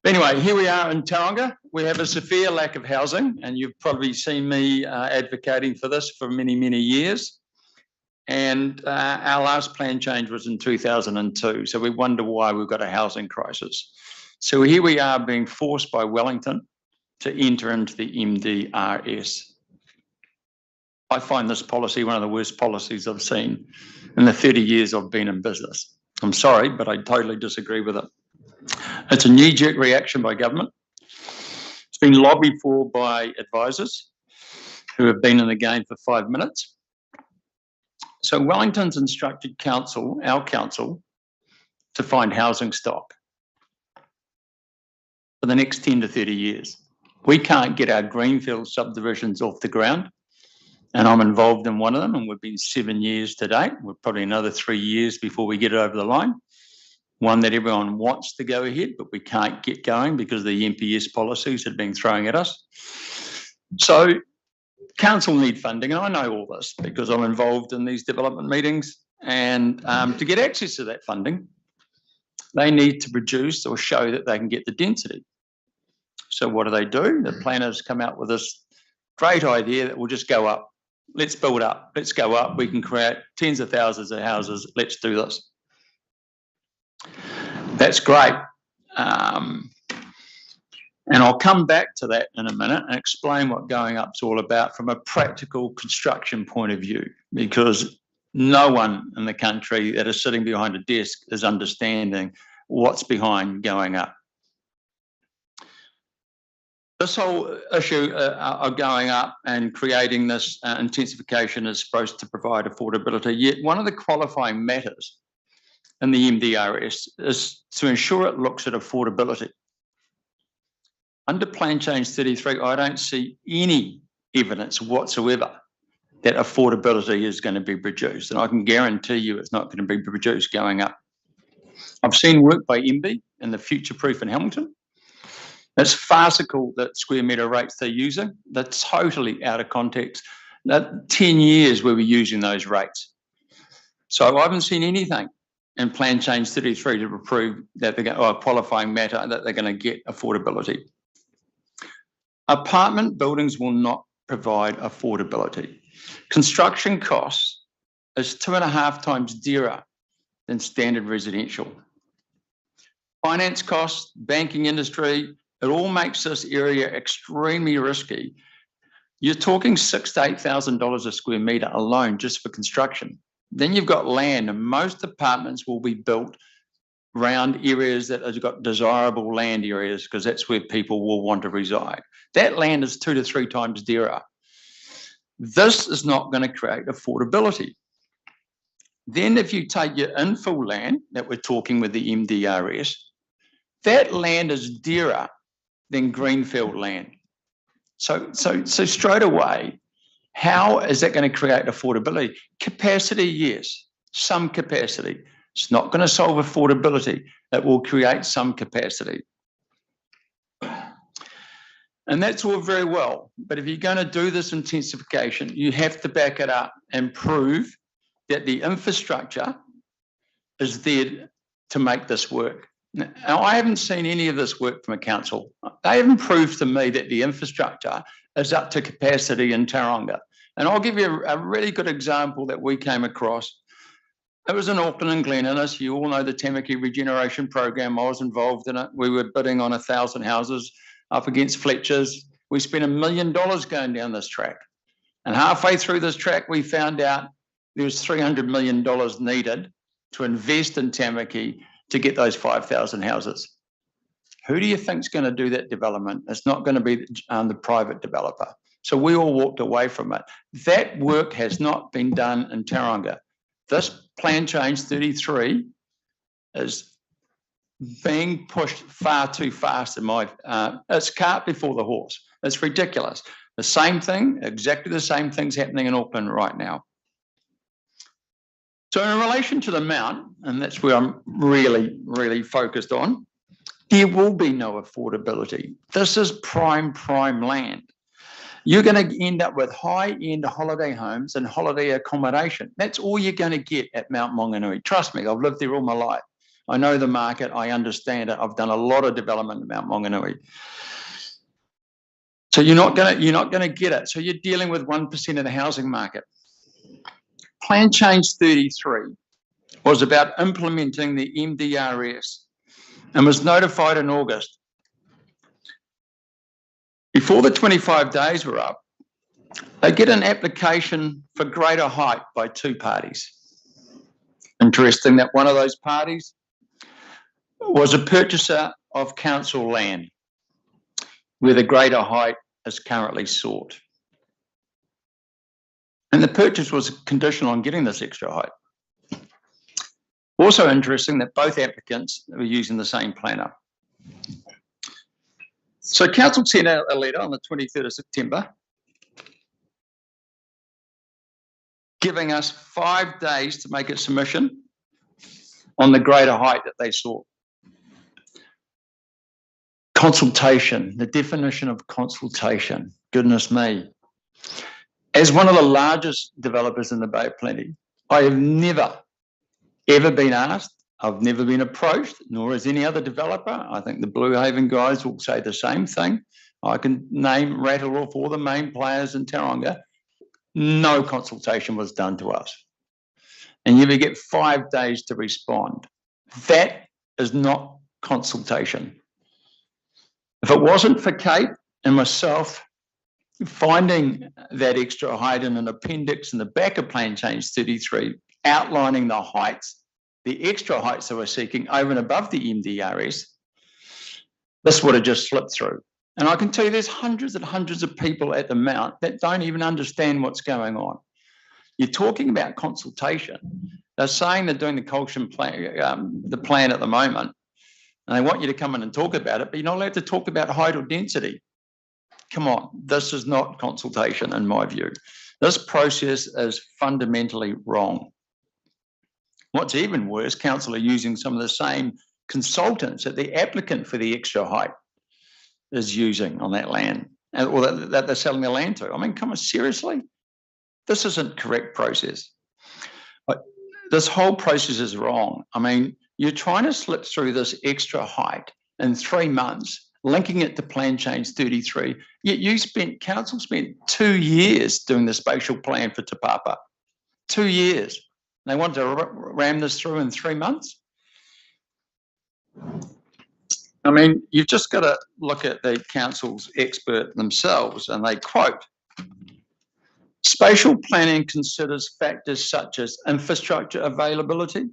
Anyway, here we are in Tauranga. We have a severe lack of housing, and you've probably seen me advocating for this for many, many years. And our last plan change was in 2002. So we wonder why we've got a housing crisis. So here we are being forced by Wellington to enter into the MDRS. I find this policy one of the worst policies I've seen in the 30 years I've been in business. I'm sorry, but I totally disagree with it. It's a knee-jerk reaction by government. been lobbied for by advisors who have been in the game for 5 minutes. So Wellington's instructed council, our council, to find housing stock for the next 10 to 30 years. We can't get our greenfield subdivisions off the ground, and I'm involved in one of them, and we've been 7 years to date. We're probably another 3 years before we get it over the line. One that everyone wants to go ahead, but we can't get going because of the MPS policies that have been throwing at us. So council need funding, and I know all this because I'm involved in these development meetings, and to get access to that funding, they need to produce or show that they can get the density. So what do? The planners come out with this great idea that we'll just go up. Let's build up. Let's go up. We can create tens of thousands of houses. Let's do this. That's great. And I'll come back to that in a minute and explain what going up's all about from a practical construction point of view, because no one in the country that is sitting behind a desk is understanding what's behind going up. This whole issue of going up and creating this intensification is supposed to provide affordability, yet one of the qualifying matters in the MDRS is to ensure it looks at affordability. Under Plan Change 33, I don't see any evidence whatsoever that affordability is going to be produced, and I can guarantee you it's not going to be produced going up. I've seen work by MB in the Future Proof in Hamilton. It's farcical that square metre rates they're using. They're totally out of context. 10 years we were using those rates. So I haven't seen anything in Plan Change 33 to prove that they're going, or a qualifying matter that they're going to get affordability. Apartment buildings will not provide affordability. Construction costs is 2.5 times dearer than standard residential. Finance costs, banking industry, it all makes this area extremely risky. You're talking $6,000 to $8,000 a square metre alone just for construction. Then you've got land, and most apartments will be built around areas that have got desirable land areas because that's where people will want to reside. That land is 2 to 3 times dearer. This is not going to create affordability. Then if you take your infill land that we're talking with the MDRS, that land is dearer than greenfield land. So straight away, how is that going to create affordability? Capacity, yes, some capacity. It's not going to solve affordability. It will create some capacity. And that's all very well. But if you're going to do this intensification, you have to back it up and prove that the infrastructure is there to make this work. Now, I haven't seen any of this work from a council. They haven't proved to me that the infrastructure is up to capacity in Tauranga. And I'll give you a really good example that we came across. It was in Auckland and Glen Innes. You all know the Tamaki Regeneration Program. I was involved in it. We were bidding on 1,000 houses up against Fletcher's. We spent $1 million going down this track. And halfway through this track, we found out there was $300 million needed to invest in Tamaki to get those 5,000 houses. Who do you think is going to do that development? It's not going to be the private developer. So we all walked away from it. That work has not been done in Tauranga. This Plan Change 33 is being pushed far too fast in my, it's cart before the horse. It's ridiculous. The same thing, exactly the same thing's happening in Auckland right now. So in relation to the Mount, and that's where I'm really, really focused on, there will be no affordability. This is prime land. You're going to end up with high-end holiday homes and holiday accommodation. That's all you're going to get at Mount Maunganui. Trust me, I've lived there all my life. I know the market. I understand it. I've done a lot of development at Mount Maunganui. So you're not going to get it. So you're dealing with 1% of the housing market. Plan Change 33 was about implementing the MDRS and was notified in August. Before the 25 days were up, they get an application for greater height by 2 parties. Interesting that one of those parties was a purchaser of council land. where the greater height is currently sought. And the purchase was conditional on getting this extra height. Also interesting that both applicants were using the same planner. So council sent out a letter on the 23rd of September giving us 5 days to make a submission on the greater height that they sought. Consultation, the definition of consultation, goodness me. As one of the largest developers in the Bay of Plenty, I have never, ever been asked, I've never been approached, nor has any other developer. I think the Blue Haven guys will say the same thing. I can rattle off all the main players in Tauranga. No consultation was done to us. And you will get 5 days to respond. That is not consultation. If it wasn't for Kate and myself finding that extra height in an appendix in the back of Plan Change 33, outlining the heights, the extra heights that we're seeking over and above the MDRS, this would have just slipped through. And I can tell you there's hundreds and hundreds of people at the Mount that don't even understand what's going on. You're talking about consultation. They're saying they're doing the Colshan plan, the plan at the moment, and they want you to come in and talk about it, but you're not allowed to talk about height or density. Come on, this is not consultation in my view. This process is fundamentally wrong. What's even worse, council are using some of the same consultants that the applicant for the extra height is using on that land, or that they're selling the land to. I mean, come on, seriously? This isn't correct process. But this whole process is wrong. I mean, you're trying to slip through this extra height in 3 months, linking it to Plan Change 33, yet council spent 2 years doing the spatial plan for Te Papa. 2 years. They wanted to ram this through in 3 months. I mean, you've just got to look at the council's expert themselves, and they quote, spatial planning considers factors such as infrastructure availability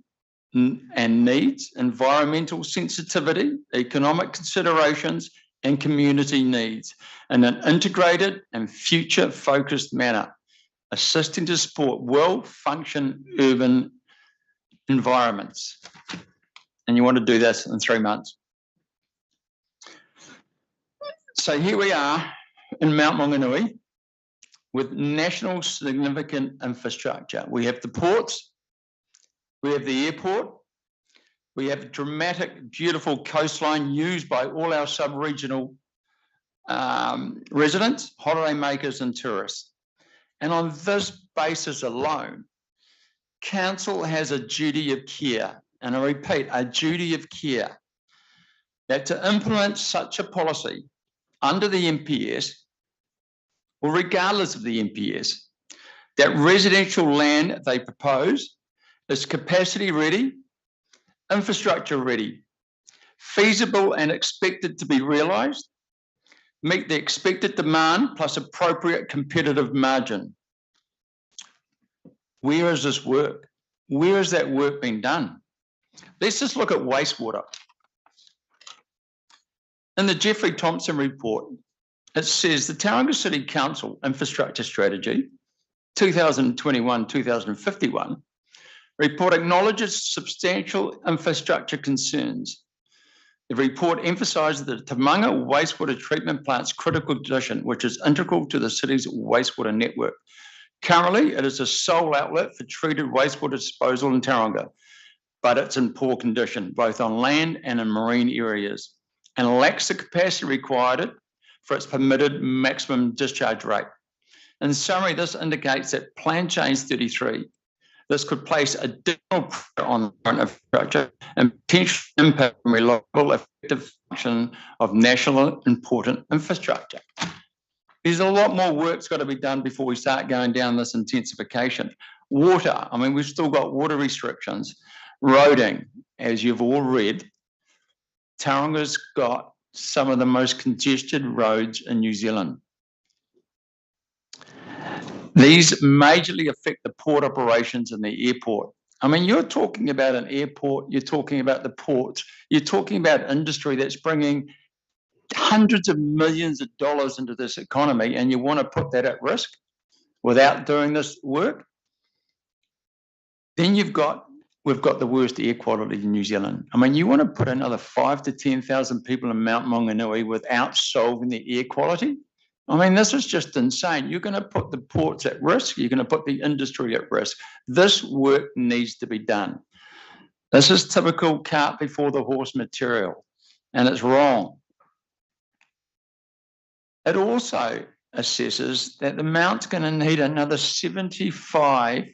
and needs, environmental sensitivity, economic considerations, and community needs in an integrated and future-focused manner, assisting to support well-functioning urban environments. And you want to do this in 3 months. So here we are in Mount Maunganui with national significant infrastructure. We have the ports, we have the airport, we have a dramatic, beautiful coastline used by all our sub-regional residents, holidaymakers and tourists. And on this basis alone, council has a duty of care, and I repeat, a duty of care, that to implement such a policy under the MPS, or regardless of the MPS, that residential land they propose is capacity ready, infrastructure ready, feasible and expected to be realised, meet the expected demand plus appropriate competitive margin. Where is this work? Where has that work been done? Let's just look at wastewater. In the Jeffrey Thompson report, it says the Tauranga City Council Infrastructure Strategy 2021-2051 report acknowledges substantial infrastructure concerns. The report emphasises the Tauranga wastewater treatment plant's critical condition, which is integral to the city's wastewater network. Currently, it is the sole outlet for treated wastewater disposal in Tauranga, but it's in poor condition, both on land and in marine areas, and lacks the capacity required for its permitted maximum discharge rate. In summary, this indicates that Plan Change 33, this could place additional pressure on the current infrastructure and potentially impact on reliable, effective function of national important infrastructure. There's a lot more work's got to be done before we start going down this intensification. Water, I mean, we've still got water restrictions. Roading, as you've all read, Tauranga's got some of the most congested roads in New Zealand. These majorly affect the port operations and the airport. I mean, you're talking about an airport, you're talking about the ports, you're talking about industry that's bringing hundreds of millions of dollars into this economy, and you want to put that at risk without doing this work, then we've got the worst air quality in New Zealand. I mean, you want to put another 5,000 to 10,000 people in Mount Maunganui without solving the air quality? I mean, this is just insane. You're going to put the ports at risk. You're going to put the industry at risk. This work needs to be done. This is typical cart before the horse material, and it's wrong. It also assesses that the Mount's going to need another 75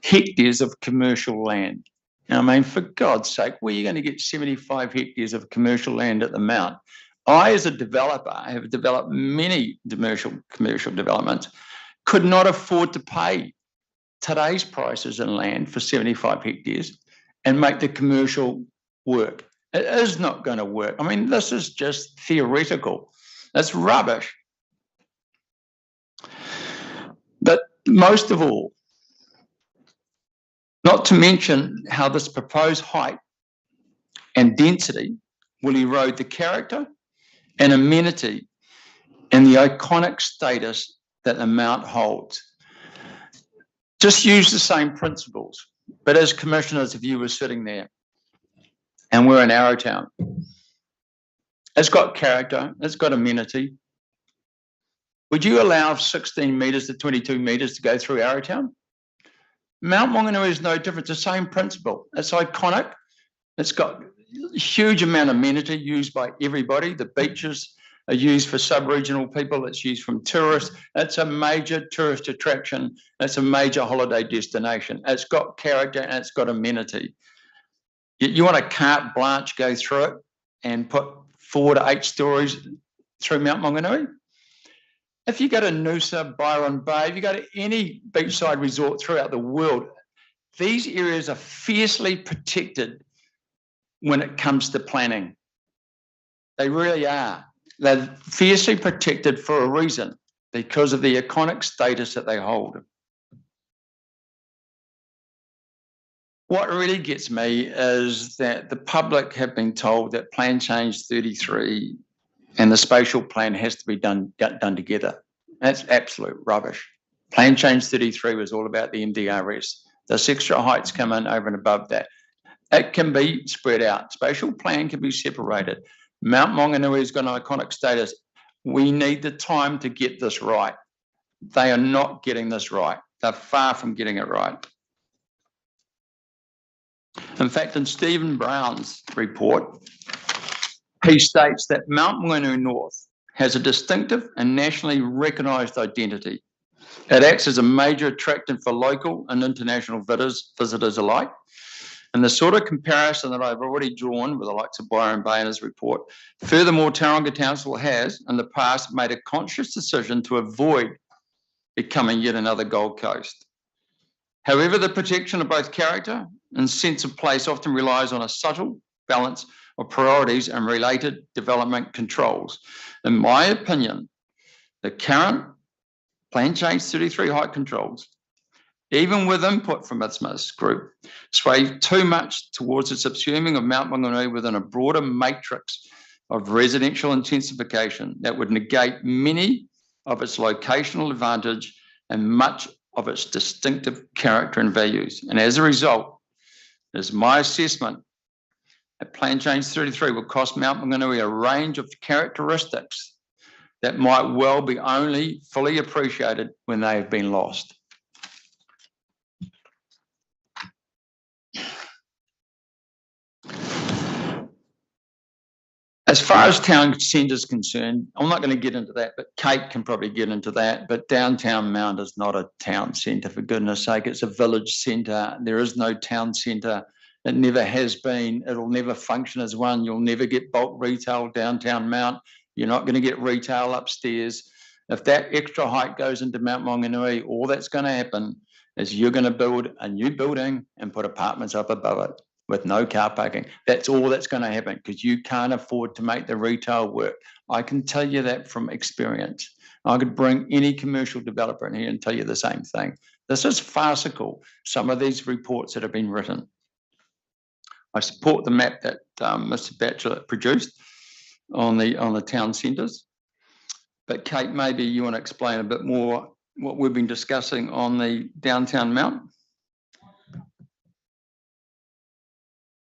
hectares of commercial land. Now, I mean, for God's sake, where are you going to get 75 hectares of commercial land at the Mount? I, as a developer, have developed many commercial developments, could not afford to pay today's prices in land for 75 hectares and make the commercial work. It is not going to work. I mean, this is just theoretical. It's rubbish. But most of all, not to mention how this proposed height and density will erode the character and amenity and the iconic status that the Mount holds. Just use the same principles. But as commissioners, if you were sitting there and we're in Arrowtown, it's got character, it's got amenity. Would you allow 16 metres to 22 metres to go through Arrowtown? Mount Maunganui is no different. It's the same principle. It's iconic. It's got a huge amount of amenity used by everybody. The beaches are used for sub-regional people. It's used from tourists. It's a major tourist attraction. It's a major holiday destination. It's got character and it's got amenity. You want a carte blanche go through it and put 4 to 8 stories through Mount Maunganui? If you go to Noosa, Byron Bay, if you go to any beachside resort throughout the world, these areas are fiercely protected when it comes to planning. They really are. They're fiercely protected for a reason, because of the iconic status that they hold. What really gets me is that the public have been told that Plan Change 33 and the spatial plan has to be done together. That's absolute rubbish. Plan Change 33 was all about the MDRS. Those extra heights come in over and above that. It can be spread out. Spatial plan can be separated. Mount Maunganui has got an iconic status. We need the time to get this right. They are not getting this right. They're far from getting it right. In fact, in Stephen Brown's report, he states that Mount Maunganui North has a distinctive and nationally recognised identity. It acts as a major attraction for local and international visitors alike. And the sort of comparison that I've already drawn with the likes of Byron Bay in his report, furthermore, Tauranga Council has in the past made a conscious decision to avoid becoming yet another Gold Coast. However, the protection of both character and sense of place often relies on a subtle balance of priorities and related development controls. In my opinion, the current Plan Change 33 height controls, even with input from ISMA's group, sway too much towards the subsuming of Mount Maunganui within a broader matrix of residential intensification that would negate many of its locational advantage and much of its distinctive character and values. And as a result, it is my assessment that Plan Change 33 will cost Mount Maunganui a range of characteristics that might well be only fully appreciated when they have been lost. As far as town centre is concerned, I'm not going to get into that, but Kate can probably get into that. But downtown Mount is not a town centre, for goodness sake. It's a village centre. There is no town centre. It never has been. It'll never function as one. You'll never get bulk retail downtown Mount. You're not going to get retail upstairs. If that extra height goes into Mount Maunganui, all that's going to happen is you're going to build a new building and put apartments up above it with no car parking. That's all that's going to happen because you can't afford to make the retail work. I can tell you that from experience. I could bring any commercial developer in here and tell you the same thing. This is farcical, some of these reports that have been written. I support the map that Mr. Batchelor produced. on the town centres. But Kate, maybe you want to explain a bit more what we've been discussing on the downtown Mount.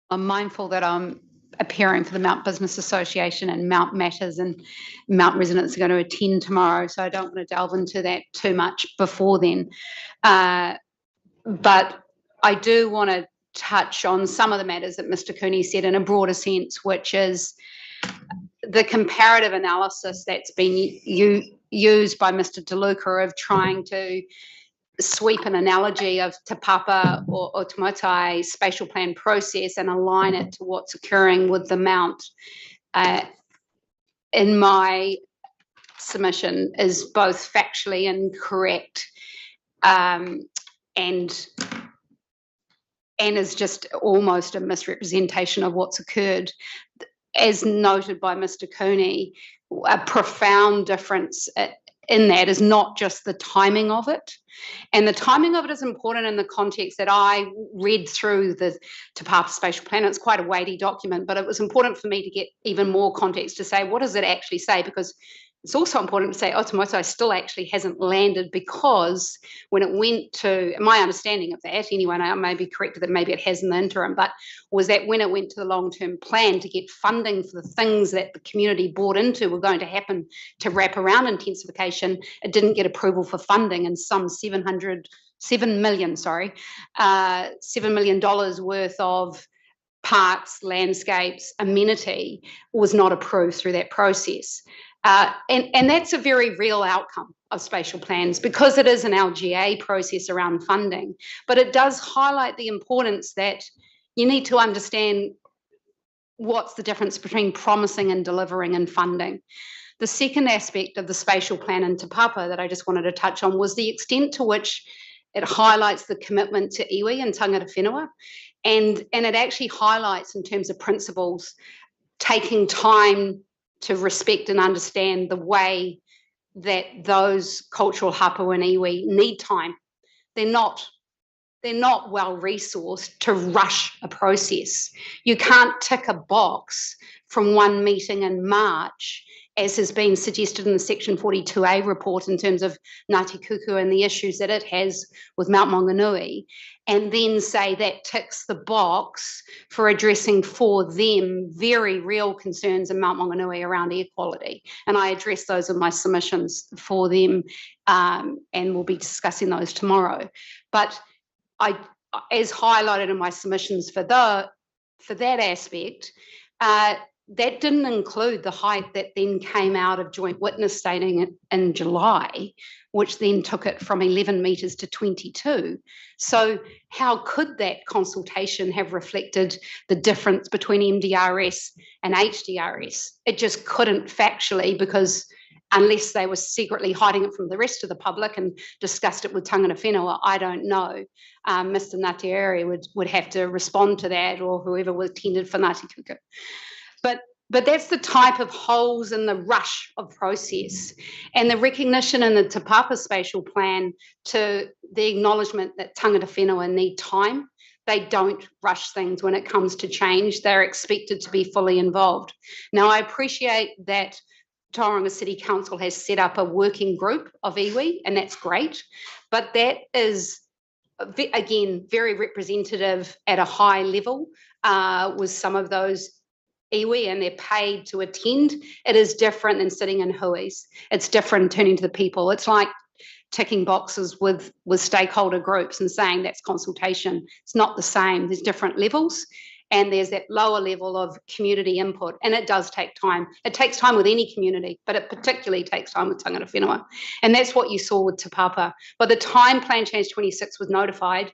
I'm mindful that I'm appearing for the Mount Business Association and Mount Matters, and Mount residents are going to attend tomorrow, so I don't want to delve into that too much before then. But I do want to touch on some of the matters that Mr. Cooney said in a broader sense, which is the comparative analysis that's been used by Mr. DeLuca of trying to sweep an analogy of Te Papa or Otumatai spatial plan process and align it to what's occurring with the Mount. In my submission is both factually incorrect and is just almost a misrepresentation of what's occurred. As noted by Mr. Cooney, a profound difference in that is not just the timing of it. And the timing of it is important in the context that I read through the Te Papa Spatial Plan. It's quite a weighty document, but it was important for me to get even more context to say, what does it actually say? Because it's also important to say Otumatai still actually hasn't landed, because when it went to, my understanding of that, anyway, and I may be corrected that maybe it has in the interim, but was that when it went to the long-term plan to get funding for the things that the community bought into were going to happen to wrap around intensification, it didn't get approval for funding, and some $7 million worth of parks, landscapes, amenity was not approved through that process. And that's a very real outcome of spatial plans, because it is an LGA process around funding. But it does highlight the importance that you need to understand what's the difference between promising and delivering and funding. The second aspect of the spatial plan in Te Papa that I just wanted to touch on was the extent to which it highlights the commitment to iwi and tangata whenua. And it actually highlights, in terms of principles, taking time to respect and understand the way that those cultural hapu and iwi need time. They're not well resourced to rush a process. You can't tick a box from one meeting in March, as has been suggested in the Section 42A report in terms of Ngāti Kuku and the issues that it has with Mount Maunganui, and then say that ticks the box for addressing for them very real concerns in Mount Maunganui around air quality. And I address those in my submissions for them, and we'll be discussing those tomorrow. But as highlighted in my submissions for that aspect, that didn't include the height that then came out of joint witness stating in July, which then took it from 11 metres to 22. So how could that consultation have reflected the difference between MDRS and HDRS? It just couldn't factually, because unless they were secretly hiding it from the rest of the public and discussed it with tangata whenua, I don't know. Mr. Ngāti would have to respond to that, or whoever was attended for Ngāti Kuku. But that's the type of holes in the rush of process, and the recognition in the Te Papa spatial plan to the acknowledgement that tangata whenua need time. They don't rush things when it comes to change. They're expected to be fully involved. Now, I appreciate that Tauranga City Council has set up a working group of iwi, and that's great, but that is, again, very representative at a high level with some of those iwi, and they're paid to attend. It is different than sitting in huis. It's different turning to the people. It's like ticking boxes with stakeholder groups and saying that's consultation. It's not the same. There's different levels, and there's that lower level of community input, and it does take time. It takes time with any community, but it particularly takes time with tangata whenua, and that's what you saw with Te Papa. By the time Plan Change 26 was notified,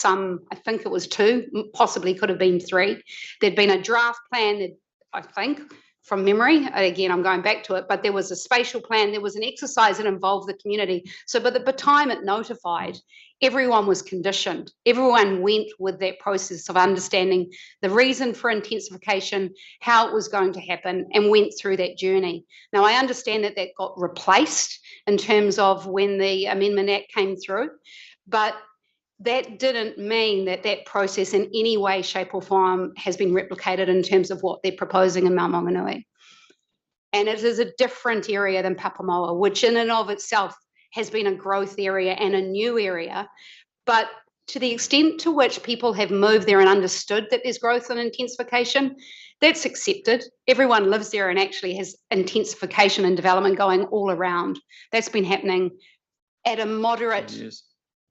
I think it was 2, possibly could have been 3. There'd been a draft plan, I think, from memory, again, I'm going back to it, but there was a spatial plan, there was an exercise that involved the community. So by the time it notified, everyone was conditioned. Everyone went with that process of understanding the reason for intensification, how it was going to happen, and went through that journey. Now, I understand that that got replaced in terms of when the Amendment Act came through, but that didn't mean that that process in any way, shape or form has been replicated in terms of what they're proposing in Mount Maunganui. And it is a different area than Papamoa, which in and of itself has been a growth area and a new area. But to the extent to which people have moved there and understood that there's growth and intensification, that's accepted. Everyone lives there and actually has intensification and development going all around. That's been happening at a moderate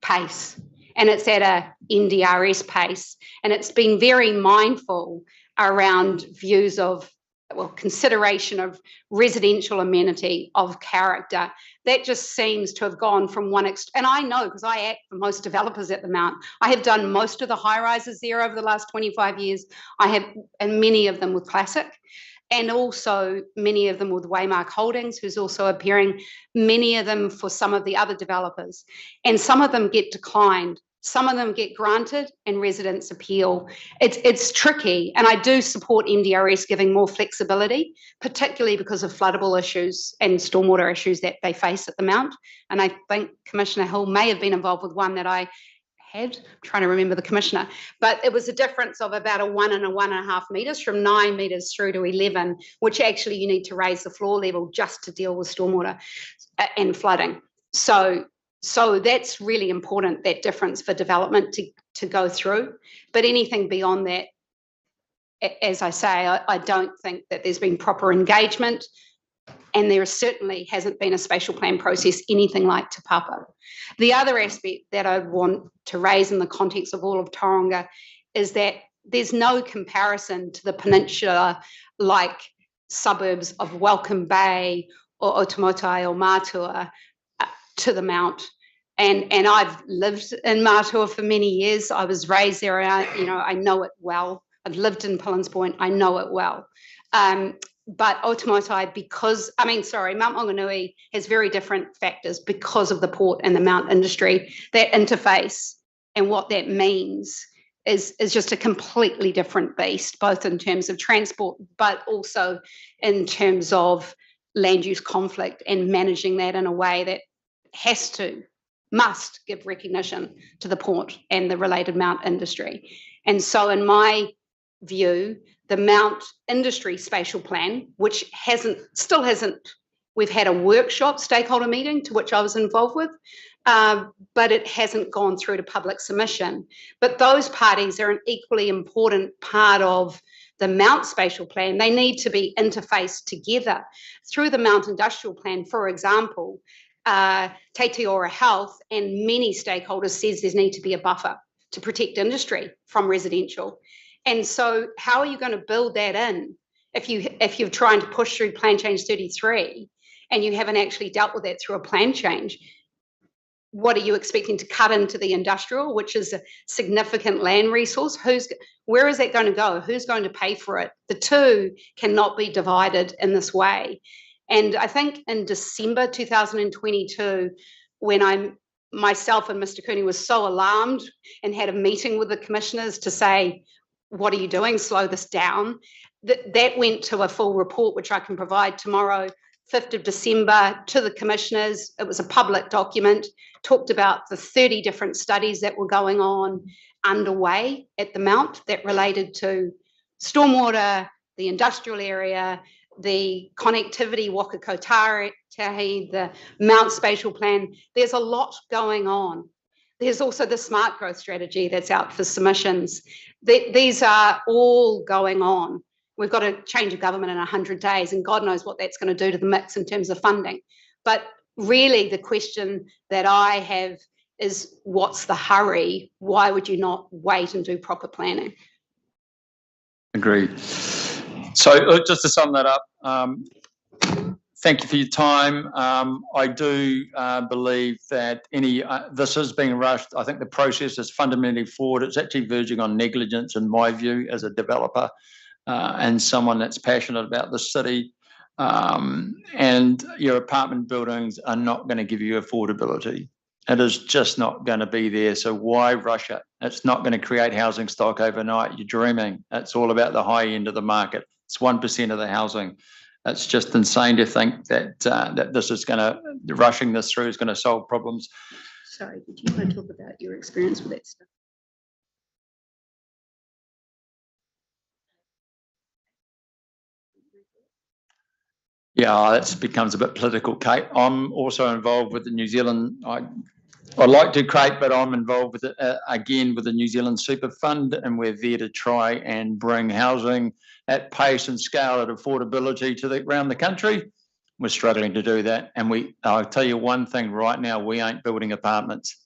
pace, and it's at a NDRS pace, and it's been very mindful around views of, well, consideration of residential amenity, of character. That just seems to have gone from one and I know because I act for most developers at the Mount. I have done most of the high rises there over the last 25 years. I have, and many of them with Classic, and also many of them with Waymark Holdings, who's also appearing, many of them for some of the other developers. And some of them get declined. Some of them get granted and residents appeal. It's tricky, and I do support MDRS giving more flexibility, particularly because of floodable issues and stormwater issues that they face at the Mount. And I think Commissioner Hill may have been involved with one that I had, I'm trying to remember the commissioner, but it was a difference of about a 1 and a 1.5 metres from 9 metres through to 11, which actually you need to raise the floor level just to deal with stormwater and flooding. So that's really important, that difference for development to go through. But anything beyond that, as I say, I don't think that there's been proper engagement, and there certainly hasn't been a spatial plan process anything like Te Papa. The other aspect that I want to raise in the context of all of Tauranga is that there's no comparison to the peninsula like suburbs of Welcome Bay or Otomotai or Matua to the Mount. And I've lived in Matua for many years. I was raised there, and I know it well. I've lived in Pillins Point. I know it well. But Otomotai, Mount Maunganui has very different factors because of the port and the Mount industry. That interface and what that means is just a completely different beast, both in terms of transport, but also in terms of land use conflict and managing that in a way that must give recognition to the port and the related Mount industry. And so in my view, the Mount Industry Spatial Plan, which still hasn't, we've had a workshop stakeholder meeting to which I was involved with, but it hasn't gone through to public submission. But those parties are an equally important part of the Mount Spatial Plan. They need to be interfaced together. Through the Mount Industrial Plan, for example, Te Ora Health and many stakeholders says there's need to be a buffer to protect industry from residential. And so how are you going to build that in if you're trying to push through Plan Change 33 and you haven't actually dealt with that through a plan change? What are you expecting to cut into the industrial, which is a significant land resource? Where is that going to go? Who's going to pay for it? The two cannot be divided in this way. And I think in December 2022, when myself and Mr. Cooney was so alarmed and had a meeting with the commissioners to say, what are you doing? Slow this down. That went to a full report, which I can provide tomorrow, 5th of December, to the commissioners. It was a public document, talked about the 30 different studies that were going on underway at the Mount that related to stormwater, the industrial area, the connectivity, Waka Kotahi, the Mount Spatial Plan. There's a lot going on. There's also the smart growth strategy that's out for submissions. These are all going on. We've got a change of government in 100 days, and God knows what that's going to do to the mix in terms of funding. But really the question that I have is, what's the hurry? Why would you not wait and do proper planning? Agreed. So just to sum that up, thank you for your time. I do believe that this is being rushed. I think the process is fundamentally flawed. It's actually verging on negligence, in my view, as a developer and someone that's passionate about the city. And your apartment buildings are not going to give you affordability. It is just not going to be there. So why rush it? It's not going to create housing stock overnight. You're dreaming. It's all about the high end of the market. It's 1% of the housing. It's just insane to think that that this is going to, rushing this through is going to solve problems. Sorry, did you want to talk about your experience with that stuff? Yeah, that becomes a bit political, Kate. I'm also involved with the New Zealand, I'd like to, Kate, but I'm involved with it, again, with the New Zealand Super Fund, and we're there to try and bring housing at pace and scale at affordability to around the country. We're struggling to do that. And I'll tell you one thing right now, we ain't building apartments.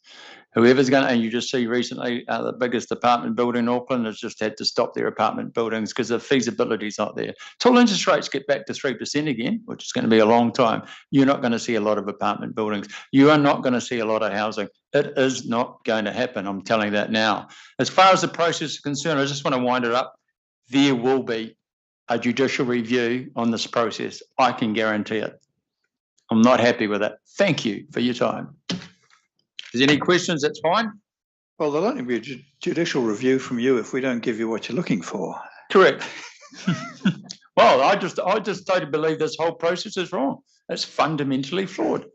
Whoever's going to, and you just see recently, the biggest apartment building in Auckland has just had to stop their apartment buildings because the feasibility's not there. Till interest rates get back to 3% again, which is going to be a long time, you're not going to see a lot of apartment buildings. You are not going to see a lot of housing. It is not going to happen. I'm telling you that now. As far as the process is concerned, I just want to wind it up. There will be a judicial review on this process. I can guarantee it. I'm not happy with it. Thank you for your time. If there's any questions, that's fine. Well, there'll only be a judicial review from you if we don't give you what you're looking for. Correct. Well, I just totally believe this whole process is wrong. It's fundamentally flawed.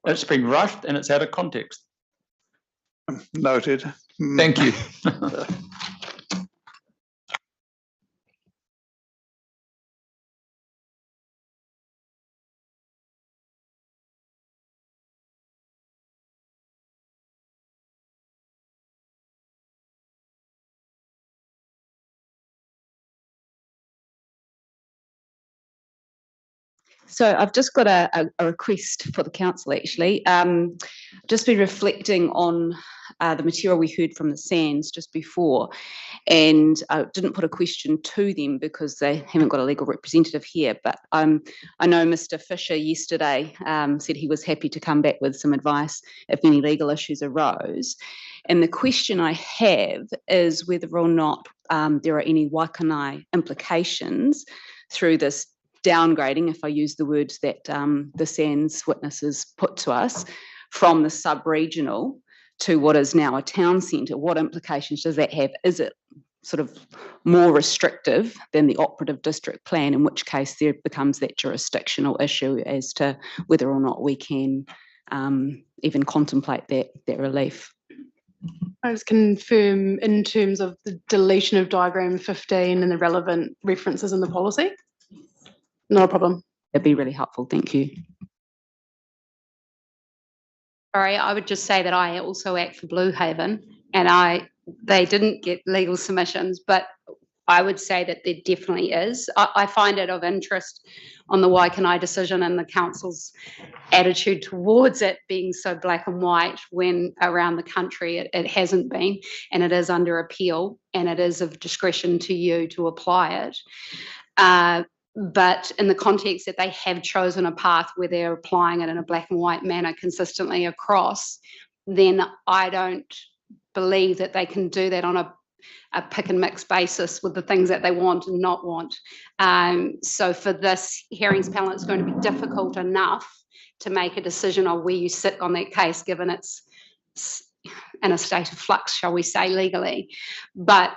It's been rushed and it's out of context. Noted. Thank you. So I've just got a request for the council, actually. Just been reflecting on the material we heard from the SANS just before, and I didn't put a question to them because they haven't got a legal representative here, but I know Mr. Fisher yesterday said he was happy to come back with some advice if any legal issues arose. And the question I have is whether or not there are any Waikanae implications through this downgrading, if I use the words that the SANS witnesses put to us, from the sub-regional to what is now a town centre. What implications does that have? Is it sort of more restrictive than the operative district plan, in which case there becomes that jurisdictional issue as to whether or not we can even contemplate that relief? I just confirm in terms of the deletion of diagram 15 and the relevant references in the policy. Not a problem. That'd be really helpful. Thank you. Sorry, I would just say that I also act for Blue Haven, and they didn't get legal submissions, but I would say that there definitely is. I find it of interest on the Waikanae decision and the council's attitude towards it being so black and white when around the country it hasn't been, and it is under appeal, and it is of discretion to you to apply it. But in the context that they have chosen a path where they're applying it in a black and white manner consistently across, then I don't believe that they can do that on a pick and mix basis with the things that they want and not want. So for this hearings panel, it's going to be difficult enough to make a decision on where you sit on that case, given it's in a state of flux, shall we say, legally. But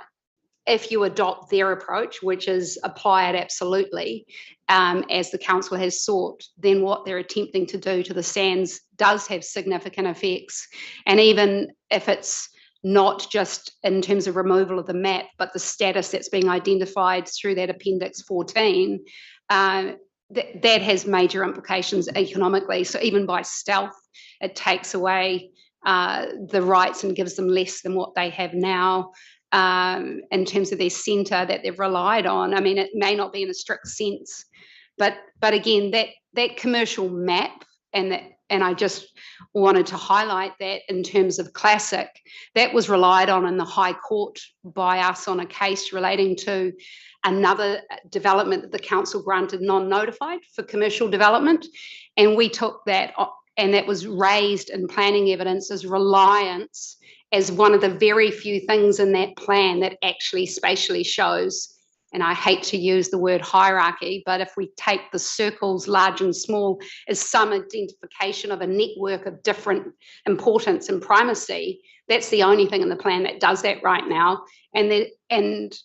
if you adopt their approach, which is apply it absolutely, as the council has sought, then what they're attempting to do to the SANS does have significant effects. And even if it's not just in terms of removal of the map, but the status that's being identified through that Appendix 14, that has major implications economically. So even by stealth, it takes away the rights and gives them less than what they have now. In terms of their centre that they've relied on. I mean, it may not be in a strict sense, but again, that commercial map, and I just wanted to highlight that in terms of Classic, that was relied on in the High Court by us on a case relating to another development that the council granted non-notified for commercial development, and we took that, and that was raised in planning evidence as reliance as one of the very few things in that plan that actually spatially shows, and I hate to use the word hierarchy, but if we take the circles large and small as some identification of a network of different importance and primacy, that's the only thing in the plan that does that right now. And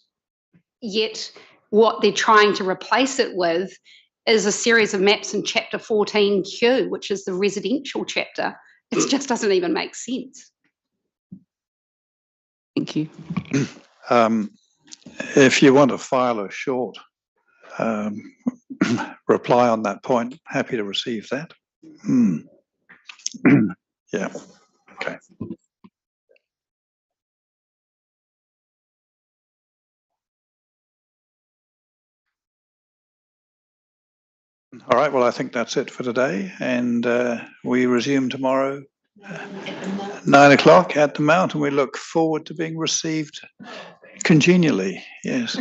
yet what they're trying to replace it with is a series of maps in Chapter 14Q, which is the residential chapter. It just doesn't even make sense. Thank you. If you want to file a short reply on that point, happy to receive that. Yeah, okay. All right, well, I think that's it for today, and we resume tomorrow 9 o'clock at the Mount, and we look forward to being received congenially. Yes.